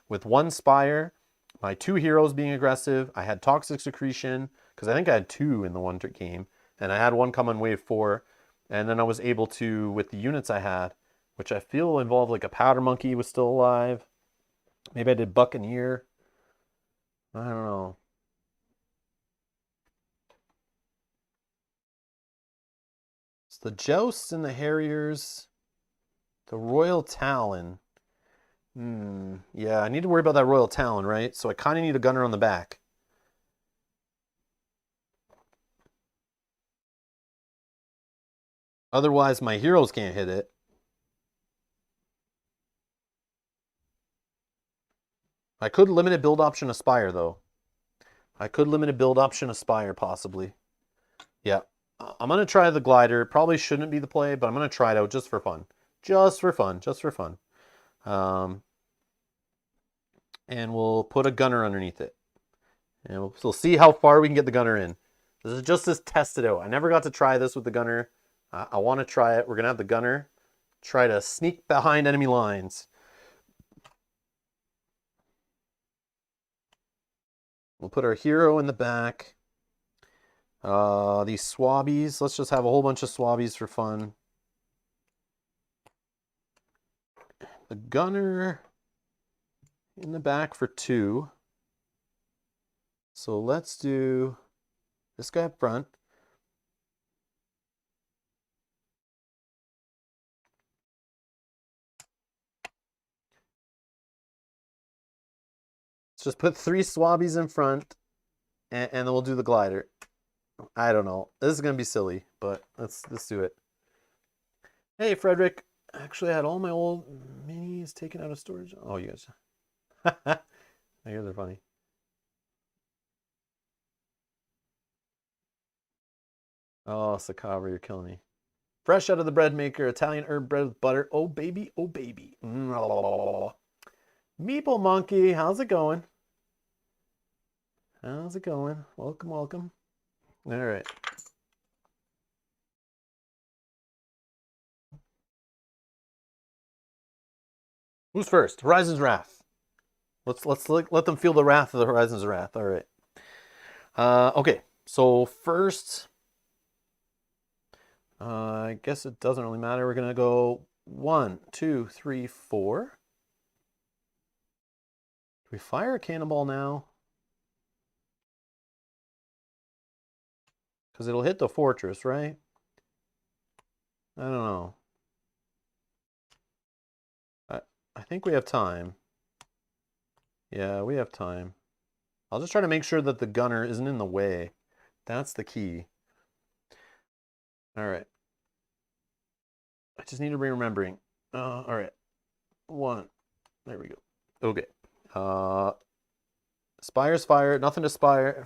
A: With 1 Spire, my 2 heroes being aggressive, I had Toxic Secretion, because I think I had 2 in the one game, and I had 1 come on wave 4, and then I was able to, with the units I had, which I feel involved like a Powder Monkey was still alive. Maybe I did Buccaneer. I don't know. It's the Jousts and the Harriers. The Royal Talon. Yeah, I need to worry about that Royal Talon, right? So I kind of need a gunner on the back. Otherwise, my heroes can't hit it. I could limit a build option Aspire, though. I could limit a build option Aspire, possibly. Yeah. I'm going to try the glider. Probably shouldn't be the play, but I'm going to try it out just for fun. Just for fun. Just for fun. And we'll put a gunner underneath it. And we'll see how far we can get the gunner in. This is just to test it out. I never got to try this with the gunner. I want to try it. We're going to have the gunner try to sneak behind enemy lines. We'll put our hero in the back. These swabbies. Let's just have a whole bunch of swabbies for fun. The gunner in the back for 2. So let's do this guy up front. Let's just put 3 swabbies in front, and then we'll do the glider. I don't know. This is gonna be silly, but let's do it. Hey, Frederick. Actually, I had all my old minis taken out of storage. Oh, you guys. You guys are funny. Oh, Sakabra, you're killing me. Fresh out of the bread maker, Italian herb bread with butter. Oh, baby. Oh, baby. Meeple Monkey, how's it going? How's it going? Welcome, welcome. All right. Who's first? Horizon's Wrath. Let's let them feel the wrath of the Horizon's Wrath. All right. Okay. So first, I guess it doesn't really matter. We're gonna go 1, 2, 3, 4. Do we fire a cannonball now? Because it'll hit the fortress, right? I don't know. I think we have time. Yeah, we have time. I'll just try to make sure that the gunner isn't in the way. That's the key. All right. I just need to be remembering. All right. 1. There we go. Okay. Spire's fire. Nothing to spire.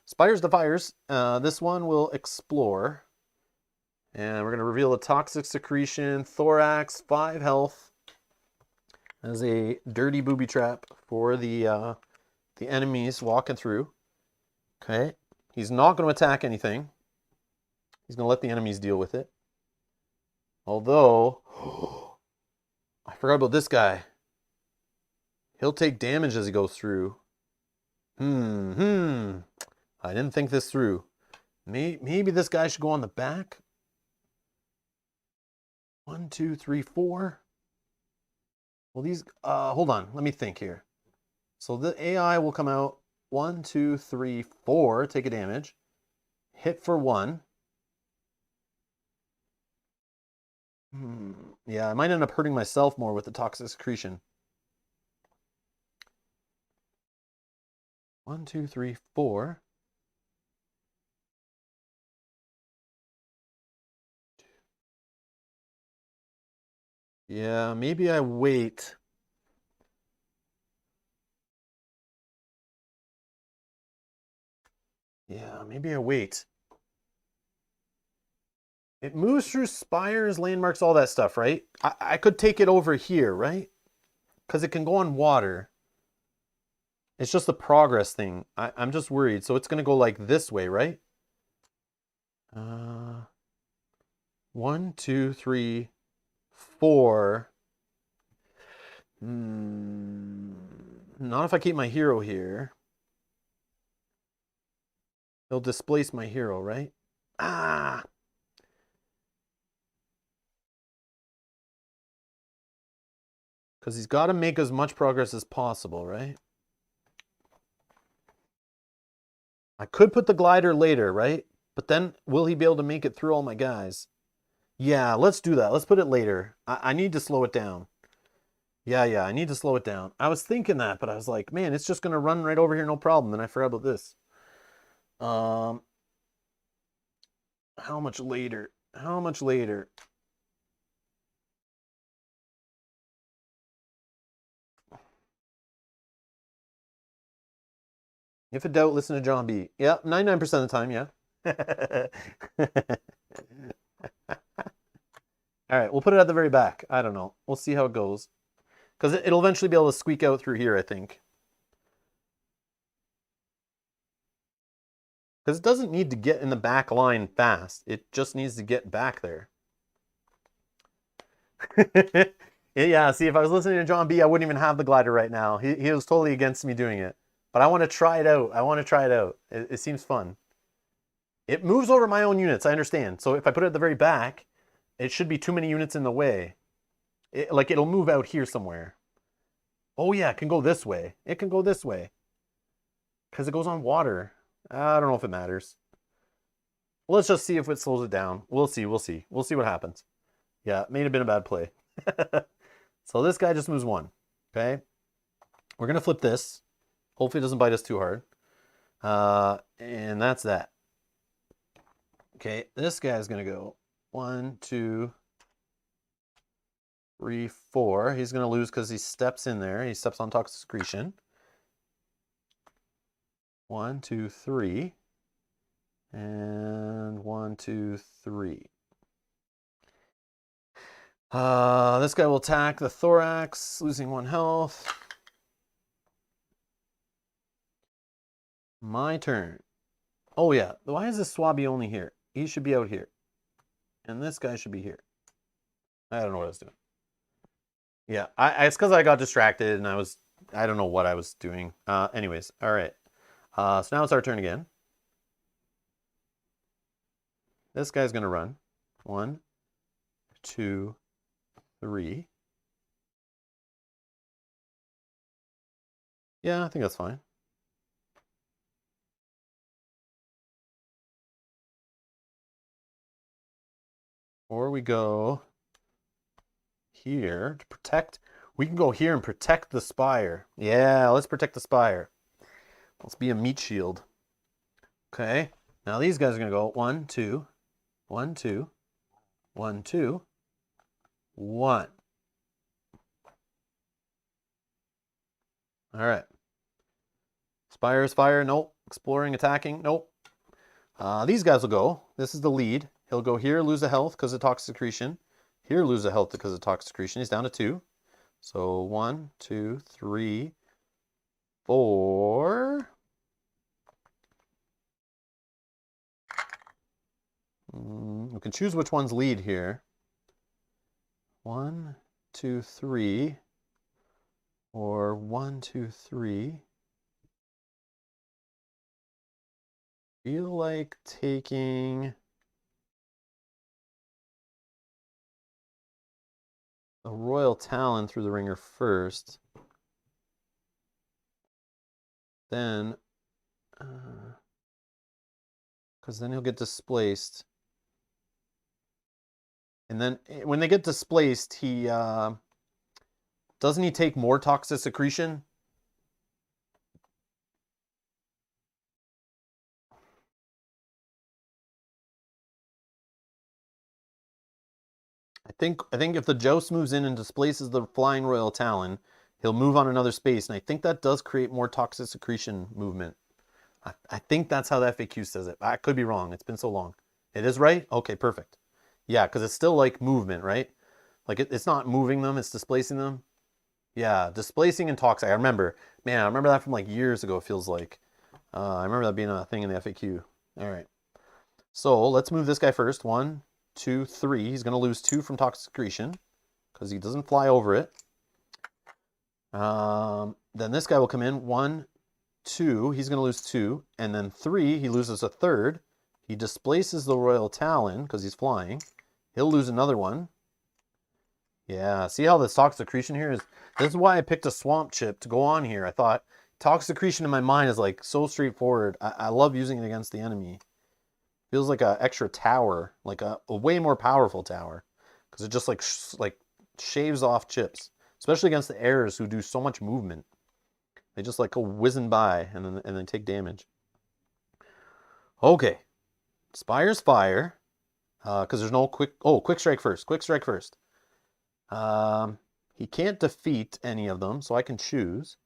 A: Spire's the fires. This one will explore. And we're going to reveal the Toxic Secretion. Thorax, 5 health. As a dirty booby trap for the enemies walking through. Okay. He's not going to attack anything. He's going to let the enemies deal with it. Although, I forgot about this guy. He'll take damage as he goes through. I didn't think this through. Maybe this guy should go on the back. 1, 2, 3, 4. Well, these, hold on. Let me think here. So the AI will come out. 1, 2, 3, 4. Take a damage. Hit for 1. Yeah, I might end up hurting myself more with the Toxic Secretion. 1, 2, 3, 4. Yeah, maybe I wait. Yeah, maybe I wait. It moves through spires, landmarks, all that stuff, right? I could take it over here, right? because it can go on water. It's just the progress thing. I'm just worried. So it's going to go like this way, right? 1, 2, 3, 4. Not if I keep my hero here. He'll displace my hero, right? Ah! Because he's got to make as much progress as possible, right? I could put the glider later, right? But then will he be able to make it through all my guys? Yeah, let's do that. Let's put it later. I need to slow it down. Yeah, I need to slow it down. I was thinking that, but I was like, man, it's just going to run right over here, no problem. Then I forgot about this. How much later? How much later? If in doubt, listen to John B. Yeah, 99% of the time, yeah. All right, we'll put it at the very back. I don't know. We'll see how it goes. Because it'll eventually be able to squeak out through here, I think. Because it doesn't need to get in the back line fast. It just needs to get back there. Yeah, see, if I was listening to John B, I wouldn't even have the glider right now. He was totally against me doing it. But I want to try it out. I want to try it out. It seems fun. It moves over my own units, I understand. So if I put it at the very back, it should be too many units in the way. Like, it'll move out here somewhere. Oh, yeah, it can go this way. It can go this way. Because it goes on water. I don't know if it matters. Let's just see if it slows it down. We'll see. We'll see what happens. Yeah, it may have been a bad play. So this guy just moves 1. Okay. We're going to flip this. Hopefully it doesn't bite us too hard. And that's that. Okay, this guy's going to go 1, 2, 3, 4. He's going to lose because he steps in there. He steps on toxic secretion. 1, 2, 3. And 1, 2, 3. This guy will attack the thorax, losing 1 health. My turn. Oh yeah, why is this Swabby only here? He should be out here. And this guy should be here. I don't know what I was doing. Yeah, it's because I got distracted and I don't know what I was doing. Anyways, all right. So now it's our turn again. This guy's going to run. 1, 2, 3. Yeah, I think that's fine. Or we go here to protect. We can go here and protect the spire. Yeah, let's protect the spire. Let's be a meat shield. Okay. Now these guys are going to go 1, 2, 1, 2, 1, 2, 1. All right. Spire is fire. Nope. Exploring, attacking. Nope. These guys will go. This is the lead. He'll go here, lose a health because of toxic secretion. Here, lose a health because of toxic secretion. He's down to 2. So 1, 2, 3, 4. We can choose which ones lead here. 1, 2, 3. Or 1, 2, 3. Feel like taking the Royal Talon through the ringer first. Then, because then he'll get displaced. And then when they get displaced, he doesn't he take more toxic secretion? I think if the Joust moves in and displaces the Flying Royal Talon, he'll move on another space, and I think that does create more toxic secretion movement. I think that's how the FAQ says it. I could be wrong. It's been so long. It is right? Okay, perfect. Yeah, because it's still like movement, right? Like it's not moving them, it's displacing them. Yeah, displacing and toxic. I remember. Man, I remember that from like years ago, it feels like. I remember that being a thing in the FAQ. All right. So let's move this guy first. 1, 2, 3. He's going to lose 2 from toxic secretion because he doesn't fly over it. Then this guy will come in. 1, 2. He's going to lose 2. And then 3, he loses a third. He displaces the Royal Talon because he's flying. He'll lose another one. Yeah, see how this toxic secretion here is? This is why I picked a swamp chip to go on here. I thought toxic secretion in my mind is like so straightforward. I love using it against the enemy. Feels like an extra tower, like a way more powerful tower, because it just like shaves off chips, especially against the heirs who do so much movement. They just like go whizzing by and then take damage. Okay, Spire's fire, because there's no quick. Oh, quick strike first. Quick strike first. He can't defeat any of them, so I can choose.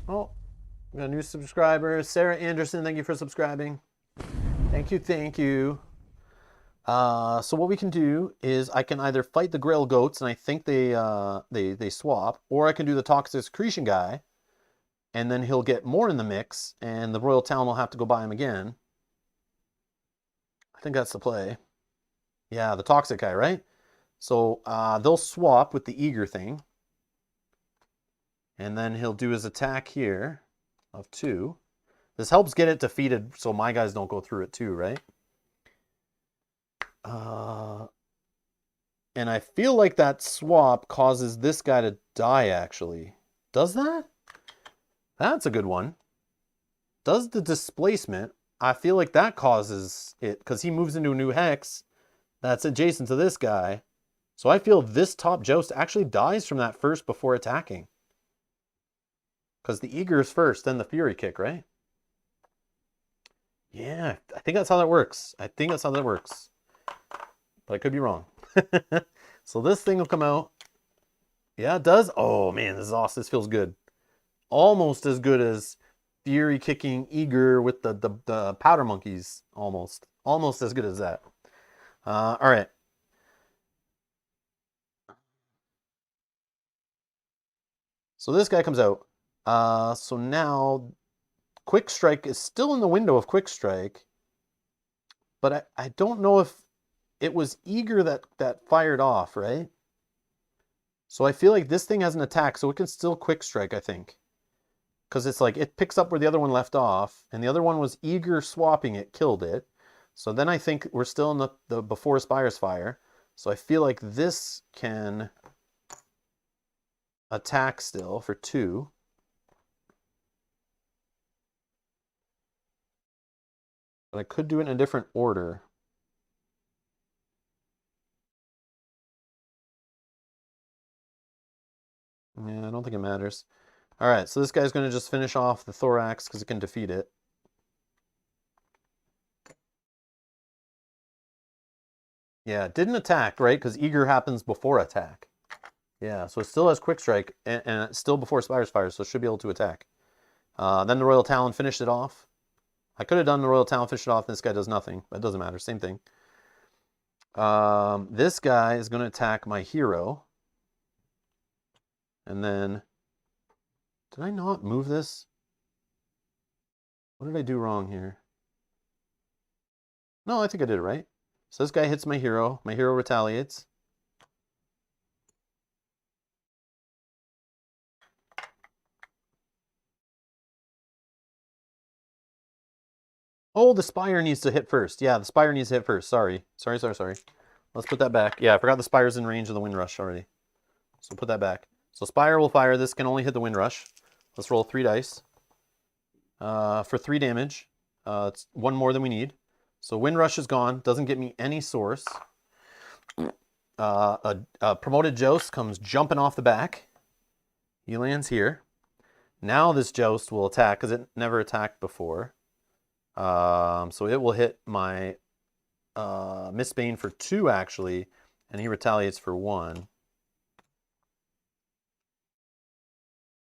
A: Oh, we got a new subscriber. Sarah Anderson, thank you for subscribing. Thank you, thank you. So what we can do is I can either fight the Grail Goats, and I think they swap, or I can do the Toxic Secretion guy, and then he'll get more in the mix, and the Royal Talon will have to go buy him again. I think that's the play. Yeah, the Toxic guy, right? So they'll swap with the Eager thing. And then he'll do his attack here of 2. This helps get it defeated so my guys don't go through it too, right? And I feel like that swap causes this guy to die, actually. Does that? That's a good one. Does the displacement, I feel like that causes it, because he moves into a new hex that's adjacent to this guy. So I feel this top Joust actually dies from that first before attacking. Because the Eager is first, then the Fury kick, right? Yeah, I think that's how that works. I think that's how that works. But I could be wrong. So this thing will come out. Yeah, it does. Oh, man, this is awesome. This feels good. Almost as good as Fury kicking Eager with the powder monkeys. Almost. Almost as good as that. All right. So this guy comes out. So now Quick Strike is still in the window of Quick Strike. But I don't know if it was Eager that fired off, right? So I feel like this thing has an attack, so it can still Quick Strike, I think. Because it's like, it picks up where the other one left off, and the other one was Eager swapping it, killed it. So then I think we're still in the before Spire's fire. So I feel like this can attack still for 2. But I could do it in a different order. Yeah, I don't think it matters. All right, so this guy's going to just finish off the Thorax because it can defeat it. Yeah, it didn't attack, right? Because Eager happens before attack. Yeah, so it still has Quick Strike, and it's still before Spire's fire, so it should be able to attack. Then the Royal Talon finished it off. I could have done the Royal Talon, finished it off, and this guy does nothing. But it doesn't matter, same thing. This guy is going to attack my hero. And then, did I not move this? What did I do wrong here? No, I think I did it right. So this guy hits my hero. My hero retaliates. Oh, the Spire needs to hit first. Yeah, the Spire needs to hit first. Sorry. Sorry. Let's put that back. Yeah, I forgot the Spire's in range of the Windrush already. So put that back. So Spire will fire. This can only hit the Windrush. Let's roll 3 dice. For 3 damage. It's 1 more than we need. So Windrush is gone. Doesn't get me any source. A promoted Joust comes jumping off the back. He lands here. Now this Joust will attack because it never attacked before. So it will hit my Mistbane for 2 actually, and he retaliates for 1.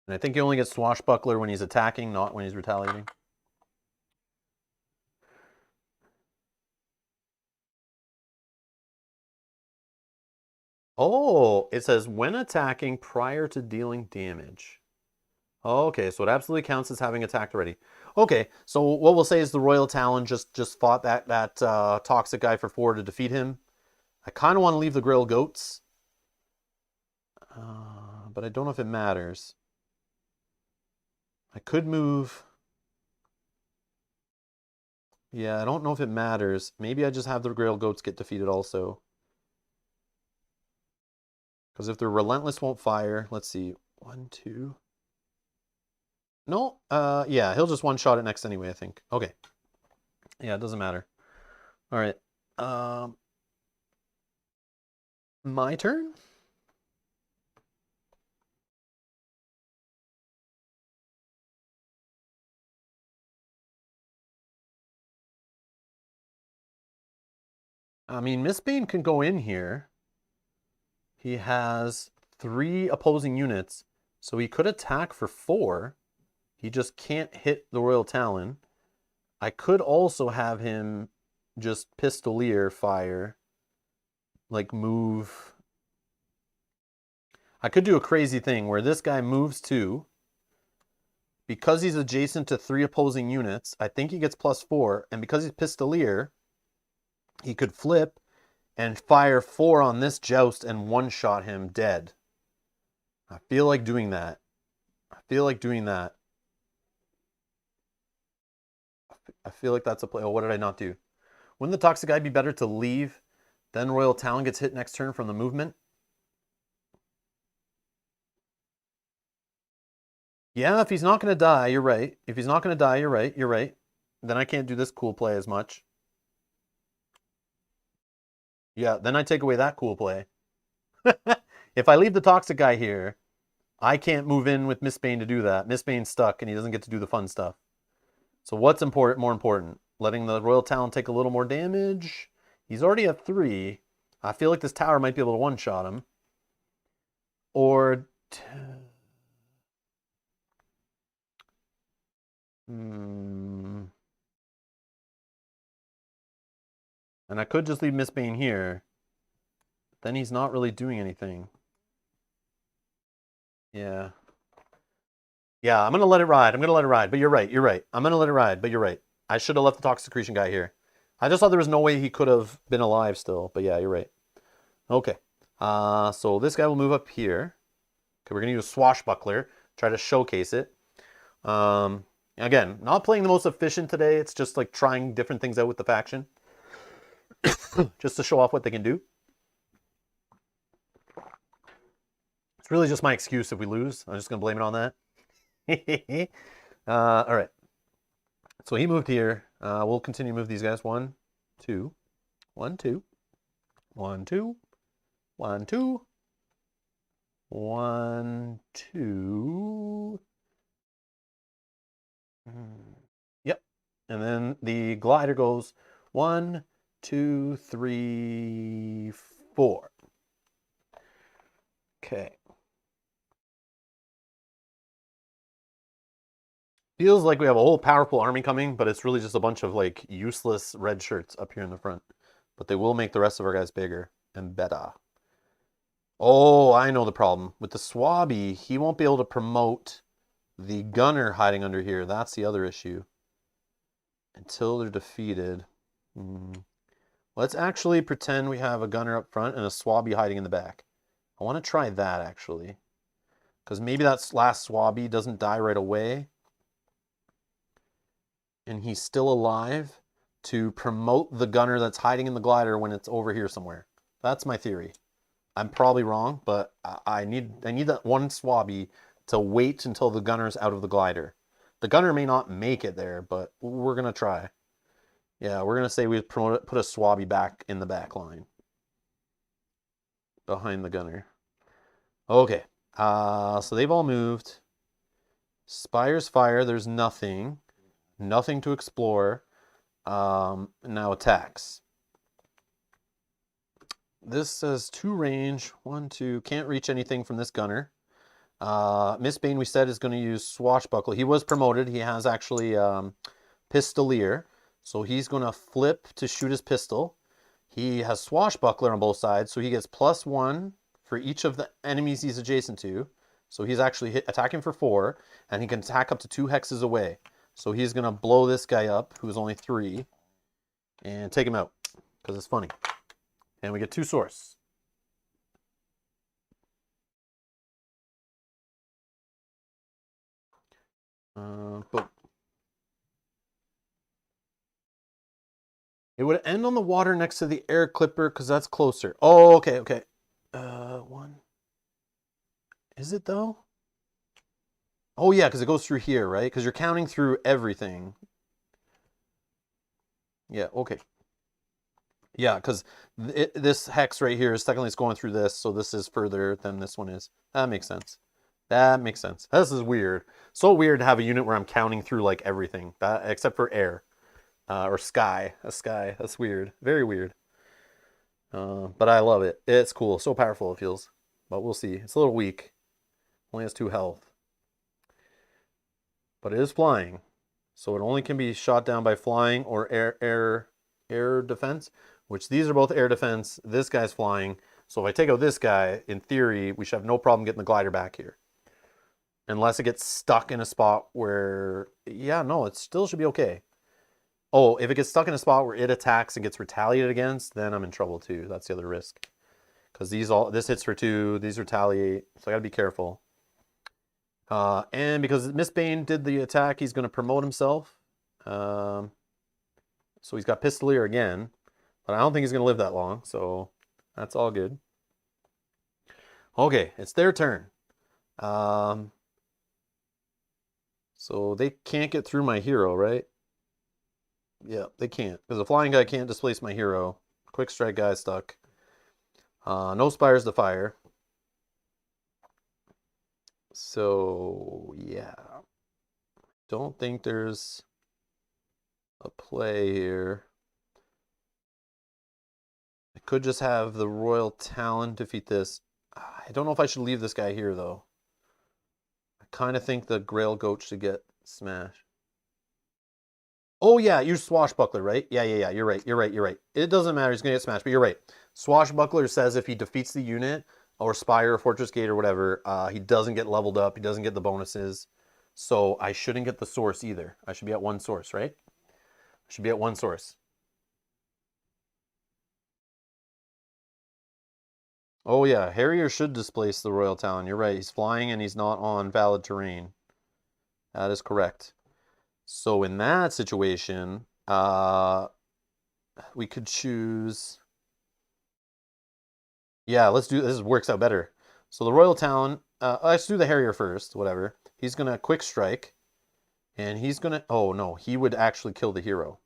A: And I think he only gets Swashbuckler when he's attacking, not when he's retaliating. Oh, it says when attacking prior to dealing damage. Okay, so it absolutely counts as having attacked already. Okay, so what we'll say is the Royal Talon just fought that toxic guy for 4 to defeat him. I kind of want to leave the Grail Goats, but I don't know if it matters. I could move. Yeah, I don't know if it matters. Maybe I just have the Grail Goats get defeated also. Because if they're Relentless won't fire, let's see. 1, 2. No, yeah, he'll just one-shot it next anyway, I think. Okay. Yeah, it doesn't matter. All right. My turn? I mean, Mistbane can go in here. He has 3 opposing units, so he could attack for 4. He just can't hit the Royal Talon. I could also have him just Pistolier fire, like move. I could do a crazy thing where this guy moves 2. Because he's adjacent to 3 opposing units, I think he gets +4, and because he's Pistolier, he could flip and fire 4 on this joust and one-shot him dead. I feel like doing that. I feel like that's a play. Oh, what did I not do? Wouldn't the Toxic Guy be better to leave, then Royal Talon gets hit next turn from the movement? Yeah, if he's not going to die, you're right. If he's not going to die, you're right. Then I can't do this cool play as much. Yeah, then I take away that cool play. If I leave the Toxic Guy here, I can't move in with Mistbane to do that. Mistbane's stuck and he doesn't get to do the fun stuff. So what's more important? Letting the Royal Talon take a little more damage? He's already at 3. I feel like this tower might be able to one-shot him. Or... And I could just leave Mistbane here. Then he's not really doing anything. Yeah. Yeah, I'm going to let it ride. But you're right. I'm going to let it ride, but you're right. I should have left the Toxic Secretion guy here. I just thought there was no way he could have been alive still. But yeah, you're right. Okay. So this guy will move up here. Okay, we're going to use Swashbuckler. Try to showcase it. Again, not playing the most efficient today. It's just like trying different things out with the faction. Just to show off what they can do. It's really just my excuse if we lose. I'm just going to blame it on that. All right. So he moved here. We'll continue to move these guys. 1, 2, 1, 2, 1, 2, 1, 2, 1, 2. Yep. And then the glider goes 1, 2, 3, 4. Okay. Feels like we have a whole powerful army coming, but it's really just a bunch of like useless red shirts up here in the front. But they will make the rest of our guys bigger and better. Oh, I know the problem. With the Swabby, he won't be able to promote the gunner hiding under here. That's the other issue. Until they're defeated. Let's actually pretend we have a gunner up front and a Swabby hiding in the back. I want to try that, actually. Because maybe that last Swabby doesn't die right away. And he's still alive to promote the gunner that's hiding in the glider when it's over here somewhere. That's my theory. I'm probably wrong, but I need that one Swabby to wait until the gunner's out of the glider. The gunner may not make it there, but we're going to try. Yeah, we're going to say we put a Swabby back in the back line. Behind the gunner. Okay. So they've all moved. Spire's fire, there's nothing. Nothing to explore. Now attacks. This says 2 range. 1, 2. Can't reach anything from this gunner. Mistbane, we said, is going to use Swashbuckle. He was promoted. He has actually Pistolier. So he's going to flip to shoot his pistol. He has Swashbuckler on both sides, so he gets +1 for each of the enemies he's adjacent to. So he's actually attacking for 4, and he can attack up to 2 hexes away. So he's going to blow this guy up, who's only 3, and take him out, because it's funny. And we get 2 source. Boom. It would end on the water next to the air clipper because that's closer. Oh, okay, okay. 1. Is it though? Oh yeah, because it goes through here, right? Because you're counting through everything. Yeah, okay. Yeah, because this hex right here is technically it's going through this, so this is further than this one is. That makes sense. That makes sense. This is weird. So weird to have a unit where I'm counting through like everything, except for air. Or sky, a sky. That's weird. Very weird. But I love it. It's cool. So powerful it feels. But we'll see. It's a little weak. Only has 2 health. But it is flying. So it only can be shot down by flying or air defense, which these are both air defense. This guy's flying. So if I take out this guy, in theory, we should have no problem getting the glider back here. Unless it gets stuck in a spot where, yeah, no, it still should be okay. Oh, if it gets stuck in a spot where it attacks and gets retaliated against, then I'm in trouble too. That's the other risk. Because this hits for 2, these retaliate, so I gotta be careful. And because Miss Bane did the attack, he's gonna promote himself. So he's got Pistolier again, but I don't think he's gonna live that long, so that's all good. Okay, it's their turn. So they can't get through my hero, right? Yeah, they can't. Because the flying guy can't displace my hero. Quick strike guy stuck. No spires to fire. So, yeah. Don't think there's a play here. I could just have the Royal Talon defeat this. I don't know if I should leave this guy here, though. I kind of think the Grail Goat should get smashed. Oh, yeah, you're Swashbuckler, right? Yeah, you're right. It doesn't matter, he's going to get smashed, but you're right. Swashbuckler says if he defeats the unit, or Spire, or Fortress Gate, or whatever, he doesn't get leveled up, he doesn't get the bonuses. So I shouldn't get the source either. I should be at 1 source, right? I should be at 1 source. Oh yeah, Harrier should displace the Royal Talon. You're right, he's flying and he's not on valid terrain. That is correct. So in that situation, we could choose... Yeah, let's do this. Works out better. So the Royal Talon, let's do the Harrier first, whatever. He's going to quick strike, and he's going to... Oh, no, he would actually kill the hero.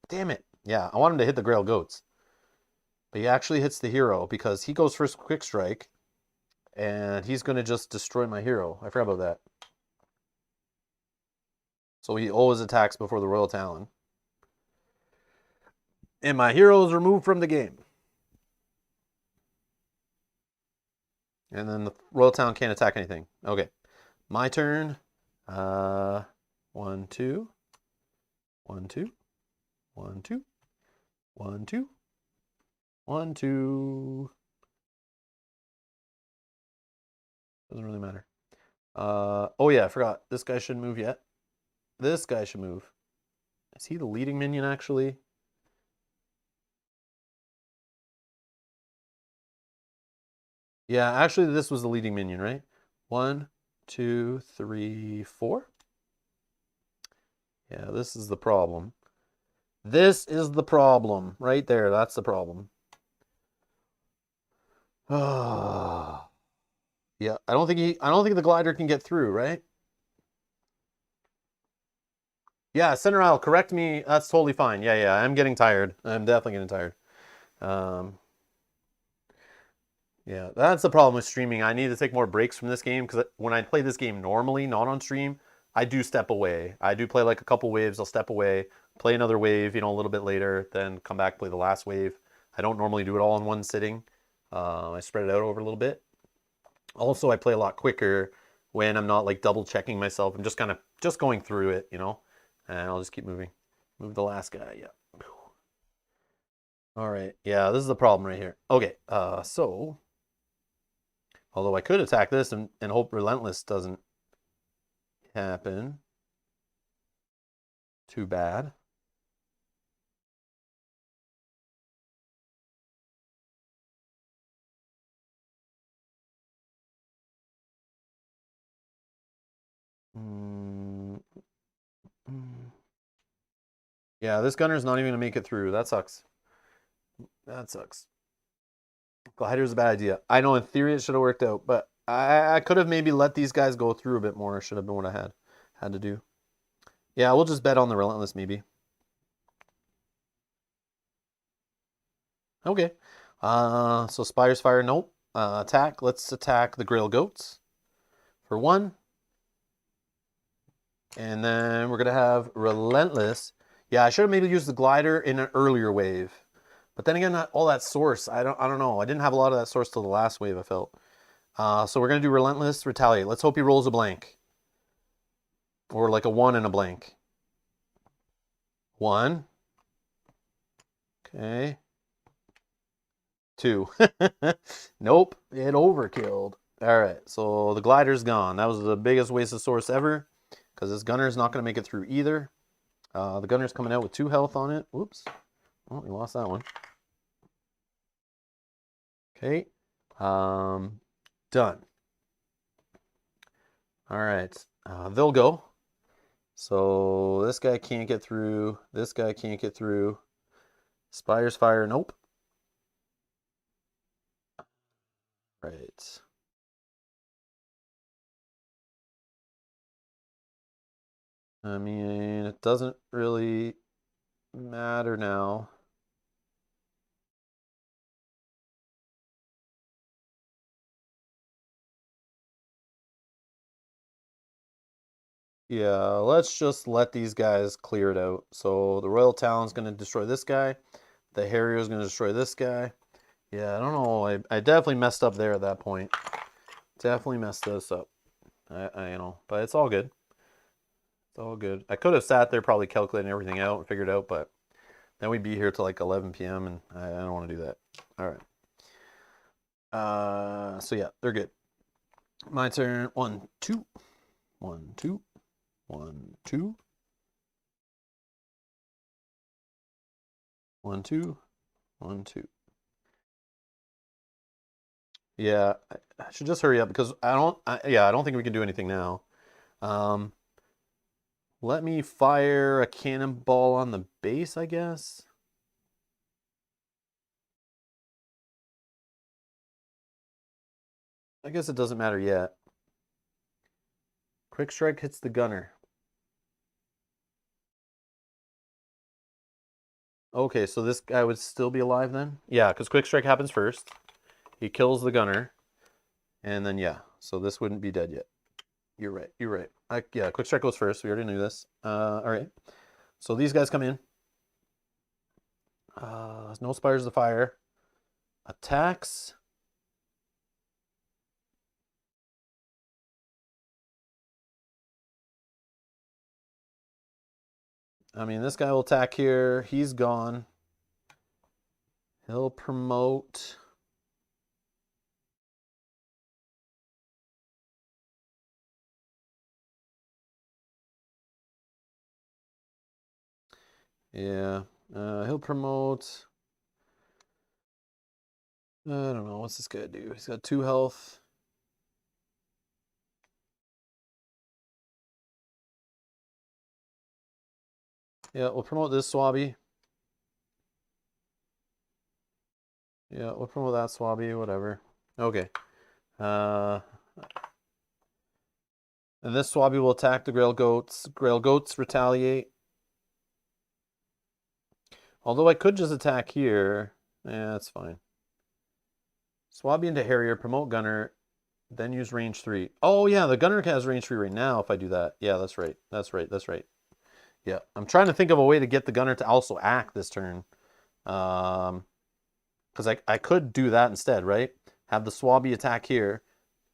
A: Damn it. Yeah, I want him to hit the Grail Goats. But he actually hits the hero because he goes first quick strike, and he's going to just destroy my hero. I forgot about that. So he always attacks before the Royal Talon. And my hero is removed from the game. And then the Royal Talon can't attack anything. Okay. My turn. 1, 2. 1, 2. 1, 2. 1, 2. 1, 2. Doesn't really matter. Oh yeah, I forgot. This guy shouldn't move yet. This guy should move. Is he the leading minion, actually? Yeah, actually, this was the leading minion, right? 1, 2, 3, 4. Yeah, this is the problem. This is the problem. Right there, that's the problem. Oh. Yeah, I don't think the glider can get through, right? Yeah, center aisle, correct me. That's totally fine. Yeah, I'm getting tired. I'm definitely getting tired. Yeah, that's the problem with streaming. I need to take more breaks from this game because when I play this game normally, not on stream, I do step away. I do play like a couple waves, I'll step away, play another wave, a little bit later, then come back, play the last wave. I don't normally do it all in one sitting. I spread it out over a little bit. Also, I play a lot quicker when I'm not like double checking myself. I'm just kind of just going through it, and I'll just keep moving. Move the last guy, yeah. All right, yeah, this is the problem right here. Okay, so Although I could attack this and hope Relentless doesn't happen. Too bad. Yeah, this gunner's not even going to make it through. That sucks. That sucks. Glider's a bad idea. I know in theory it should have worked out, but I could have maybe let these guys go through a bit more. Should have been what I had to do. Yeah, we'll just bet on the Relentless maybe. Okay. So Spire's Fire, nope. Attack. Let's attack the Grail Goats for 1. And then we're gonna have Relentless. Yeah, I should have maybe used the glider in an earlier wave. But then again, not all that source. I don't know. I didn't have a lot of that source till the last wave, I felt. So we're gonna do Relentless, Retaliate. Let's hope he rolls a blank. Or like a 1 and a blank. 1. Okay. 2. Nope, it overkilled. All right, so the glider's gone. That was the biggest waste of source ever because this gunner's not going to make it through either. The gunner's coming out with 2 health on it. Whoops. Oh, we lost that one. Okay. Done. All right. They'll go. So this guy can't get through. This guy can't get through. Spire's Fire, nope. Right. I mean, it doesn't really matter now. Yeah, let's just let these guys clear it out. So the Royal Talon's going to destroy this guy. The Harrier's going to destroy this guy. Yeah, I don't know. I definitely messed up there at that point. Definitely messed this up. You know, but it's all good. It's all good. I could have sat there probably calculating everything out and figured out, but then we'd be here till like 11 p.m. and I don't want to do that. All right. So yeah, they're good. My turn. 1, 2. 1, 2. 1, 2. 1, 2. 1, 2. Yeah, I should just hurry up because I don't think we can do anything now. Let me fire a cannonball on the base, I guess. I guess it doesn't matter yet. Quick strike hits the gunner. Okay, so this guy would still be alive then? Yeah, because quick strike happens first. He kills the gunner. And then, yeah, so this wouldn't be dead yet. You're right, you're right. Yeah, quick strike goes first. We already knew this. All right. So these guys come in. No Spires of Fire. Attacks. I mean, this guy will attack here. He's gone. He'll promote. Yeah. He'll promote. I don't know. What's this guy do? He's got 2 health. Yeah, we'll promote this Swabby. Yeah, we'll promote that Swabby, whatever. Okay. And this Swabby will attack the Grail Goats. Grail Goats retaliate. Although I could just attack here. Yeah, that's fine. Swabby into Harrier, promote Gunner, then use range 3. Oh, yeah, the Gunner has range 3 right now if I do that. Yeah, that's right. That's right. That's right. Yeah, I'm trying to think of a way to get the Gunner to also act this turn. Because I could do that instead, right? Have the Swabby attack here.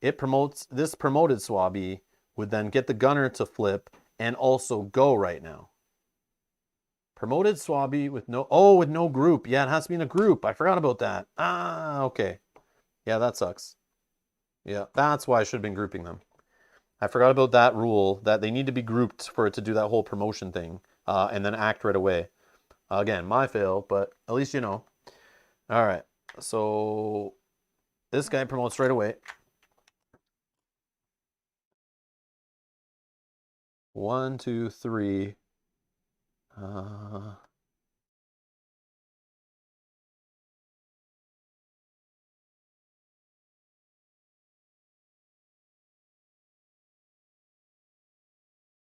A: It promotes, this promoted Swabby would then get the Gunner to flip and also go right now. Promoted Swabby with no group. Yeah, it has to be in a group. I forgot about that. Ah, okay. Yeah, that sucks. Yeah, that's why I should have been grouping them. I forgot about that rule, that they need to be grouped for it to do that whole promotion thing, and then act right away. Again, my fail, but at least you know. All right, so this guy promotes right away. 1, 2, 3.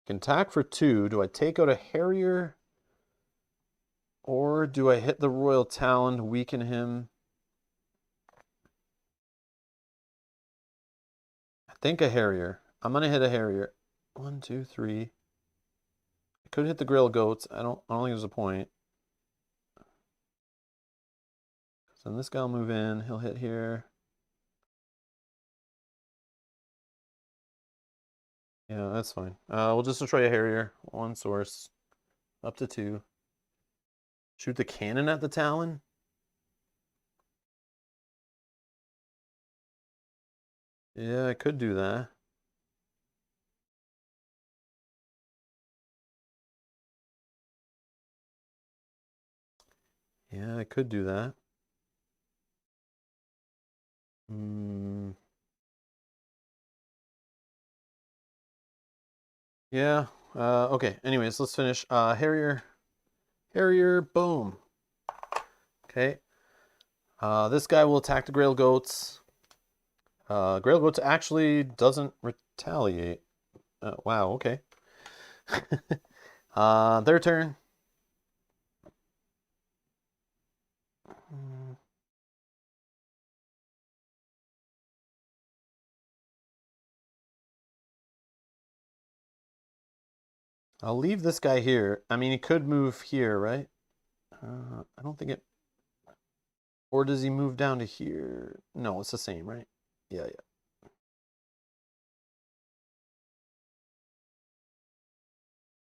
A: Can attack for 2. Do I take out a Harrier? Or do I hit the Royal Talon, weaken him? I think a Harrier. I'm gonna hit a Harrier. 1, 2, 3. I could hit the Grail Goats. I don't think there's a point. So then this guy will move in. He'll hit here. Yeah, that's fine. We'll just destroy a Harrier. 1 source. Up to 2. Shoot the cannon at the Talon. Yeah, I could do that. Yeah, I could do that. Yeah. Okay. Anyways, let's finish. Harrier. Harrier. Boom. Okay. This guy will attack the Grail Goats. Grail Goats actually doesn't retaliate. Wow. Okay. Their turn. I'll leave this guy here. I mean, he could move here, right? I don't think it... Or does he move down to here? No, it's the same, right? Yeah, yeah.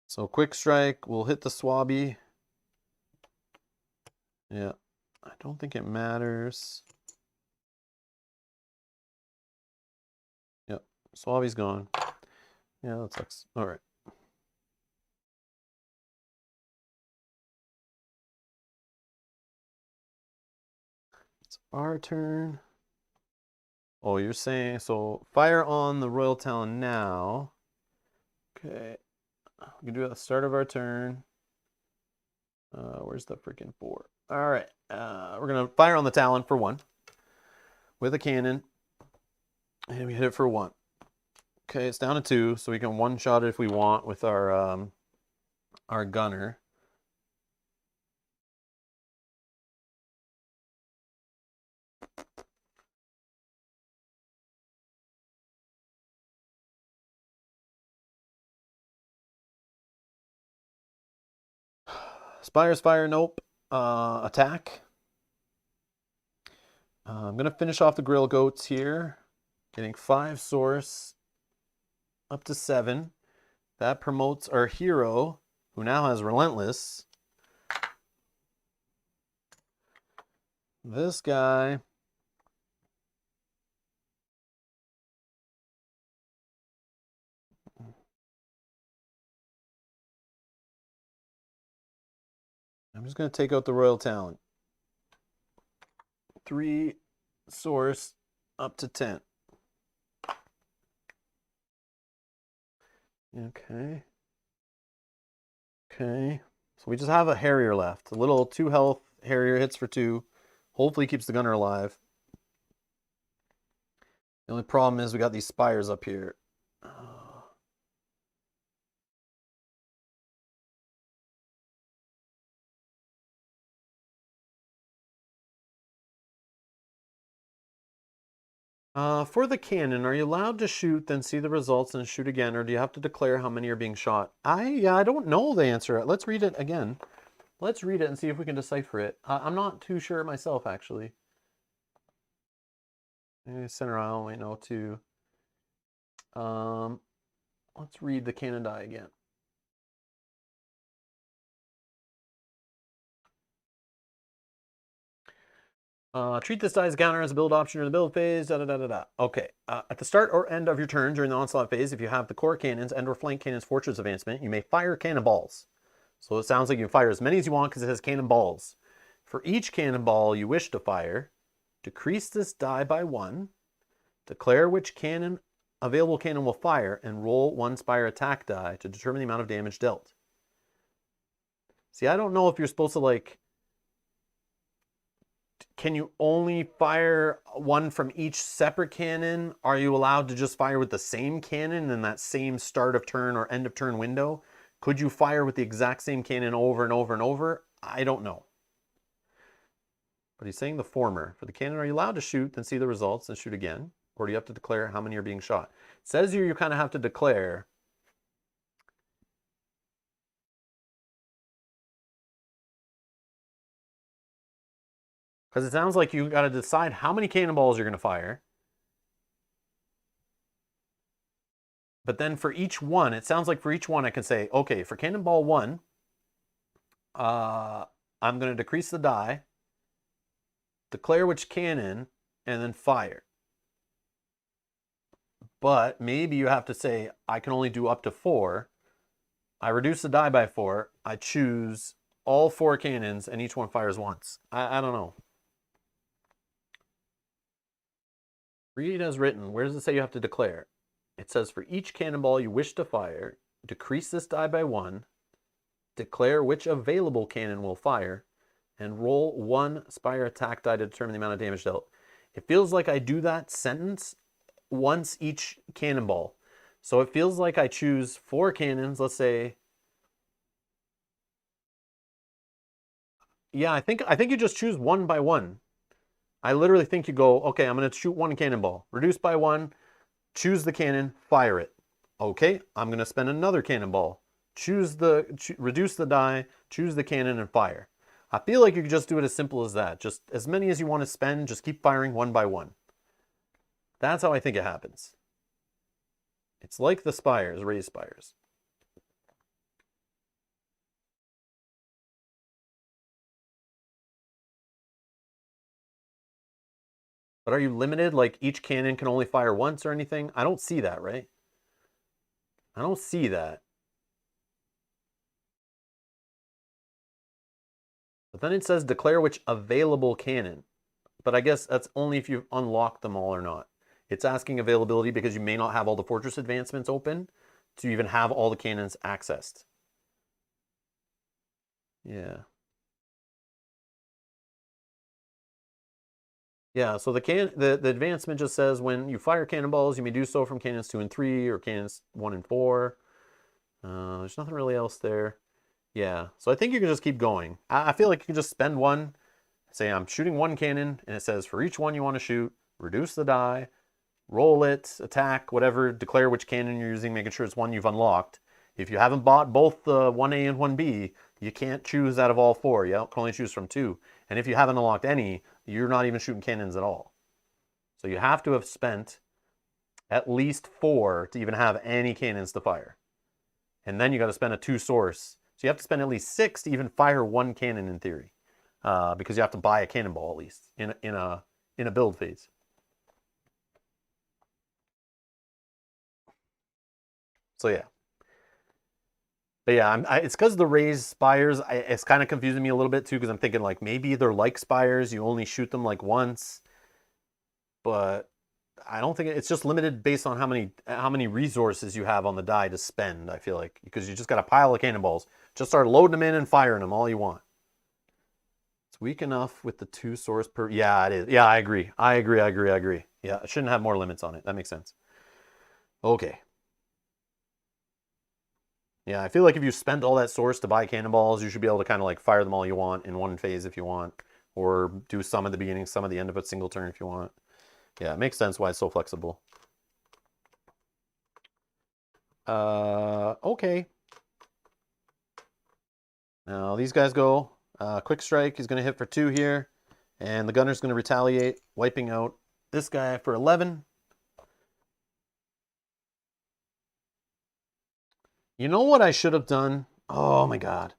A: So quick strike, we'll hit the Swabby. Yeah, I don't think it matters. Yep, Swabby's gone. Yeah, that sucks. All right. It's our turn. Oh, you're saying, so fire on the Royal Talon now. Okay. We can do it at the start of our turn. Where's the freaking 4? All right. We're going to fire on the Talon for 1 with a cannon. And we hit it for 1. Okay, it's down to 2, so we can one-shot it if we want with our gunner. Spire's fire, nope. Attack. I'm going to finish off the Grill Goats here. Getting 5 source. Up to 7. That promotes our hero, who now has Relentless. This guy... I'm just going to take out the Royal Talon. 3 source up to 10. Okay. Okay. So we just have a Harrier left. A little 2 health. Harrier hits for 2. Hopefully keeps the gunner alive. The only problem is we got these spires up here. For the cannon, are you allowed to shoot, then see the results and shoot again, or do you have to declare how many are being shot? I don't know the answer. Let's read it again. Let's read it and see if we can decipher it. I'm not too sure myself, actually. Center aisle, wait, no, 2. Let's read the cannon die again. Treat this die as a counter as a build option during the build phase. Da, da, da, da, da. Okay. At the start or end of your turn during the onslaught phase, if you have the core cannons and or flank cannons fortress advancement, you may fire cannonballs. So it sounds like you can fire as many as you want because it has cannonballs. For each cannonball you wish to fire, decrease this die by 1, declare which available cannon will fire, and roll 1 Spire attack die to determine the amount of damage dealt. See, I don't know if you're supposed to, like, can you only fire one from each separate cannon? Are you allowed to just fire with the same cannon in that same start of turn or end of turn window? Could you fire with the exact same cannon over and over and over? I don't know. But he's saying the former. For the cannon, are you allowed to shoot, then see the results, and shoot again? Or do you have to declare how many are being shot? It says here you kind of have to declare. Because it sounds like you got to decide how many cannonballs you're going to fire. But then for each one, it sounds like for each one I can say, okay, for cannonball 1, I'm going to decrease the die, declare which cannon, and then fire. But maybe you have to say, I can only do up to 4. I reduce the die by 4. I choose all 4 cannons, and each one fires once. I don't know. Read as written. Where does it say you have to declare? It says for each cannonball you wish to fire, decrease this die by 1, declare which available cannon will fire, and roll 1 Spire attack die to determine the amount of damage dealt. It feels like I do that sentence once each cannonball. So it feels like I choose 4 cannons, let's say. Yeah, I think you just choose 1 by 1. I literally think you go, okay, I'm going to shoot 1 cannonball, reduce by 1, choose the cannon, fire it. Okay, I'm going to spend another cannonball, reduce the die, choose the cannon, and fire. I feel like you could just do it as simple as that. Just as many as you want to spend, just keep firing 1 by 1. That's how I think it happens. It's like the spires, raised spires. But are you limited? Like each cannon can only fire once or anything? I don't see that, right? I don't see that. But then it says declare which available cannon. But I guess that's only if you've unlocked them all or not. It's asking availability because you may not have all the fortress advancements open to even have all the cannons accessed. Yeah. Yeah, so the advancement just says when you fire cannonballs, you may do so from cannons 2 and 3 or cannons 1 and 4. There's nothing really else there. Yeah, so I think you can just keep going. I feel like you can just spend 1, say I'm shooting 1 cannon, and it says for each one you want to shoot, reduce the die, roll it, attack, whatever, declare which cannon you're using, making sure it's one you've unlocked. If you haven't bought both the 1A and 1B, you can't choose out of all 4. You can only choose from 2. And if you haven't unlocked any, you're not even shooting cannons at all. So you have to have spent at least 4 to even have any cannons to fire. And then you got to spend a 2 source. So you have to spend at least 6 to even fire 1 cannon in theory, because you have to buy a cannonball at least in a build phase. So yeah. But yeah, it's because the raised spires, it's kind of confusing me a little bit too, because I'm thinking like maybe they're like spires, you only shoot them like once. But I don't think it's just limited based on how many resources you have on the die to spend, I feel like. Because you just got a pile of cannonballs. Just start loading them in and firing them all you want. It's weak enough with the 2 source per... Yeah, it is. Yeah, I agree. I agree. Yeah, it shouldn't have more limits on it. That makes sense. Okay. Yeah, I feel like if you spent all that source to buy cannonballs, you should be able to kind of like fire them all you want in one phase if you want. Or do some at the beginning, some at the end of a single turn if you want. Yeah, it makes sense why it's so flexible. Okay. Now these guys go. Quick strike, he's going to hit for 2 here. And the gunner's going to retaliate, wiping out this guy for 11. You know what I should have done? Oh my god.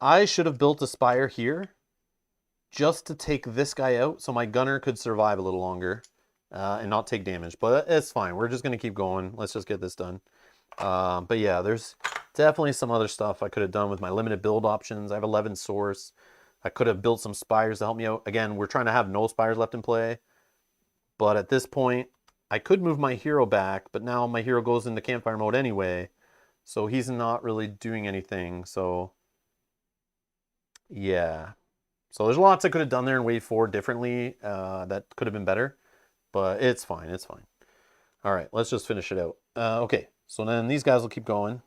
A: I should have built a spire here just to take this guy out so my gunner could survive a little longer and not take damage. But it's fine. We're just going to keep going. Let's just get this done. But yeah, there's definitely some other stuff I could have done with my limited build options. I have 11 source. I could have built some spires to help me out. Again, we're trying to have no spires left in play. But at this point, I could move my hero back, but now my hero goes into campfire mode anyway. So he's not really doing anything. So yeah. So there's lots I could have done there in wave 4 differently that could have been better. But it's fine. It's fine. All right, let's just finish it out. Okay, so then these guys will keep going.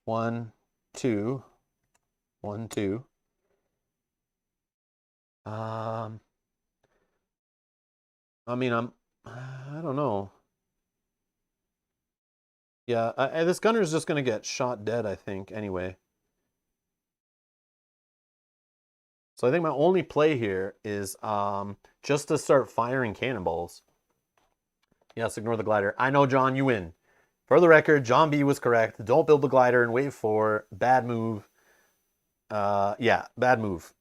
A: 1, 2, 1, 2. I mean, I don't know. Yeah, this gunner is just going to get shot dead, I think, anyway. So I think my only play here is just to start firing cannonballs. Yes, ignore the glider. I know, John, you win. For the record, John B was correct. Don't build the glider in wave 4. Bad move. Yeah, bad move.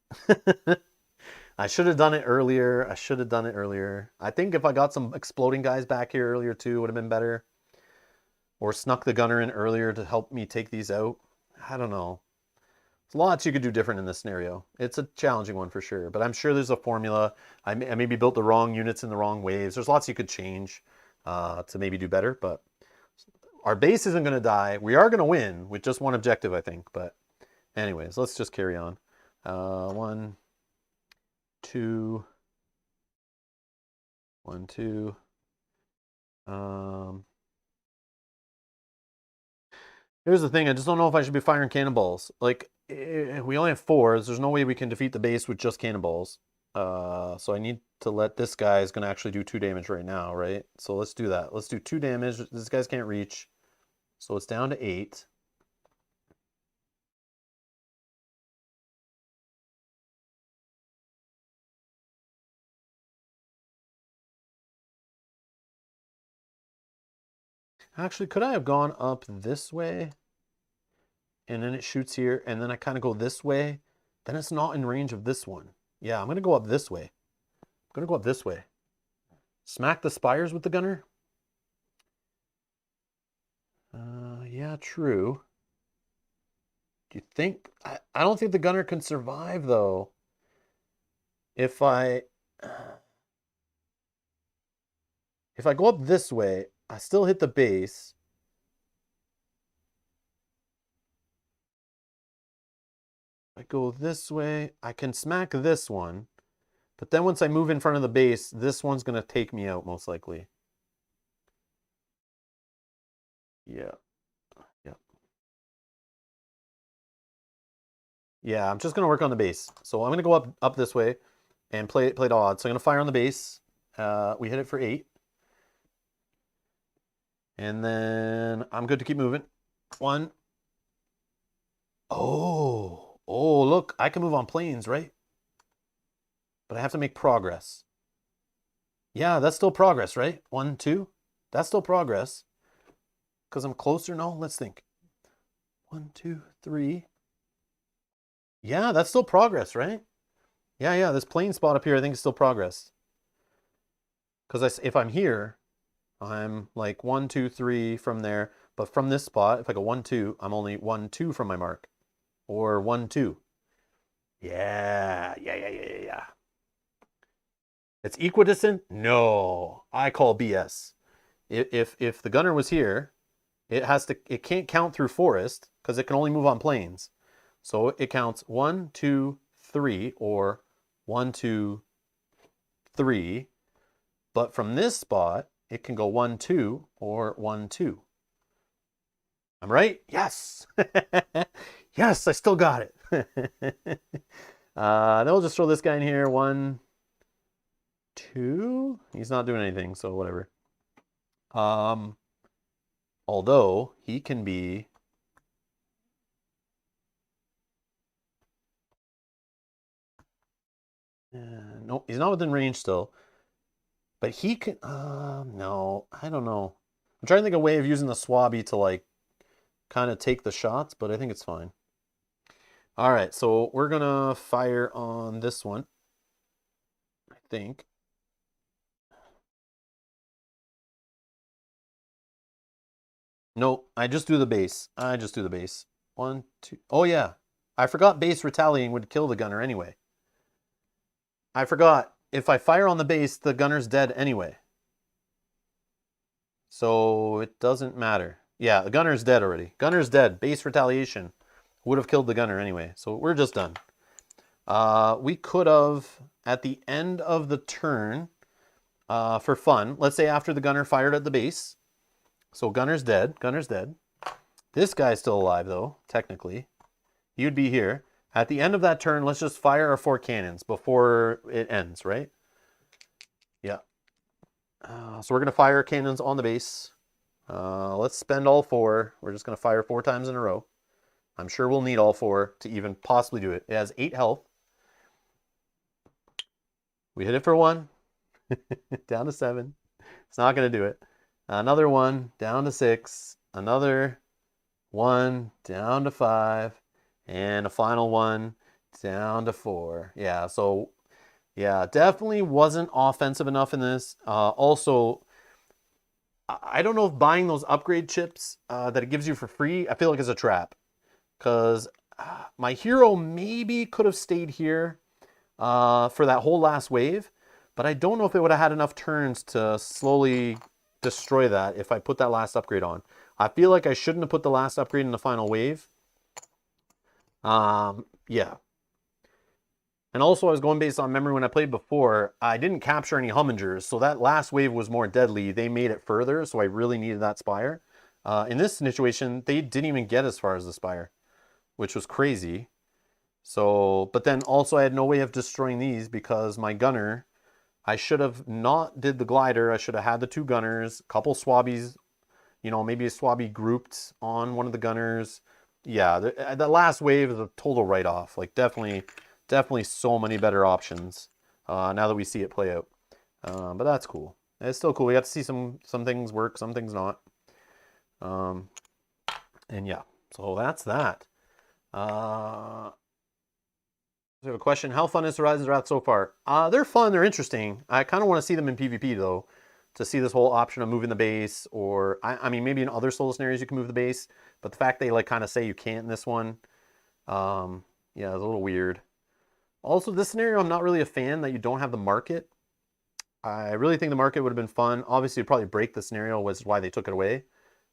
A: I should have done it earlier. I think if I got some exploding guys back here earlier too, would have been better. Or snuck the gunner in earlier to help me take these out. I don't know. There's lots you could do different in this scenario. It's a challenging one for sure, but I'm sure there's a formula. I maybe built the wrong units in the wrong waves. There's lots you could change to maybe do better, but our base isn't going to die. We are going to win with just one objective, I think. But anyways, let's just carry on. 1, 2, 1, 2. Here's the thing. I just don't know if I should be firing cannonballs. Like, we only have 4. There's no way we can defeat the base with just cannonballs. So I need to let this guy is going to actually do 2 damage right now, right? So let's do that. Let's do 2 damage. This guys can't reach. So it's down to 8. Actually, could I have gone up this way? And then it shoots here, and then I kind of go this way. Then it's not in range of this one. Yeah, I'm going to go up this way. I'm going to go up this way. Smack the spires with the gunner? Yeah, true. Do you think... I don't think the gunner can survive, though. If I go up this way, I still hit the base. If I go this way, I can smack this one. But then once I move in front of the base, this one's going to take me out, most likely. Yeah. Yeah, I'm just going to work on the base. So I'm going to go up this way and play it odd. So I'm going to fire on the base. We hit it for 8. And then I'm good to keep moving. 1. Oh, look, I can move on planes, right? But I have to make progress. Yeah, that's still progress, right? 1, 2. That's still progress. Because I'm closer? No, let's think. 1, 2, 3. Yeah, that's still progress, right? Yeah, this plane spot up here, I think is still progress. Because if I'm here, I'm like 1, 2, 3 from there. But from this spot, if I go 1, 2, I'm only 1, 2 from my mark. Or 1, 2. Yeah. It's equidistant? No, I call BS. If the gunner was here, it can't count through forest because it can only move on plains. So it counts 1, 2, 3, or 1, 2, 3. But from this spot, it can go 1, 2, or 1, 2. I'm right? Yes. Yes, I still got it. Then we'll just throw this guy in here. 1, 2. He's not doing anything, so whatever. Although he can be... no, he's not within range still. But he can... no, I don't know. I'm trying to think of a way of using the Swabby to, like, kind of take the shots, but I think it's fine. All right, so we're going to fire on this one. think. No, I just do the base. I just do the base. 1, 2. Oh, yeah. I forgot base retaliating would kill the gunner anyway. I forgot. If I fire on the base, the gunner's dead anyway. So it doesn't matter. Yeah, the gunner's dead already. Gunner's dead. Base retaliation would have killed the gunner anyway. So we're just done. We could have, at the end of the turn, for fun, let's say after the gunner fired at the base. So gunner's dead. Gunner's dead. This guy's still alive, though, technically. He would be here. At the end of that turn, let's just fire our 4 cannons before it ends, right? Yeah. So we're going to fire cannons on the base. Let's spend all 4. We're just going to fire 4 times in a row. I'm sure we'll need all 4 to even possibly do it. It has 8 health. We hit it for 1. Down to 7. It's not going to do it. Another 1. Down to 6. Another 1. Down to 5. And a final 1. Down to 4. Yeah, so... yeah, definitely wasn't offensive enough in this. Also, I don't know if buying those upgrade chips that it gives you for free, I feel like it's a trap. Because my hero maybe could have stayed here for that whole last wave. But I don't know if it would have had enough turns to slowly destroy that if I put that last upgrade on. I feel like I shouldn't have put the last upgrade in the final wave. Yeah. And also, I was going based on memory when I played before. I didn't capture any Hummingers, so that last wave was more deadly. They made it further, so I really needed that Spire. In this situation, they didn't even get as far as the Spire, which was crazy. So, but then also I had no way of destroying these because my gunner, I should have not did the glider. I should have had the 2 gunners, a couple swabbies, you know, maybe a swabby grouped on one of the gunners. Yeah, the last wave is a total write-off. Like, definitely so many better options now that we see it play out. But that's cool. It's still cool. We got to see some things work, some things not. And yeah, so that's that. We have a question. How fun is Horizons Wrath so far? They're fun. They're interesting. I kind of want to see them in PvP, though, to see this whole option of moving the base. Or, I mean, maybe in other solo scenarios you can move the base. But the fact they like kind of say you can't in this one, yeah, it's a little weird. Also, this scenario, I'm not really a fan that you don't have the market. I really think the market would have been fun. Obviously, it'd probably break the scenario, which is why they took it away,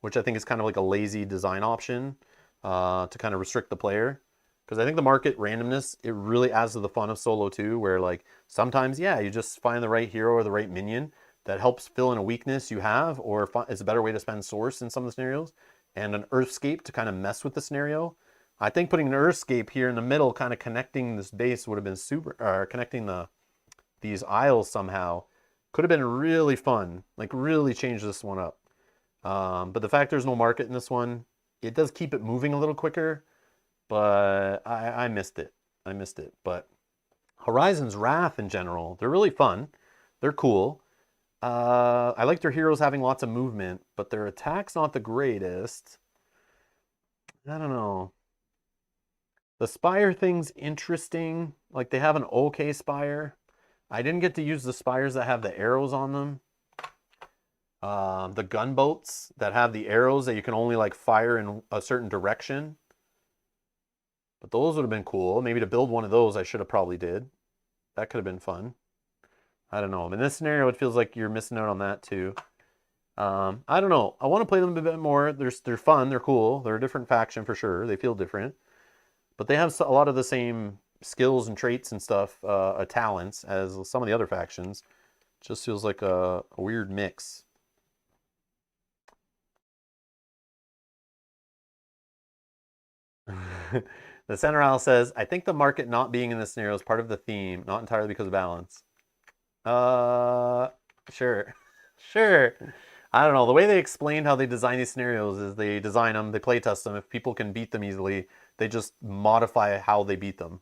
A: which I think is kind of like a lazy design option to kind of restrict the player. Because I think the market randomness, it really adds to the fun of solo too, where like sometimes, yeah, you just find the right hero or the right minion that helps fill in a weakness you have, or it's a better way to spend source in some of the scenarios, and an Earthscape to kind of mess with the scenario. I think putting an Earthscape here in the middle, kind of connecting this base would have been super, or connecting these isles somehow, could have been really fun, like really change this one up. But the fact there's no market in this one, it does keep it moving a little quicker, but I missed it. I missed it. But Horizons Wrath in general, they're really fun. They're cool. I like their heroes having lots of movement, but their attack's not the greatest. I don't know. The Spire thing's interesting. Like, they have an okay Spire. I didn't get to use the Spires that have the arrows on them. The gunboats that have the arrows that you can only, like, fire in a certain direction. But those would have been cool. Maybe to build one of those, I should have probably did. That could have been fun. I don't know. In this scenario, it feels like you're missing out on that, too. I don't know. I want to play them a bit more. They're fun. They're cool. They're a different faction for sure. They feel different. But they have a lot of the same skills and traits and stuff, talents, as some of the other factions. Just feels like a weird mix. The center aisle says, I think the market not being in this scenario is part of the theme, not entirely because of balance. Sure. Sure. I don't know. The way they explained how they design these scenarios is they design them, they play test them. If people can beat them easily, they just modify how they beat them,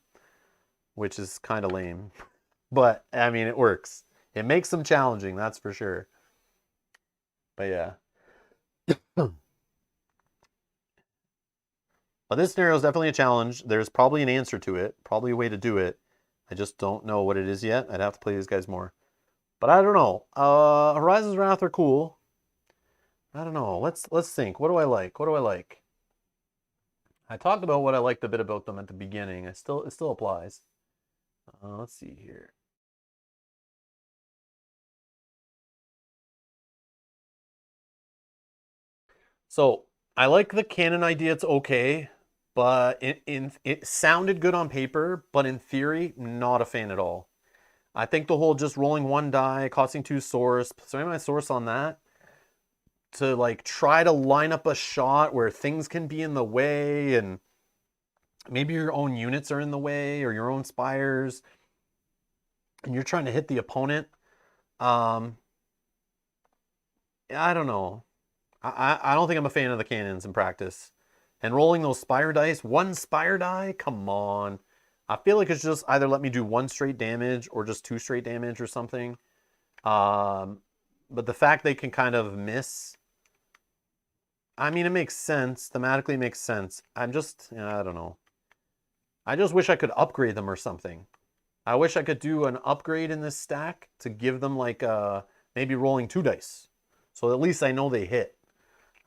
A: which is kind of lame. But, I mean, it works. It makes them challenging, that's for sure. But yeah. But this scenario is definitely a challenge. There's probably an answer to it, probably a way to do it. I just don't know what it is yet. I'd have to play these guys more. But I don't know. Horizon's Wrath are cool. I don't know. Let's think. What do I like? What do I like? I talked about what I liked a bit about them at the beginning. It still applies. Let's see here. So I like the cannon idea. It's okay, but it sounded good on paper, but in theory, not a fan at all. I think the whole just rolling one die, costing 2 source, throwing my source on that to like try to line up a shot where things can be in the way and maybe your own units are in the way or your own spires and you're trying to hit the opponent. I don't know. I don't think I'm a fan of the cannons in practice. And rolling those spire dice, one spire die? Come on. I feel like it's just either let me do 1 straight damage or just 2 straight damage or something. But the fact they can kind of miss, I mean, it makes sense. Thematically, it makes sense. I don't know. I just wish I could upgrade them or something. I wish I could do an upgrade in this stack to give them like maybe rolling 2 dice. So at least I know they hit.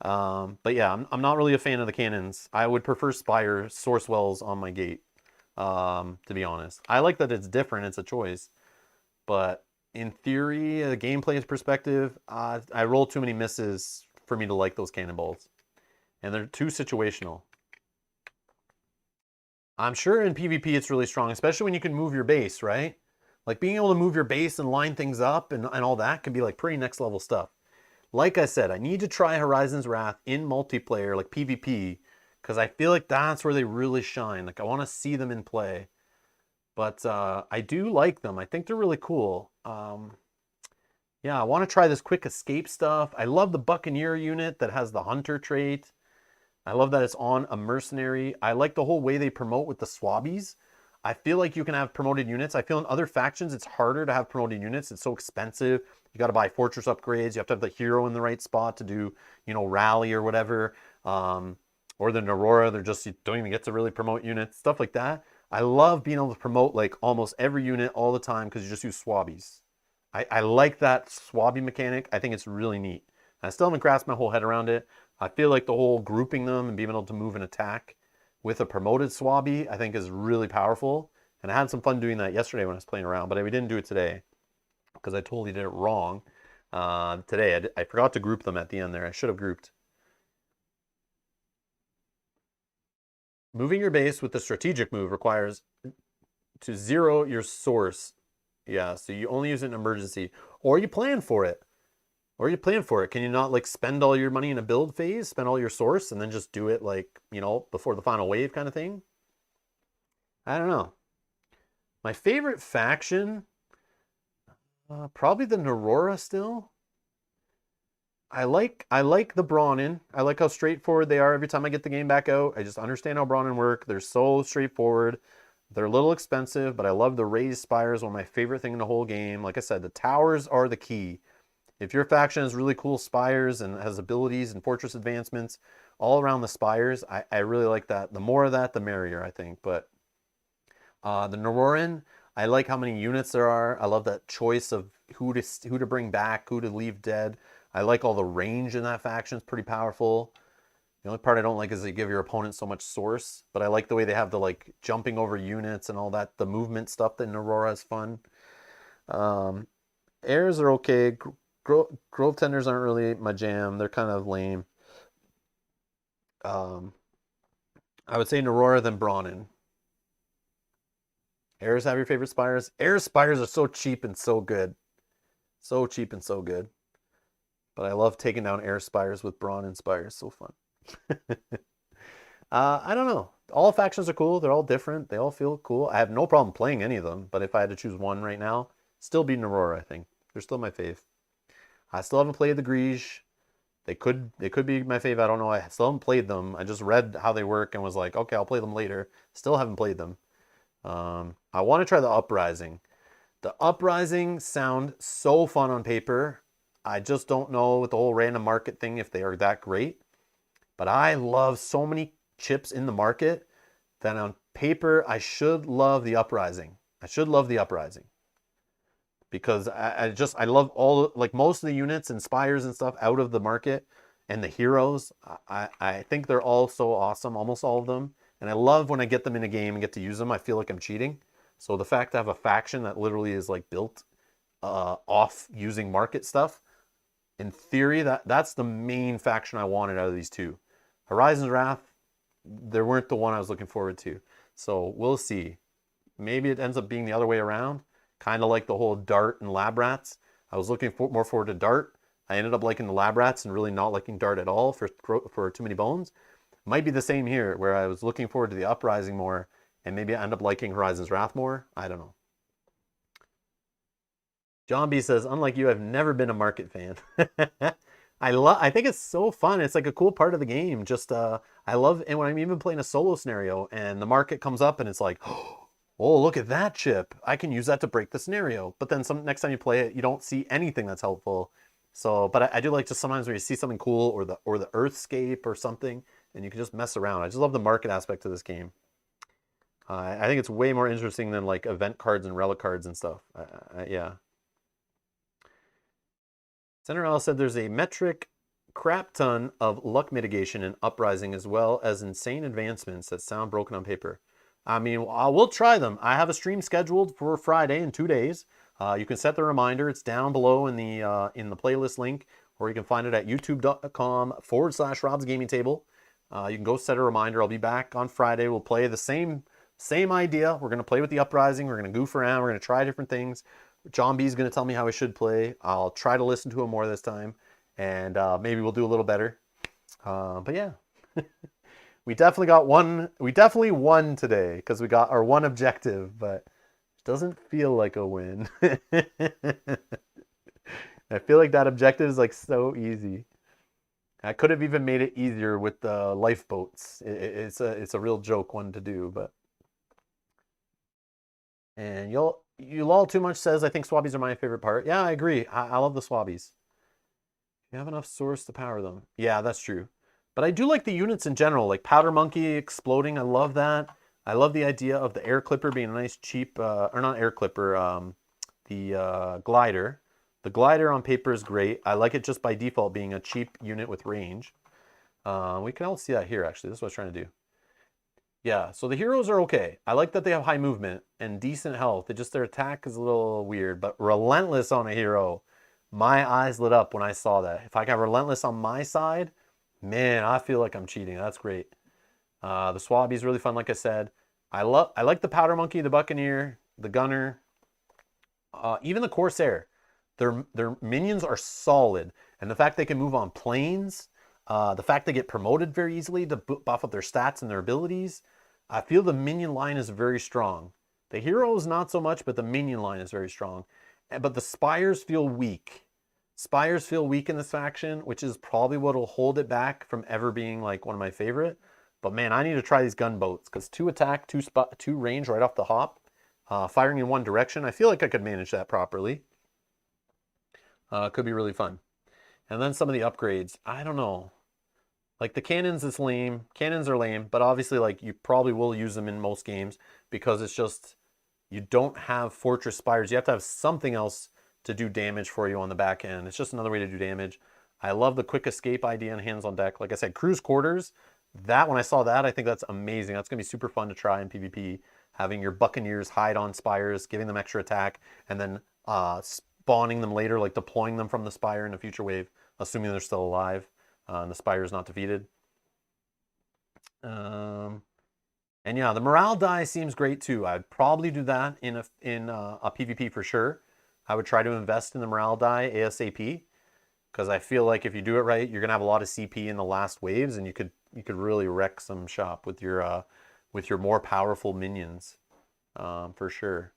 A: But yeah, I'm not really a fan of the cannons. I would prefer Spire Source Wells on my gate, to be honest. I like that it's different, it's a choice. But in theory, a gameplay perspective, I roll too many misses for me to like those cannonballs. And they're too situational. I'm sure in PvP it's really strong, especially when you can move your base, right? Like being able to move your base and line things up and all that can be like pretty next level stuff. Like I said, I need to try Horizon's Wrath in multiplayer, like PvP, because I feel like that's where they really shine. Like I want to see them in play. But I do like them. I think they're really cool. Yeah, I want to try this quick escape stuff. I love the Buccaneer unit that has the Hunter trait. I love that it's on a mercenary. I like the whole way they promote with the swabbies. I feel like you can have promoted units. I feel in other factions it's harder to have promoted units. It's so expensive. You got to buy fortress upgrades. You have to have the hero in the right spot to do, you know, rally or whatever. Or the Aurora, you don't even get to really promote units, stuff like that. I love being able to promote like almost every unit all the time because you just use swabbies. I like that swabby mechanic. I think it's really neat. I still haven't grasped my whole head around it. I feel like the whole grouping them and being able to move and attack with a promoted swabby, I think is really powerful. And I had some fun doing that yesterday when I was playing around, but we didn't do it today because I totally did it wrong. Today, I forgot to group them at the end there. I should have grouped. Moving your base with the strategic move requires to 0 your source. Yeah, so you only use it in emergency. Or you plan for it. Can you not like spend all your money in a build phase, spend all your source, and then just do it like, you know, before the final wave kind of thing? I don't know. My favorite faction, probably the Aurora still. I like the Brahmin. I like how straightforward they are every time I get the game back out. I just understand how Brahmin work. They're so straightforward. They're a little expensive, but I love the raised spires, one of my favorite thing in the whole game. Like I said, the towers are the key. If your faction has really cool spires and has abilities and fortress advancements all around the spires, I really like that. The more of that, the merrier, I think. But the Neuroran, I like how many units there are. I love that choice of who to bring back, who to leave dead. I like all the range in that faction. It's pretty powerful. The only part I don't like is they give your opponent so much source, but I like the way they have the like jumping over units and all that. The movement stuff that in Aurora is fun. Airs are okay. Grove Tenders aren't really my jam. They're kind of lame. I would say Aurora than Brahmin. Airs have your favorite spires? Air spires are so cheap and so good. So cheap and so good. But I love taking down air spires with Brahmin spires. So fun. I don't know. All factions are cool. They're all different. They all feel cool. I have no problem playing any of them. But if I had to choose one right now, still be Aurora, I think. They're still my fave. I still haven't played the Grige. They could be my fave. I don't know. I still haven't played them. I just read how they work and was like, okay, I'll play them later. Still haven't played them. I want to try the Uprising. The Uprising sound so fun on paper. I just don't know with the whole random market thing if they are that great. But I love so many chips in the market that on paper I should love the Uprising. I should love the Uprising. Because I love all, like most of the units and spires and stuff out of the market, and the heroes. I think they're all so awesome, almost all of them. And I love when I get them in a game and get to use them. I feel like I'm cheating. So the fact to have a faction that literally is like built off using market stuff, in theory, that's the main faction I wanted out of these two. Horizon's Wrath, they weren't the one I was looking forward to. So we'll see. Maybe it ends up being the other way around. Kind of like the whole Dart and Lab Rats. I was looking more forward to Dart. I ended up liking the Lab Rats and really not liking Dart at all for Too Many Bones. Might be the same here, where I was looking forward to the Uprising more, and maybe I end up liking Horizon's Wrath more. I don't know. John B says, unlike you, I've never been a market fan. I think it's so fun. It's like a cool part of the game. Just I love, and when I'm even playing a solo scenario and the market comes up and it's like, oh, look at that chip. I can use that to break the scenario. But then next time you play it, you don't see anything that's helpful. So, but I do like just sometimes when you see something cool or the Earthscape or something, and you can just mess around. I just love the market aspect of this game. I think it's way more interesting than like event cards and relic cards and stuff. Yeah. Senator Al said there's a metric crap ton of luck mitigation in Uprising, as well as insane advancements that sound broken on paper. I mean, we'll try them. I have a stream scheduled for Friday in 2 days. You can set the reminder. It's down below in the playlist link, or you can find it at youtube.com/Rob's Gaming Table. You can go set a reminder. I'll be back on Friday. We'll play the same idea. We're going to play with the Uprising. We're going to goof around. We're going to try different things. John B is going to tell me how I should play. I'll try to listen to him more this time, and maybe we'll do a little better. But yeah, we definitely won today because we got our one objective, but it doesn't feel like a win. I feel like that objective is like so easy. I could have even made it easier with the lifeboats. It's a real joke one to do, but. And you lol too much says, I think swabbies are my favorite part. Yeah, I agree. I love the swabbies. You have enough source to power them. Yeah, that's true. But I do like the units in general, like Powder Monkey exploding. I love that. I love the idea of the Air Clipper being a nice cheap, or not Air Clipper, the glider. The glider on paper is great. I like it just by default being a cheap unit with range. We can all see that here, actually. This is what I was trying to do. Yeah, so the heroes are okay. I like that they have high movement and decent health. Their attack is a little weird, but Relentless on a hero. My eyes lit up when I saw that. If I got Relentless on my side, man, I feel like I'm cheating. That's great. The Swabby is really fun, like I said. I like the Powder Monkey, the Buccaneer, the Gunner, even the Corsair. Their minions are solid, and the fact they can move on planes, the fact they get promoted very easily to buff up their stats and their abilities. I feel the minion line is very strong. The heroes not so much, but the minion line is very strong. But the spires feel weak. Spires feel weak in this faction, which is probably what will hold it back from ever being like one of my favorite. But man, I need to try these gunboats because 2 attack, 2 range right off the hop, firing in one direction. I feel like I could manage that properly. Could be really fun. And then some of the upgrades. I don't know. Like the cannons is lame. Cannons are lame, but obviously like you probably will use them in most games because it's just you don't have fortress spires. You have to have something else to do damage for you on the back end. It's just another way to do damage. I love the quick escape idea and hands on deck. Like I said, cruise quarters. That when I saw that, I think that's amazing. That's gonna be super fun to try in PvP. Having your Buccaneers hide on spires, giving them extra attack, and then spawning them later, like deploying them from the spire in a future wave, assuming they're still alive. And the spire is not defeated. And yeah, the morale die seems great too. I'd probably do that in a PvP for sure. I would try to invest in the morale die ASAP because I feel like if you do it right, you're gonna have a lot of CP in the last waves, and you could really wreck some shop with your more powerful minions, for sure.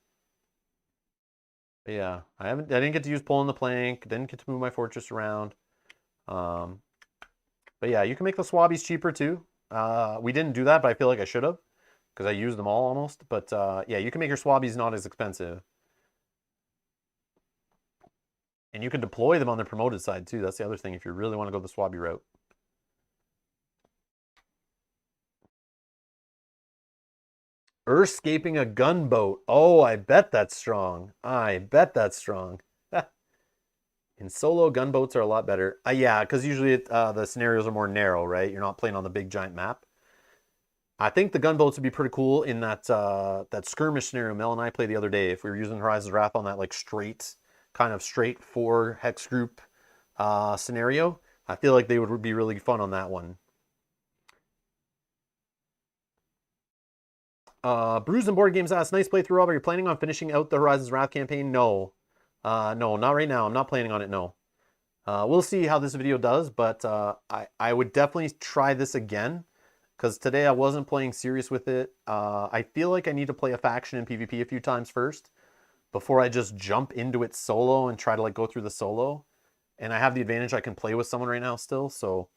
A: But yeah, I didn't get to use pulling the plank. Didn't get to move my fortress around. But yeah, you can make the swabbies cheaper too. We didn't do that, but I feel like I should have because I used them all almost. But yeah, you can make your swabbies not as expensive. And you can deploy them on the promoted side too. That's the other thing if you really want to go the swabby route. Escaping a gunboat. Oh, I bet that's strong. I bet that's strong. In solo, gunboats are a lot better. Yeah, because usually the scenarios are more narrow, right? You're not playing on the big giant map. I think the gunboats would be pretty cool in that that skirmish scenario Mel and I played the other day. If we were using Horizon's Wrath on that like straight, kind of straight 4 hex group scenario, I feel like they would be really fun on that one. Brews and Board Games asks, nice playthrough, Rob. Are you planning on finishing out the Horizon's Wrath campaign? No. No, not right now. I'm not planning on it, no. We'll see how this video does, but I would definitely try this again, because today I wasn't playing serious with it. I feel like I need to play a faction in PvP a few times first before I just jump into it solo and try to like go through the solo. And I have the advantage I can play with someone right now still, so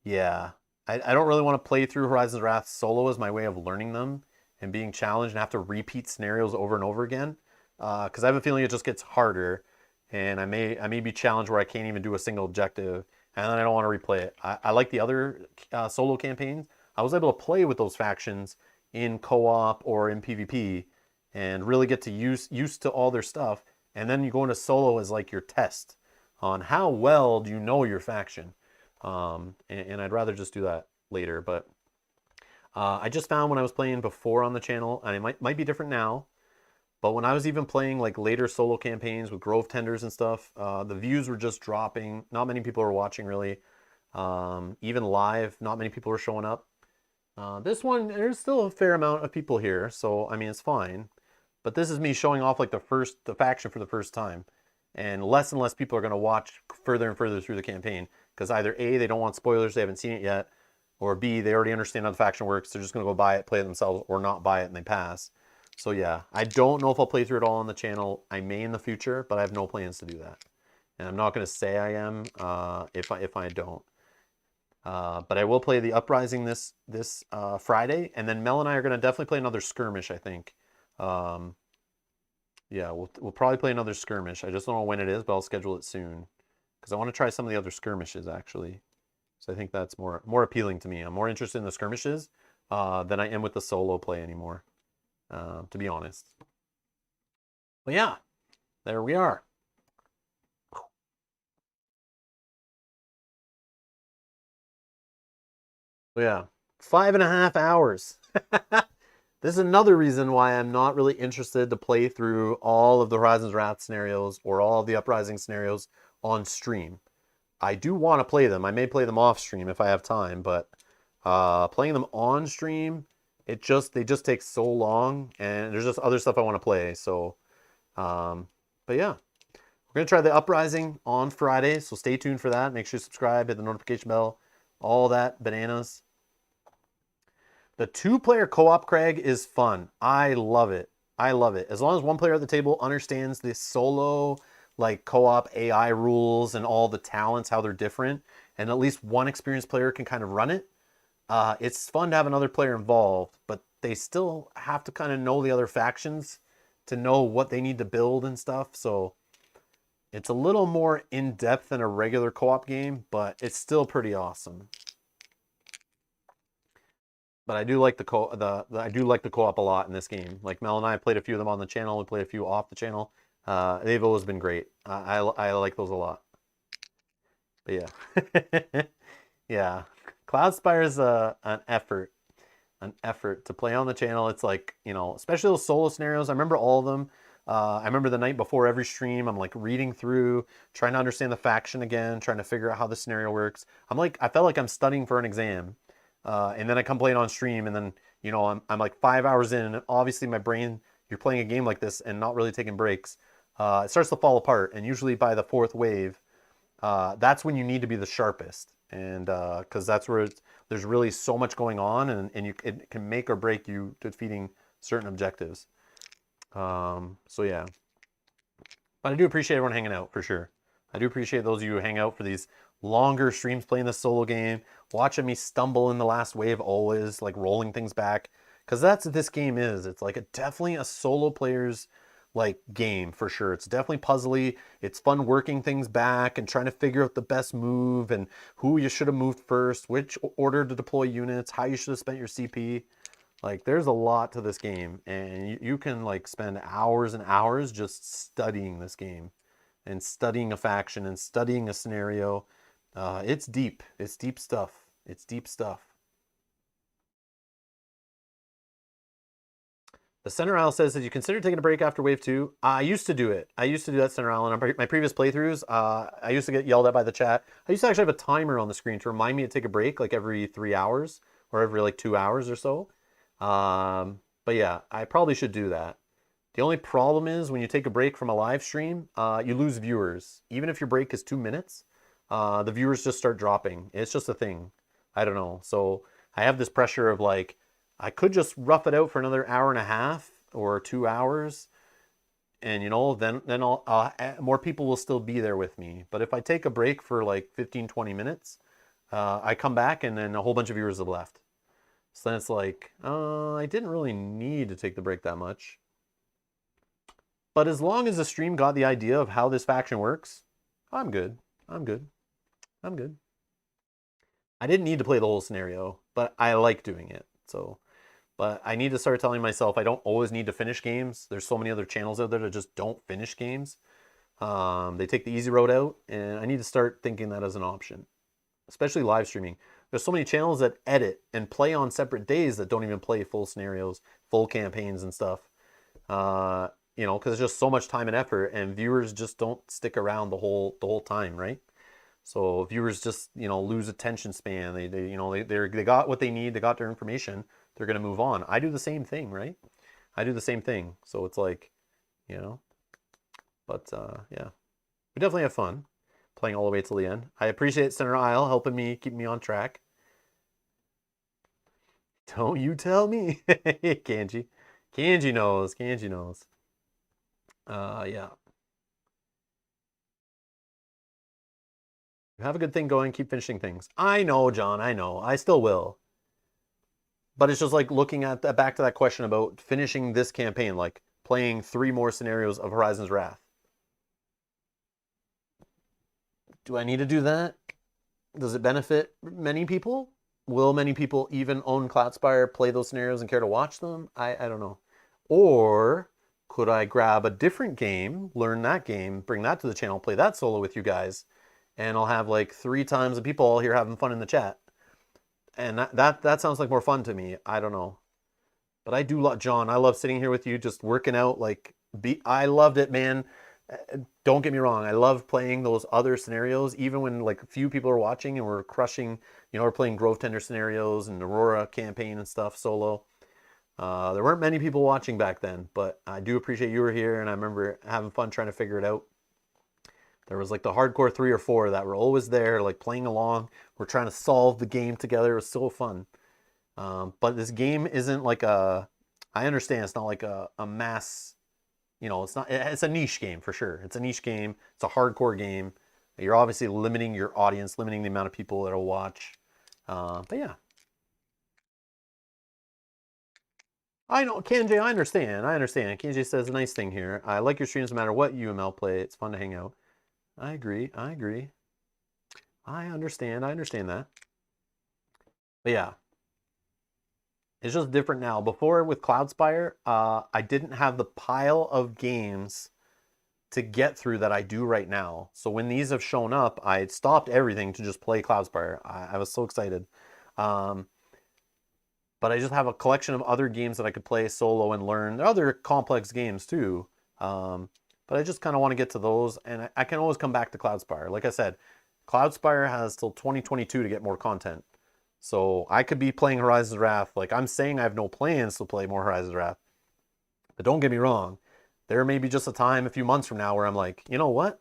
A: yeah. I don't really want to play through Horizon's Wrath solo as my way of learning them and being challenged and have to repeat scenarios over and over again, because I have a feeling it just gets harder, and I may be challenged where I can't even do a single objective, and then I don't want to replay it. I like the other solo campaigns. I was able to play with those factions in co-op or in PvP and really get to used to all their stuff, and then you go into solo as like your test on how well do you know your faction. And I'd rather just do that later, but I just found when I was playing before on the channel, and it might be different now, but when I was even playing like later solo campaigns with Grove Tenders and stuff, the views were just dropping. Not many people were watching really. Even live, not many people were showing up. This one, there's still a fair amount of people here, so I mean it's fine. But this is me showing off like the faction for the first time, and less people are going to watch further and further through the campaign, because either A, they don't want spoilers, they haven't seen it yet, or B, they already understand how the faction works, they're just going to go buy it, play it themselves, or not buy it and they pass. So yeah, I don't know if I'll play through it all on the channel. I may in the future, but I have no plans to do that. And I'm not going to say I am if I don't. But I will play the Uprising this Friday, and then Mel and I are going to definitely play another skirmish, I think. Yeah, we'll probably play another skirmish. I just don't know when it is, but I'll schedule it soon, because I want to try some of the other skirmishes actually. So I think that's more appealing to me. I'm more interested in the skirmishes than I am with the solo play anymore, to be honest. But yeah, there we are. So yeah, 5.5 hours. This is another reason why I'm not really interested to play through all of the Horizon's Wrath scenarios or all of the Uprising scenarios on stream. I do want to play them. I may play them off stream if I have time, but playing them on stream, they just take so long, and there's just other stuff I want to play. So, but yeah, we're gonna try the Uprising on Friday, so stay tuned for that. Make sure you subscribe, hit the notification bell, all that bananas. The 2-player co-op, Craig, is fun. I love it. I love it. As long as one player at the table understands the solo, like co-op AI rules and all the talents, how they're different, and at least one experienced player can kind of run it, it's fun to have another player involved, but they still have to kind of know the other factions to know what they need to build and stuff. So it's a little more in-depth than a regular co-op game, but it's still pretty awesome. But I do like the co-op a lot in this game. Like Mel and I played a few of them on the channel. We played a few off the channel. They've always been great. I like those a lot. But yeah, yeah. Cloudspire is an effort to play on the channel. It's like, you know, especially those solo scenarios. I remember all of them. I remember the night before every stream, I'm like reading through, trying to understand the faction again, trying to figure out how the scenario works. I felt like I'm studying for an exam. And then I come play it on stream, and then, you know, I'm like 5 hours in, and obviously my brain, you're playing a game like this and not really taking breaks, it starts to fall apart. And usually by the 4th wave, that's when you need to be the sharpest, and because that's where there's really so much going on, and it can make or break you defeating certain objectives. So yeah, but I do appreciate everyone hanging out for sure. I do appreciate those of you who hang out for these longer streams playing the solo game, watching me stumble in the last wave always, like rolling things back, because that's what this game is. It's like definitely a solo player's like game for sure. It's definitely puzzly. It's fun working things back and trying to figure out the best move and who you should have moved first, which order to deploy units, how you should have spent your CP. Like, there's a lot to this game, and you can like spend hours and hours just studying this game and studying a faction and studying a scenario. It's deep. It's deep stuff. It's deep stuff. The center aisle says that you consider taking a break after wave 2. I used to do it. I used to do that center aisle on my previous playthroughs. I used to get yelled at by the chat. I used to actually have a timer on the screen to remind me to take a break like every 3 hours or every like 2 hours or so. But yeah, I probably should do that. The only problem is when you take a break from a live stream, you lose viewers. Even if your break is 2 minutes, the viewers just start dropping. It's just a thing. I don't know. So I have this pressure of like, I could just rough it out for another hour and a half or 2 hours, and you know, then more people will still be there with me. But if I take a break for like 15, 20 minutes, I come back and then a whole bunch of viewers have left. So then it's like, I didn't really need to take the break that much. But as long as the stream got the idea of how this faction works, I'm good. I'm good. I'm good. I didn't need to play the whole scenario, but I like doing it. So, but I need to start telling myself I don't always need to finish games. There's so many other channels out there that just don't finish games. They take the easy road out, and I need to start thinking that as an option, especially live streaming. There's so many channels that edit and play on separate days that don't even play full scenarios, full campaigns and stuff. You know, because it's just so much time and effort, and viewers just don't stick around the whole time, right? So viewers just, you know, lose attention span. They got what they need. They got their information. They're gonna move on. I do the same thing, right? I do the same thing. So it's like, you know, but yeah, we definitely have fun playing all the way till the end. I appreciate Center Aisle helping me keep me on track. Don't you tell me, Kanji. Kanji knows. Kanji knows. Yeah. Have a good thing going. Keep finishing things. I know, John. I know. I still will. But it's just like looking at back to that question about finishing this campaign, like playing 3 more scenarios of Horizon's Wrath. Do I need to do that? Does it benefit many people? Will many people even own Cloudspire, play those scenarios, and care to watch them? I don't know. Or could I grab a different game, learn that game, bring that to the channel, play that solo with you guys, and I'll have like 3 times the people all here having fun in the chat. And that sounds like more fun to me. I don't know. But I do love, John, I love sitting here with you just working out. Like, I loved it, man. Don't get me wrong. I love playing those other scenarios, even when like a few people are watching and we're crushing, you know, we're playing Grove Tender scenarios and Aurora campaign and stuff solo. There weren't many people watching back then, but I do appreciate you were here, and I remember having fun trying to figure it out. There was like the hardcore 3 or 4 that were always there, like playing along. We're trying to solve the game together. It was so fun. But this game isn't like I understand it's not like a mass, you know, it's a niche game for sure. It's a niche game. It's a hardcore game. You're obviously limiting your audience, limiting the amount of people that'll watch. But yeah. I know, Kanji, I understand. I understand. Kanji says a nice thing here. I like your streams no matter what UML play. It's fun to hang out. I agree. I agree. I understand. I understand that. But yeah. It's just different now. Before with Cloudspire, I didn't have the pile of games to get through that I do right now. So when these have shown up, I had stopped everything to just play Cloudspire. I was so excited. But I just have a collection of other games that I could play solo and learn. There are other complex games too. But I just kind of want to get to those, and I can always come back to Cloudspire. Like I said, Cloudspire has till 2022 to get more content. So I could be playing Horizon's Wrath. Like, I'm saying I have no plans to play more Horizon's Wrath. But don't get me wrong. There may be just a time a few months from now where I'm like, you know what?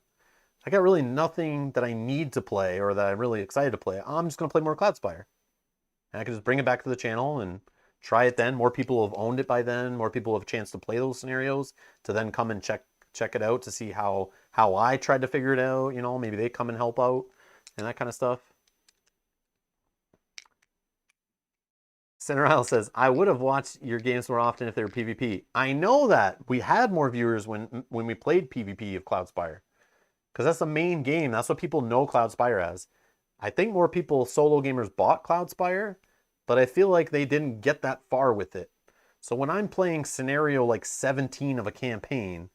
A: I got really nothing that I need to play or that I'm really excited to play. I'm just going to play more Cloudspire. And I can just bring it back to the channel and try it then. More people have owned it by then. More people have a chance to play those scenarios to then come and check it out to see how I tried to figure it out. You know, maybe they come and help out and that kind of stuff. Center Isle says, I would have watched your games more often if they were PvP. I know that. We had more viewers when we played PvP of Cloudspire. Because that's the main game. That's what people know Cloudspire as. I think more people, solo gamers, bought Cloudspire, but I feel like they didn't get that far with it. So when I'm playing scenario like 17 of a campaign,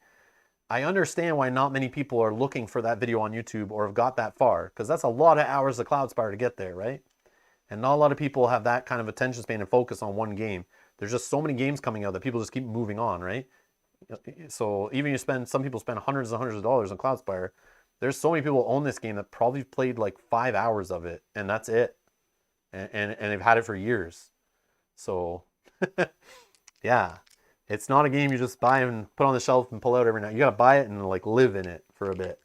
A: I understand why not many people are looking for that video on YouTube or have got that far, because that's a lot of hours of Cloudspire to get there, right? And not a lot of people have that kind of attention span and focus on one game. There's just so many games coming out that people just keep moving on, right? So even some people spend hundreds and hundreds of dollars on Cloudspire. There's so many people own this game that probably played like 5 hours of it, and that's it. And they've had it for years. So, yeah. It's not a game you just buy and put on the shelf and pull out every night. You got to buy it and like live in it for a bit.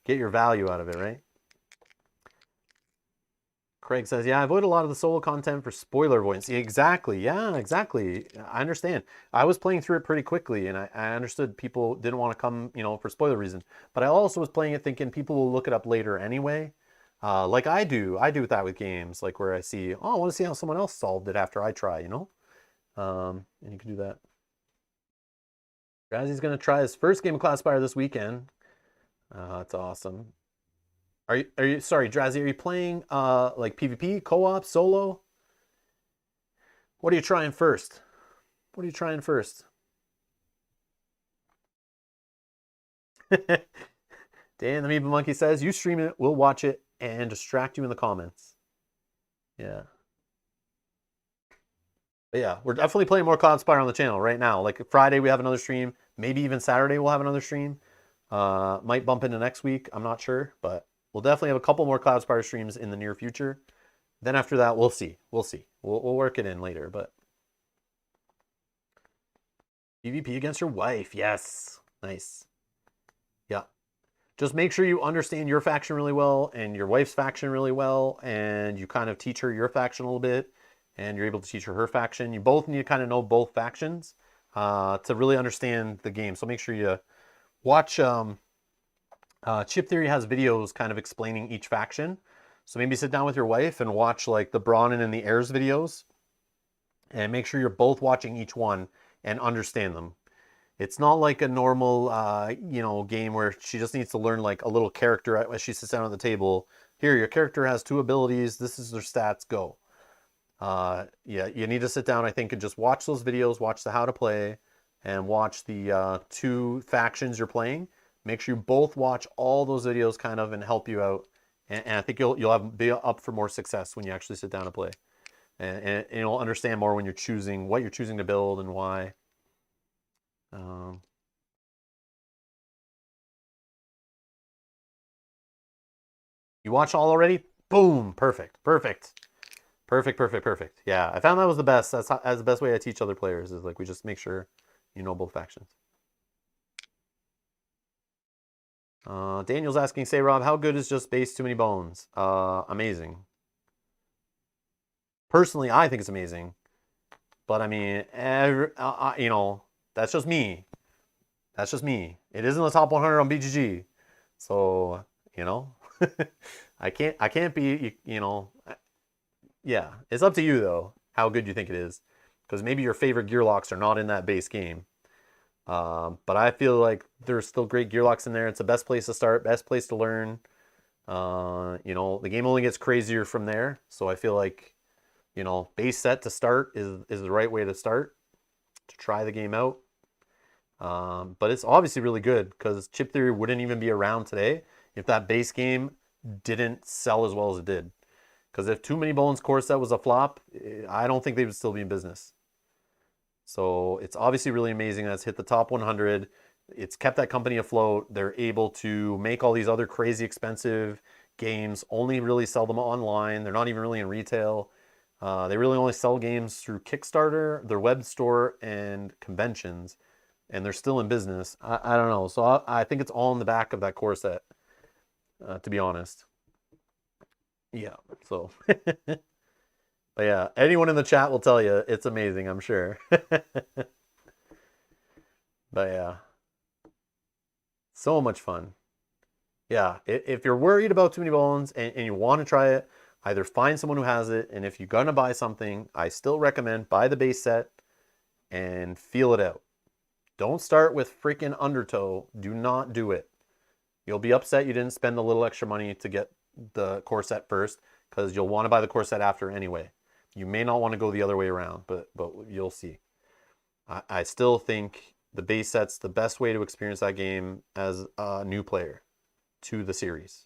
A: Get your value out of it, right? Craig says, yeah, I avoid a lot of the solo content for spoiler avoidance. Exactly. Yeah, exactly. I understand. I was playing through it pretty quickly, and I understood people didn't want to come, for spoiler reasons. But I also was playing it thinking people will look it up later anyway. Like I do. I do that with games, like where I see, oh, I want to see how someone else solved it after I try, And you can do that. Jazzy's going to try his first game of Cloudspire this weekend. That's awesome. Are you sorry, Drazzy, are you playing like PvP, co-op, solo? What are you trying first? What are you trying first? Dan the Meeple Monkey says, you stream it, we'll watch it, and distract you in the comments. Yeah. But yeah, we're definitely playing more Cloudspire on the channel right now. Like Friday we have another stream. Maybe even Saturday we'll have another stream. Might bump into next week. I'm not sure, but we'll definitely have a couple more Cloudspire streams in the near future. Then after that, we'll see. We'll see. We'll work it in later, but PvP against your wife. Yes. Nice. Yeah. Just make sure you understand your faction really well and your wife's faction really well, and you kind of teach her your faction a little bit, and you're able to teach her her faction. You both need to kind of know both factions to really understand the game. So make sure you watch. Chip Theory has videos kind of explaining each faction. So maybe sit down with your wife and watch like the Brahmin and the Heirs videos, and make sure you're both watching each one and understand them. It's not like a normal, game where she just needs to learn like a little character as she sits down at the table. Here, your character has 2 abilities. This is their stats. Go. Yeah, you need to sit down, I think, and just watch those videos, watch the how to play, and watch the 2 factions you're playing. Make sure you both watch all those videos kind of and help you out. And I think you'll be up for more success when you actually sit down and play. And you'll understand more when you're choosing what you're choosing to build and why. You watch all already? Boom! Perfect. Perfect. Perfect, perfect, perfect. Yeah, I found that was the best. That's the best way I teach other players, is like we just make sure you know both factions. Daniel's asking, say Rob, how good is just base too many bones? Amazing. Personally, I think it's amazing. But I mean, that's just me. That's just me. It isn't the top 100 on BGG. So, I can't be, yeah, it's up to you though, how good you think it is. Because maybe your favorite gear locks are not in that base game. But I feel like there's still great gear locks in there. It's the best place to start, best place to learn. The game only gets crazier from there. So I feel like, base set to start is the right way to start, to try the game out. But it's obviously really good, because Chip Theory wouldn't even be around today if that base game didn't sell as well as it did. Because if Too Many Bones core set was a flop, I don't think they would still be in business. So it's obviously really amazing that it's hit the top 100. It's kept that company afloat. They're able to make all these other crazy expensive games, only really sell them online. They're not even really in retail. They really only sell games through Kickstarter, their web store, and conventions. And they're still in business. I don't know. So I think it's all in the back of that core set, to be honest. Yeah, so... But yeah, anyone in the chat will tell you it's amazing, I'm sure. But yeah, so much fun. Yeah, if you're worried about Too Many Bones and you want to try it, either find someone who has it, and if you're going to buy something, I still recommend buy the base set and feel it out. Don't start with freaking Undertow. Do not do it. You'll be upset you didn't spend a little extra money to get the core set first, because you'll want to buy the core set after anyway. You may not want to go the other way around, but you'll see. I still think the base set's the best way to experience that game as a new player to the series.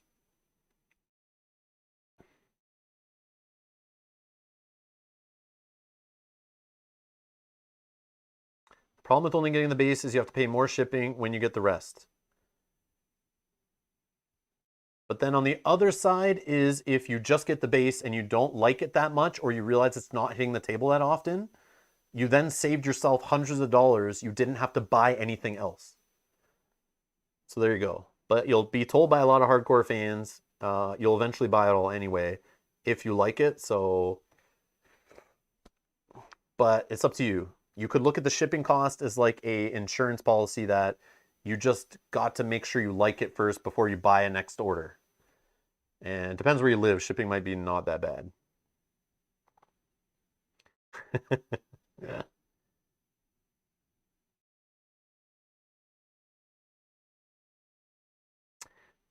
A: The problem with only getting the base is you have to pay more shipping when you get the rest. But then on the other side is if you just get the base and you don't like it that much, or you realize it's not hitting the table that often, you then saved yourself hundreds of dollars. You didn't have to buy anything else. So there you go. But you'll be told by a lot of hardcore fans, you'll eventually buy it all anyway if you like it. So, but it's up to you. You could look at the shipping cost as like a insurance policy that you just got to make sure you like it first before you buy a next order. And it depends where you live. Shipping might be not that bad. Yeah.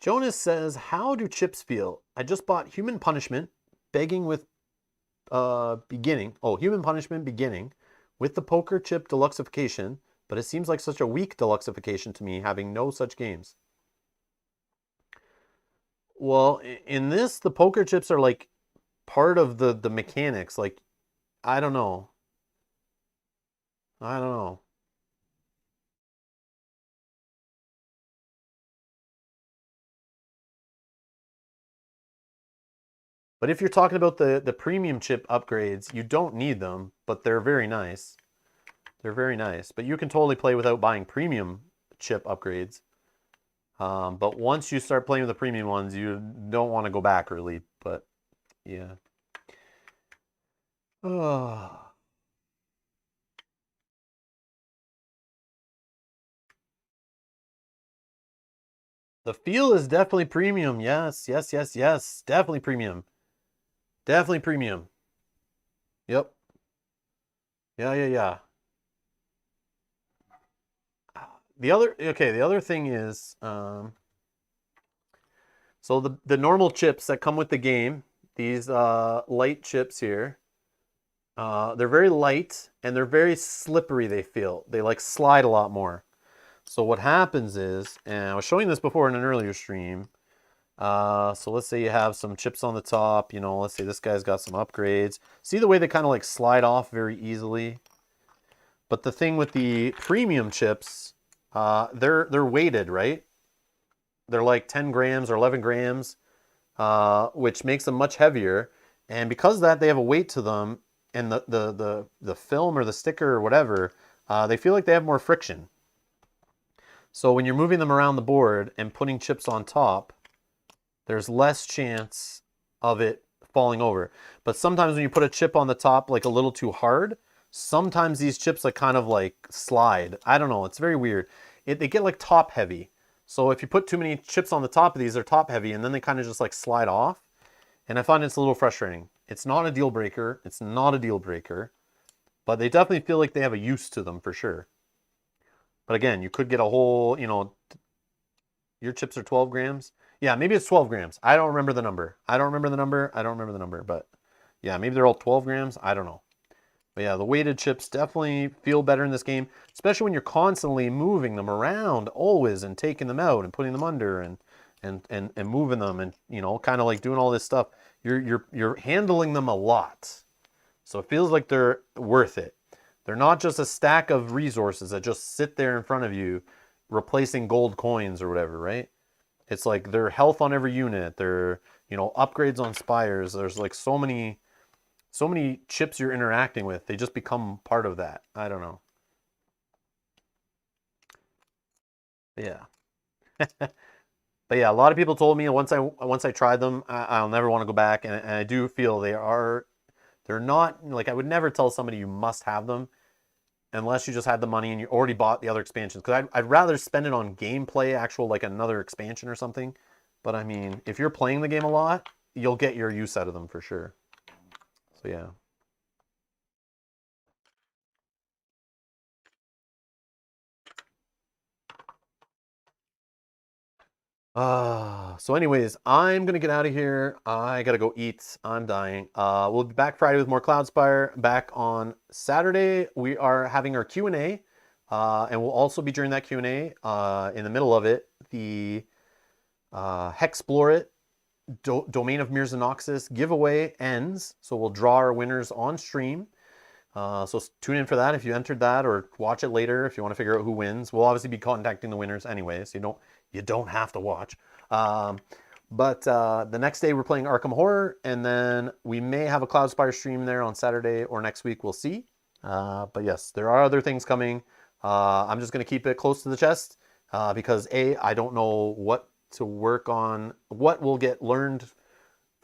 A: Jonas says, how do chips feel? I just bought Human Punishment, begging with beginning. Oh, Human Punishment beginning with the poker chip deluxeification, but it seems like such a weak deluxeification to me, having no such games. Well, in this, the poker chips are like part of the mechanics. Like, I don't know. I don't know. But if you're talking about the premium chip upgrades, you don't need them, but they're very nice. They're very nice. But you can totally play without buying premium chip upgrades. But once you start playing with the premium ones, you don't want to go back really. But yeah. Oh. The feel is definitely premium. Yes, yes, yes, yes. Definitely premium. Definitely premium. Yep. Yeah, yeah, yeah. The other thing is, so the normal chips that come with the game, these light chips here, they're very light and they're very slippery. They feel they like slide a lot more. So what happens is, and I was showing this before in an earlier stream. So let's say you have some chips on the top. You know, let's say this guy's got some upgrades. See the way they kind of like slide off very easily. But the thing with the premium chips, they're weighted, right? They're like 10 grams or 11 grams, which makes them much heavier. And because of that, they have a weight to them, and the film or the sticker or whatever, they feel like they have more friction. So when you're moving them around the board and putting chips on top, there's less chance of it falling over. But sometimes when you put a chip on the top like a little too hard, sometimes these chips like kind of like slide. I don't know, it's very weird. They get like top heavy. So if you put too many chips on the top of these, they're top heavy and then they kind of just like slide off. And I find it's a little frustrating. It's not a deal breaker. It's not a deal breaker. But they definitely feel like they have a use to them for sure. But again, you could get a whole, you know, your chips are 12 grams. Yeah, maybe it's 12 grams. I don't remember the number. I don't remember the number. But yeah, maybe they're all 12 grams. I don't know. But yeah, the weighted chips definitely feel better in this game, especially when you're constantly moving them around always and taking them out and putting them under and moving them and, you know, kind of like doing all this stuff. You're handling them a lot. So it feels like they're worth it. They're not just a stack of resources that just sit there in front of you replacing gold coins or whatever, right? It's like their health on every unit, their, you know, upgrades on spires. There's like so many chips you're interacting with. They just become part of that. I don't know. Yeah. But yeah, a lot of people told me once I tried them, I'll never want to go back. And I do feel they're not like I would never tell somebody you must have them unless you just had the money and you already bought the other expansions. Because I'd rather spend it on gameplay, actual like another expansion or something. But I mean, if you're playing the game a lot, you'll get your use out of them for sure. So yeah. So anyways, I'm gonna get out of here. I gotta go eat. I'm dying. We'll be back Friday with more Cloudspire. Back on Saturday, we are having our Q&A. And we'll also be during that Q&A, in the middle of it, the Hexplore It Domain of Mirzanoxis giveaway ends. So we'll draw our winners on stream. So tune in for that if you entered that, or watch it later if you want to figure out who wins. We'll obviously be contacting the winners anyway, so you don't have to watch. But the next day we're playing Arkham Horror, and then we may have a Cloudspire stream there on Saturday or next week. We'll see. But yes, there are other things coming. I'm just going to keep it close to the chest because I don't know what to work on, what will get learned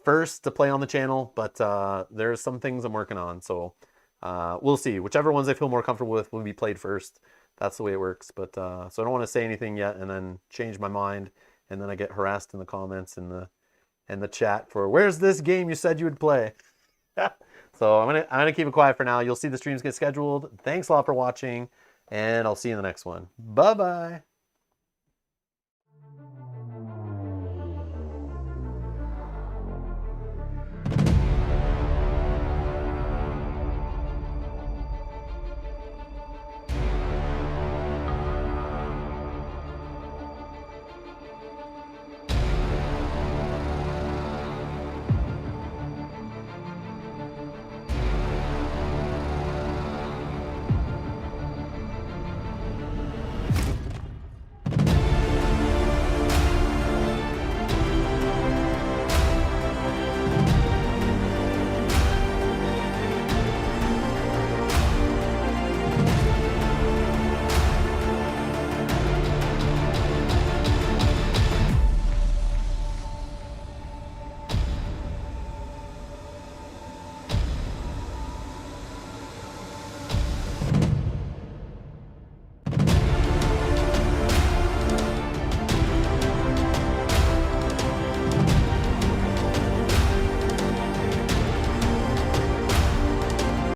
A: first to play on the channel, but there's some things I'm working on, so we'll see. Whichever ones I feel more comfortable with will be played first. That's the way it works. But so I don't want to say anything yet and then change my mind, and then I get harassed in the comments and the chat for where's this game you said you would play. So I'm gonna keep it quiet for now. You'll see the streams get scheduled. Thanks a lot for watching, and I'll see you in the next one. Bye bye.